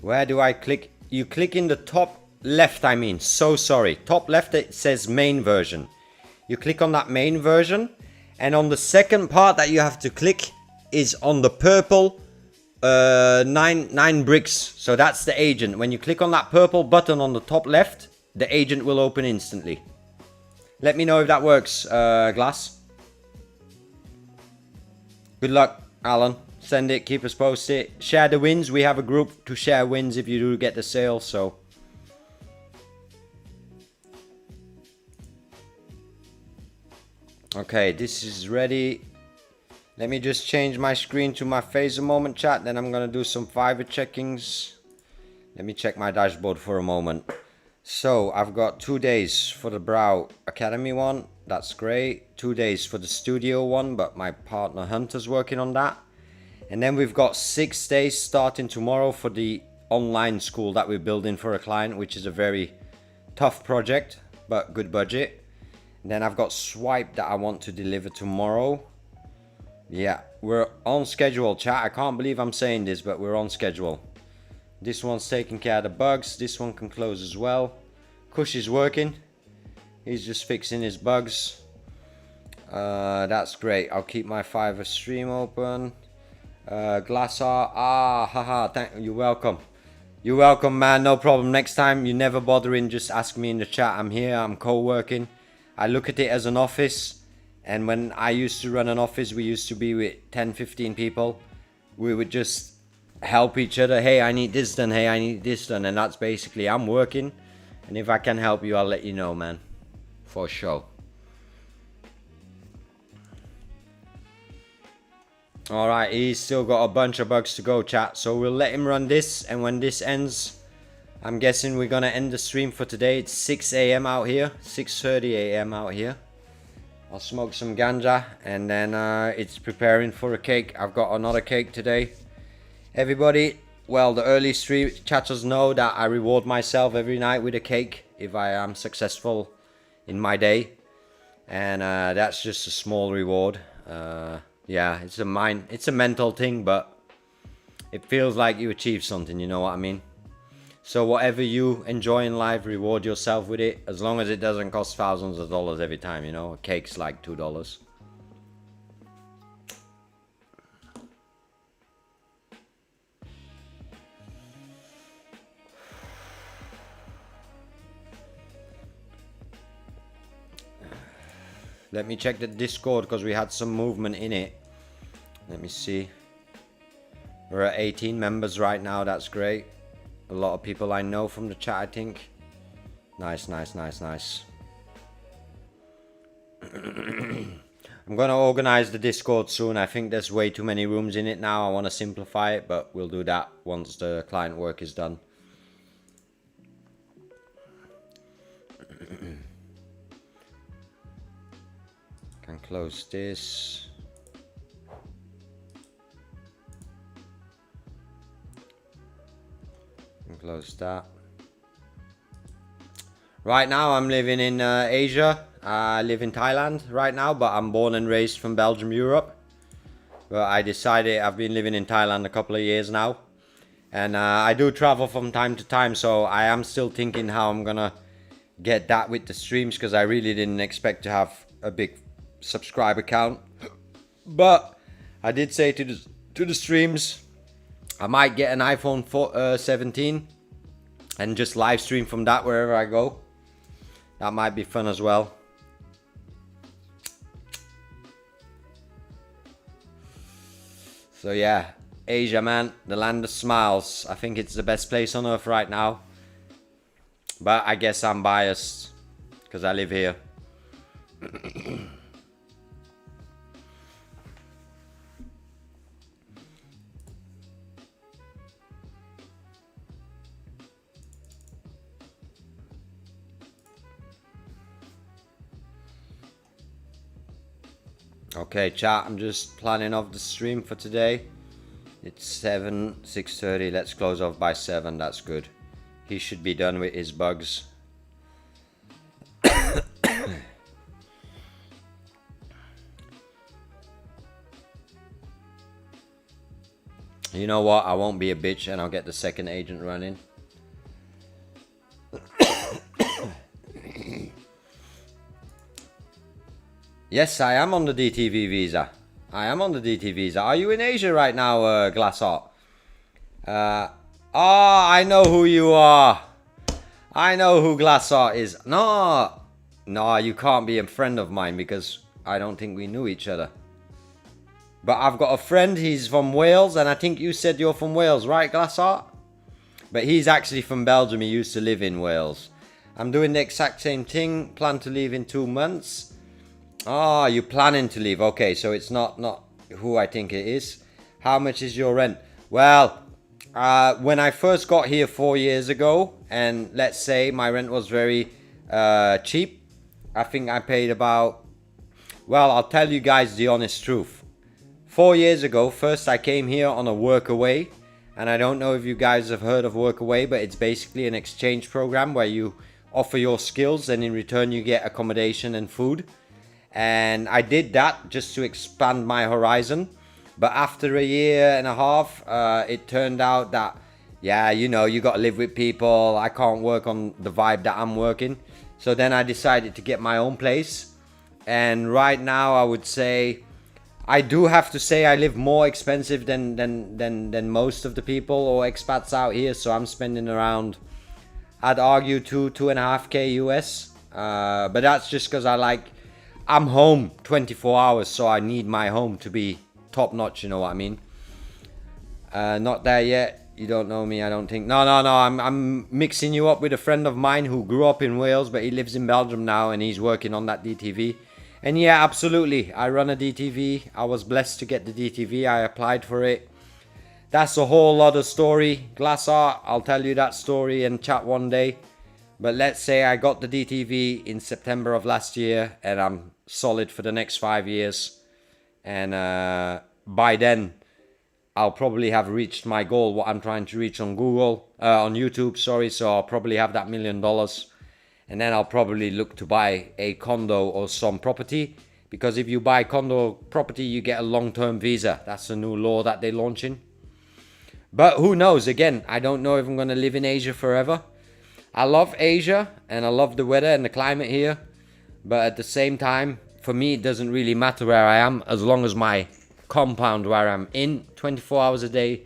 Where do I click? You click in the top left, I mean. So sorry. Top left, it says main version. You click on that main version. And on the second part that you have to click is on the purple 9 bricks. So that's the agent. When you click on that purple button on the top left, the agent will open instantly. Let me know if that works, Glass. Good luck, Alan. Send it, keep us posted. Share the wins. We have a group to share wins if you do get the sale, so. Okay, this is ready. Let me just change my screen to my face a moment, chat. Then I'm gonna do some Fiverr checkings. Let me check my dashboard for a moment. So, I've got 2 days for the Brow Academy one. That's great. 2 days for the studio one, but my partner Hunter's working on that. And then we've got 6 days starting tomorrow for the online school that we're building for a client, which is a very tough project, but good budget. And then I've got Swipe that I want to deliver tomorrow. Yeah, we're on schedule, chat. I can't believe I'm saying this, but we're on schedule. This one's taking care of the bugs. This one can close as well. Kush is working. He's just fixing his bugs. That's great. I'll keep my Fiverr stream open. Glassar, haha, you're welcome. You're welcome, man, no problem. Next time, you never bothering, just ask me in the chat. I'm here, I'm co-working. I look at it as an office. And when I used to run an office, we used to be with 10, 15 people. We would just help each other. Hey, I need this done. Hey, I need this done. And that's basically, I'm working. And if I can help you, I'll let you know, man. For sure. Alright, he's still got a bunch of bugs to go, chat. So we'll let him run this. And when this ends, I'm guessing we're going to end the stream for today. It's 6 AM out here. 6:30 AM out here. I'll smoke some ganja. And then it's preparing for a cake. I've got another cake today. Everybody, well, the early stream chatters know that I reward myself every night with a cake if I am successful in my day. And that's just a small reward. Yeah, it's a mental thing, but it feels like you achieved something, you know what I mean? So whatever you enjoy in life, reward yourself with it, as long as it doesn't cost thousands of dollars every time, you know? A cake's like $2. Let me check the Discord because we had some movement in it. Let me see. We're at 18 members right now. That's great. A lot of people I know from the chat, I think. Nice, nice, nice, nice. I'm going to organize the Discord soon. I think there's way too many rooms in it now. I want to simplify it, but we'll do that once the client work is done. Can close this. Can close that. Right now I'm living in Asia. I live in Thailand right now, but I'm born and raised from Belgium, Europe. But I decided I've been living in Thailand a couple of years now. And I do travel from time to time, so I am still thinking how I'm gonna get that with the streams, because I really didn't expect to have a big subscriber count. But I did say to the streams, I might get an iPhone 17 and just live stream from that wherever I go. That might be fun as well. So yeah, Asia, man, the land of smiles. I think it's the best place on earth right now. But I guess I'm biased because I live here. Okay, chat, I'm just planning off the stream for today. It's 6:30. Let's close off by 7. That's good. He should be done with his bugs. You know what? I won't be a bitch and I'll get the second agent running. Yes, I am on the DTV visa. I am on the DT visa. Are you in Asia right now, Glassart? I know who you are. I know who Glassart is. No, you can't be a friend of mine because I don't think we knew each other. But I've got a friend, he's from Wales, and I think you said you're from Wales, right, Glassart? But he's actually from Belgium, he used to live in Wales. I'm doing the exact same thing, plan to leave in 2 months. Oh, you're planning to leave. Okay, so it's not who I think it is. How much is your rent? Well, when I first got here 4 years ago, and let's say my rent was very cheap, I think I paid about, well, I'll tell you guys the honest truth. 4 years ago, first I came here on a workaway, and I don't know if you guys have heard of workaway, but it's basically an exchange program where you offer your skills and in return you get accommodation and food. And I did that just to expand my horizon. But after a year and a half, it turned out that, yeah, you know, you got to live with people. I can't work on the vibe that I'm working. So then I decided to get my own place. And right now I would say, I do have to say I live more expensive than most of the people or expats out here. So I'm spending around, I'd argue, 2.5K US. But that's just because I'm home 24 hours, so I need my home to be top notch, you know what I mean? Not there yet. You don't know me, I don't think. No, I'm mixing you up with a friend of mine who grew up in Wales, but he lives in Belgium now and he's working on that DTV. And yeah, absolutely, I run a DTV. I was blessed to get the DTV. I applied for it. That's a whole other story. Glassart, I'll tell you that story in chat one day. But let's say I got the DTV in September of last year and I'm solid for the next 5 years. And by then, I'll probably have reached my goal, what I'm trying to reach on on YouTube, sorry. So I'll probably have that $1 million. And then I'll probably look to buy a condo or some property. Because if you buy condo property, you get a long-term visa. That's a new law that they're launching. But who knows? Again, I don't know if I'm going to live in Asia forever. I love Asia and I love the weather and the climate here. But at the same time, for me, it doesn't really matter where I am as long as my compound where I'm in 24 hours a day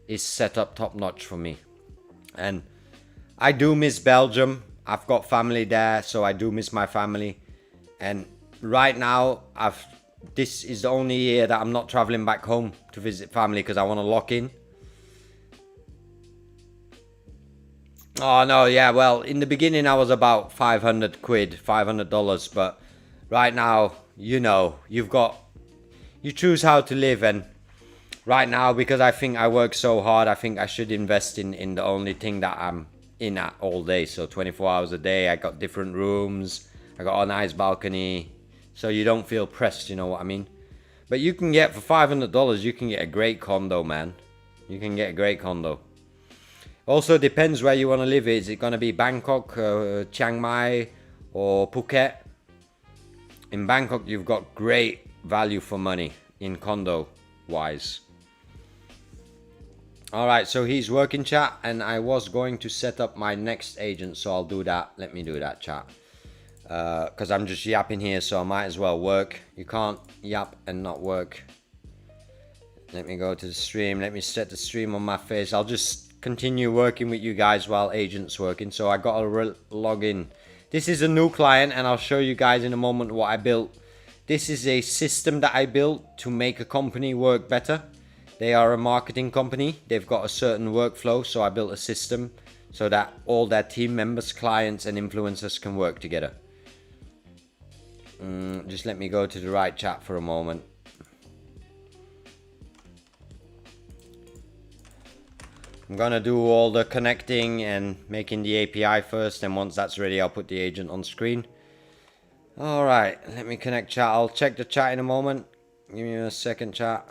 is set up top notch for me. And I do miss Belgium. I've got family there, so I do miss my family. And right now, this is the only year that I'm not traveling back home to visit family because I want to lock in. Oh no, yeah, well, in the beginning I was about 500 quid, $500, but right now, you know, you choose how to live, and right now, because I think I work so hard, I think I should invest in the only thing that I'm in at all day. So 24 hours a day, I got different rooms, I got a nice balcony, so you don't feel pressed, you know what I mean? But you can get, for $500, you can get a great condo, man. You can get a great condo. Also depends where you want to live. Is it going to be Bangkok, Chiang Mai or Phuket? In Bangkok you've got great value for money in condo wise. Alright, so he's working, chat, and I was going to set up my next agent, so I'll do that. Let me do that, chat. Because I'm just yapping here, so I might as well work. You can't yap and not work. Let me go to the stream. Let me set the stream on my face. I'll just continue working with you guys while agent's working. So I got to log in. This is a new client, and I'll show you guys in a moment what I built. This is a system that I built to make a company work better. They are a marketing company. They've got a certain workflow, so I built a system so that all their team members, clients and influencers can work together. Just let me go to the right chat for a moment. I'm gonna do all the connecting and making the API first, and once that's ready I'll put the agent on screen. Alright, let me connect chat. I'll check the chat in a moment. Give me a second, chat.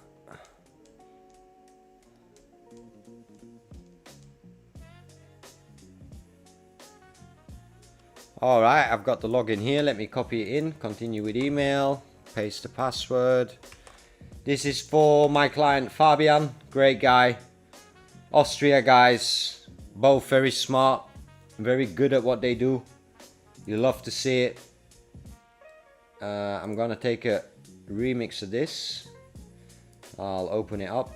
Alright, I've got the login here. Let me copy it in, continue with email, paste the password. This is for my client Fabian, great guy. Austria guys, both very smart, very good at what they do. You love to see it. I'm gonna take a remix of this. I'll open it up.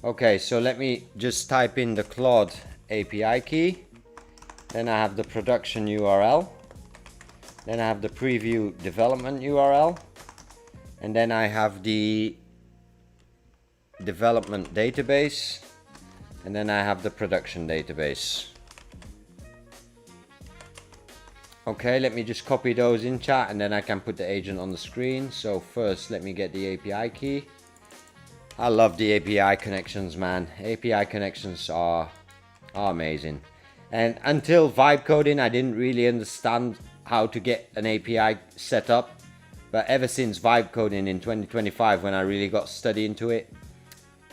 Okay, so let me just type in the Claude API key. Then I have the production URL. Then I have the preview development URL. And then I have the development database, and then I have the production database. Okay, let me just copy those in chat, and then I can put the agent on the screen. So first let me get the API key. I love the API connections, man. API connections are amazing. And until vibe coding, I didn't really understand how to get an API set up, but ever since vibe coding in 2025, when I really got study into it,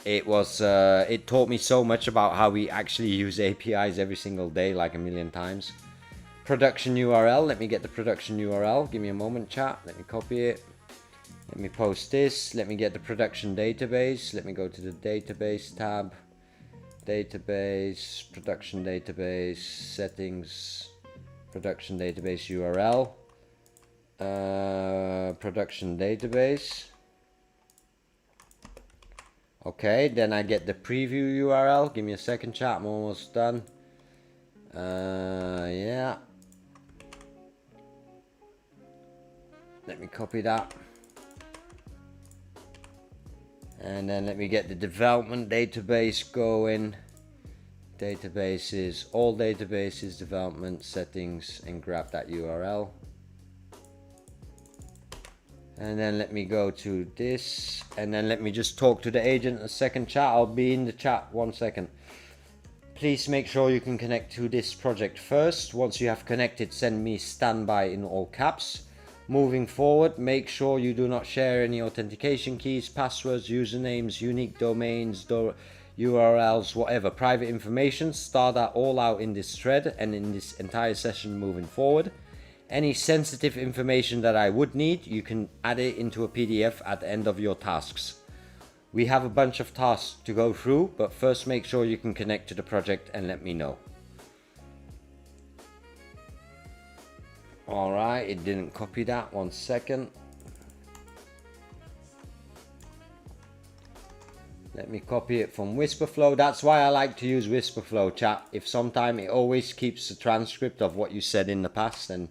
it taught me so much about how we actually use APIs every single day, like a million times. Production URL, let me get the production URL. Give me a moment, chat. Let me copy it. Let me post this. Let me get the production database. Let me go to the database tab. Database, production database, settings, production database URL. Production database. Okay, then I get the preview URL. Give me a second, chat. I'm almost done. Yeah. Let me copy that. And then let me get the development database going. Databases, all databases, development, settings, and grab that URL. And then let me go to this, and then let me just talk to the agent a second, chat. I'll be in the chat 1 second. Please make sure you can connect to this project first. Once you have connected, send me standby in all caps. Moving forward, make sure you do not share any authentication keys, passwords, usernames, unique domains, URLs, whatever. Private information, start that all out in this thread and in this entire session moving forward. Any sensitive information that I would need, you can add it into a PDF at the end of your tasks. We have a bunch of tasks to go through, but first make sure you can connect to the project and let me know. Alright, it didn't copy that, 1 second. Let me copy it from Whisperflow. That's why I like to use Whisperflow, chat. If sometime it always keeps a transcript of what you said in the past, and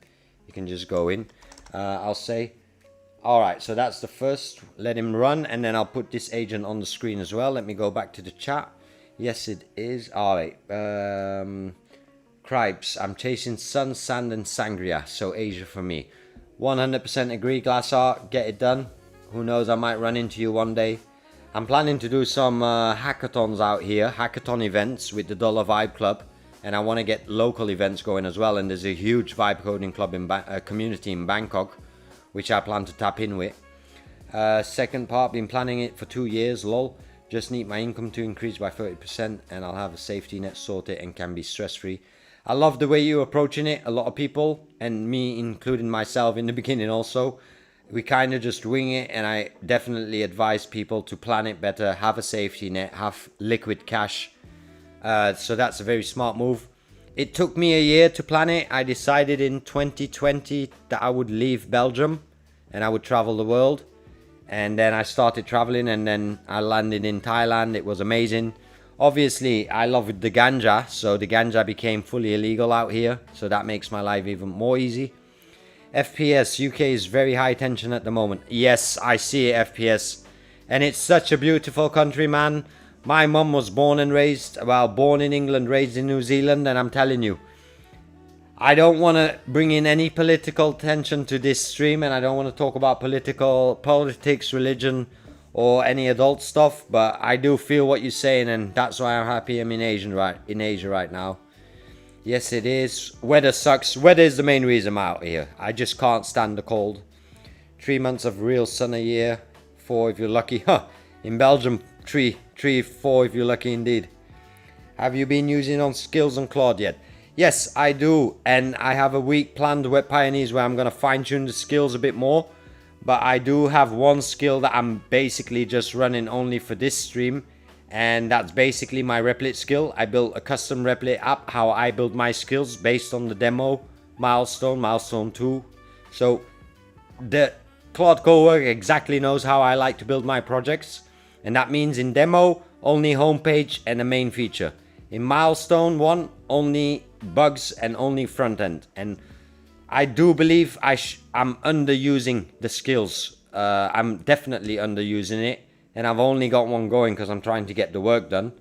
you can just go in. I'll say, alright, so that's the first. Let him run, and then I'll put this agent on the screen as well. Let me go back to the chat. Yes, it is. Alright. Cripes, I'm chasing sun, sand and sangria, so Asia for me. 100% agree, Glass Art, get it done. Who knows, I might run into you one day. I'm planning to do some hackathons out here, hackathon events with the Dollar Vibe Club, and I want to get local events going as well, and there's a huge vibe coding club in community in Bangkok, which I plan to tap in with. Second part, been planning it for 2 years, lol. Just need my income to increase by 30% and I'll have a safety net sorted and can be stress free. I love the way you're approaching it. A lot of people, and me including myself in the beginning also, we kind of just wing it, and I definitely advise people to plan it better, have a safety net, have liquid cash. So that's a very smart move. It took me a year to plan it. I decided in 2020 that I would leave Belgium and I would travel the world. And then I started traveling, and then I landed in Thailand. It was amazing. Obviously, I love the ganja, so the ganja became fully illegal out here, so that makes my life even more easy. FPS, UK is very high tension at the moment. Yes, I see it, FPS. And it's such a beautiful country, man. My mum was born and raised, well, born in England, raised in New Zealand, and I'm telling you, I don't want to bring in any political tension to this stream, and I don't want to talk about politics, religion, or any adult stuff, but I do feel what you're saying, and that's why I'm happy I'm in Asia right now. Yes, it is. Weather sucks. Weather is the main reason I'm out here. I just can't stand the cold. 3 months of real sun a year. 4 if you're lucky. Huh. In Belgium, 3, 4 if you're lucky indeed. Have you been using on skills on Claude yet? Yes, I do, and I have a week planned with Pioneers where I'm going to fine-tune the skills a bit more. But I do have one skill that I'm basically just running only for this stream, and that's basically my Replit skill. I built a custom Replit app, how I build my skills based on the demo milestone 2. So the Claude coworker exactly knows how I like to build my projects, and that means in demo only homepage and a main feature. In milestone 1 only bugs and only front end. And I do believe I'm underusing the skills. I'm definitely underusing it, and I've only got one going because I'm trying to get the work done.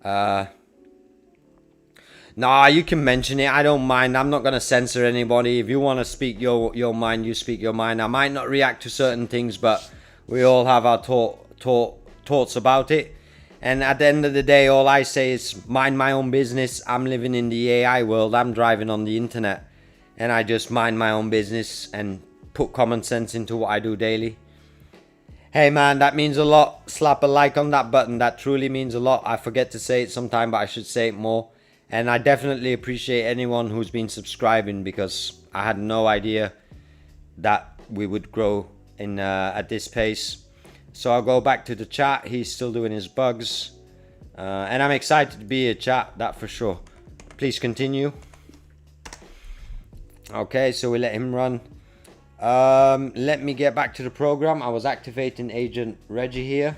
Nah, you can mention it. I don't mind. I'm not going to censor anybody. If you want to speak your mind, you speak your mind. I might not react to certain things, but we all have our thoughts about it. And at the end of the day, all I say is mind my own business. I'm living in the AI world. I'm driving on the internet. And I just mind my own business and put common sense into what I do daily. Hey man, that means a lot. Slap a like on that button. That truly means a lot. I forget to say it sometime, but I should say it more. And I definitely appreciate anyone who's been subscribing, because I had no idea that we would grow in at this pace. So I'll go back to the chat. He's still doing his bugs. And I'm excited to be here, chat, that for sure. Please continue. Okay, so we let him run. Let me get back to the program. I was activating Agent Reggie here.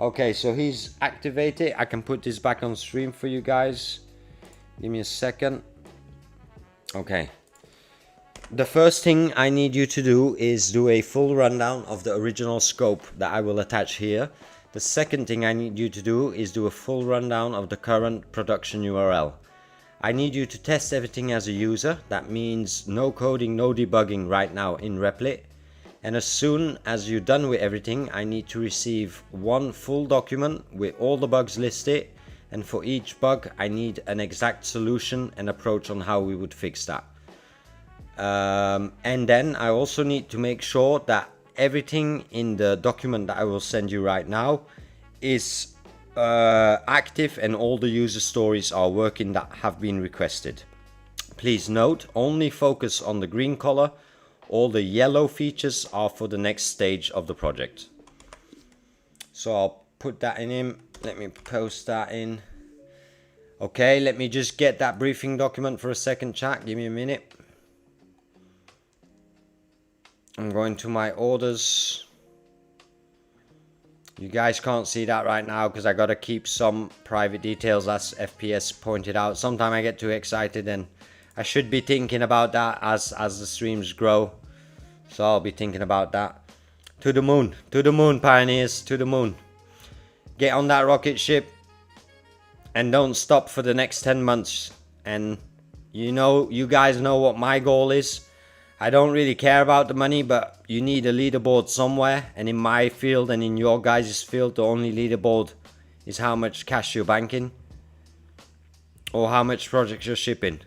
Okay, so he's activated. I can put this back on stream for you guys. Give me a second. Okay. The first thing I need you to do is do a full rundown of the original scope that I will attach here. The second thing I need you to do is do a full rundown of the current production URL. I need you to test everything as a user. That means no coding, no debugging right now in Replit. And as soon as you're done with everything, I need to receive one full document with all the bugs listed. And for each bug, I need an exact solution and approach on how we would fix that. And then I also need to make sure that everything in the document that I will send you right now is active, and all the user stories are working that have been requested. Please note, only focus on the green color. All the yellow features are for the next stage of the project. So I'll put that in him. Let me post that in. Okay, let me just get that briefing document for a second, chat. Give me a minute. I'm going to my orders. You guys can't see that right now because I gotta keep some private details, as FPS pointed out. Sometimes I get too excited, and I should be thinking about that as the streams grow. So I'll be thinking about that. To the moon, pioneers, to the moon. Get on that rocket ship and don't stop for the next 10 months. And you guys know what my goal is. I don't really care about the money, but you need a leaderboard somewhere. And in my field and in your guys' field, the only leaderboard is how much cash you're banking or how much projects you're shipping.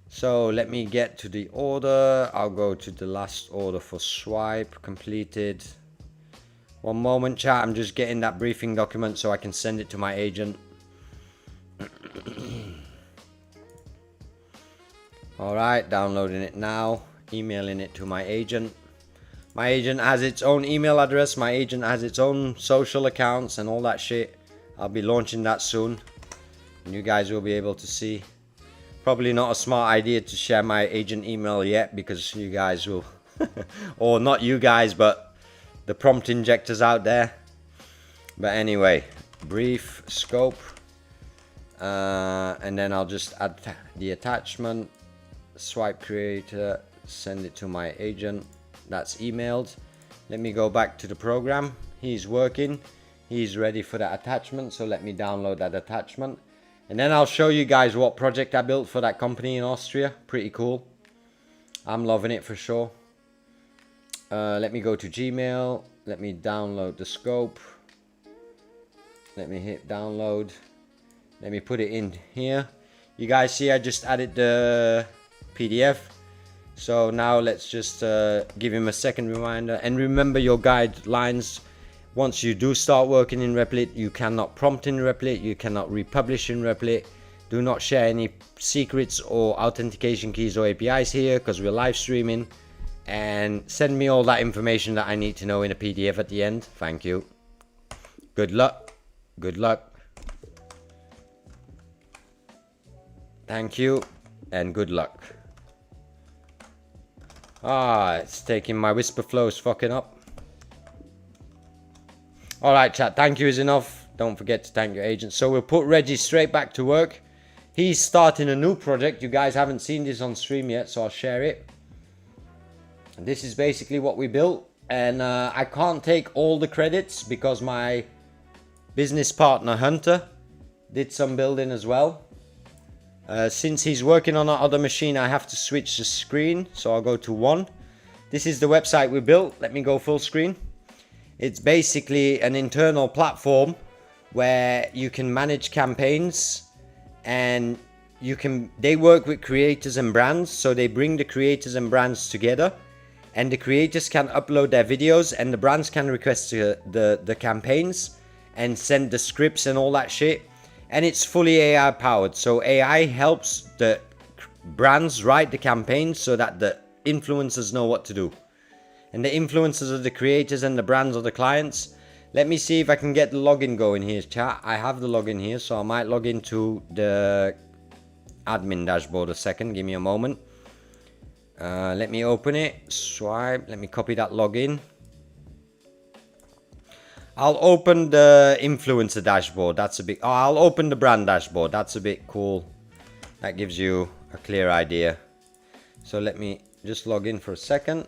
So let me get to the order. I'll go to the last order for swipe completed. One moment, chat. I'm just getting that briefing document so I can send it to my agent. Alright, downloading it now, emailing it to my agent. My agent has its own email address, my agent has its own social accounts and all that shit. I'll be launching that soon, and you guys will be able to see. Probably not a smart idea to share my agent email yet, because you guys will, or not you guys, but the prompt injectors out there. But anyway, brief scope, and then I'll just add the attachment. Swipe creator, send it to my agent. That's emailed. Let me go back to the program. He's working, he's ready for that attachment, so let me download that attachment, and then I'll show you guys what project I built for that company in Austria. Pretty cool. I'm loving it for sure. Let me go to Gmail, let me download the scope, let me hit download, let me put it in here. You guys see I just added the PDF. So now let's just give him a second reminder, and remember your guidelines. Once you do start working in Replit, you cannot prompt in Replit, you cannot republish in Replit. Do not share any secrets or authentication keys or APIs here, because we're live streaming. And send me all that information that I need to know in a PDF at the end. Thank you. Good luck. Good luck. Thank you and good luck. It's taking my whisper flow is fucking up. Alright chat, thank you is enough. Don't forget to thank your agent. So we'll put Reggie straight back to work. He's starting a new project. You guys haven't seen this on stream yet, so I'll share it. And this is basically what we built. And I can't take all the credits because my business partner Hunter did some building as well. Since he's working on our other machine, I have to switch the screen, so I'll go to 1. This is the website we built. Let me go full screen. It's basically an internal platform where you can manage campaigns, and they work with creators and brands, so they bring the creators and brands together, and the creators can upload their videos and the brands can request the campaigns and send the scripts and all that shit. And it's fully AI powered, so AI helps the brands write the campaigns so that the influencers know what to do. And the influencers are the creators and the brands are the clients. Let me see if I can get the login going here, chat. I have the login here, so I might log into the admin dashboard a second. Give me a moment. Let me open it. Swipe. Let me copy that login. I'll open the influencer dashboard. That's a bit... Oh, I'll open the brand dashboard. That's a bit cool. That gives you a clear idea. So let me just log in for a second.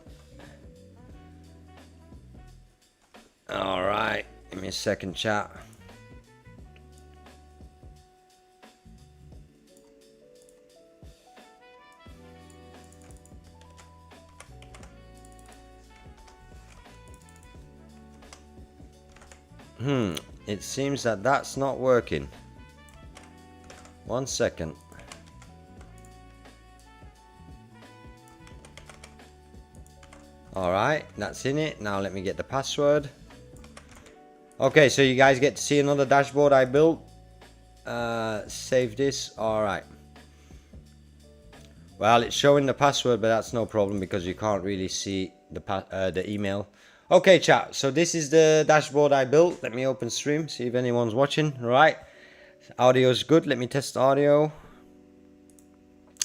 Alright. Give me a second, chat. It seems that that's not working. 1 second. Alright, that's in it. Now let me get the password. Okay, so you guys get to see another dashboard I built. Save this. Alright. Well, it's showing the password, but that's no problem because you can't really see the email. Okay, chat. So this is the dashboard I built. Let me open stream, see if anyone's watching. All right. Audio is good. Let me test audio.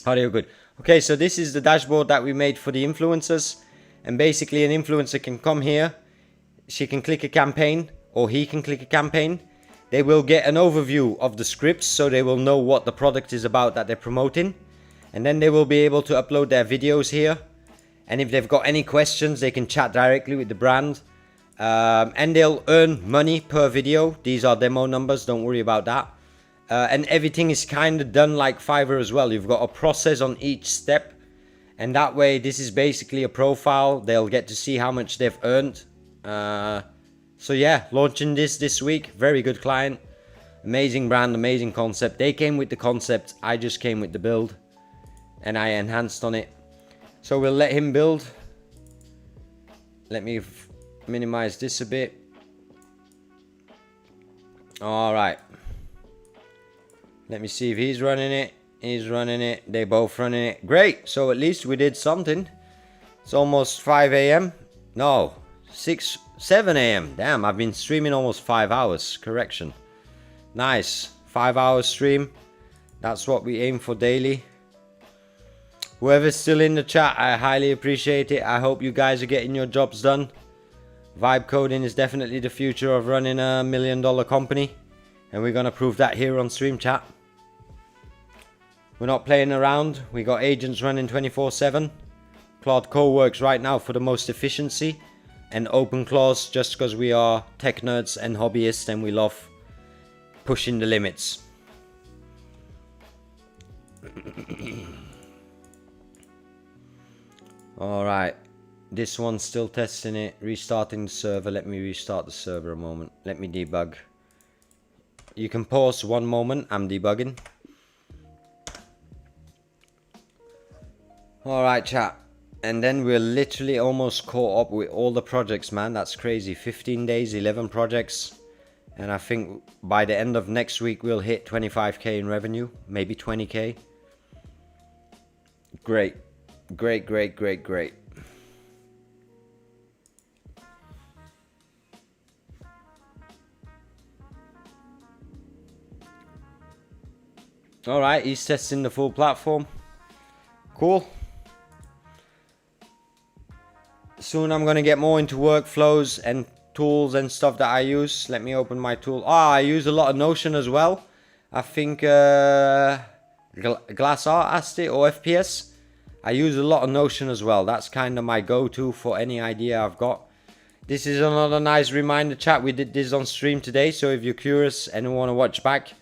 Audio good. Okay, so this is the dashboard that we made for the influencers. And basically an influencer can come here. She can click a campaign, or he can click a campaign. They will get an overview of the scripts, so they will know what the product is about that they're promoting. And then they will be able to upload their videos here. And if they've got any questions, they can chat directly with the brand. And they'll earn money per video. These are demo numbers, don't worry about that. And everything is kind of done like Fiverr as well. You've got a process on each step. And that way, this is basically a profile. They'll get to see how much they've earned. So yeah, launching this week. Very good client. Amazing brand, amazing concept. They came with the concept. I just came with the build. And I enhanced on it. So we'll let him build. Let me minimize this a bit. All right. Let me see if he's running it. He's running it. They both running it. Great. So at least we did something. It's almost 5 a.m. No, 7 a.m. Damn, I've been streaming almost 5 hours. Correction. Nice. 5 hours stream. That's what we aim for daily. Whoever's still in the chat, I highly appreciate it. I hope you guys are getting your jobs done. Vibe coding is definitely the future of running a $1 million company. And we're going to prove that here on Stream Chat. We're not playing around. We got agents running 24/7. Claude Co works right now for the most efficiency. And OpenClaw just because we are tech nerds and hobbyists and we love pushing the limits. Alright, this one's still testing it, restarting the server. Let me restart the server a moment. Let me debug. You can pause 1 moment, I'm debugging. Alright chat, and then we're literally almost caught up with all the projects, man. That's crazy. 15 days, 11 projects. And I think by the end of next week we'll hit 25k in revenue, maybe 20k. Great. Great, great, great, great. Alright, he's testing the full platform. Cool. Soon I'm going to get more into workflows and tools and stuff that I use. Let me open my tool. I use a lot of Notion as well. I think Glassart asked it, or FPS. I use a lot of Notion as well. That's kind of my go-to for any idea I've got. This is another nice reminder chat. We did this on stream today, so if you're curious and want to watch back,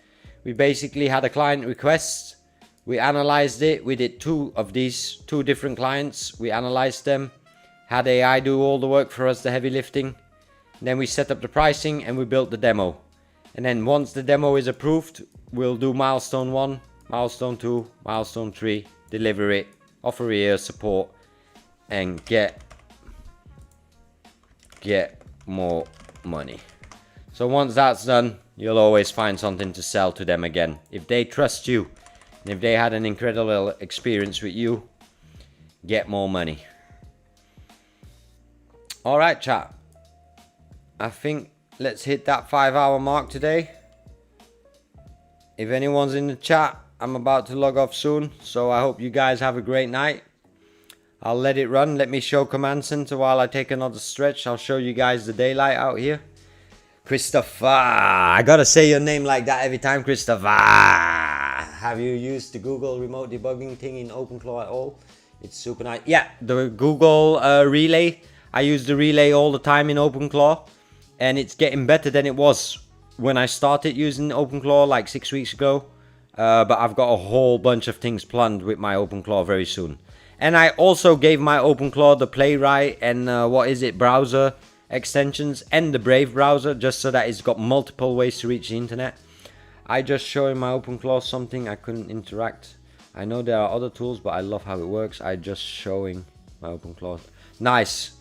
we basically had a client request. We analyzed it. We did 2 of these, 2 different clients. We analyzed them, had AI do all the work for us, the heavy lifting. Then we set up the pricing and we built the demo. And then once the demo is approved, we'll do milestone 1, milestone 2, milestone 3, deliver it, offer a year support, and get more money. So once that's done, you'll always find something to sell to them again. If they trust you, and if they had an incredible experience with you, get more money. Alright chat, I think let's hit that 5-hour mark today. If anyone's in the chat, I'm about to log off soon, so I hope you guys have a great night. I'll let it run. Let me show Command Center while I take another stretch. I'll show you guys the daylight out here. Christopher, I gotta say your name like that every time, Christopher. Have you used the Google remote debugging thing in OpenClaw at all? It's super nice. Yeah, the Google Relay. I use the Relay all the time in OpenClaw, and it's getting better than it was when I started using OpenClaw like 6 weeks ago. But I've got a whole bunch of things planned with my OpenClaw very soon. And I also gave my OpenClaw the Playwright and browser extensions and the Brave browser, just so that it's got multiple ways to reach the internet. I just showing my OpenClaw something. I couldn't interact. I know there are other tools, but I love how it works. I just showing my OpenClaw. Nice.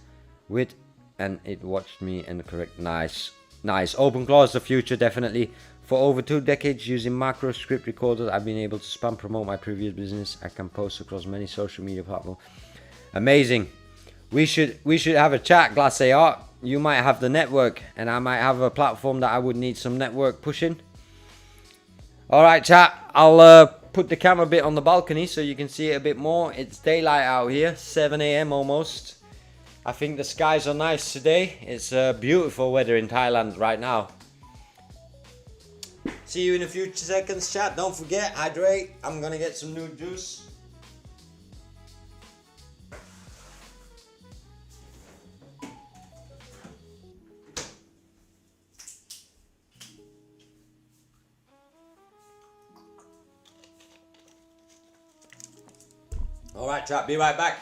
With and it watched me and correct. Nice. Nice. OpenClaw is the future, definitely. For over 2 decades using macro script recorders, I've been able to spam promote my previous business. I can post across many social media platforms. Amazing. We should have a chat, Glassart. you might have the network, and I might have a platform that I would need some network pushing. Alright chat, I'll put the camera a bit on the balcony so you can see it a bit more. It's daylight out here, 7 AM almost. I think the skies are nice today. It's beautiful weather in Thailand right now. See you in a few seconds chat. Don't forget, hydrate. I'm gonna get some new juice. Alright chat, be right back.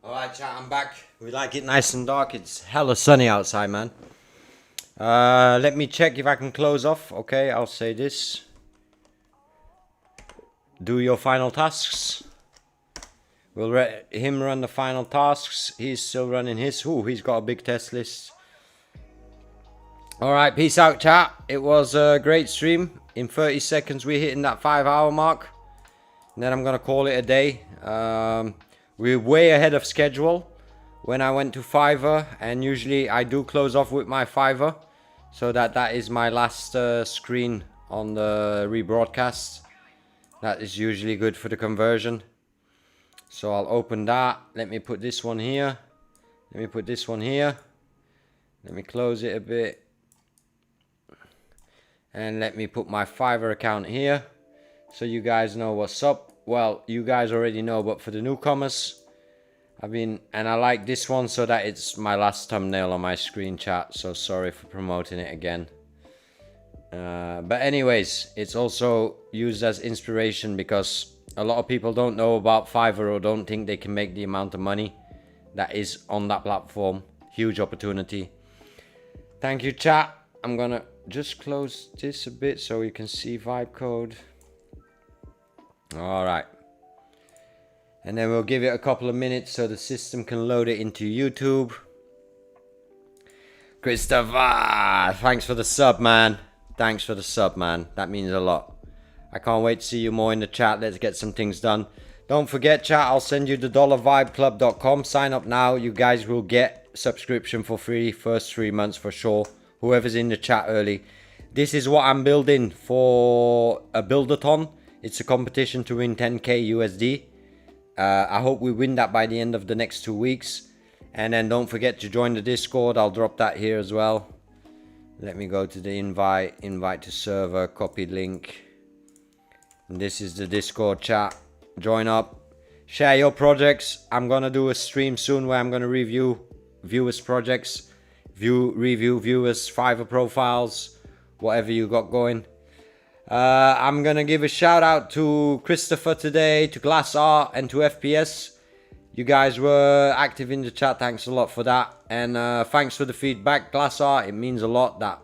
Alright chat, I'm back. We like it nice and dark. It's hella sunny outside, man. Let me check if I can close off. Okay, I'll say this. Do your final tasks. We'll let him run the final tasks. He's still running his. Ooh, he's got a big test list. Alright, peace out chat. It was a great stream. In 30 seconds we're hitting that 5-hour mark. And then I'm gonna call it a day. We're way ahead of schedule when I went to Fiverr, and usually I do close off with my Fiverr so that is my last screen on the rebroadcast. That is usually good for the conversion. So I'll open that. Let me put this one here. Let me put this one here. Let me close it a bit. And let me put my Fiverr account here so you guys know what's up. Well, you guys already know, but for the newcomers, and I like this one so that it's my last thumbnail on my screen chat, so sorry for promoting it again. But anyways, it's also used as inspiration because a lot of people don't know about Fiverr or don't think they can make the amount of money that is on that platform. Huge opportunity. Thank you chat. I'm gonna just close this a bit so you can see vibe code. Alright, and then we'll give it a couple of minutes so the system can load it into YouTube. Christopher, thanks for the sub, man. Thanks for the sub, man. That means a lot. I can't wait to see you more in the chat. Let's get some things done. Don't forget chat, I'll send you the dollarvibeclub.com. Sign up now. You guys will get subscription for free first 3 months for sure. Whoever's in the chat early. This is what I'm building for a buildathon. It's a competition to win 10k USD. I hope we win that by the end of the next 2 weeks. And then don't forget to join the Discord. I'll drop that here as well. Let me go to the invite to server, copy link. And this is the Discord chat. Join up. Share your projects. I'm gonna do a stream soon where I'm gonna review viewers' projects. Review viewers' Fiverr profiles. Whatever you got going. I'm gonna give a shout out to Christopher today, to Glass Art and to FPS. You guys were active in the chat, thanks a lot for that. And thanks for the feedback, Glass Art. It means a lot that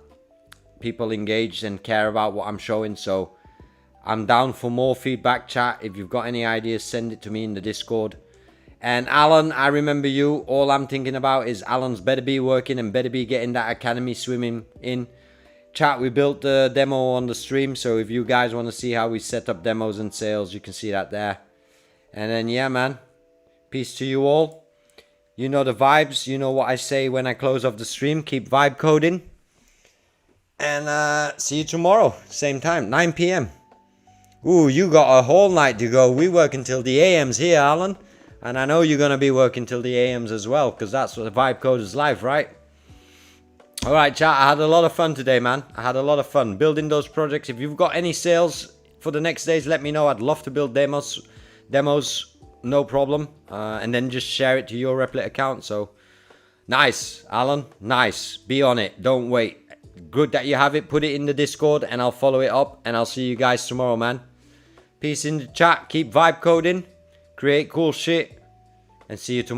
people engage and care about what I'm showing. So I'm down for more feedback, chat. If you've got any ideas, send it to me in the Discord. And Alan, I remember you. All I'm thinking about is Alan's better be working and better be getting that academy swimming in. Chat, we built the demo on the stream, so if you guys want to see how we set up demos and sales, you can see that there. And then, yeah, man, peace to you all. You know the vibes. You know what I say when I close off the stream. Keep vibe coding. And see you tomorrow, same time, 9 p.m. Ooh, you got a whole night to go. We work until the AMs here, Alan. And I know you're going to be working till the AMs as well, because that's what the Vibe Coder's life, right? Alright, chat, I had a lot of fun today, man. I had a lot of fun building those projects. If you've got any sales for the next days, let me know. I'd love to build demos, no problem. And then just share it to your Replit account. So, nice, Alan, nice. Be on it, don't wait. Good that you have it. Put it in the Discord and I'll follow it up. And I'll see you guys tomorrow, man. Peace in the chat. Keep vibe coding. Create cool shit. And see you tomorrow.